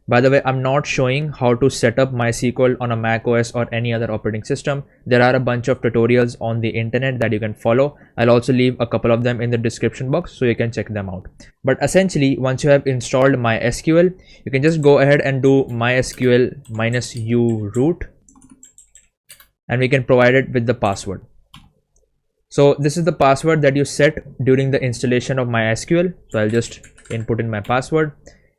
By the way, I'm not showing how to set up MySQL on a Mac OS or any other operating system. There are a bunch of tutorials on the internet that you can follow. I'll also leave a couple of them in the description box so you can check them out. But essentially, once you have installed MySQL, you can just go ahead and do MySQL -u root, and we can provide it with the password. So this is the password that you set during the installation of MySQL. So I'll just input in my password.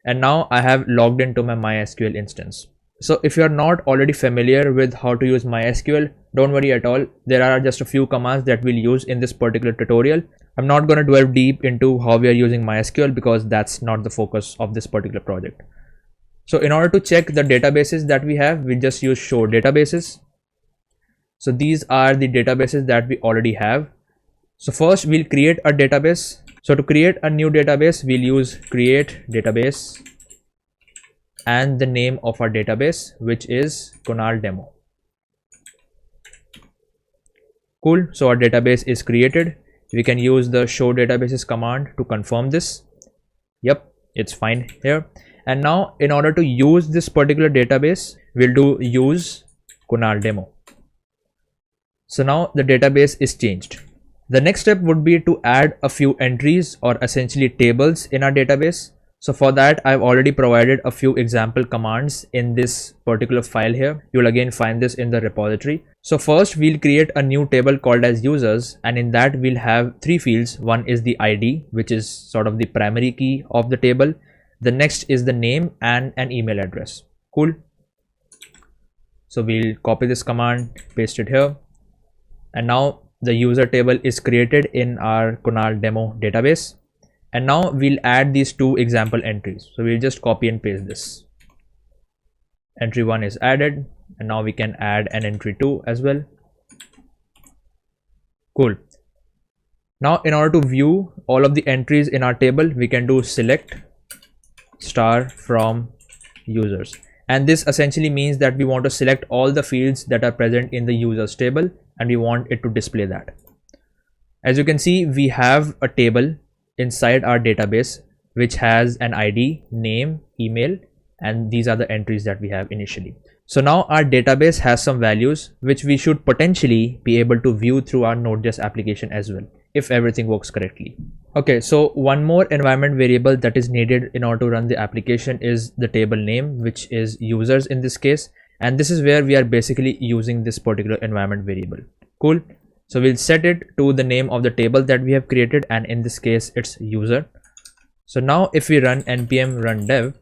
And now I have logged into my MySQL instance. So if you're not already familiar with how to use MySQL, don't worry at all. There are just a few commands that we'll use in this particular tutorial. I'm not going to delve deep into how we are using MySQL because that's not the focus of this particular project. So in order to check the databases that we have, we just use show databases. So these are the databases that we already have. So first we'll create a database. So to create a new database, we'll use create database and the name of our database, which is Kunal demo. Cool. So our database is created. We can use the show databases command to confirm this. Yep, it's fine here. And now in order to use this particular database, we'll do use Kunal demo. So now the database is changed. The next step would be to add a few entries or essentially tables in our database. So for that, I've already provided a few example commands in this particular file here. You'll again find this in the repository. So first we'll create a new table called as users, and in that we'll have three fields. One is the ID, which is sort of the primary key of the table. The next is the name and an email address. Cool. So we'll copy this command, paste it here. And now the user table is created in our Kunal demo database. And now we'll add these two example entries. So we'll just copy and paste this. Entry 1 is added, and now we can add an entry 2 as well. Cool. Now in order to view all of the entries in our table, we can do select star from users. And this essentially means that we want to select all the fields that are present in the users table and we want it to display that. As you can see, we have a table inside our database which has an ID, name, email, and these are the entries that we have initially. So now our database has some values which we should potentially be able to view through our Node.js application as well, if everything works correctly. Okay, so one more environment variable that is needed in order to run the application is the table name, which is users in this case. And this is where we are basically using this particular environment variable. Cool. So we'll set it to the name of the table that we have created, and in this case it's user. So now if we run npm run dev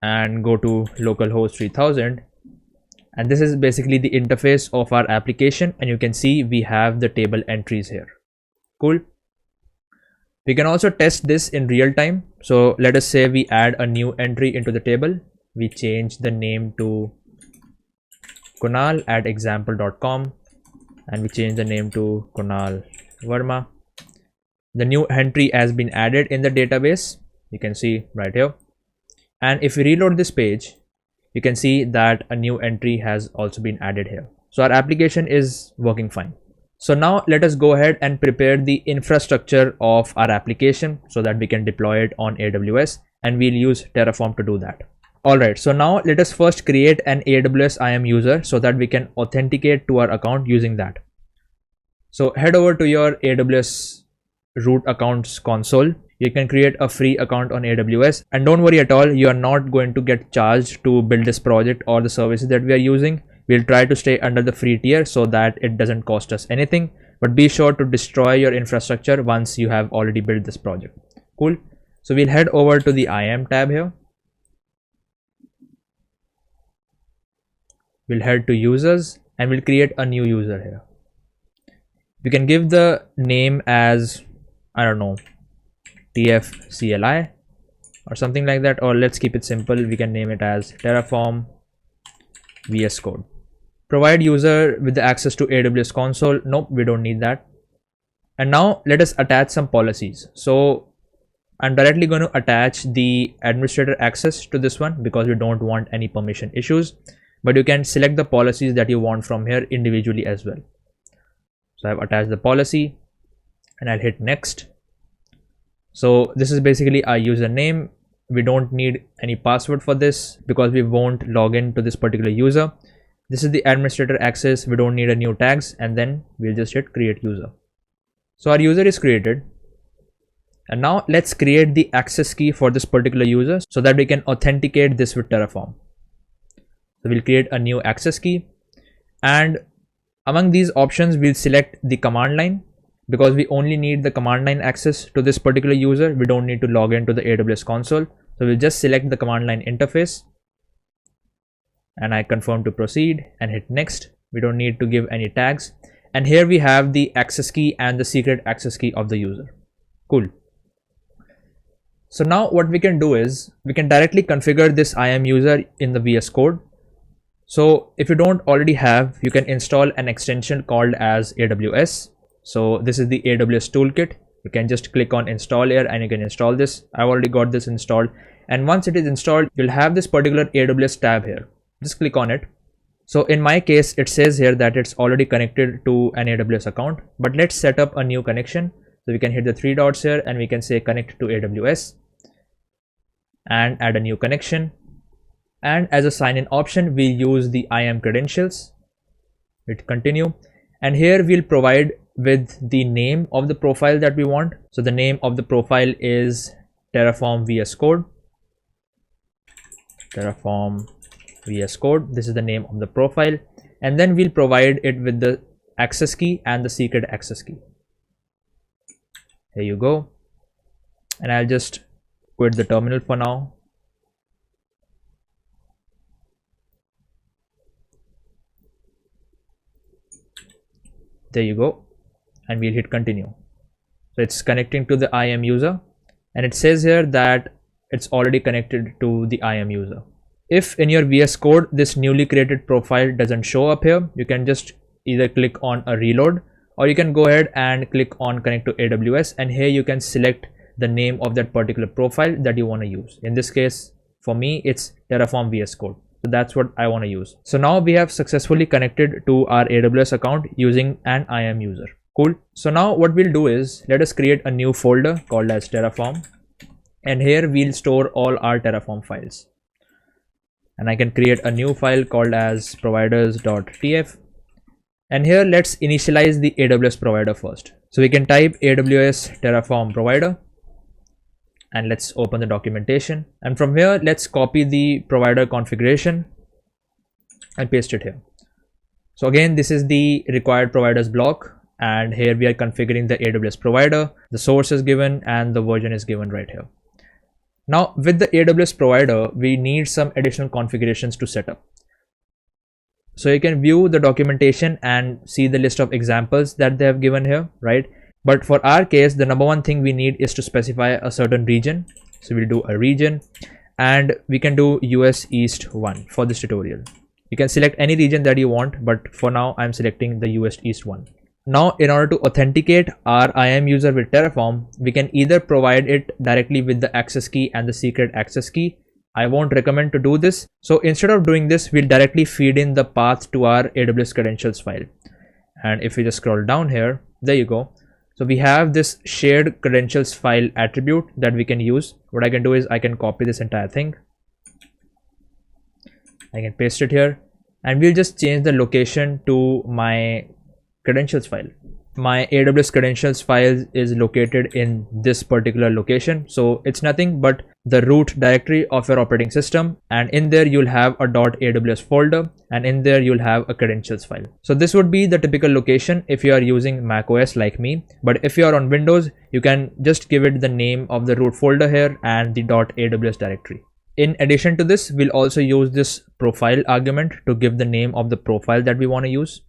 and go to localhost 3000, and this is basically the interface of our application, and you can see we have the table entries here. Cool. We can also test this in real time. So let us say we add a new entry into the table. We change the name to Kunal at example.com and we change the name to Kunal Verma. The new entry has been added in the database. You can see right here. And if we reload this page, you can see that a new entry has also been added here. So our application is working fine. So now let us go ahead and prepare the infrastructure of our application so that we can deploy it on AWS, and we'll use Terraform to do that. Alright, so now let us first create an AWS IAM user so that we can authenticate to our account using that. So head over to your AWS root accounts console. You can create a free account on AWS, and don't worry at all, you are not going to get charged to build this project or the services that we are using. We'll try to stay under the free tier so that it doesn't cost us anything, but be sure to destroy your infrastructure once you have already built this project. Cool. So we'll head over to the IAM tab here. We'll head to users and we'll create a new user here. You can give the name as, I don't know, TFCLI or something like that, or let's keep it simple. We can name it as Terraform VS Code. Provide user with the access to AWS console. Nope, we don't need that. And now let us attach some policies. So I'm directly going to attach the administrator access to this one because we don't want any permission issues, but you can select the policies that you want from here individually as well. So I've attached the policy and I'll hit next. So this is basically our username. We don't need any password for this because we won't log in to this particular user. This is the administrator access. We don't need a new tags, and then we'll just hit create user. So our user is created. And now let's create the access key for this particular user so that we can authenticate this with Terraform. So we'll create a new access key, and among these options, we'll select the command line because we only need the command line access to this particular user. We don't need to log into the AWS console. So we'll just select the command line interface and I confirm to proceed and hit next. We don't need to give any tags. And here we have the access key and the secret access key of the user. Cool. So now what we can do is we can directly configure this IAM user in the VS Code. So if you don't already have, you can install an extension called as AWS. So this is the AWS toolkit. You can just click on install here and you can install this. I've already got this installed. And once it is installed, you'll have this particular AWS tab here. Just click on it. So in my case, it says here that it's already connected to an AWS account, but let's set up a new connection. So we can hit the three dots here and we can say connect to AWS and add a new connection. And as a sign-in option, we'll use the IAM credentials. Hit continue. And here we'll provide with the name of the profile that we want. So the name of the profile is Terraform VS Code. Terraform VS Code. This is the name of the profile. And then we'll provide it with the access key and the secret access key. Here you go. And I'll just quit the terminal for now. There you go. And we'll hit continue. So it's connecting to the IAM user, and it says here that it's already connected to the IAM user. If in your VS Code this newly created profile doesn't show up here, you can just either click on a reload, or you can go ahead and click on connect to AWS, and here you can select the name of that particular profile that you want to use. In this case, for me, it's Terraform VS Code. So that's what I want to use. So now we have successfully connected to our AWS account using an IAM user. Cool. So now what we'll do is, let us create a new folder called as Terraform. And here we'll store all our Terraform files. And I can create a new file called as providers.tf. And here let's initialize the AWS provider first. So we can type AWS Terraform provider. And let's open the documentation. And from here, let's copy the provider configuration and paste it here. So again, this is the required providers block. And here we are configuring the AWS provider. The source is given and the version is given right here. Now with the AWS provider, we need some additional configurations to set up. So you can view the documentation and see the list of examples that they have given here, right? But for our case, the number one thing we need is to specify a certain region. So we'll do a region, and we can do US East 1 for this tutorial. You can select any region that you want, but for now I'm selecting the US East 1. Now, in order to authenticate our IAM user with Terraform, we can either provide it directly with the access key and the secret access key. I won't recommend to do this. So instead of doing this, we'll directly feed in the path to our AWS credentials file. And if we just scroll down here, there you go. So we have this shared credentials file attribute that we can use. What I can do is I can copy this entire thing. I can paste it here, and we'll just change the location to my credentials file. My AWS credentials file is located in this particular location. So it's nothing but the root directory of your operating system, and in there you'll have a .aws folder, and in there you'll have a credentials file. So this would be the typical location if you are using macOS like me, but if you are on Windows, you can just give it the name of the root folder here and the .aws directory. In addition to this, we'll also use this profile argument to give the name of the profile that we want to use.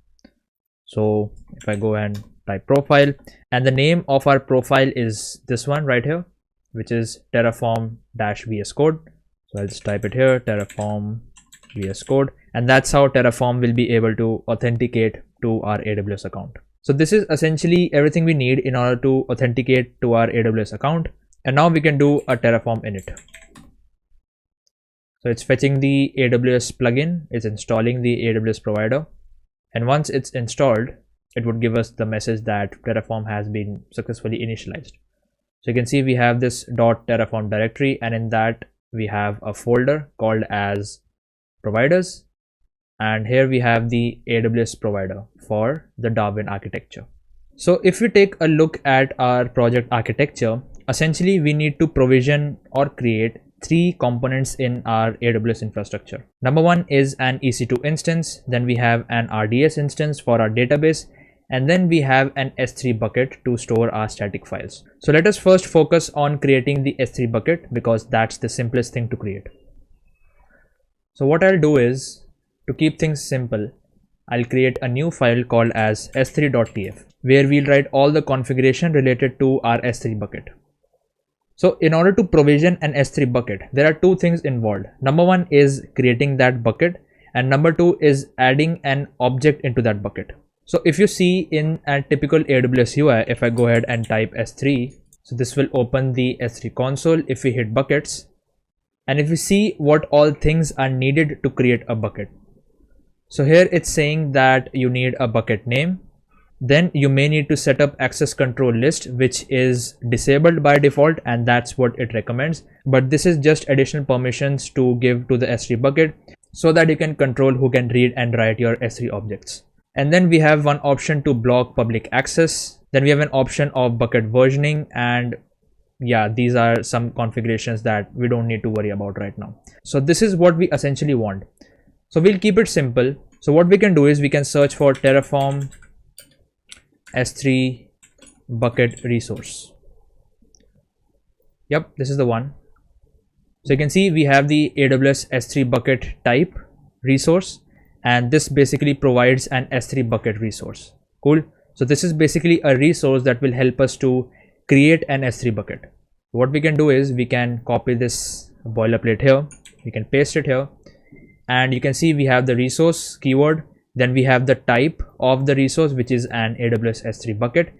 So if I go and type profile, and the name of our profile is this one right here, which is Terraform-VS Code. So I'll just type it here, Terraform VS Code, and that's how Terraform will be able to authenticate to our AWS account. So this is essentially everything we need in order to authenticate to our AWS account. And now we can do a Terraform init. So it's fetching the AWS plugin, it's installing the AWS provider. And once it's installed, it would give us the message that Terraform has been successfully initialized. So you can see we have this .terraform directory, and in that we have a folder called as providers. And here we have the AWS provider for the Darwin architecture. So if we take a look at our project architecture, essentially we need to provision or create 3 components in our AWS infrastructure. Number one is an EC2 instance, then we have an RDS instance for our database, and then we have an S3 bucket to store our static files. So let us first focus on creating the S3 bucket, because that's the simplest thing to create. So what I'll do is, to keep things simple, I'll create a new file called as s3.tf, where we'll write all the configuration related to our S3 bucket. So in order to provision an S3 bucket, there are 2 things involved. Number one is creating that bucket, and number 2 is adding an object into that bucket. So if you see in a typical AWS UI, if I go ahead and type S3, so this will open the S3 console if we hit buckets. And if we see what all things are needed to create a bucket. So here it's saying that you need a bucket name. Then you may need to set up access control list, which is disabled by default, and that's what it recommends. But this is just additional permissions to give to the S3 bucket so that you can control who can read and write your S3 objects. And then we have one option to block public access. Then we have an option of bucket versioning, and yeah, these are some configurations that we don't need to worry about right now. So this is what we essentially want. So we'll keep it simple. So what we can do is we can search for Terraform S3 bucket resource. Yep, this is the one. So you can see we have the AWS S3 bucket type resource, and this basically provides an S3 bucket resource. Cool. So this is basically a resource that will help us to create an S3 bucket. What we can do is we can copy this boilerplate here, we can paste it here, and you can see we have the resource keyword. Then we have the type of the resource, which is an AWS S3 bucket,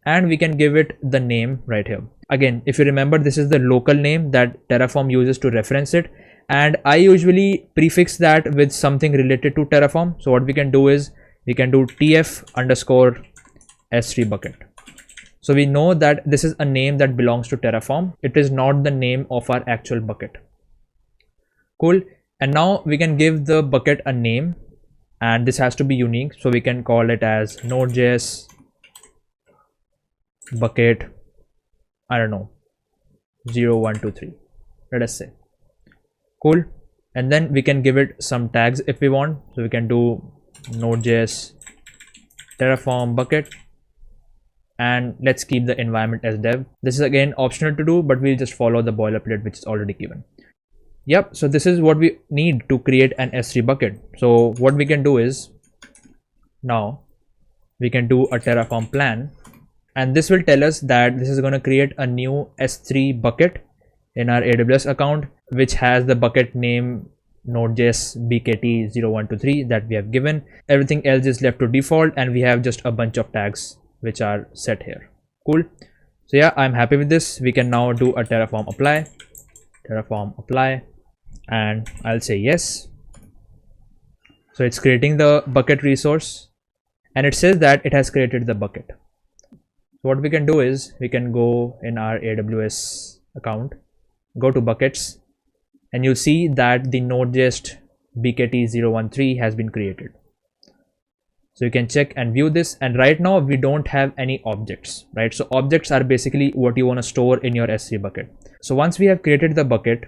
and we can give it the name right here. Again, if you remember, this is the local name that Terraform uses to reference it, and I usually prefix that with something related to Terraform. So what we can do is we can do tf underscore s3 bucket. So we know that this is a name that belongs to Terraform. It is not the name of our actual bucket. Cool. And now we can give the bucket a name, and this has to be unique. So we can call it as Node.js bucket, I don't know, 0123, let us say. Cool. And then we can give it some tags if we want. So we can do Node.js Terraform bucket, and let's keep the environment as dev. This is again optional to do, but we'll just follow the boilerplate which is already given. Yep, so this is what we need to create an S3 bucket. So what we can do is, now we can do a Terraform plan, and this will tell us that this is going to create a new S3 bucket in our AWS account, which has the bucket name Node.js bkt0123 that we have given. Everything else is left to default, and we have just a bunch of tags which are set here. Cool. So yeah, I'm happy with this. We can now do a Terraform apply, and I'll say yes. So it's creating the bucket resource, and it says that it has created the bucket. So what we can do is we can go in our AWS account, go to buckets, and you'll see that the Node.js bkt013 has been created. So you can check and view this, and right now we don't have any objects, right? So objects are basically what you want to store in your S3 bucket. So once we have created the bucket,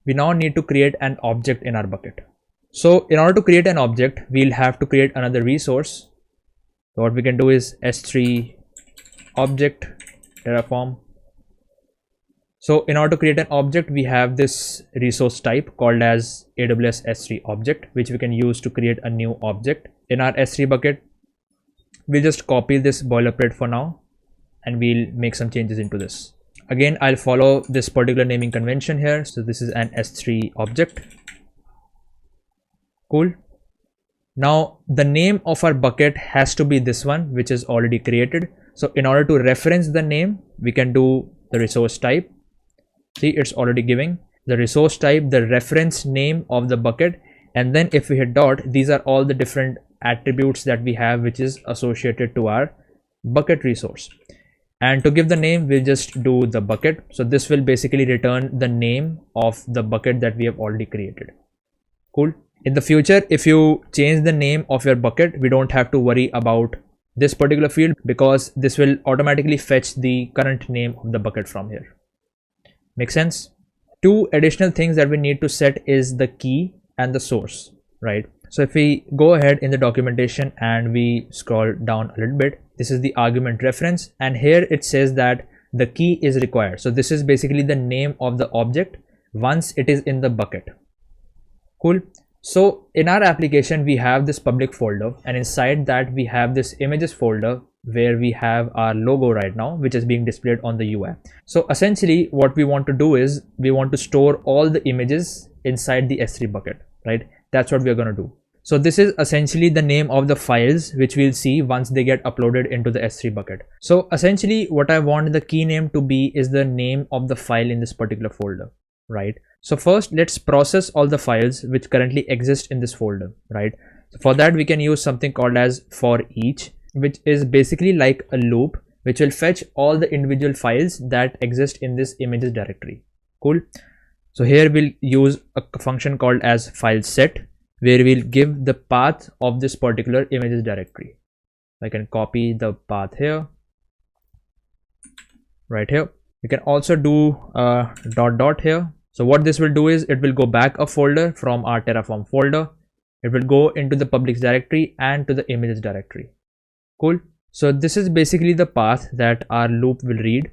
we now need to create an object in our bucket. So in order to create an object, we'll have to create another resource. So what we can do is S3 object Terraform. So in order to create an object, we have this resource type called as AWS S3 object, which we can use to create a new object in our S3 bucket. We'll just copy this boilerplate for now, and we'll make some changes into this. Again, I'll follow this particular naming convention here. So this is an S3 object. Cool. Now the name of our bucket has to be this one, which is already created. So in order to reference the name, we can do the resource type. See, it's already giving the resource type, the reference name of the bucket, and then if we hit dot, these are all the different attributes that we have which is associated to our bucket resource. And to give the name, we'll just do the bucket. So this will basically return the name of the bucket that we have already created. Cool. In the future, if you change the name of your bucket, we don't have to worry about this particular field, because this will automatically fetch the current name of the bucket from here. Make sense? Two additional things that we need to set is the key and the source, right? So if we go ahead in the documentation and we scroll down a little bit, this is the argument reference, and here it says that the key is required. So this is basically the name of the object once it is in the bucket. Cool. So in our application, we have this public folder, and inside that we have this images folder where we have our logo right now, which is being displayed on the UI. So essentially what we want to do is we want to store all the images inside the S3 bucket, right? That's what we're going to do. So this is essentially the name of the files which we'll see once they get uploaded into the S3 bucket. So essentially what I want the key name to be is the name of the file in this particular folder, right? So first let's process all the files which currently exist in this folder, right? So for that we can use something called as for each, which is basically like a loop which will fetch all the individual files that exist in this images directory. Cool. So here we'll use a function called as file set, where we'll give the path of this particular images directory. I can copy the path here, right here. You can also do dot here. So what this will do is it will go back a folder from our Terraform folder. It will go into the public directory and to the images directory. Cool. So this is basically the path that our loop will read,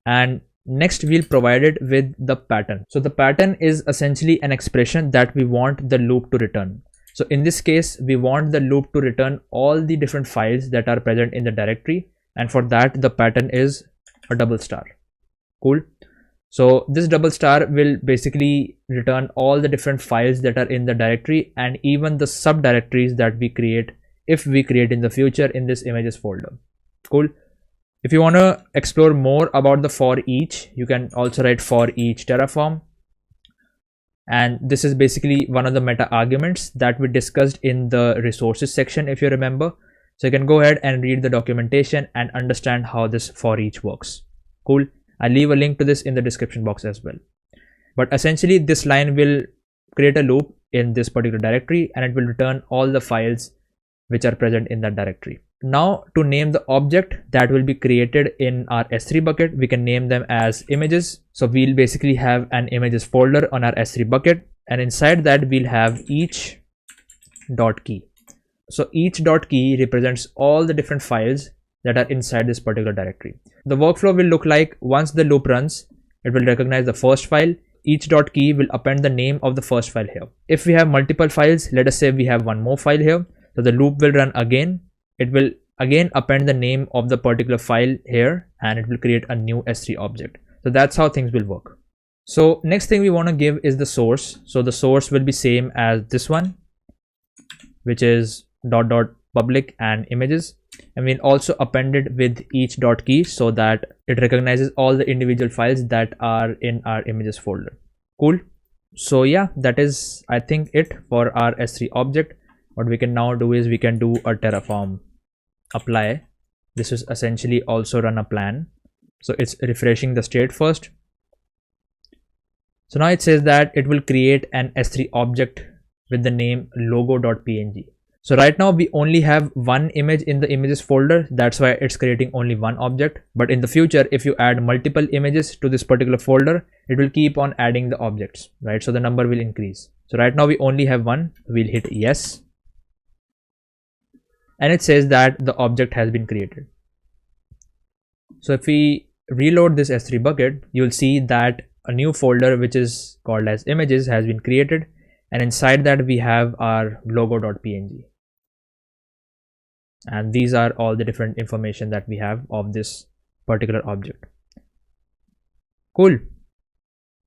and next we'll provide it with the pattern. So the pattern is essentially an expression that we want the loop to return. So in this case, we want the loop to return all the different files that are present in the directory, and for that the pattern is a double star. Cool. So this double star will basically return all the different files that are in the directory, and even the subdirectories that we create if we create in the future in this images folder. Cool. If you want to explore more about the for each, you can also write for each Terraform. And this is basically one of the meta arguments that we discussed in the resources section, if you remember. So you can go ahead and read the documentation and understand how this for each works. Cool. I'll leave a link to this in the description box as well. But essentially this line will create a loop in this particular directory and it will return all the files which are present in that directory. Now to name the object that will be created in our S3 bucket, we can name them as images. So we'll basically have an images folder on our S3 bucket, and inside that we'll have each dot key. So each dot key represents all the different files that are inside this particular directory. The workflow will look like, once the loop runs, it will recognize the first file. Each dot key will append the name of the first file here. If we have multiple files, let us say we have one more file here, so the loop will run again. It will again append the name of the particular file here, and it will create a new S3 object. So that's how things will work. So next thing we want to give is the source. So the source will be same as this one, which is dot dot public and images, and we'll also append it with each dot key so that it recognizes all the individual files that are in our images folder. Cool. So yeah, that is, I think, it for our S3 object. What we can now do is we can do a Terraform apply. This is essentially also run a plan. So it's refreshing the state first. So now it says that it will create an S3 object with the name logo.png. So right now we only have one image in the images folder. That's why it's creating only one object. But in the future, if you add multiple images to this particular folder, it will keep on adding the objects, right? So the number will increase. So right now we only have one. We'll hit yes. And it says that the object has been created. So if we reload this S3 bucket, you'll see that a new folder which is called as images has been created, and inside that we have our logo.png, and these are all the different information that we have of this particular object. Cool.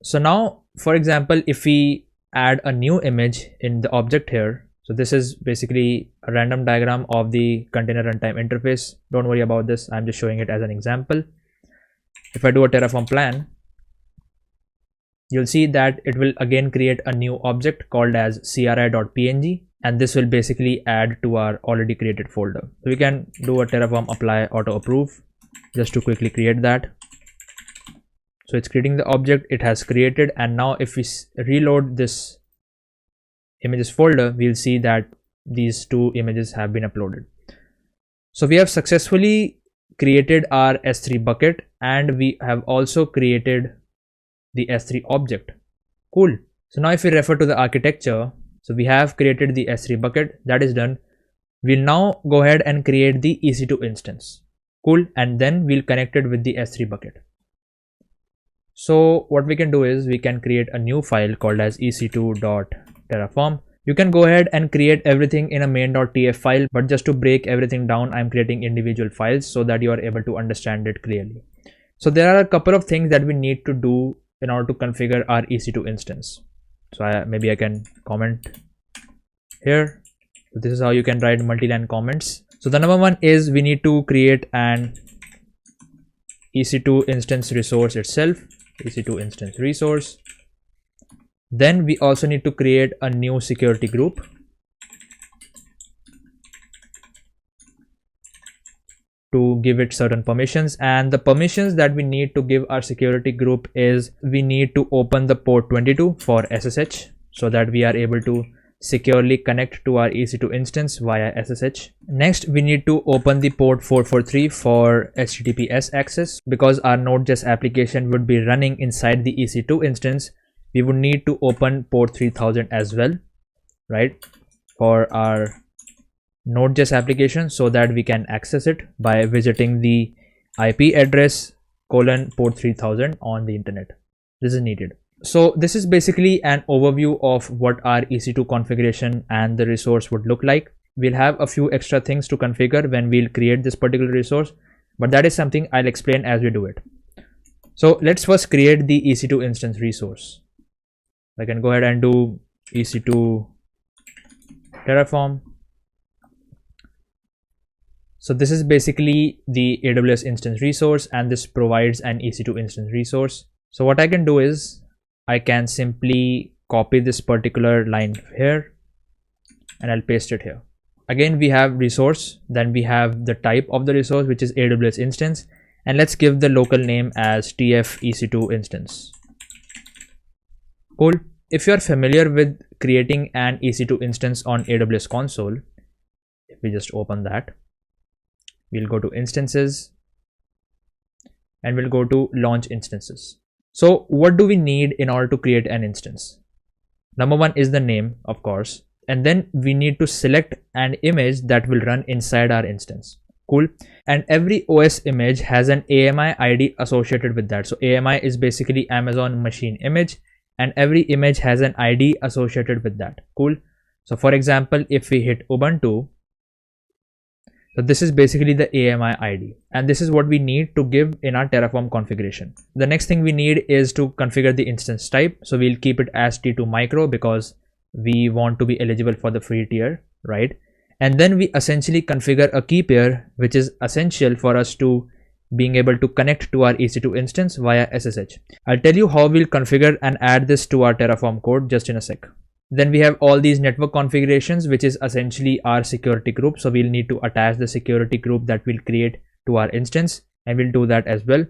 So now, for example, if we add a new image in the object here, so this is basically a random diagram of the container runtime interface. Don't worry about this, I'm just showing it as an example. If I do a Terraform plan, you'll see that it will again create a new object called as cri.png, and this will basically add to our already created folder. So we can do a Terraform apply auto approve just to quickly create that. So it's creating the object it has created, and now if we reload this images folder, we'll see that these two images have been uploaded. So we have successfully created our S3 bucket, and we have also created the S3 object. Cool. So now if we refer to the architecture, so we have created the S3 bucket, that is done. We'll now go ahead and create the EC2 instance. Cool. And then we'll connect it with the S3 bucket. So what we can do is we can create a new file called as ec2.terraform. You can go ahead and create everything in a main.tf file, but just to break everything down, I'm creating individual files so that you are able to understand it clearly. So there are a couple of things that we need to do in order to configure our EC2 instance. So maybe I can comment here. So this is how you can write multi-line comments. So the number one is we need to create an EC2 instance resource itself, EC2 instance resource. Then we also need to create a new security group. To give it certain permissions, and the permissions that we need to give our security group is we need to open the port 22 for SSH so that we are able to securely connect to our EC2 instance via SSH. Next, we need to open the port 443 for HTTPS access. Because our Node.js application would be running inside the EC2 instance, we would need to open port 3000 as well, right, for our Node.js application, so that we can access it by visiting the IP address port 3000 on the internet. This is needed. So this is basically an overview of what our EC2 configuration and the resource would look like. We'll have a few extra things to configure when we'll create this particular resource, but that is something I'll explain as we do it. So let's first create the EC2 instance resource. I can go ahead and do EC2 Terraform. So this is basically the AWS instance resource, and this provides an EC2 instance resource. So what I can do is I can simply copy this particular line here and I'll paste it here. Again, we have resource, then we have the type of the resource, which is AWS instance, and let's give the local name as TF EC2 instance. Cool. If you're familiar with creating an EC2 instance on AWS console, if we just open that, we'll go to instances and we'll go to launch instances. So what do we need in order to create an instance? Number one is the name, of course, and then we need to select an image that will run inside our instance. Cool. And every OS image has an AMI ID associated with that. So AMI is basically Amazon Machine Image, and every image has an ID associated with that. Cool. So for example, if we hit Ubuntu, so this is basically the AMI ID, and this is what we need to give in our Terraform configuration. The next thing we need is to configure the instance type. So we'll keep it as T2 micro because we want to be eligible for the free tier, right? And then we essentially configure a key pair, which is essential for us to being able to connect to our EC2 instance via SSH. I'll tell you how we'll configure and add this to our Terraform code just in a sec. Then we have all these network configurations, which is essentially our security group. So we'll need to attach the security group that we'll create to our instance, and we'll do that as well.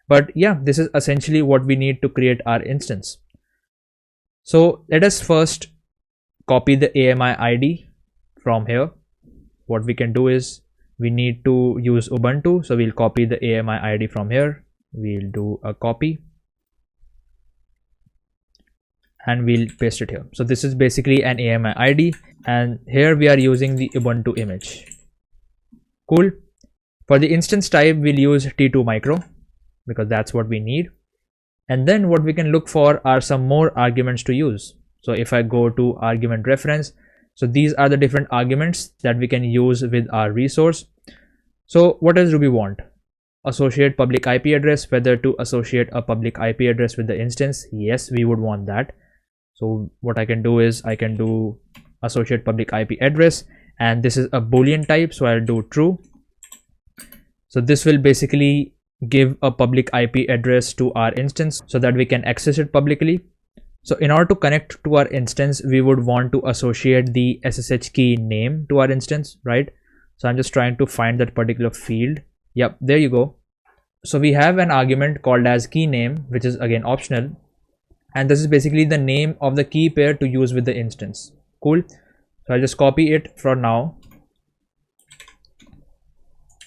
But yeah, this is essentially what we need to create our instance. So let us first copy the AMI ID from here. What we can do is we need to use Ubuntu. So we'll copy the AMI ID from here. We'll do a copy and we'll paste it here. So this is basically an AMI ID, and here we are using the Ubuntu image. Cool. For the instance type, we'll use T2 micro because that's what we need. And then what we can look for are some more arguments to use. So if I go to argument reference, so these are the different arguments that we can use with our resource. So what else do we want? Associate public IP address, whether to associate a public IP address with the instance. Yes, we would want that. So what I can do is I can do associate public IP address, and this is a Boolean type. So I'll do true. So this will basically give a public IP address to our instance so that we can access it publicly. So in order to connect to our instance, we would want to associate the SSH key name to our instance, right? So I'm just trying to find that particular field. Yep, there you go. So we have an argument called as key name, which is again optional. And this is basically the name of the key pair to use with the instance. Cool. So I'll just copy it for now.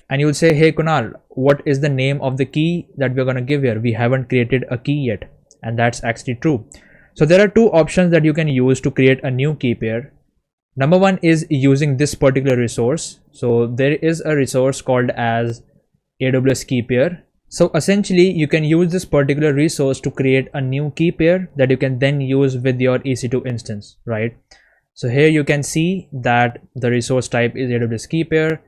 And you'll say, hey Kunal, what is the name of the key that we're going to give here? We haven't created a key yet. And that's actually true. So there are two options that you can use to create a new key pair. Number one is using this particular resource. So there is a resource called as AWS key pair. So essentially you can use this particular resource to create a new key pair that you can then use with your EC2 instance, right? So here you can see that the resource type is AWS key pair.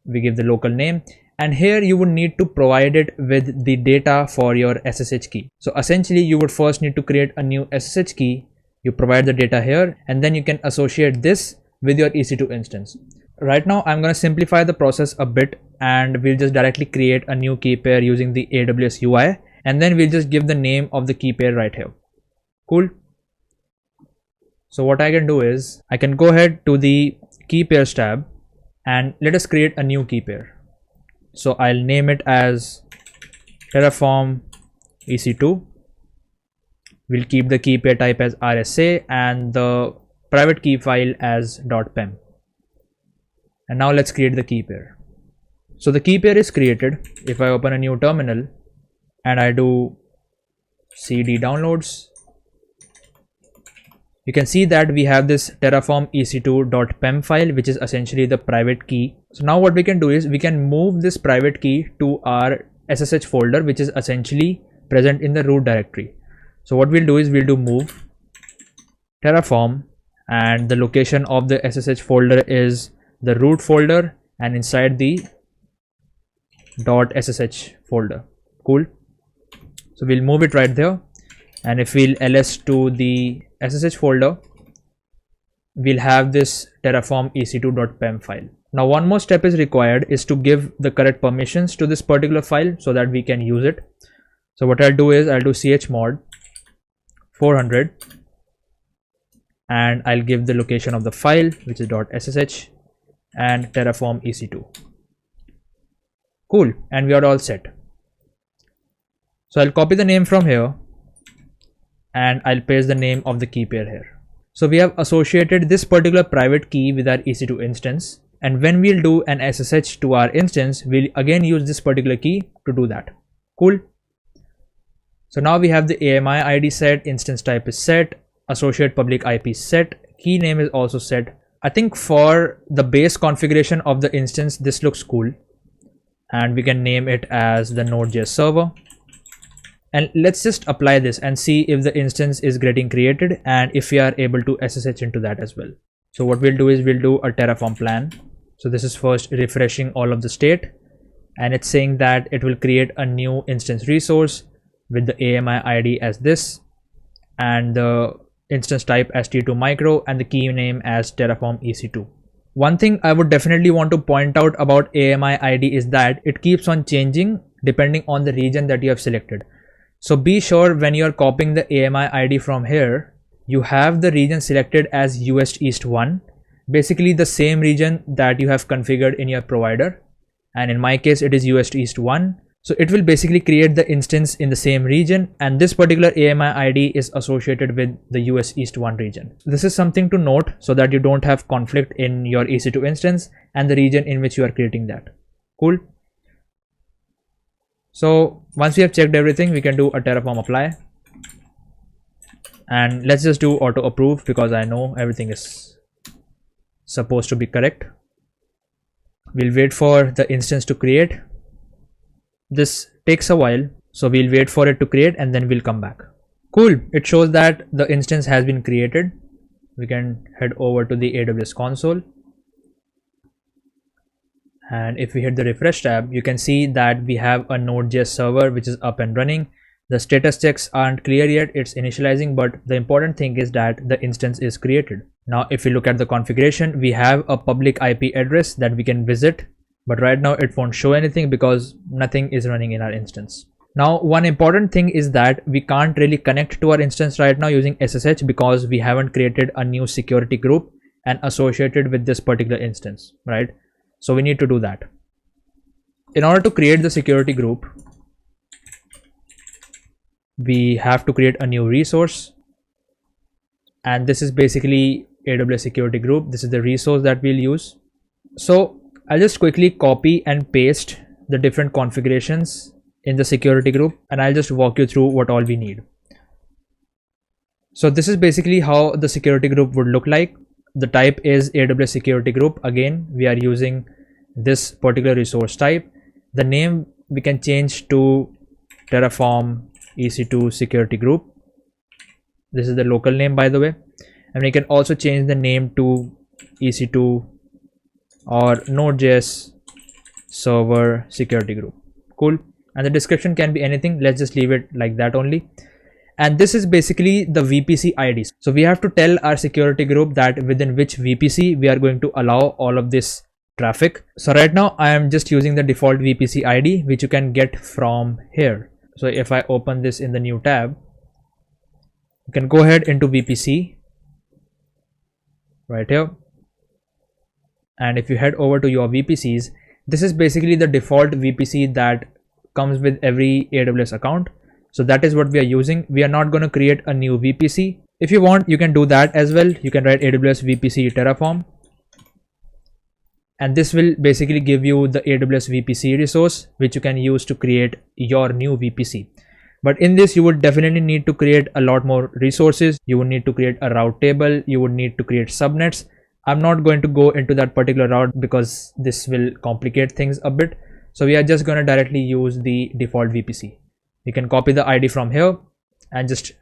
We give the local name, and here you would need to provide it with the data for your SSH key. So essentially you would first need to create a new SSH key. You provide the data here, and then you can associate this with your EC2 instance. Right now I'm going to simplify the process a bit, and we'll just directly create a new key pair using the AWS UI, and then we'll just give the name of the key pair right here. Cool. So what I can do is I can go ahead to the key pairs tab and let us create a new key pair. So I'll name it as Terraform EC2. We'll keep the key pair type as RSA and the private key file as .pem. And now let's create the key pair. So the key pair is created. If I open a new terminal and I do cd downloads, you can see that we have this Terraform EC2.pem file, which is essentially the private key. So now what we can do is we can move this private key to our SSH folder, which is essentially present in the root directory. So what we'll do is we'll do move Terraform, and the location of the SSH folder is the root folder and inside the .ssh folder. Cool. So we'll move it right there, and if we'll ls to the SSH folder, we'll have this Terraform EC2.pem file. Now one more step is required, is to give the correct permissions to this particular file so that we can use it. So what I'll do is I'll do chmod 400 and I'll give the location of the file, which is .ssh, and Terraform EC2. Cool, and we are all set. So I'll copy the name from here and I'll paste the name of the key pair here. So we have associated this particular private key with our EC2 instance, and when we'll do an SSH to our instance, we'll again use this particular key to do that. Cool. So now we have the AMI ID set, instance type is set, associate public IP set, key name is also set. I think for the base configuration of the instance, this looks cool, and we can name it as the Node.js server. And let's just apply this and see if the instance is getting created and if we are able to SSH into that as well. So what we'll do is we'll do a Terraform plan. So this is first refreshing all of the state, and it's saying that it will create a new instance resource with the AMI ID as this, and the instance type as T2 micro, and the key name as Terraform EC2. One thing I would definitely want to point out about AMI ID is that it keeps on changing depending on the region that you have selected. So be sure when you are copying the AMI ID from here, you have the region selected as US East 1, basically the same region that you have configured in your provider, and in my case it is US East 1. So it will basically create the instance in the same region, and this particular AMI ID is associated with the US East 1 region. This is something to note so that you don't have conflict in your EC2 instance and the region in which you are creating that. Cool. So once we have checked everything, we can do a Terraform apply, and let's just do auto approve because I know everything is supposed to be correct. We'll wait for the instance to create. This takes a while, so we'll wait for it to create and then we'll come back. Cool, it shows that the instance has been created. We can head over to the AWS console, and if we hit the refresh tab, you can see that we have a Node.js server which is up and running. The status checks aren't clear yet, it's initializing, but the important thing is that the instance is created. Now if we look at the configuration, we have a public IP address that we can visit, but right now it won't show anything because nothing is running in our instance. Now one important thing is that we can't really connect to our instance right now using SSH because we haven't created a new security group and associated with this particular instance, right? So we need to do that. In order to create the security group, we have to create a new resource, and this is basically AWS security group. This is the resource that we'll use. So I'll just quickly copy and paste the different configurations in the security group, and I'll just walk you through what all we need. So this is basically how the security group would look like. The type is AWS security group. Again, we are using this particular resource type. The name we can change to Terraform EC2 security group. This is the local name, by the way, and we can also change the name to EC2 or Node.js server security group. Cool. And the description can be anything. Let's just leave it like that only. And this is basically the VPC IDs. So we have to tell our security group that within which VPC we are going to allow all of this traffic. So right now I am just using the default VPC ID, which you can get from here. So if I open this in the new tab, you can go ahead into VPC right here. And if you head over to your VPCs, this is basically the default VPC that comes with every AWS account. So that is what we are using. We are not going to create a new VPC. If you want, you can do that as well. You can write AWS VPC Terraform, and this will basically give you the AWS VPC resource, which you can use to create your new VPC. But in this, you would definitely need to create a lot more resources. You would need to create a route table. You would need to create subnets. I'm not going to go into that particular route because this will complicate things a bit. So we are just going to directly use the default VPC. You can copy the ID from here and just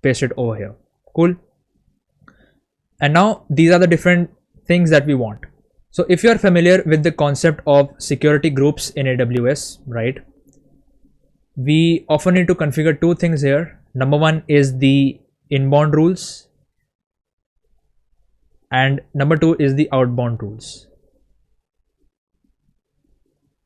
paste it over here. Cool. And now these are the different things that we want. So if you are familiar with the concept of security groups in AWS, right? We often need to configure two things here. Number one is the inbound rules, and number two is the outbound rules.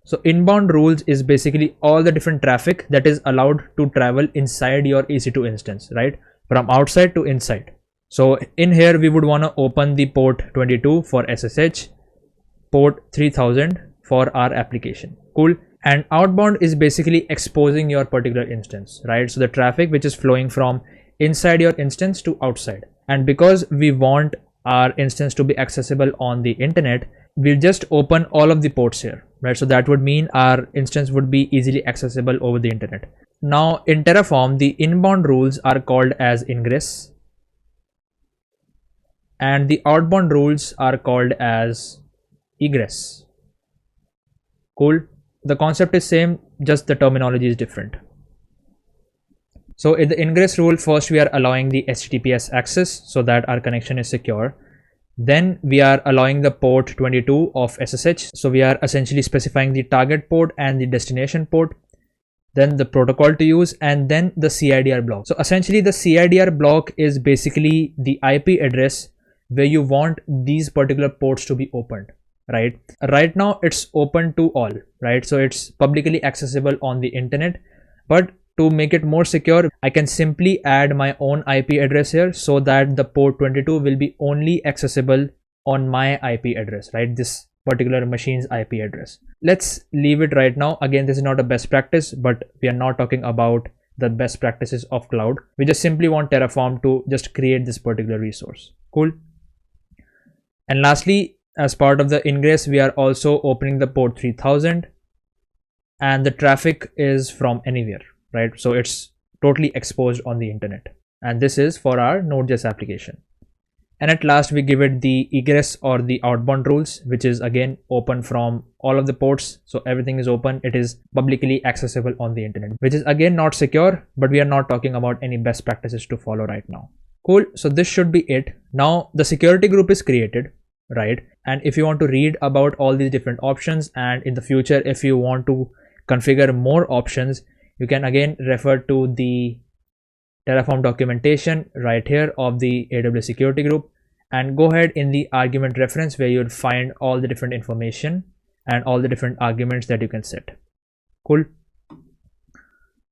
So inbound rules is basically all the different traffic that is allowed to travel inside your EC2 instance, right? From outside to inside. So in here, we would want to open the port 22 for SSH, port 3000 for our application. Cool. And outbound is basically exposing your particular instance, right? So the traffic which is flowing from inside your instance to outside. And because we want our instance to be accessible on the internet, we'll just open all of the ports here, right? So that would mean our instance would be easily accessible over the internet. Now in Terraform, the inbound rules are called as ingress, and the outbound rules are called as egress. Cool. The concept is same, just the terminology is different. So in the ingress rule, first we are allowing the HTTPS access so that our connection is secure. Then we are allowing the port 22 of SSH. So we are essentially specifying the target port and the destination port, then the protocol to use, and then the CIDR block. So essentially the CIDR block is basically the IP address where you want these particular ports to be opened, right? Right now it's open to all, right? So it's publicly accessible on the internet, but to make it more secure, I can simply add my own IP address here so that the port 22 will be only accessible on my IP address, right? This particular machine's IP address. Let's leave it right now. Again, this is not a best practice, but we are not talking about the best practices of cloud. We just simply want Terraform to just create this particular resource. Cool. And lastly, as part of the ingress, we are also opening the port 3000, and the traffic is from anywhere, right? So it's totally exposed on the internet, and this is for our Node.js application. And at last, we give it the egress or the outbound rules, which is again open from all of the ports. So everything is open. It is publicly accessible on the internet, which is again not secure, but we are not talking about any best practices to follow right now. Cool. So this should be it. Now the security group is created, right? And if you want to read about all these different options, and in the future, if you want to configure more options, you can again refer to the Terraform documentation right here of the AWS security group, and go ahead in the argument reference where you'll find all the different information and all the different arguments that you can set. Cool.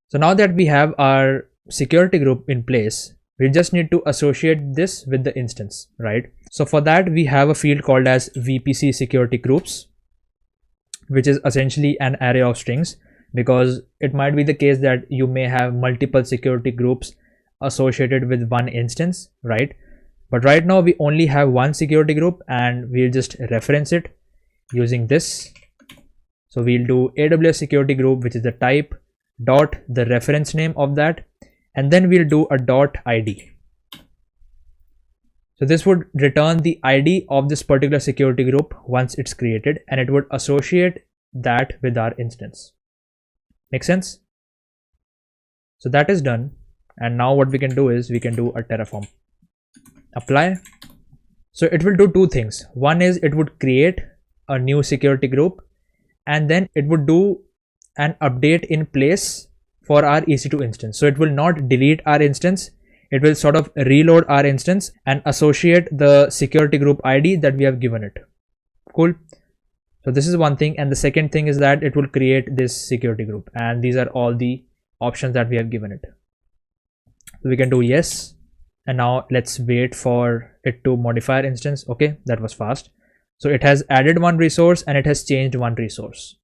So now that we have our security group in place, we just need to associate this with the instance, right? So for that, we have a field called as VPC security groups, which is essentially an array of strings, because it might be the case that you may have multiple security groups associated with one instance, right? But right now we only have one security group, and we'll just reference it using this. So we'll do AWS security group, which is the type dot the reference name of that, and then we'll do a dot ID. So this would return the ID of this particular security group once it's created, and it would associate that with our instance. Make sense? So that is done. And now what we can do is we can do a Terraform apply. So it will do two things. One is it would create a new security group, and then it would do an update in place for our EC2 instance. So it will not delete our instance. It will sort of reload our instance and associate the security group ID that we have given it. Cool. So this is one thing. And the second thing is that it will create this security group. And these are all the options that we have given it. So we can do yes. And now let's wait for it to modify our instance. Okay, that was fast. So it has added one resource and it has changed one resource.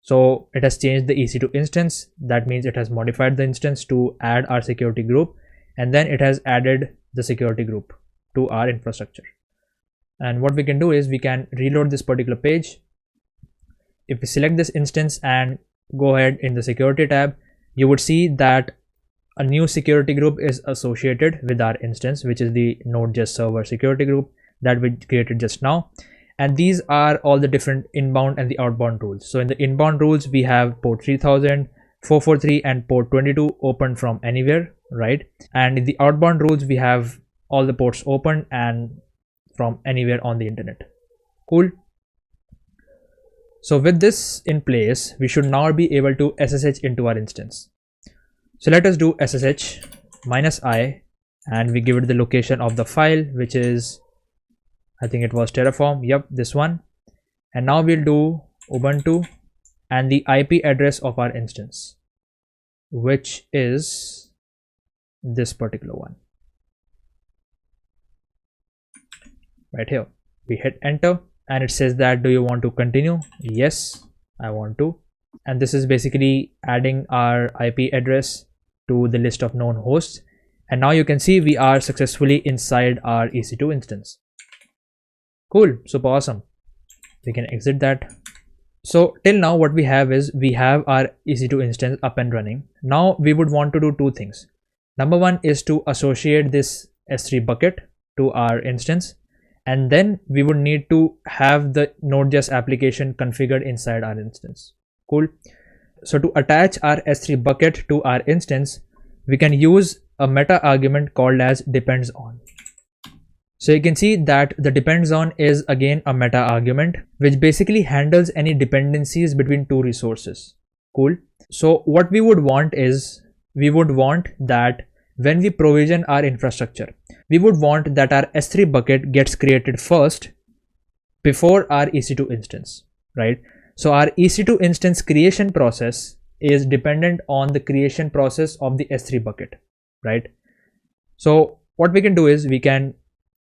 So it has changed the EC2 instance. That means it has modified the instance to add our security group. And then it has added the security group to our infrastructure. And what we can do is we can reload this particular page. If we select this instance and go ahead in the security tab, you would see that a new security group is associated with our instance, which is the Node.js server security group that we created just now. And these are all the different inbound and the outbound rules. So in the inbound rules, we have port 3000, 443 and port 22 open from anywhere, right? And in the outbound rules, we have all the ports open and from anywhere on the internet. Cool. So with this in place, we should now be able to SSH into our instance. So let us do SSH -i, and we give it the location of the file, which is, I think it was Terraform. Yep, this one. And now we'll do Ubuntu and the IP address of our instance, which is this particular one right here. We hit enter and it says that, do you want to continue? Yes, I want to. And this is basically adding our IP address to the list of known hosts. And now you can see we are successfully inside our EC2 instance. Cool, super awesome. We can exit that. So till now what we have is we have our EC2 instance up and running. Now we would want to do two things. Number one is to associate this S3 bucket to our instance, and then we would need to have the Node.js application configured inside our instance. Cool. So to attach our S3 bucket to our instance, we can use a meta argument called as depends on. So you can see that the depends on is again a meta argument, which basically handles any dependencies between two resources. Cool. So what we would want is, we would want that when we provision our infrastructure, we would want that our S3 bucket gets created first before our EC2 instance, right? So our EC2 instance creation process is dependent on the creation process of the S3 bucket, right? So what we can do is, we can,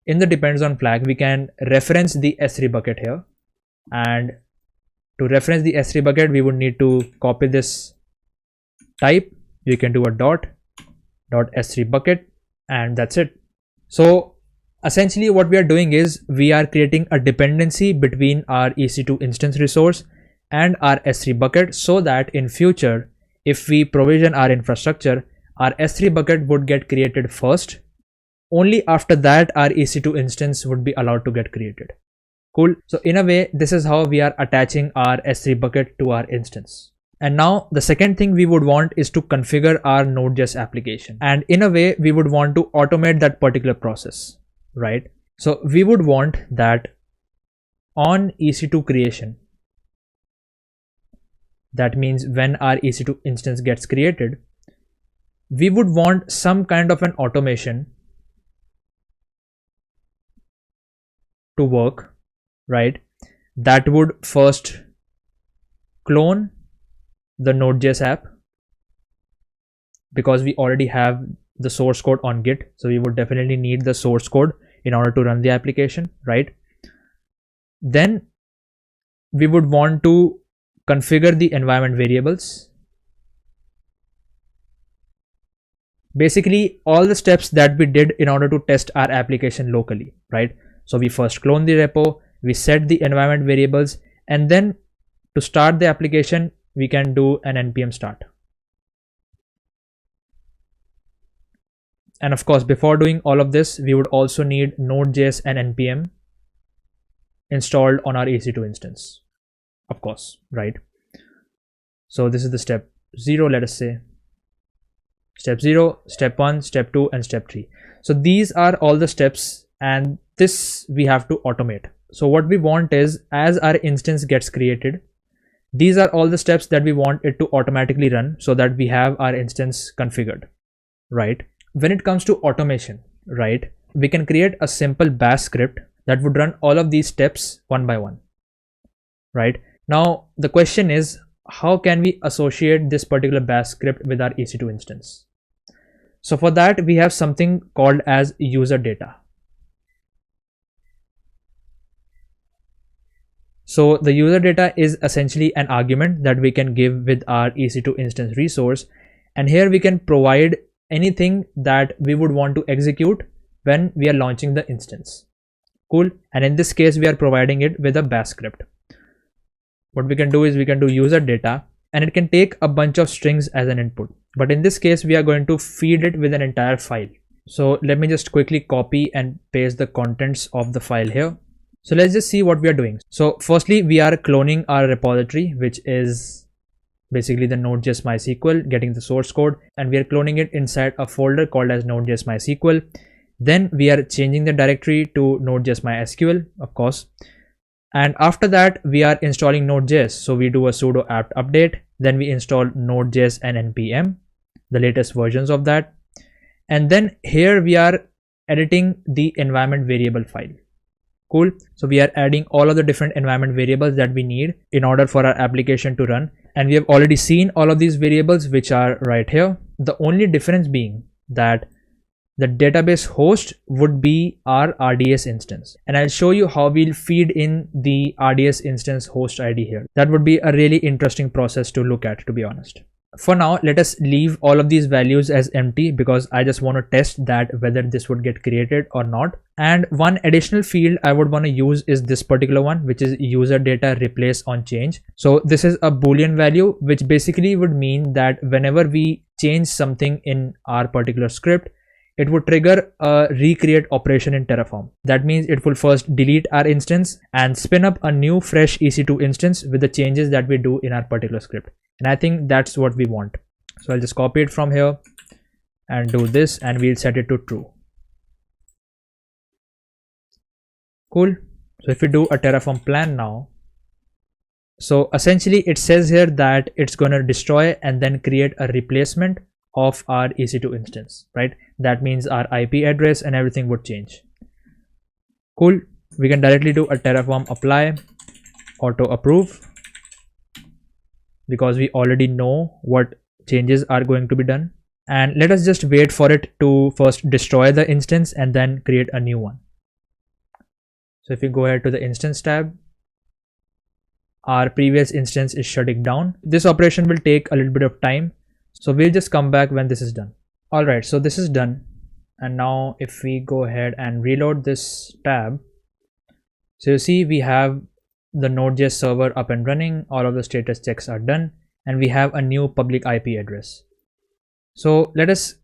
in the depends on flag, we can reference the S3 bucket here, and to reference the S3 bucket, we would need to copy this type. You can do a dot S3 bucket, and that's it. So essentially what we are doing is, we are creating a dependency between our EC2 instance resource and our S3 bucket, so that in future, if we provision our infrastructure, our S3 bucket would get created first. Only after that our EC2 instance would be allowed to get created. Cool. So in a way, this is how we are attaching our S3 bucket to our instance. And now the second thing we would want is to configure our Node.js application. And in a way, we would want to automate that particular process, right? So we would want that on EC2 creation, that means when our EC2 instance gets created, we would want some kind of an automation to work, right? That would first clone the Node.js app, because we already have the source code on Git, so we would definitely need the source code in order to run the application, right? Then we would want to configure the environment variables. Basically all the steps that we did in order to test our application locally, right? So we first clone the repo, we set the environment variables, and then to start the application, we can do an npm start. And of course, before doing all of this, we would also need Node.js and npm installed on our EC2 instance, of course, right? So this is the step 0, let us say. Step 0, step 1, step 2, and step 3. So these are all the steps, and this we have to automate. So what we want is, as our instance gets created, these are all the steps that we want it to automatically run, so that we have our instance configured, right? When it comes to automation, right, we can create a simple bash script that would run all of these steps one by one, right? Now the question is, how can we associate this particular bash script with our EC2 instance? So for that, we have something called as user data. So the user data is essentially an argument that we can give with our EC2 instance resource, and here we can provide anything that we would want to execute when we are launching the instance. Cool. And in this case, we are providing it with a bash script. What we can do is, we can do user data, and it can take a bunch of strings as an input, but in this case we are going to feed it with an entire file. So let me just quickly copy and paste the contents of the file here. So let's just see what we are doing. So firstly, we are cloning our repository, which is basically the Node.js MySQL, getting the source code, and we are cloning it inside a folder called as Node.js MySQL. Then we are changing the directory to Node.js MySQL, of course. And after that, we are installing Node.js. So we do a sudo apt update, then we install Node.js and npm, the latest versions of that. And then here we are editing the environment variable file. Cool. So we are adding all of the different environment variables that we need in order for our application to run. And we have already seen all of these variables which are right here. The only difference being that the database host would be our RDS instance, and I'll show you how we'll feed in the RDS instance host ID here. That would be a really interesting process to look at, to be honest. For now, let us leave all of these values as empty because I just want to test that whether this would get created or not. And one additional field I would want to use is this particular one, which is user data replace on change. So this is a Boolean value, which basically would mean that whenever we change something in our particular script, it would trigger a recreate operation in Terraform. That means it will first delete our instance and spin up a new fresh EC2 instance with the changes that we do in our particular script. And I think that's what we want. So I'll just copy it from here and do this, and we'll set it to true. Cool. So if we do a Terraform plan now, so essentially it says here that it's going to destroy and then create a replacement of our EC2 instance, right? That means our IP address and everything would change. Cool. We can directly do a Terraform apply auto approve because we already know what changes are going to be done. And let us just wait for it to first destroy the instance and then create a new one. So if you go ahead to the instance tab, our previous instance is shutting down. This operation will take a little bit of time, so we'll just come back when this is done. All right, so this is done. And now if we go ahead and reload this tab, so you see we have the Node.js server up and running, all of the status checks are done, and we have a new public IP address. So let us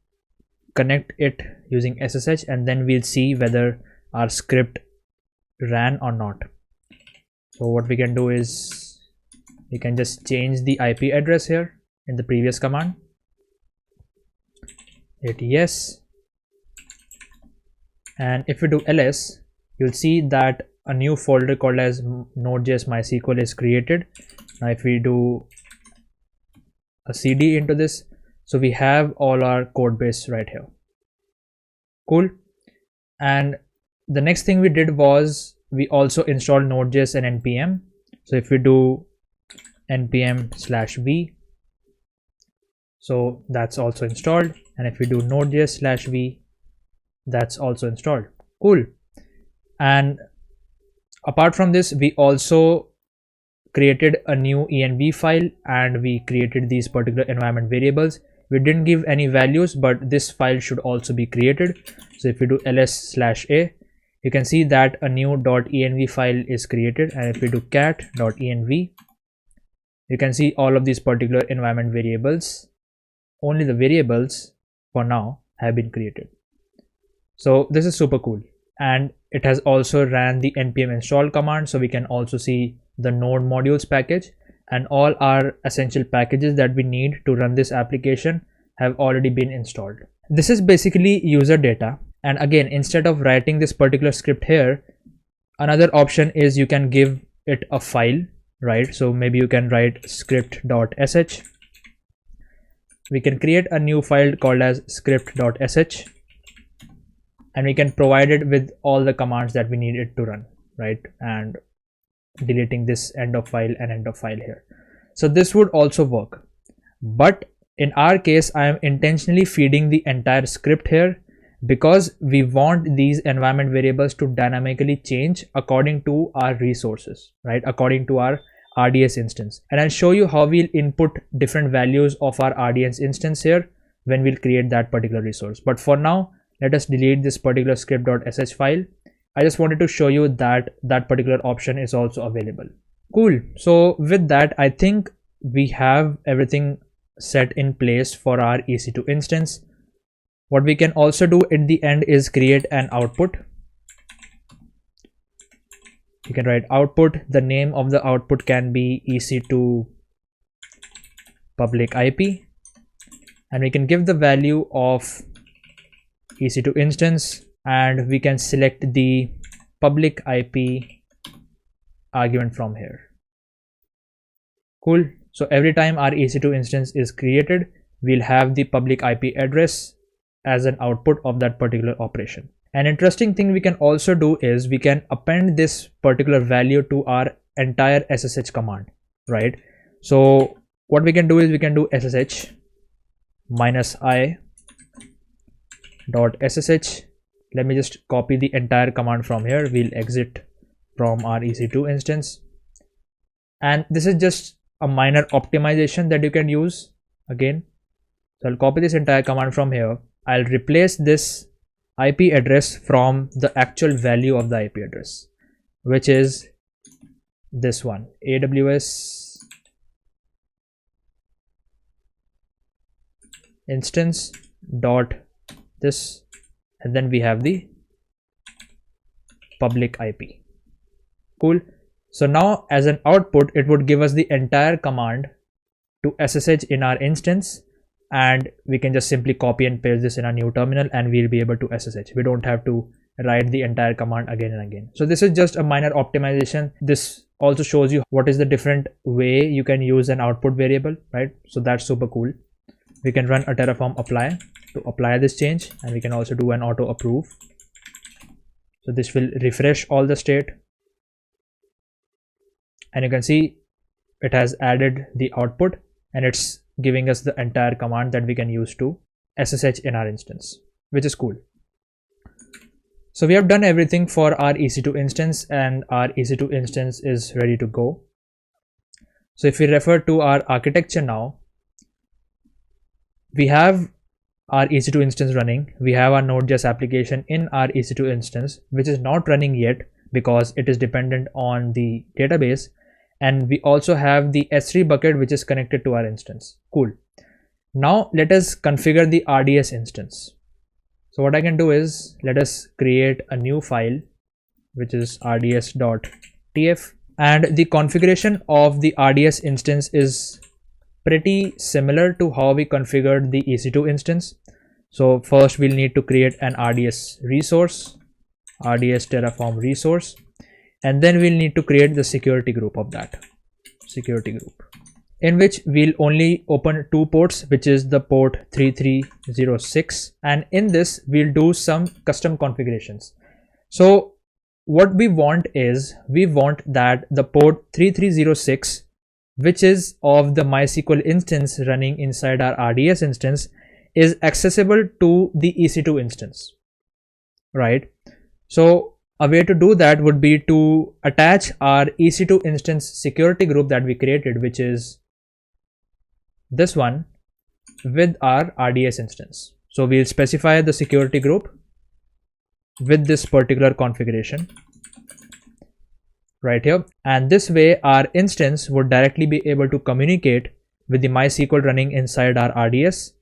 connect it using SSH, and then we'll see whether our script ran or not. So what we can do is we can just change the IP address here in the previous command. Hit yes, and if we do ls, you'll see that a new folder called as Node.js MySQL is created. Now if we do a cd into this, so we have all our code base right here. Cool. And the next thing we did was we also installed Node.js and npm. So if we do npm/v, so that's also installed, and if we do Node.js/v, that's also installed. Cool. And apart from this, we also created a new env file, and we created these particular environment variables. We didn't give any values, but this file should also be created. So if we do ls/a, you can see that a new .env file is created, and if we do cat.env, you can see all of these particular environment variables. Only the variables for now have been created. So this is super cool, and it has also ran the npm install command, so we can also see the node modules package, and all our essential packages that we need to run this application have already been installed. This is basically user data, and again, instead of writing this particular script here, another option is you can give it a file, right? So maybe you can write script.sh. We can create a new file called as script.sh, and we can provide it with all the commands that we need it to run, right? And deleting this end of file and end of file here. So this would also work, but in our case, I am intentionally feeding the entire script here because we want these environment variables to dynamically change according to our resources, right? According to our RDS instance. And I'll show you how we'll input different values of our RDS instance here when we'll create that particular resource. But for now, let us delete this particular script.sh file. I just wanted to show you that that particular option is also available. Cool. So with that, I think we have everything set in place for our EC2 instance. What we can also do at the end is create an output. You can write output. The name of the output can be EC2 public IP, and we can give the value of EC2 instance, and we can select the public IP argument from here. Cool. So every time our EC2 instance is created, we'll have the public IP address as an output of that particular operation. An interesting thing we can also do is we can append this particular value to our entire SSH command, right? So what we can do is we can do ssh -i dot ssh. Let me just copy the entire command from here. We'll exit from our EC2 instance, and this is just a minor optimization that you can use again. So I'll copy this entire command from here. I'll replace this IP address from the actual value of the IP address, which is this one, AWS instance dot this, and then we have the public IP. Cool. So now as an output, it would give us the entire command to SSH in our instance, and we can just simply copy and paste this in our new terminal and we'll be able to SSH. We don't have to write the entire command again and again. So this is just a minor optimization. This also shows you what is the different way you can use an output variable, right? So that's super cool. We can run a Terraform apply to apply this change, and we can also do an auto approve. So this will refresh all the state, and you can see it has added the output and it's giving us the entire command that we can use to SSH in our instance, which is cool. So we have done everything for our EC2 instance, and our EC2 instance is ready to go. So if we refer to our architecture now, we have our EC2 instance running. We have our Node.js application in our EC2 instance, which is not running yet because it is dependent on the database. And we also have the S3 bucket, which is connected to our instance. Cool. Now let us configure the RDS instance. So what I can do is, let us create a new file, which is rds.tf, and the configuration of the RDS instance is pretty similar to how we configured the EC2 instance. So first we'll need to create an RDS resource, RDS Terraform resource, and then we'll need to create the security group of that security group, in which we'll only open two ports, which is the port 3306, and in this we'll do some custom configurations. So what we want is, we want that the port 3306, which is of the MySQL instance running inside our RDS instance, is accessible to the EC2 instance, right? So a way to do that would be to attach our EC2 instance security group that we created, which is this one, with our RDS instance. So we'll specify the security group with this particular configuration right here, and this way our instance would directly be able to communicate with the MySQL running inside our RDS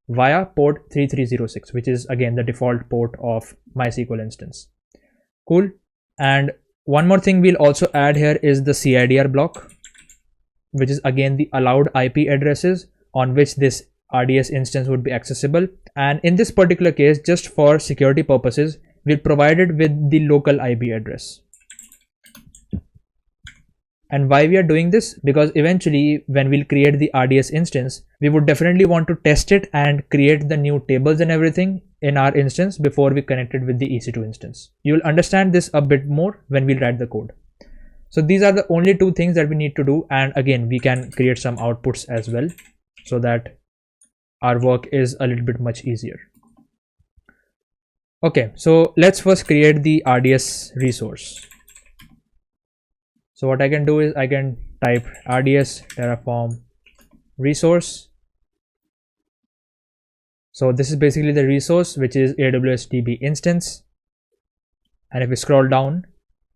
via port 3306, which is again the default port of MySQL instance. Cool. And one more thing we'll also add here is the CIDR block, which is again the allowed IP addresses on which this RDS instance would be accessible. And in this particular case, just for security purposes, we'll provide it with the local IP address. And why we are doing this? Because eventually when we'll create the RDS instance, we would definitely want to test it and create the new tables and everything in our instance before we connect it with the EC2 instance. You will understand this a bit more when we write the code. So these are the only two things that we need to do. And again, we can create some outputs as well, so that our work is a little bit much easier. Okay, so let's first create the RDS resource. So what I can do is I can type RDS Terraform resource. So this is basically the resource, which is AWS DB instance. And if we scroll down,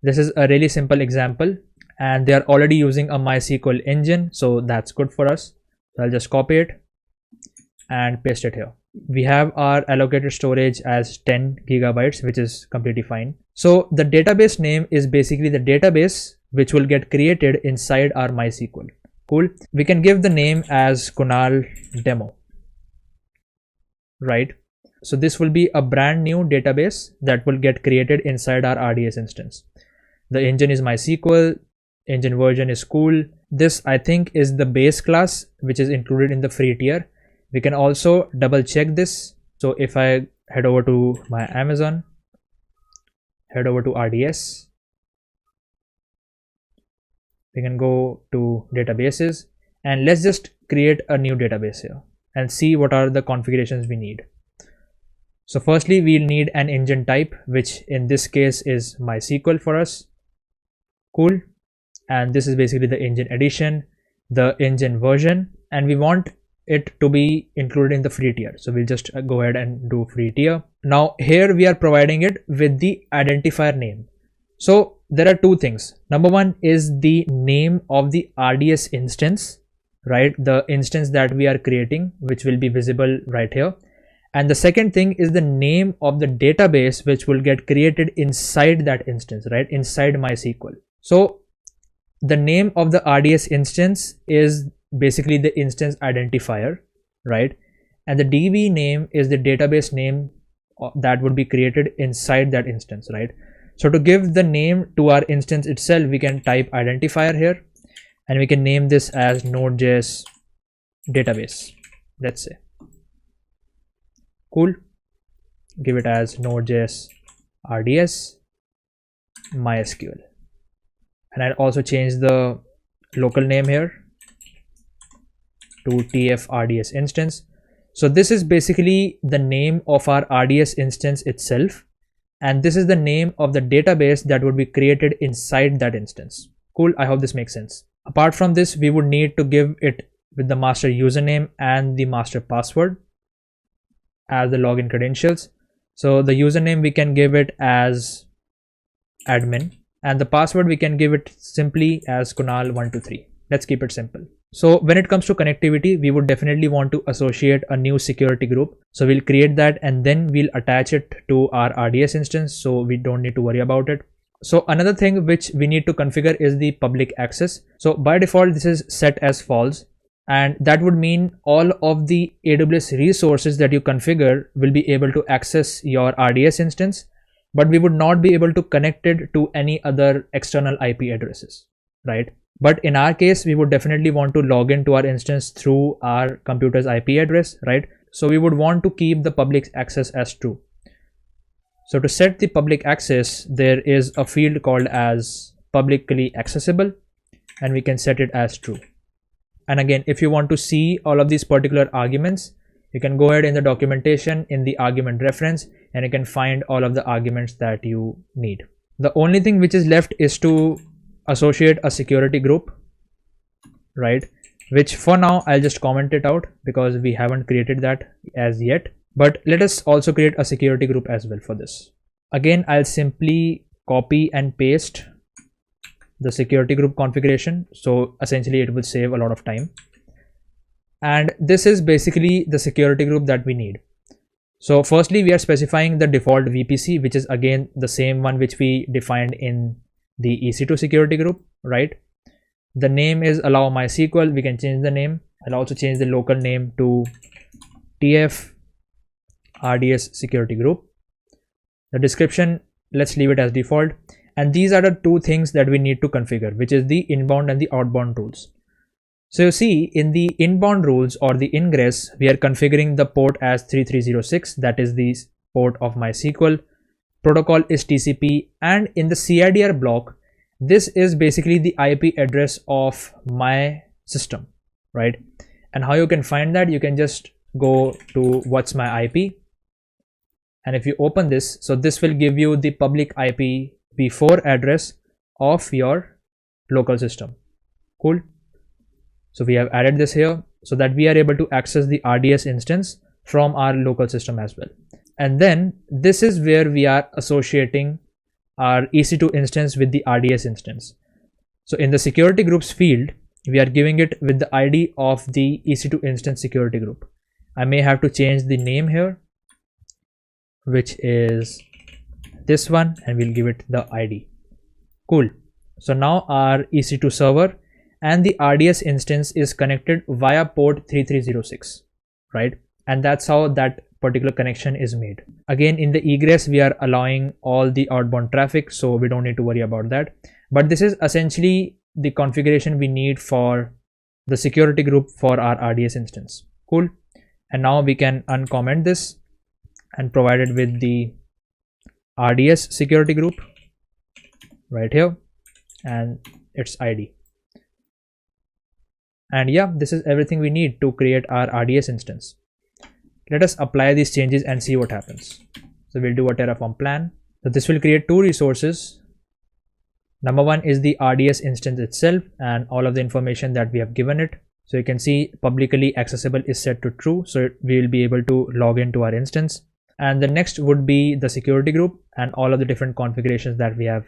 this is a really simple example, and they are already using a MySQL engine. So that's good for us. So I'll just copy it and paste it here. We have our allocated storage as 10 gigabytes, which is completely fine. So the database name is basically the database which will get created inside our MySQL. Cool. We can give the name as Kunal demo, right? So this will be a brand new database that will get created inside our RDS instance. The engine is MySQL, engine version is cool. This I think is the base class, which is included in the free tier. We can also double check this. So if I head over to my Amazon, head over to RDS, we can go to databases, and let's just create a new database here and see what are the configurations we need. So firstly, we'll need an engine type, which in this case is MySQL for us. Cool. And this is basically the engine edition, the engine version, and we want it to be included in the free tier. So we'll just go ahead and do free tier. Now here we are providing it with the identifier name. So there are two things. Number one is the name of the RDS instance, right? The instance that we are creating, which will be visible right here. And the second thing is the name of the database, which will get created inside that instance, right? Inside MySQL. So the name of the RDS instance is basically the instance identifier, right? And the DB name is the database name that would be created inside that instance, right? So to give the name to our instance itself, we can type identifier here, and we can name this as Node.js database, let's say. Cool. Give it as Node.js RDS MySQL. And I'll also change the local name here to TF RDS instance. So this is basically the name of our RDS instance itself, and this is the name of the database that would be created inside that instance. Cool. I hope this makes sense. Apart from this, we would need to give it with the master username and the master password as the login credentials. So the username we can give it as admin, and the password we can give it simply as Kunal123. Let's keep it simple. So when it comes to connectivity, we would definitely want to associate a new security group. So we'll create that and then we'll attach it to our RDS instance, so we don't need to worry about it. So another thing which we need to configure is the public access. So by default, this is set as false, and that would mean all of the AWS resources that you configure will be able to access your RDS instance, but we would not be able to connect it to any other external IP addresses, right? But in our case, we would definitely want to log into our instance through our computer's IP address, right? So we would want to keep the public access as true. So to set the public access, there is a field called as publicly accessible, and we can set it as true. And again, if you want to see all of these particular arguments, you can go ahead in the documentation in the argument reference, and you can find all of the arguments that you need. The only thing which is left is to associate a security group, right? Which for now I'll just comment it out because we haven't created that as yet. But let us also create a security group as well for this. Again, I'll simply copy and paste the security group configuration. So essentially it will save a lot of time. And this is basically the security group that we need. So firstly, we are specifying the default VPC, which is again the same one which we defined in the EC2 security group, right? The name is allow MySQL. We can change the name. I'll also change the local name to TF RDS security group. The description, let's leave it as default. And these are the two things that we need to configure, which is the inbound and the outbound rules. So you see in the inbound rules or the ingress, we are configuring the port as 3306. That is the port of MySQL. Protocol is TCP, and in the CIDR block, this is basically the IP address of my system, right? And how you can find that, you can just go to what's my IP, and if you open this, so this will give you the public IPv4 address of your local system. Cool. So we have added this here so that we are able to access the RDS instance from our local system as well. And then this is where we are associating our EC2 instance with the RDS instance. So in the security groups field, we are giving it with the ID of the EC2 instance security group. I may have to change the name here, which is this one, and we'll give it the ID. Cool. So now our EC2 server and the RDS instance is connected via port 3306, right? And that's how that particular connection is made. Again, in the egress, we are allowing all the outbound traffic, so we don't need to worry about that. But this is essentially the configuration we need for the security group for our RDS instance. Cool. And now we can uncomment this and provide it with the RDS security group right here and its ID. And yeah, this is everything we need to create our RDS instance. Let us apply these changes and see what happens. So we'll do a Terraform plan. So this will create two resources. Number one is the RDS instance itself and all of the information that we have given it. So you can see publicly accessible is set to true. So we will be able to log into our instance. And the next would be the security group and all of the different configurations that we have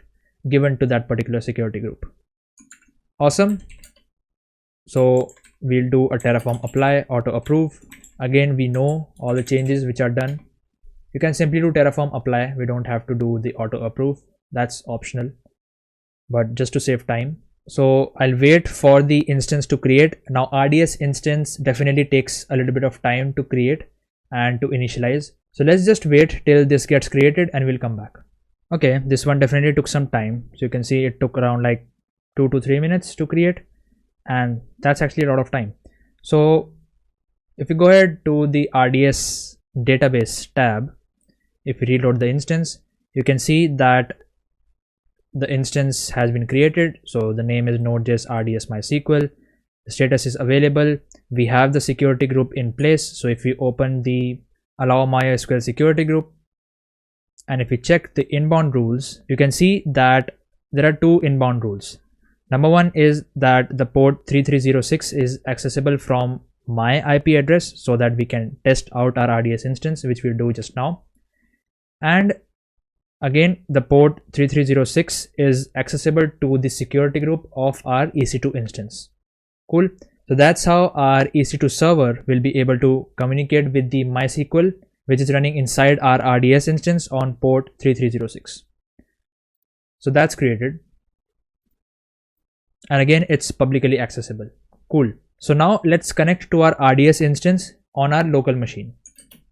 given to that particular security group. Awesome. So we'll do a Terraform apply auto approve. Again, we know all the changes which are done. You can simply do Terraform apply. We don't have to do the auto approve. That's optional, but just to save time. So I'll wait for the instance to create. Now RDS instance definitely takes a little bit of time to create and to initialize. So let's just wait till this gets created and we'll come back. Okay, this one definitely took some time. So you can see it took around like 2 to 3 minutes to create, and that's actually a lot of time. So if you go ahead to the RDS database tab, if you reload the instance, you can see that the instance has been created. So the name is node.js RDS MySQL. The status is available. We have the security group in place. So if we open the allow MySQL security group, and if we check the inbound rules, you can see that there are two inbound rules. Number one is that the port 3306 is accessible from my IP address so that we can test out our RDS instance, which we'll do just now. And again, the port 3306 is accessible to the security group of our EC2 instance. Cool. So that's how our EC2 server will be able to communicate with the MySQL, which is running inside our RDS instance on port 3306. So that's created. And again, it's publicly accessible. Cool. So now let's connect to our RDS instance on our local machine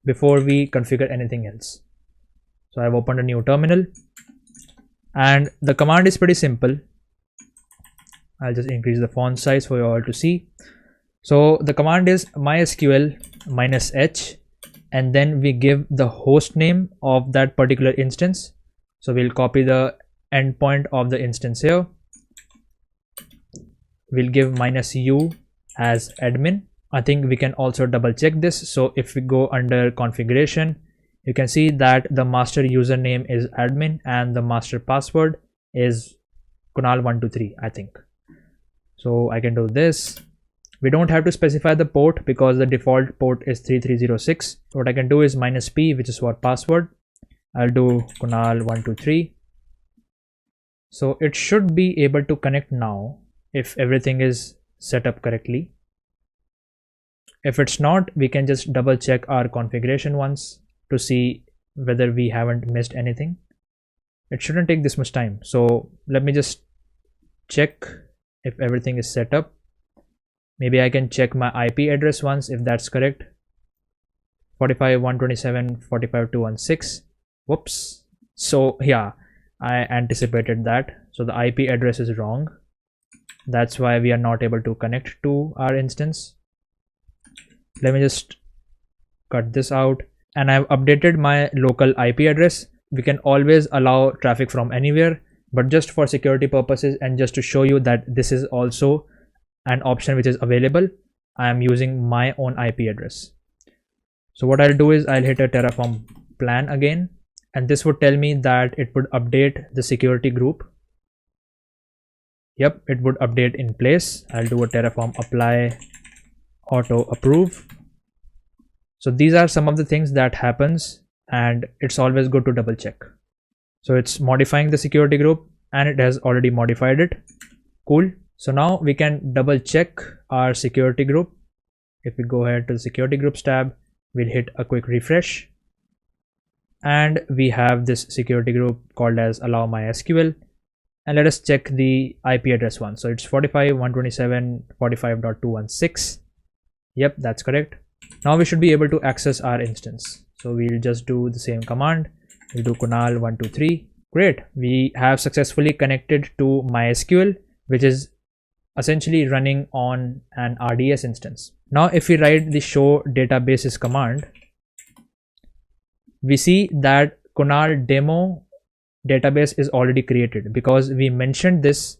before we configure anything else. So I've opened a new terminal and the command is pretty simple. I'll just increase the font size for you all to see. So the command is mysql -h, and then we give the host name of that particular instance. So we'll copy the endpoint of the instance here. We'll give -u as admin. I think we can also double check this. So if we go under configuration, you can see that the master username is admin and the master password is Kunal123, I think. So I can do this. We don't have to specify the port because the default port is 3306. What I can do is -p, which is what password. I'll do Kunal123. So it should be able to connect now if everything is set up correctly. If it's not, we can just double check our configuration once to see whether we haven't missed anything. It shouldn't take this much time. So let me just check if everything is set up. Maybe I can check my IP address once if that's correct. 45.127.45.216. Whoops. So yeah, I anticipated that. So the IP address is wrong. That's why we are not able to connect to our instance. Let me just cut this out. And I've updated my local IP address. We can always allow traffic from anywhere, but just for security purposes and just to show you that this is also an option which is available, I am using my own IP address. So what I'll do is I'll hit a Terraform plan again, and this would tell me that it would update the security group. Yep, it would update in place. I'll do a Terraform apply auto approve. So these are some of the things that happens, and it's always good to double check. So it's modifying the security group and it has already modified it. Cool. So now we can double check our security group. If we go ahead to the security groups tab, we'll hit a quick refresh. And we have this security group called as allow MySQL. And let us check the IP address one. So it's 45.127.45.216. Yep, that's correct. Now we should be able to access our instance. So we'll just do the same command. We'll do Kunal123. Great. We have successfully connected to MySQL, which is essentially running on an RDS instance. Now if we write the show databases command, we see that Kunal demo database is already created because we mentioned this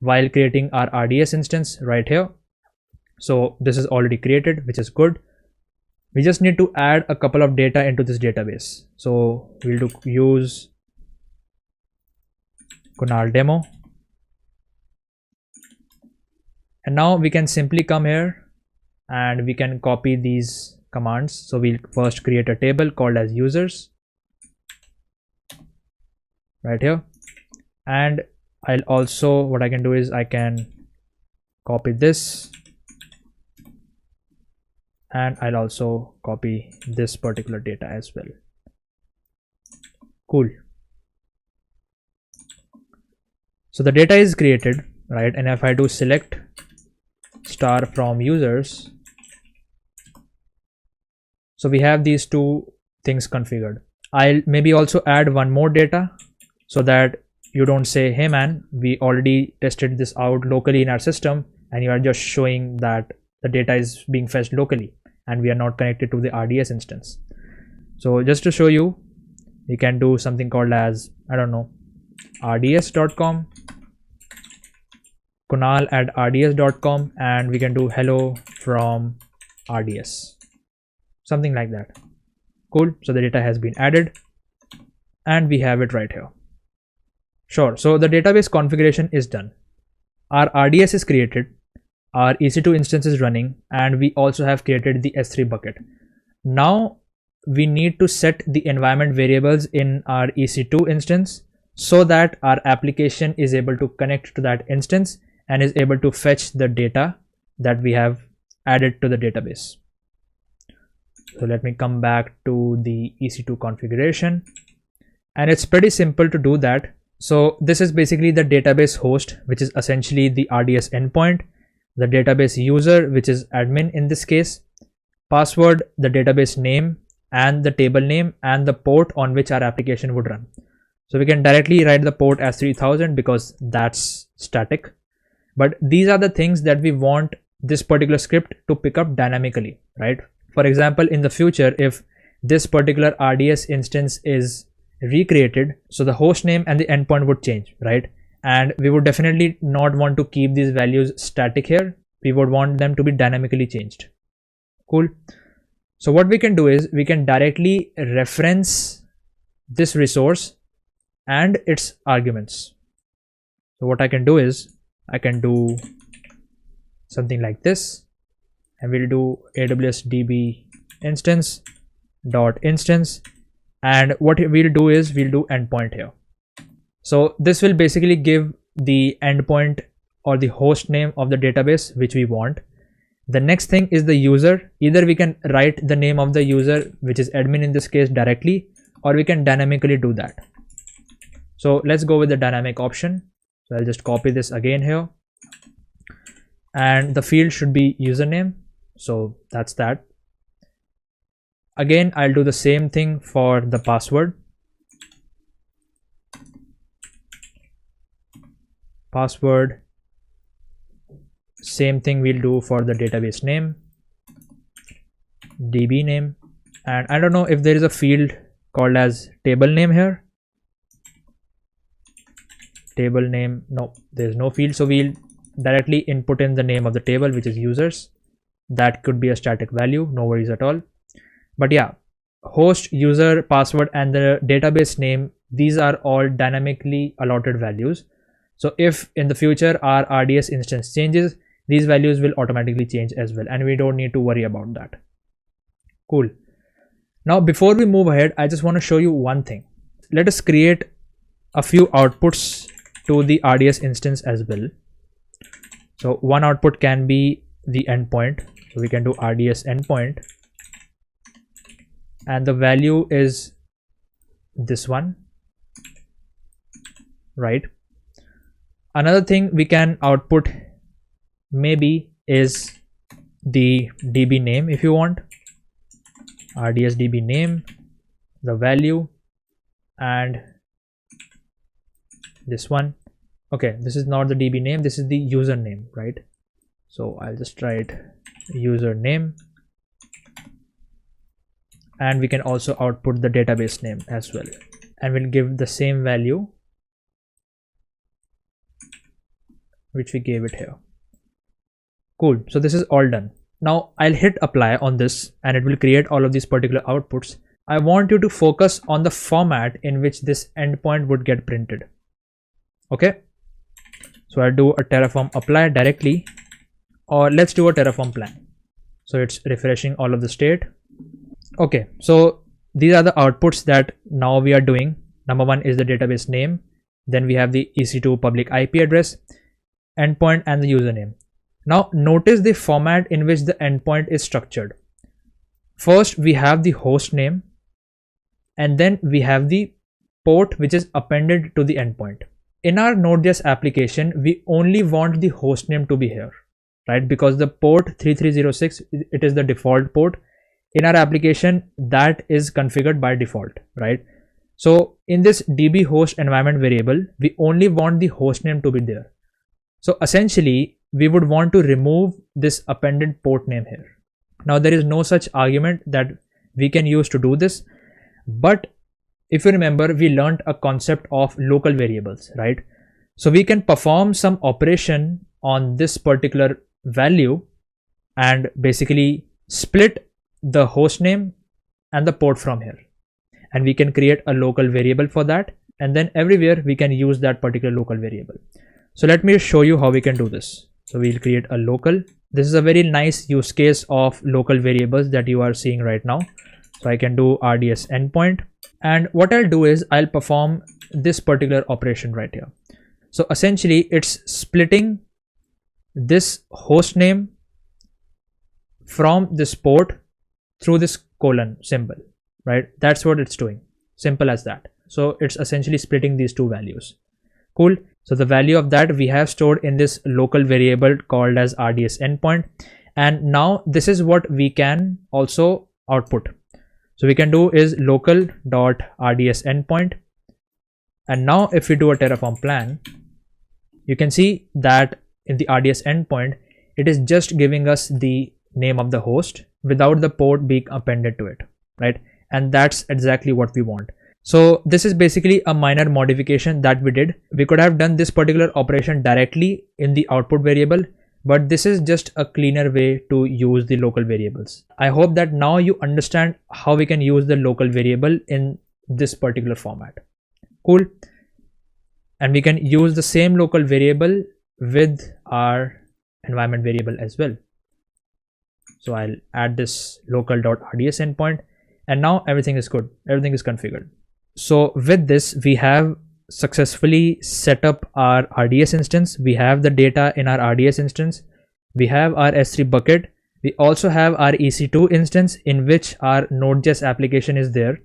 while creating our RDS instance right here. So this is already created, which is good. We just need to add a couple of data into this database. So we'll do use Kunal demo. And now we can simply come here and we can copy these commands. So we'll first create a table called as users right here. And I'll also, what I can do is I can copy this, and I'll also copy this particular data as well. Cool. So the data is created, right? And if I do select star from users, so we have these two things configured. I'll maybe also add one more data so that you don't say, hey man, we already tested this out locally in our system and you are just showing that the data is being fetched locally and we are not connected to the RDS instance. So just to show you, we can do something called as, I don't know, rds.com, Kunal at rds.com, and we can do hello from RDS, something like that. Cool. So the data has been added and we have it right here. Sure. So the database configuration is done. Our RDS is created, our EC2 instance is running, and we also have created the S3 bucket. Now we need to set the environment variables in our EC2 instance so that our application is able to connect to that instance and is able to fetch the data that we have added to the database. So let me come back to the EC2 configuration, and it's pretty simple to do that. So this is basically the database host, which is essentially the RDS endpoint, the database user, which is admin in this case, password, the database name and the table name, and the port on which our application would run. So we can directly write the port as 3000 because that's static. But these are the things that we want this particular script to pick up dynamically, right? For example, in the future, if this particular RDS instance is recreated, so the host name and the endpoint would change, right? And we would definitely not want to keep these values static here. We would want them to be dynamically changed. Cool. So what we can do is we can directly reference this resource and its arguments. So what I can do is I can do something like this, and we'll do AWS DB instance dot instance, and what we'll do is we'll do endpoint here. So this will basically give the endpoint or the host name of the database which we want. The next thing is the user. Either we can write the name of the user, which is admin in this case, directly, or we can dynamically do that. So let's go with the dynamic option. So I'll just copy this again here, and the field should be username. So that's that. Again, I'll do the same thing for the password. Password, same thing we'll do for the database name, DB name, and I don't know if there is a field called as table name here. Table name, no, there's no field, so we'll directly input in the name of the table, which is users. That could be a static value, no worries at all. But yeah, host, user, password, and the database name, these are all dynamically allotted values. So if in the future our RDS instance changes, these values will automatically change as well, and we don't need to worry about that. Cool. Now before we move ahead, I just want to show you one thing. Let us create a few outputs to the RDS instance as well. So one output can be the endpoint. So we can do RDS endpoint, and the value is this one, right? Another thing we can output maybe is the DB name if you want. RDS DB name, the value, and this one. Okay, this is not the DB name, this is the username, right? So I'll just write username, and we can also output the database name as well, and we'll give the same value which we gave it here. Cool. So this is all done. Now I'll hit apply on this and it will create all of these particular outputs. I want you to focus on the format in which this endpoint would get printed. Okay. So I'll do a Terraform apply directly, or let's do a Terraform plan. So it's refreshing all of the state. Okay. So these are the outputs that now we are doing. Number one is the database name. Then we have the EC2 public IP address, endpoint, and the username. Now notice the format in which the endpoint is structured. First we have the host name, and then we have the port which is appended to the endpoint. In our Node.js application, we only want the host name to be here, right? Because the port 3306, it is the default port. In our application, that is configured by default, right? So in this DB host environment variable, we only want the host name to be there. So essentially, we would want to remove this appended port name here. Now there is no such argument that we can use to do this. But if you remember, we learned a concept of local variables, right? So we can perform some operation on this particular value and basically split the host name and the port from here. And we can create a local variable for that. And then everywhere we can use that particular local variable. So let me show you how we can do this. So we'll create a local. This is a very nice use case of local variables that you are seeing right now. So I can do RDS endpoint, and what I'll do is I'll perform this particular operation right here. So essentially it's splitting this host name from this port through this colon symbol, right? That's what it's doing. Simple as that. So it's essentially splitting these two values. Cool. So the value of that we have stored in this local variable called as RDS endpoint. And now this is what we can also output. So we can do is local.rds endpoint. And now if we do a Terraform plan, you can see that in the RDS endpoint, it is just giving us the name of the host without the port being appended to it, right? And that's exactly what we want. So this is basically a minor modification that we did. We could have done this particular operation directly in the output variable, but this is just a cleaner way to use the local variables. I hope that now you understand how we can use the local variable in this particular format. Cool. And we can use the same local variable with our environment variable as well. So I'll add this local.rds endpoint, and now everything is good. Everything is configured. So with this, we have successfully set up our RDS instance. We have the data in our RDS instance. We have our S3 bucket. We also have our EC2 instance in which our Node.js application is there.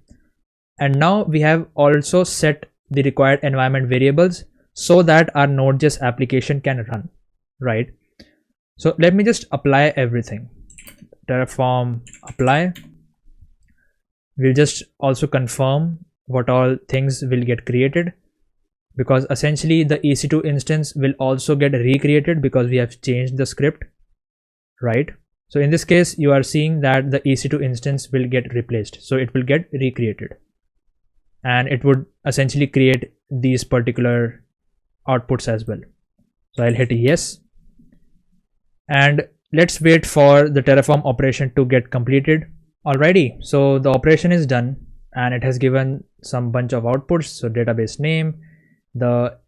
And now we have also set the required environment variables so that our Node.js application can run, right? So let me just apply everything. Terraform apply. We'll just also confirm what all things will get created, because essentially the EC2 instance will also get recreated because we have changed the script, right? So in this case, you are seeing that the EC2 instance will get replaced. So it will get recreated and it would essentially create these particular outputs as well. So I'll hit yes. And let's wait for the Terraform operation to get completed. Alrighty, so the operation is done and it has given some bunch of outputs. So database name, the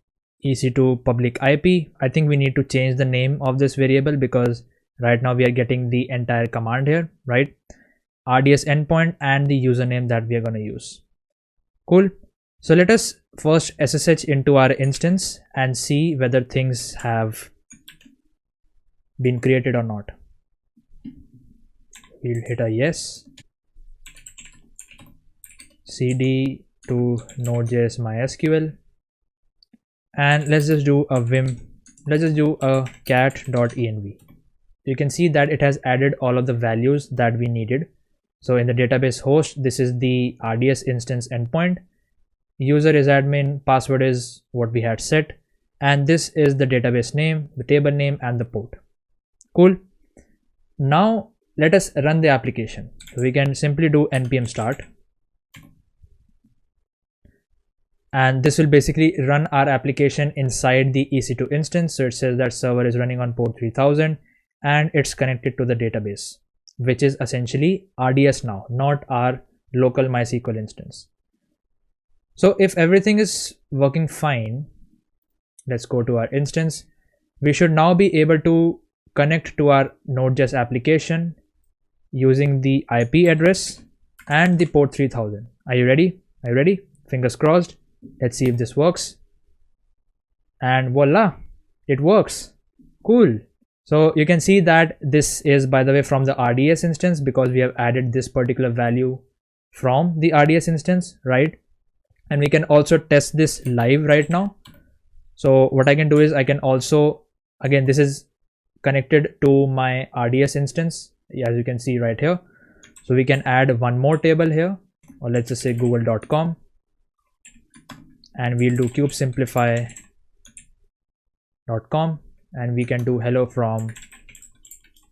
EC2 public IP. I think we need to change the name of this variable because right now we are getting the entire command here, right? RDS endpoint and the username that we are going to use. Cool. So let us first SSH into our instance and see whether things have been created or not. We'll hit a yes. CD to Node.js MySQL, and let's just do a vim. Let's just do a cat.env. You can see that it has added all of the values that we needed. So in the database host, this is the RDS instance endpoint. User is admin, password is what we had set, and this is the database name, the table name, and the port. Cool. Now let us run the application. So we can simply do npm start. And this will basically run our application inside the EC2 instance. So it says that server is running on port 3000 and it's connected to the database, which is essentially RDS now, not our local MySQL instance. So if everything is working fine, let's go to our instance. We should now be able to connect to our Node.js application using the IP address and the port 3000. Are you ready? Are you ready? Fingers crossed. Let's see if this works. And voila, it works. Cool. So you can see that this is, by the way, from the RDS instance, because we have added this particular value from the RDS instance, right? And we can also test this live right now. So what I can do is I can also, again, this is connected to my RDS instance, as you can see right here. So we can add one more table here, or let's just say google.com, and we'll do kubesimplify.com, and we can do hello from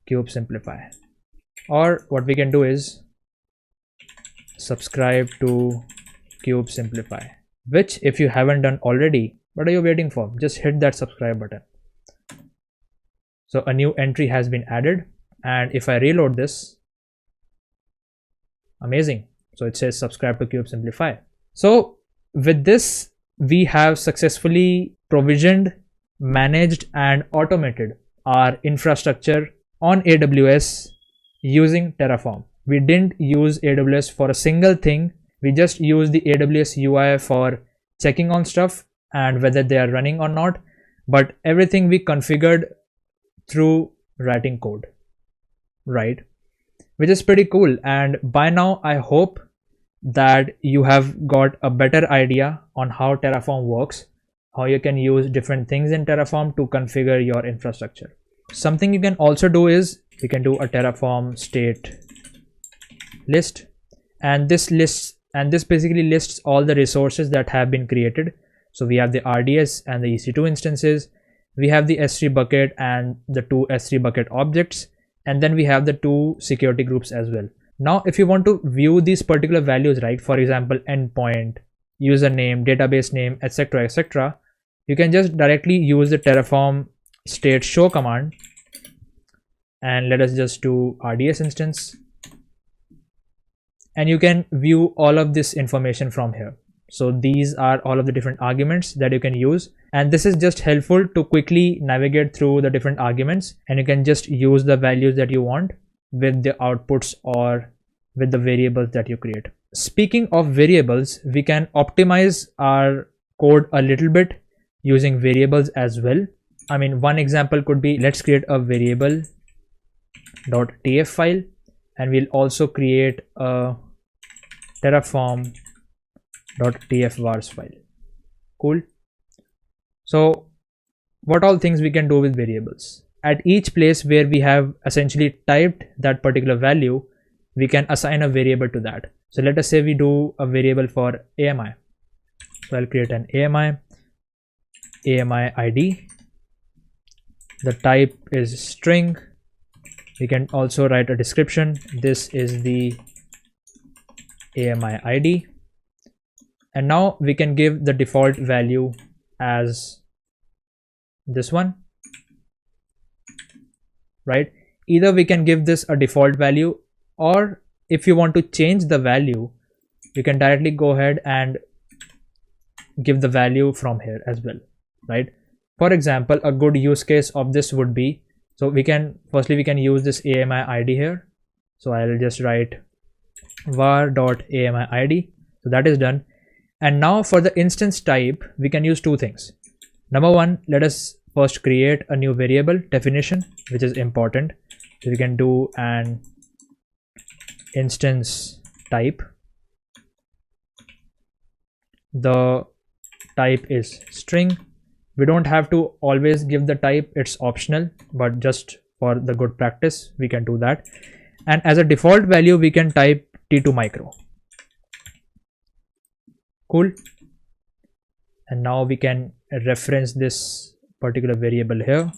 kubesimplify. Or what we can do is subscribe to kubesimplify, which if you haven't done already, what are you waiting for? Just hit that subscribe button. So a new entry has been added, and if I reload this, amazing. So it says subscribe to kubesimplify. So with this, we have successfully provisioned, managed, and automated our infrastructure on AWS using Terraform. We didn't use AWS for a single thing. We just used the AWS UI for checking on stuff and whether they are running or not. But everything we configured through writing code, right? Which is pretty cool. And by now, I hope that you have got a better idea on how Terraform works, how you can use different things in Terraform to configure your infrastructure. Something you can also do is you can do a Terraform state list, and this basically lists all the resources that have been created. So we have the RDS and the EC2 instances, we have the S3 bucket and the two S3 bucket objects, and then we have the two security groups as well. Now if you want to view these particular values, right, for example endpoint, username, database name, etc., etc., you can just directly use the Terraform state show command, and let us just do RDS instance, and you can view all of this information from here. So these are all of the different arguments that you can use, and this is just helpful to quickly navigate through the different arguments, and you can just use the values that you want with the outputs or with the variables that you create. Speaking of variables, we can optimize our code a little bit using variables as well. I mean, one example could be, let's create a variable.tf file, and we'll also create a terraform.tf-vars file. Cool. So what all things we can do with variables? At each place where we have essentially typed that particular value, we can assign a variable to that. So let us say we do a variable for AMI. So I'll create an AMI ID. The type is string. We can also write a description. This is the AMI ID. And now we can give the default value as this one, right? Either we can give this a default value, or if you want to change the value, you can directly go ahead and give the value from here as well, right? For example, a good use case of this would be, so we can use this AMI ID here. So I'll just write var.ami ID. So that is done. And now for the instance type, we can use two things. Number one, let us first create a new variable definition, which is important. So we can do an instance type. The type is string. We don't have to always give the type, it's optional, but just for the good practice, we can do that. And as a default value, we can type T2 micro. Cool. And now we can reference this particular variable here.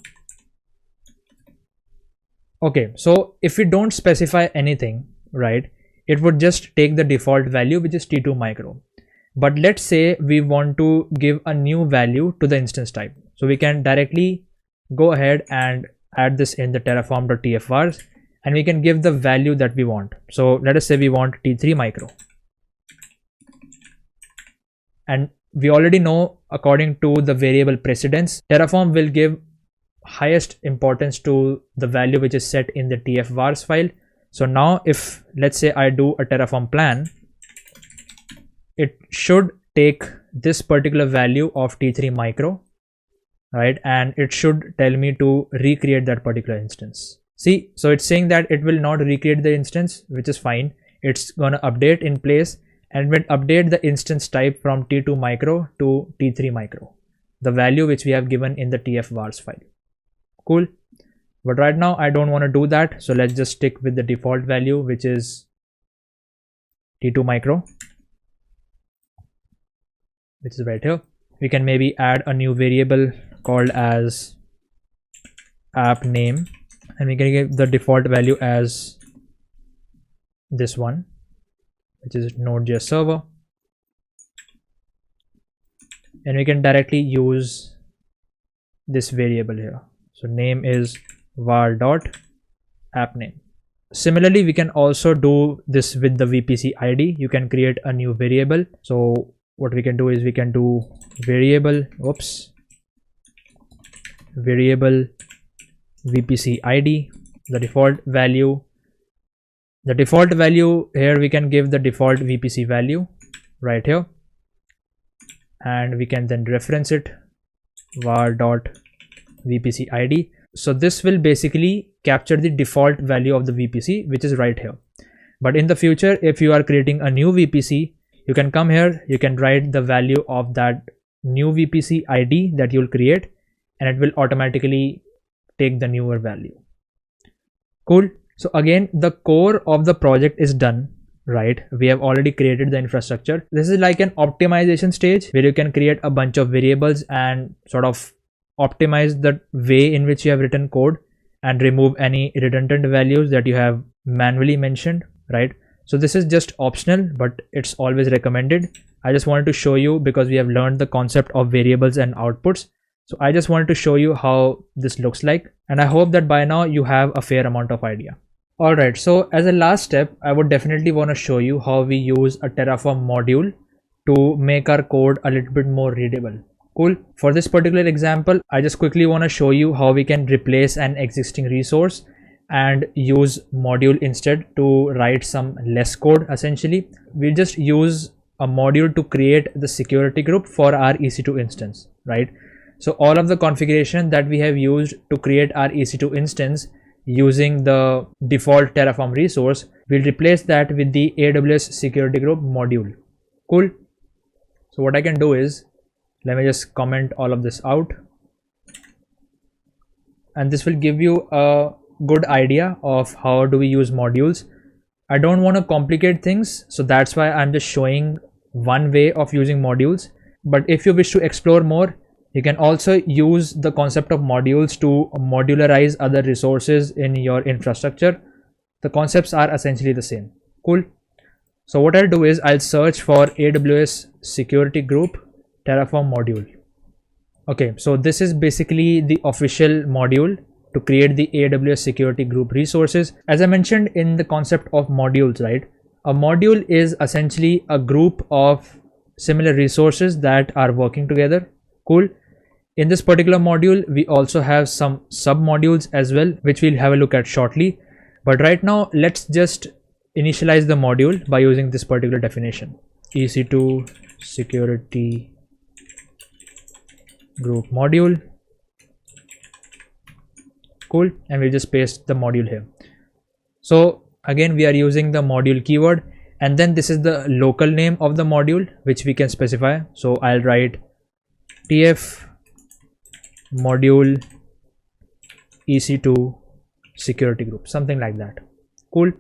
Okay, so if we don't specify anything, right, it would just take the default value, which is T2 micro. But let's say we want to give a new value to the instance type. So we can directly go ahead and add this in the terraform.tf vars, and we can give the value that we want. So let us say we want T3 micro, and we already know, according to the variable precedence, Terraform will give highest importance to the value which is set in the tf vars file. So now if let's say I do a Terraform plan, it should take this particular value of T3 micro, right, and it should tell me to recreate that particular instance. See, so it's saying that it will not recreate the instance, which is fine. It's gonna update in place and will update the instance type from T2 micro to T3 micro, the value which we have given in the tf vars file. Cool. But right now I don't want to do that, so let's just stick with the default value, which is T2 micro, which is right here. We can maybe add a new variable called as app name, and we can give the default value as this one, which is Node.js server, and we can directly use this variable here. So name is var dot app name. Similarly, we can also do this with the VPC ID. You can create a new variable. So what we can do is we can do variable VPC ID, the default value. The default value here, we can give the default VPC value right here, and we can then reference it var dot VPC ID. So this will basically capture the default value of the VPC, which is right here. But in the future, if you are creating a new VPC, you can come here, you can write the value of that new VPC ID that you'll create, and it will automatically take the newer value. Cool. So again, the core of the project is done, right? We have already created the infrastructure. This is like an optimization stage where you can create a bunch of variables and sort of optimize the way in which you have written code and remove any redundant values that you have manually mentioned, right? So this is just optional, but it's always recommended. I just wanted to show you because we have learned the concept of variables and outputs. So I just wanted to show you how this looks like, and I hope that by now you have a fair amount of idea. Alright, so as a last step, I would definitely want to show you how we use a Terraform module to make our code a little bit more readable. Cool. For this particular example, I just quickly want to show you how we can replace an existing resource and use module instead to write some less code. Essentially, we'll just use a module to create the security group for our EC2 instance, right? So all of the configuration that we have used to create our EC2 instance using the default Terraform resource, we'll replace that with the AWS security group module. Cool. So what I can do is, let me just comment all of this out, and this will give you a good idea of how do we use modules. I don't want to complicate things, so that's why I'm just showing one way of using modules. But if you wish to explore more, you can also use the concept of modules to modularize other resources in your infrastructure. The concepts are essentially the same. Cool. So what I'll do is I'll search for AWS security group Terraform module. Okay, so this is basically the official module to create the AWS security group resources. As I mentioned in the concept of modules, right? A module is essentially a group of similar resources that are working together. Cool. In this particular module, we also have some sub modules as well, which we'll have a look at shortly. But right now, let's just initialize the module by using this particular definition: EC2 security group module. Cool. And we'll just paste the module here. So again, we are using the module keyword, and then this is the local name of the module, which we can specify. So I'll write tf module EC2 security group, something like that. Cool.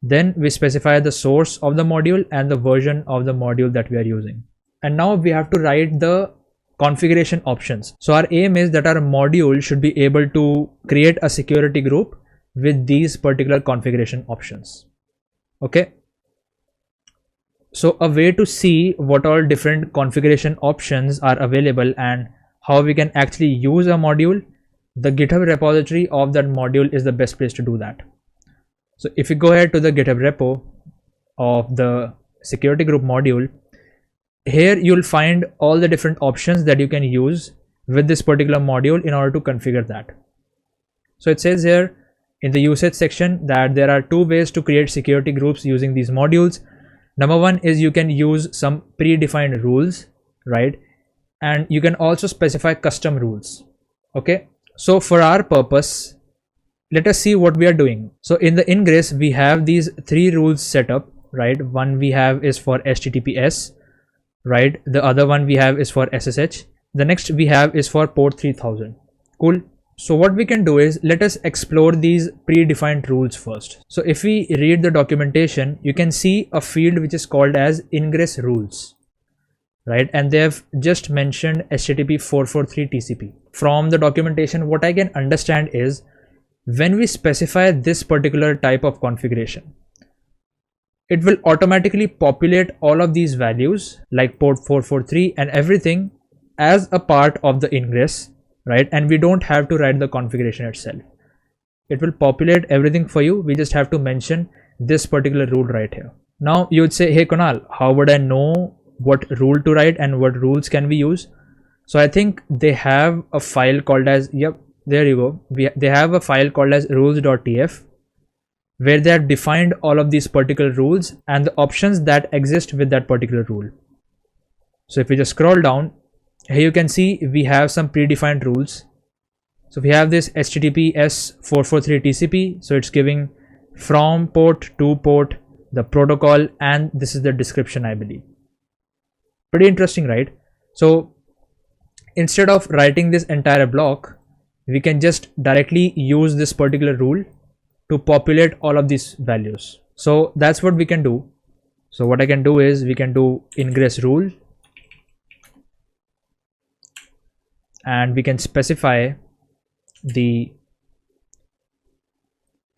Then we specify the source of the module and the version of the module that we are using. And now we have to write the configuration options. So our aim is that our module should be able to create a security group with these particular configuration options. Okay. So a way to see what all different configuration options are available and how we can actually use a module, the GitHub repository of that module is the best place to do that. So if you go ahead to the GitHub repo of the security group module, here you'll find all the different options that you can use with this particular module in order to configure that. So it says here in the usage section that there are two ways to create security groups using these modules. Number one is you can use some predefined rules, right? And you can also specify custom rules. Okay, so for our purpose, let us see what we are doing. So in the ingress, we have these three rules set up, right? One we have is for HTTPS, right? The other one we have is for SSH. The next we have is for port 3000. Cool. So what we can do is, let us explore these predefined rules first. So if we read the documentation, you can see a field which is called as ingress rules, right? And they have just mentioned HTTP 443 TCP. From the documentation, what I can understand is when we specify this particular type of configuration, it will automatically populate all of these values like port 443 and everything as a part of the ingress, right? And we don't have to write the configuration itself. It will populate everything for you. We just have to mention this particular rule right here. Now you would say, hey Kunal, how would I know what rule to write and what rules can we use? So I think they have a file called as, yep, there you go. They have a file called as rules.tf where they have defined all of these particular rules and the options that exist with that particular rule. So if we just scroll down, here you can see we have some predefined rules. So we have this HTTPS 443 TCP. So it's giving from port to port, the protocol, and this is the description, I believe. Pretty interesting, right? So instead of writing this entire block, we can just directly use this particular rule to populate all of these values. So that's what we can do. So what I can do is we can do ingress rule, and we can specify the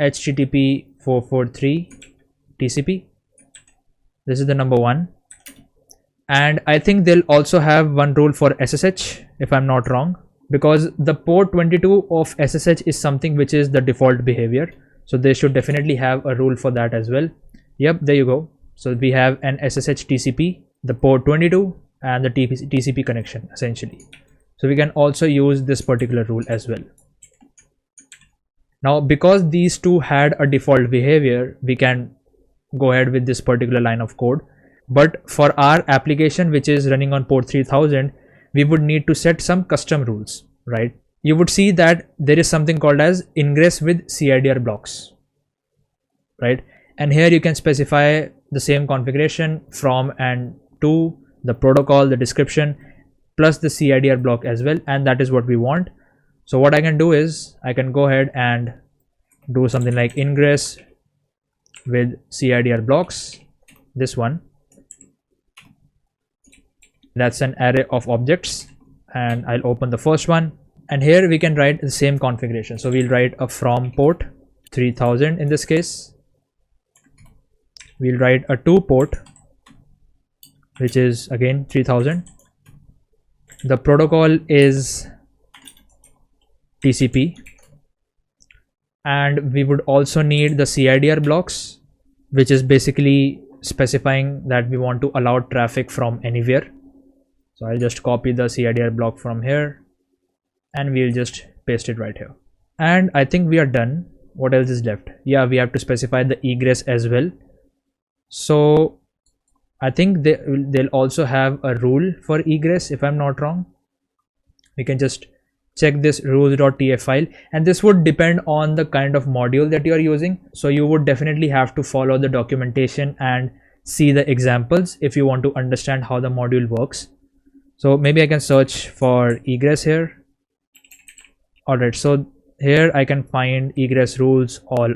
HTTP 443 TCP. This is the number one. And I think they'll also have one rule for SSH if I'm not wrong, because the port 22 of SSH is something which is the default behavior. So they should definitely have a rule for that as well. Yep, there you go. So we have an SSH TCP, the port 22 and the TCP connection essentially. So we can also use this particular rule as well. Now, because these two had a default behavior, we can go ahead with this particular line of code. But for our application, which is running on port 3000, we would need to set some custom rules, right? You would see that there is something called as ingress with CIDR blocks, right? And here you can specify the same configuration from and to, the protocol, the description, plus the CIDR block as well. And that is what we want. So what I can do is I can go ahead and do something like ingress with CIDR blocks, this one. That's an array of objects, and I'll open the first one, and here we can write the same configuration. So we'll write a from port 3000 in this case. We'll write a to port, which is again 3000. The protocol is TCP, and we would also need the CIDR blocks, which is basically specifying that we want to allow traffic from anywhere. So I'll just copy the CIDR block from here and we'll just paste it right here. And I think we are done. What else is left? Yeah, we have to specify the egress as well. So I think they'll also have a rule for egress if I'm not wrong. We can just check this rules.tf file, and this would depend on the kind of module that you are using. So you would definitely have to follow the documentation and see the examples if you want to understand how the module works. So maybe I can search for egress here. Alright, so here I can find egress rules all.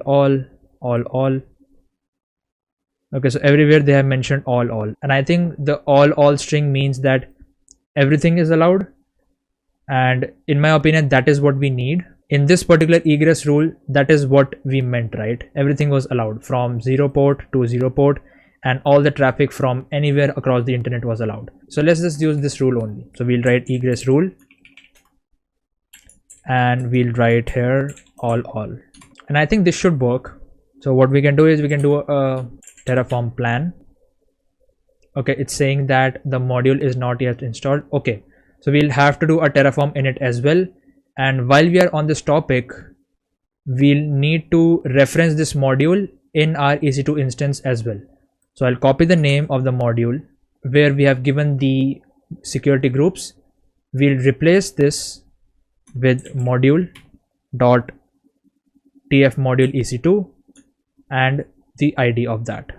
Okay, so everywhere they have mentioned all, and I think the all string means that everything is allowed, and in my opinion that is what we need. In this particular egress rule, that is what we meant, right? Everything was allowed from 0 port to 0 port, and all the traffic from anywhere across the internet was allowed. So let's just use this rule only. So we'll write egress rule, and we'll write here all, and I think this should work. So what we can do is we can do a Terraform plan. Okay, it's saying that the module is not yet installed. Okay, so we'll have to do a Terraform init as well. And while we are on this topic, we'll need to reference this module in our EC2 instance as well. So I'll copy the name of the module where we have given the security groups. We'll replace this with module dot tf module EC2 and the ID of that.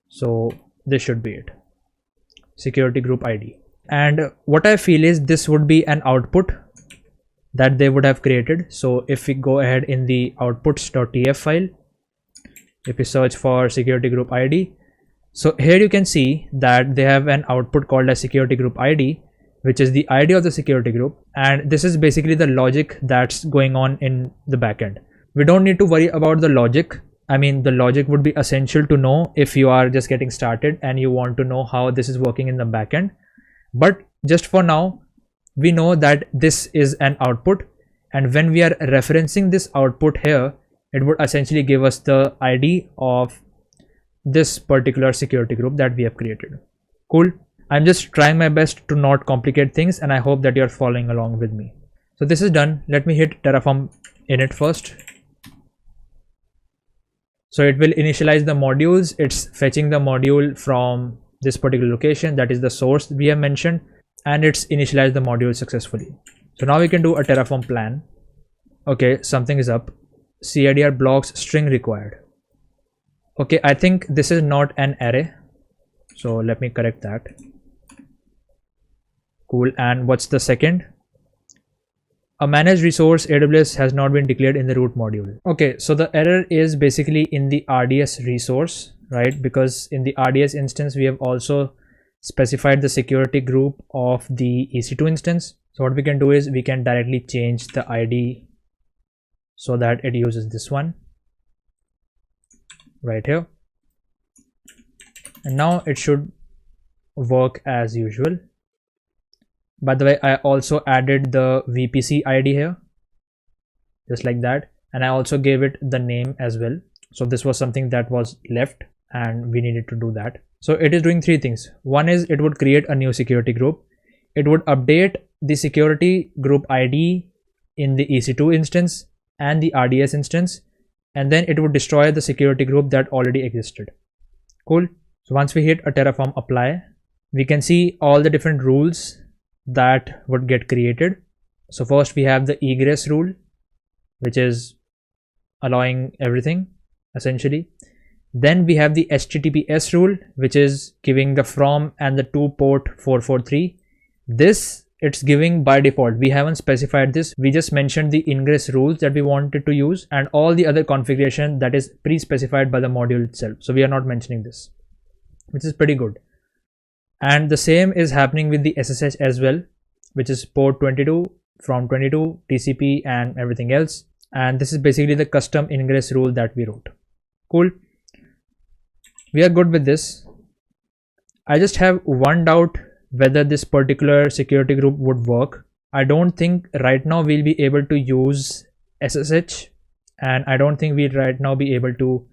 So this should be it, security group ID. And what I feel is this would be an output that they would have created. So if we go ahead in the outputs.tf file, if we search for security group ID, so here you can see that they have an output called as security group ID, which is the ID of the security group, and this is basically the logic that's going on in the backend. We don't need to worry about the logic. I mean, the logic would be essential to know if you are just getting started and you want to know how this is working in the backend. But just for now, we know that this is an output, and when we are referencing this output here, it would essentially give us the ID of this particular security group that we have created. Cool. I'm just trying my best to not complicate things, and I hope that you're following along with me. So this is done. Let me hit Terraform init first. So it will initialize the modules. It's fetching the module from this particular location, that is the source we have mentioned, and it's initialized the module successfully. So now we can do a Terraform plan. Okay, something is up. CIDR blocks string required. Okay, I think this is not an array, so let me correct that. Cool. And what's the second? A managed resource AWS has not been declared in the root module. Okay, so the error is basically in the RDS resource, right? Because in the RDS instance, we have also specified the security group of the EC2 instance. So what we can do is we can directly change the ID so that it uses this one right here. And now it should work as usual. By the way, I also added the VPC ID here, just like that. And I also gave it the name as well. So this was something that was left and we needed to do that. So it is doing three things. One is it would create a new security group. It would update the security group ID in the EC2 instance and the RDS instance. And then it would destroy the security group that already existed. Cool. So once we hit a Terraform apply, we can see all the different rules that would get created. So first we have the egress rule, which is allowing everything essentially. Then we have the HTTPS rule, which is giving the from and the to port 443. This it's giving by default. We haven't specified this. We just mentioned the ingress rules that we wanted to use and all the other configuration that is pre-specified by the module itself. So we are not mentioning this, which is pretty good. And the same is happening with the SSH as well, which is port 22 from 22 TCP and everything else. And this is basically the custom ingress rule that we wrote. Cool. We are good with this. I just have one doubt whether this particular security group would work. I don't think right now we'll be able to use SSH, and I don't think we'll right now be able to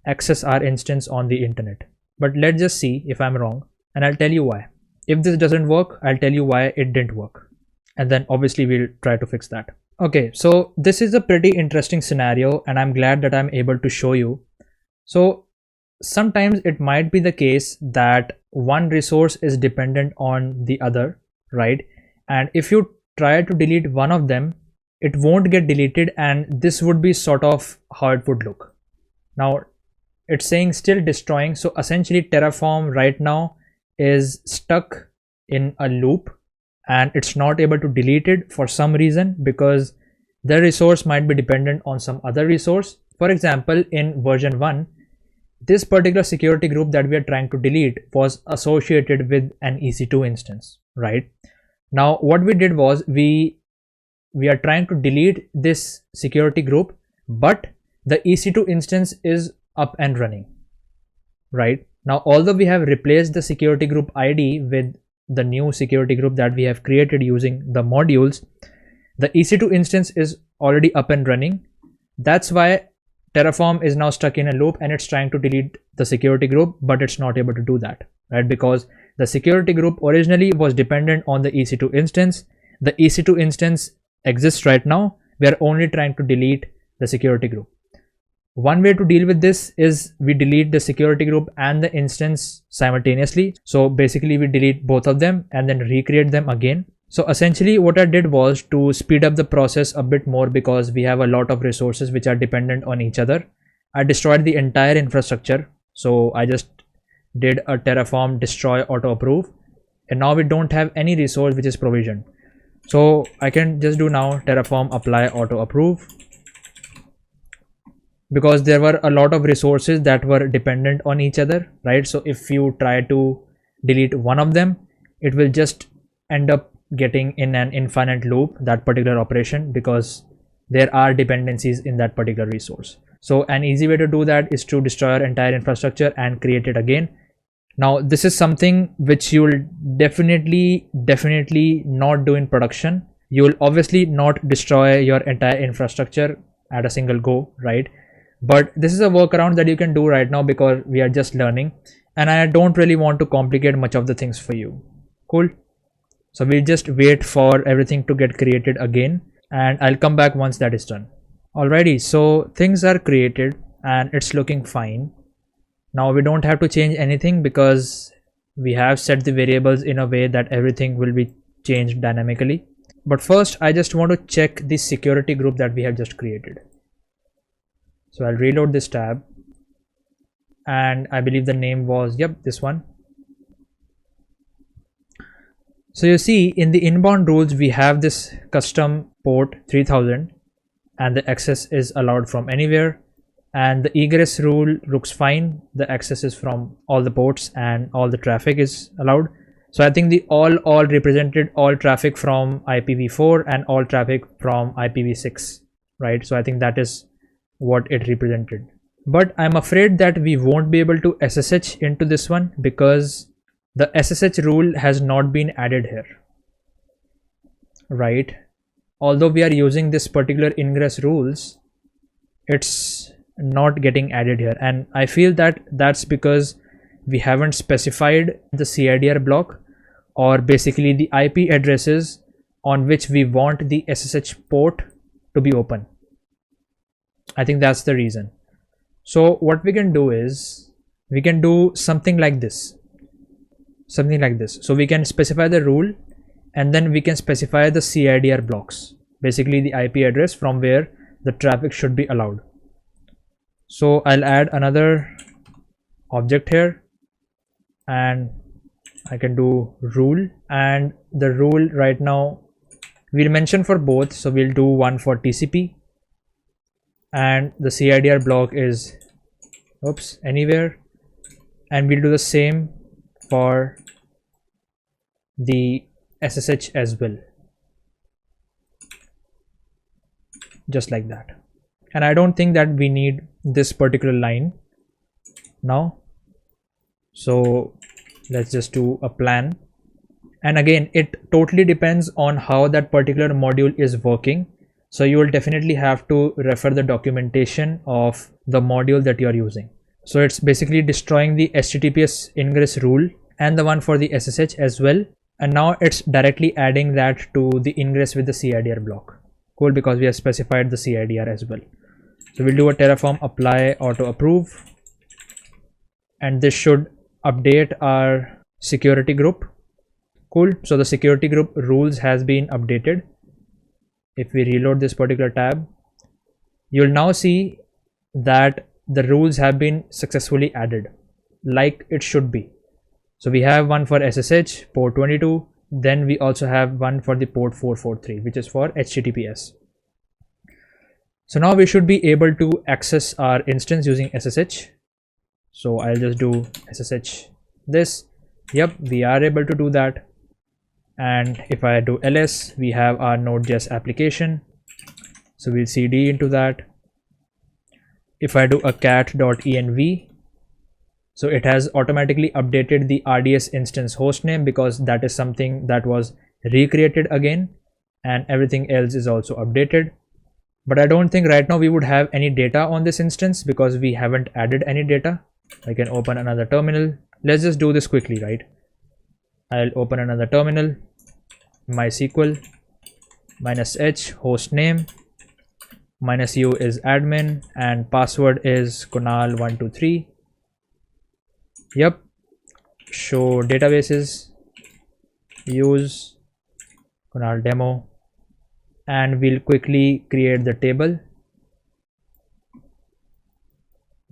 access our instance on the internet. But let's just see if I'm wrong, and I'll tell you why. If this doesn't work, I'll tell you why it didn't work, and then obviously we'll try to fix that. Okay, so this is a pretty interesting scenario, and I'm glad that I'm able to show you. So sometimes it might be the case that one resource is dependent on the other, right? And if you try to delete one of them, it won't get deleted, and this would be sort of how it would look. Now it's saying still destroying, so essentially Terraform right now is stuck in a loop and it's not able to delete it for some reason, because the resource might be dependent on some other resource. For example, in version 1, this particular security group that we are trying to delete was associated with an EC2 instance, right? Now what we did was we are trying to delete this security group, but the EC2 instance is up and running, right? Now although we have replaced the security group ID with the new security group that we have created using the modules, The EC2 instance is already up and running. That's why Terraform is now stuck in a loop and it's trying to delete the security group, but it's not able to do that, right? Because the security group originally was dependent on the EC2 instance. The EC2 instance exists right now. We are only trying to delete the security group. One way to deal with this is we delete the security group and the instance simultaneously. So basically we delete both of them and then recreate them again. So essentially what I did was to speed up the process a bit more, because we have a lot of resources which are dependent on each other. I destroyed the entire infrastructure. So I just did a Terraform destroy auto approve, and now we don't have any resource which is provisioned. So I can just do now Terraform apply auto approve, because there were a lot of resources that were dependent on each other, right? So if you try to delete one of them, it will just end up getting in an infinite loop, that particular operation, because there are dependencies in that particular resource. So an easy way to do that is to destroy our entire infrastructure and create it again. Now this is something which you will definitely not do in production. You will obviously not destroy your entire infrastructure at a single go, right? But this is a workaround that you can do right now because we are just learning, and I don't really want to complicate much of the things for you. Cool. So we'll just wait for everything to get created again, and I'll come back once that is done. Alrighty, so things are created and it's looking fine. Now we don't have to change anything because we have set the variables in a way that everything will be changed dynamically. But first I just want to check the security group that we have just created. So I'll reload this tab, and I believe the name was, yep, this one. So you see in the inbound rules we have this custom port 3000 and the access is allowed from anywhere, and the egress rule looks fine. The access is from all the ports and all the traffic is allowed. So I think the all represented all traffic from IPv4 and all traffic from IPv6, right? So I think that is what it represented. But I'm afraid that we won't be able to SSH into this one because the SSH rule has not been added here, right? Although we are using this particular ingress rules, it's not getting added here, and I feel that that's because we haven't specified the CIDR block, or basically the IP addresses on which we want the SSH port to be open. I think that's the reason. So what we can do is we can do something like this. So we can specify the rule, and then we can specify the CIDR blocks, basically the IP address from where the traffic should be allowed. So I'll add another object here, and I can do rule, and the rule right now we'll mention for both. So we'll do one for TCP, and the CIDR block is anywhere, and we'll do the same for the SSH as well, just like that. And I don't think that we need this particular line now, so let's just do a plan. And again, it totally depends on how that particular module is working, so you will definitely have to refer the documentation of the module that you are using. So it's basically destroying the HTTPS ingress rule and the one for the SSH as well, and now it's directly adding that to the ingress with the CIDR block. Cool, because we have specified the CIDR as well. So we'll do a Terraform apply auto approve, and this should update our security group. Cool, so the security group rules has been updated. If we reload this particular tab, you'll now see that the rules have been successfully added like it should be. So we have one for SSH port 22, then we also have one for the port 443, which is for HTTPS. So now we should be able to access our instance using SSH. So I'll just do SSH this. Yep, we are able to do that. And if I do ls, we have our Node.js application. So we'll cd into that. If I do a cat.env, so it has automatically updated the RDS instance hostname because that is something that was recreated again. and everything else is also updated. But I don't think right now we would have any data on this instance because we haven't added any data. I can open another terminal. Let's just do this quickly, right? I'll open another terminal, MySQL -h host name, -u is admin, and password is Kunal123. Yep. Show databases, use Kunal demo, and we'll quickly create the table.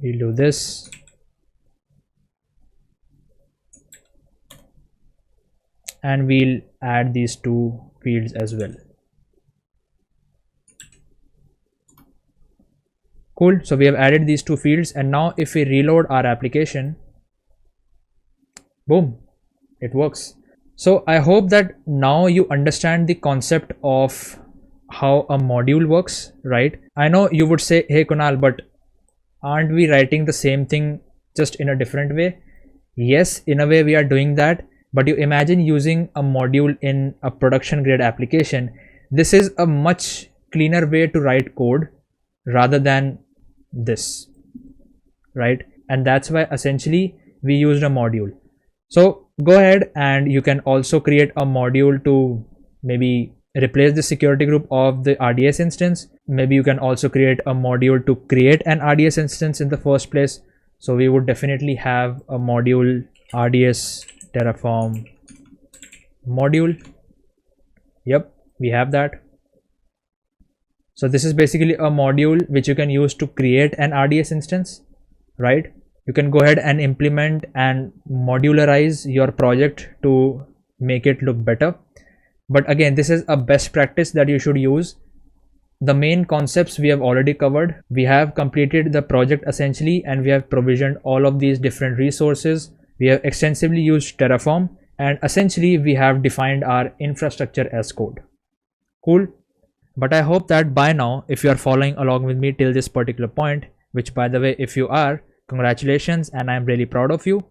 We'll do this. And we'll add these two fields as well. Cool. So we have added these two fields, and now if we reload our application, boom, it works. So I hope that now you understand the concept of how a module works, right? I know you would say, hey Kunal, but aren't we writing the same thing just in a different way? Yes, in a way we are doing that, but you imagine using a module in a production grade application. This is a much cleaner way to write code rather than this, right? And that's why essentially we used a module. So go ahead and you can also create a module to maybe replace the security group of the RDS instance. Maybe you can also create a module to create an RDS instance in the first place. So we would definitely have a module RDS Terraform module. Yep, we have that. So this is basically a module which you can use to create an RDS instance, right? You can go ahead and implement and modularize your project to make it look better. But again, this is a best practice that you should use. The main concepts we have already covered. We have completed the project essentially, and we have provisioned all of these different resources. We have extensively used Terraform, and essentially we have defined our infrastructure as code. Cool. But I hope that by now, if you are following along with me till this particular point, which by the way, if you are, congratulations, and I'm really proud of you.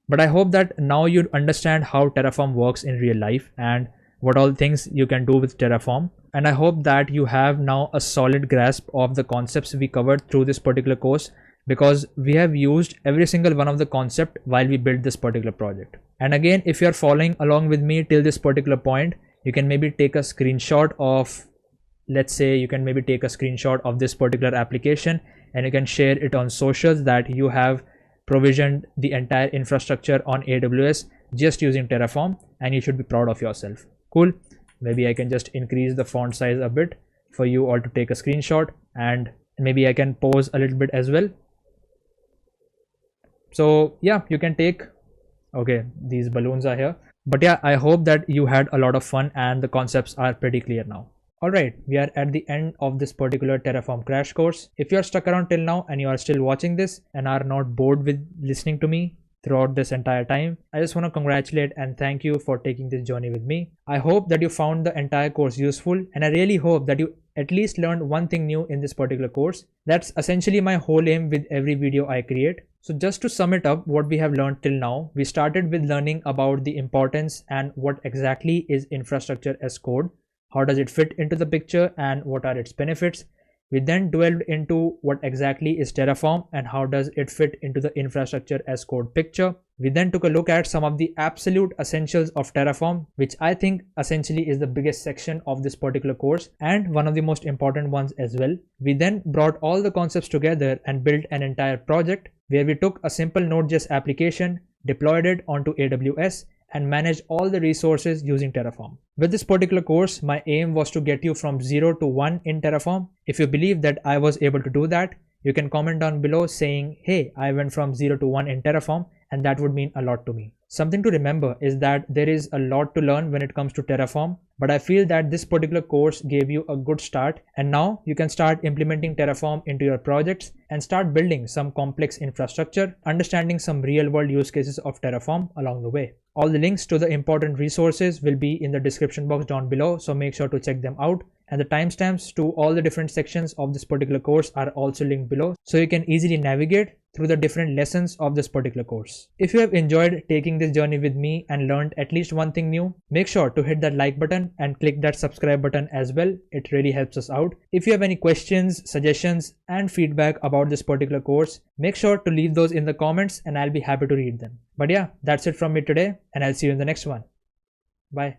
But I hope that now you understand how Terraform works in real life and what all things you can do with Terraform. And I hope that you have now a solid grasp of the concepts we covered through this particular course, because we have used every single one of the concept while we built this particular project. And again, if you're following along with me till this particular point, you can maybe take a screenshot of, let's say you can maybe take a screenshot of this particular application, and you can share it on socials that you have provisioned the entire infrastructure on AWS just using Terraform, and you should be proud of yourself. Cool. Maybe I can just increase the font size a bit for you all to take a screenshot, and maybe I can pause a little bit as well. So yeah, you can take, okay, these balloons are here. But yeah, I hope that you had a lot of fun and the concepts are pretty clear now. Alright, we are at the end of this particular Terraform crash course. If you are stuck around till now and you are still watching this and are not bored with listening to me throughout this entire time, I just want to congratulate and thank you for taking this journey with me. I hope that you found the entire course useful, and I really hope that you at least learned one thing new in this particular course. That's essentially my whole aim with every video I create. So just to sum it up, what we have learned till now, we started with learning about the importance and what exactly is infrastructure as code. How does it fit into the picture and what are its benefits? We then delved into what exactly is Terraform and how does it fit into the infrastructure as code picture. We then took a look at some of the absolute essentials of Terraform, which I think essentially is the biggest section of this particular course and one of the most important ones as well. We then brought all the concepts together and built an entire project where we took a simple Node.js application, deployed it onto AWS, and manage all the resources using Terraform. With this particular course, my aim was to get you from 0 to 1 in Terraform. If you believe that I was able to do that, you can comment down below saying, hey, I went from 0 to 1 in Terraform, and that would mean a lot to me. Something to remember is that there is a lot to learn when it comes to Terraform, but I feel that this particular course gave you a good start, and now you can start implementing Terraform into your projects and start building some complex infrastructure, understanding some real-world use cases of Terraform along the way. All the links to the important resources will be in the description box down below, so make sure to check them out. and the timestamps to all the different sections of this particular course are also linked below, so you can easily navigate through the different lessons of this particular course. If you have enjoyed taking this journey with me and learned at least one thing new, make sure to hit that like button and click that subscribe button as well. It really helps us out. If you have any questions, suggestions and feedback about this particular course, make sure to leave those in the comments and I'll be happy to read them. But yeah, that's it from me today, and I'll see you in the next one. Bye.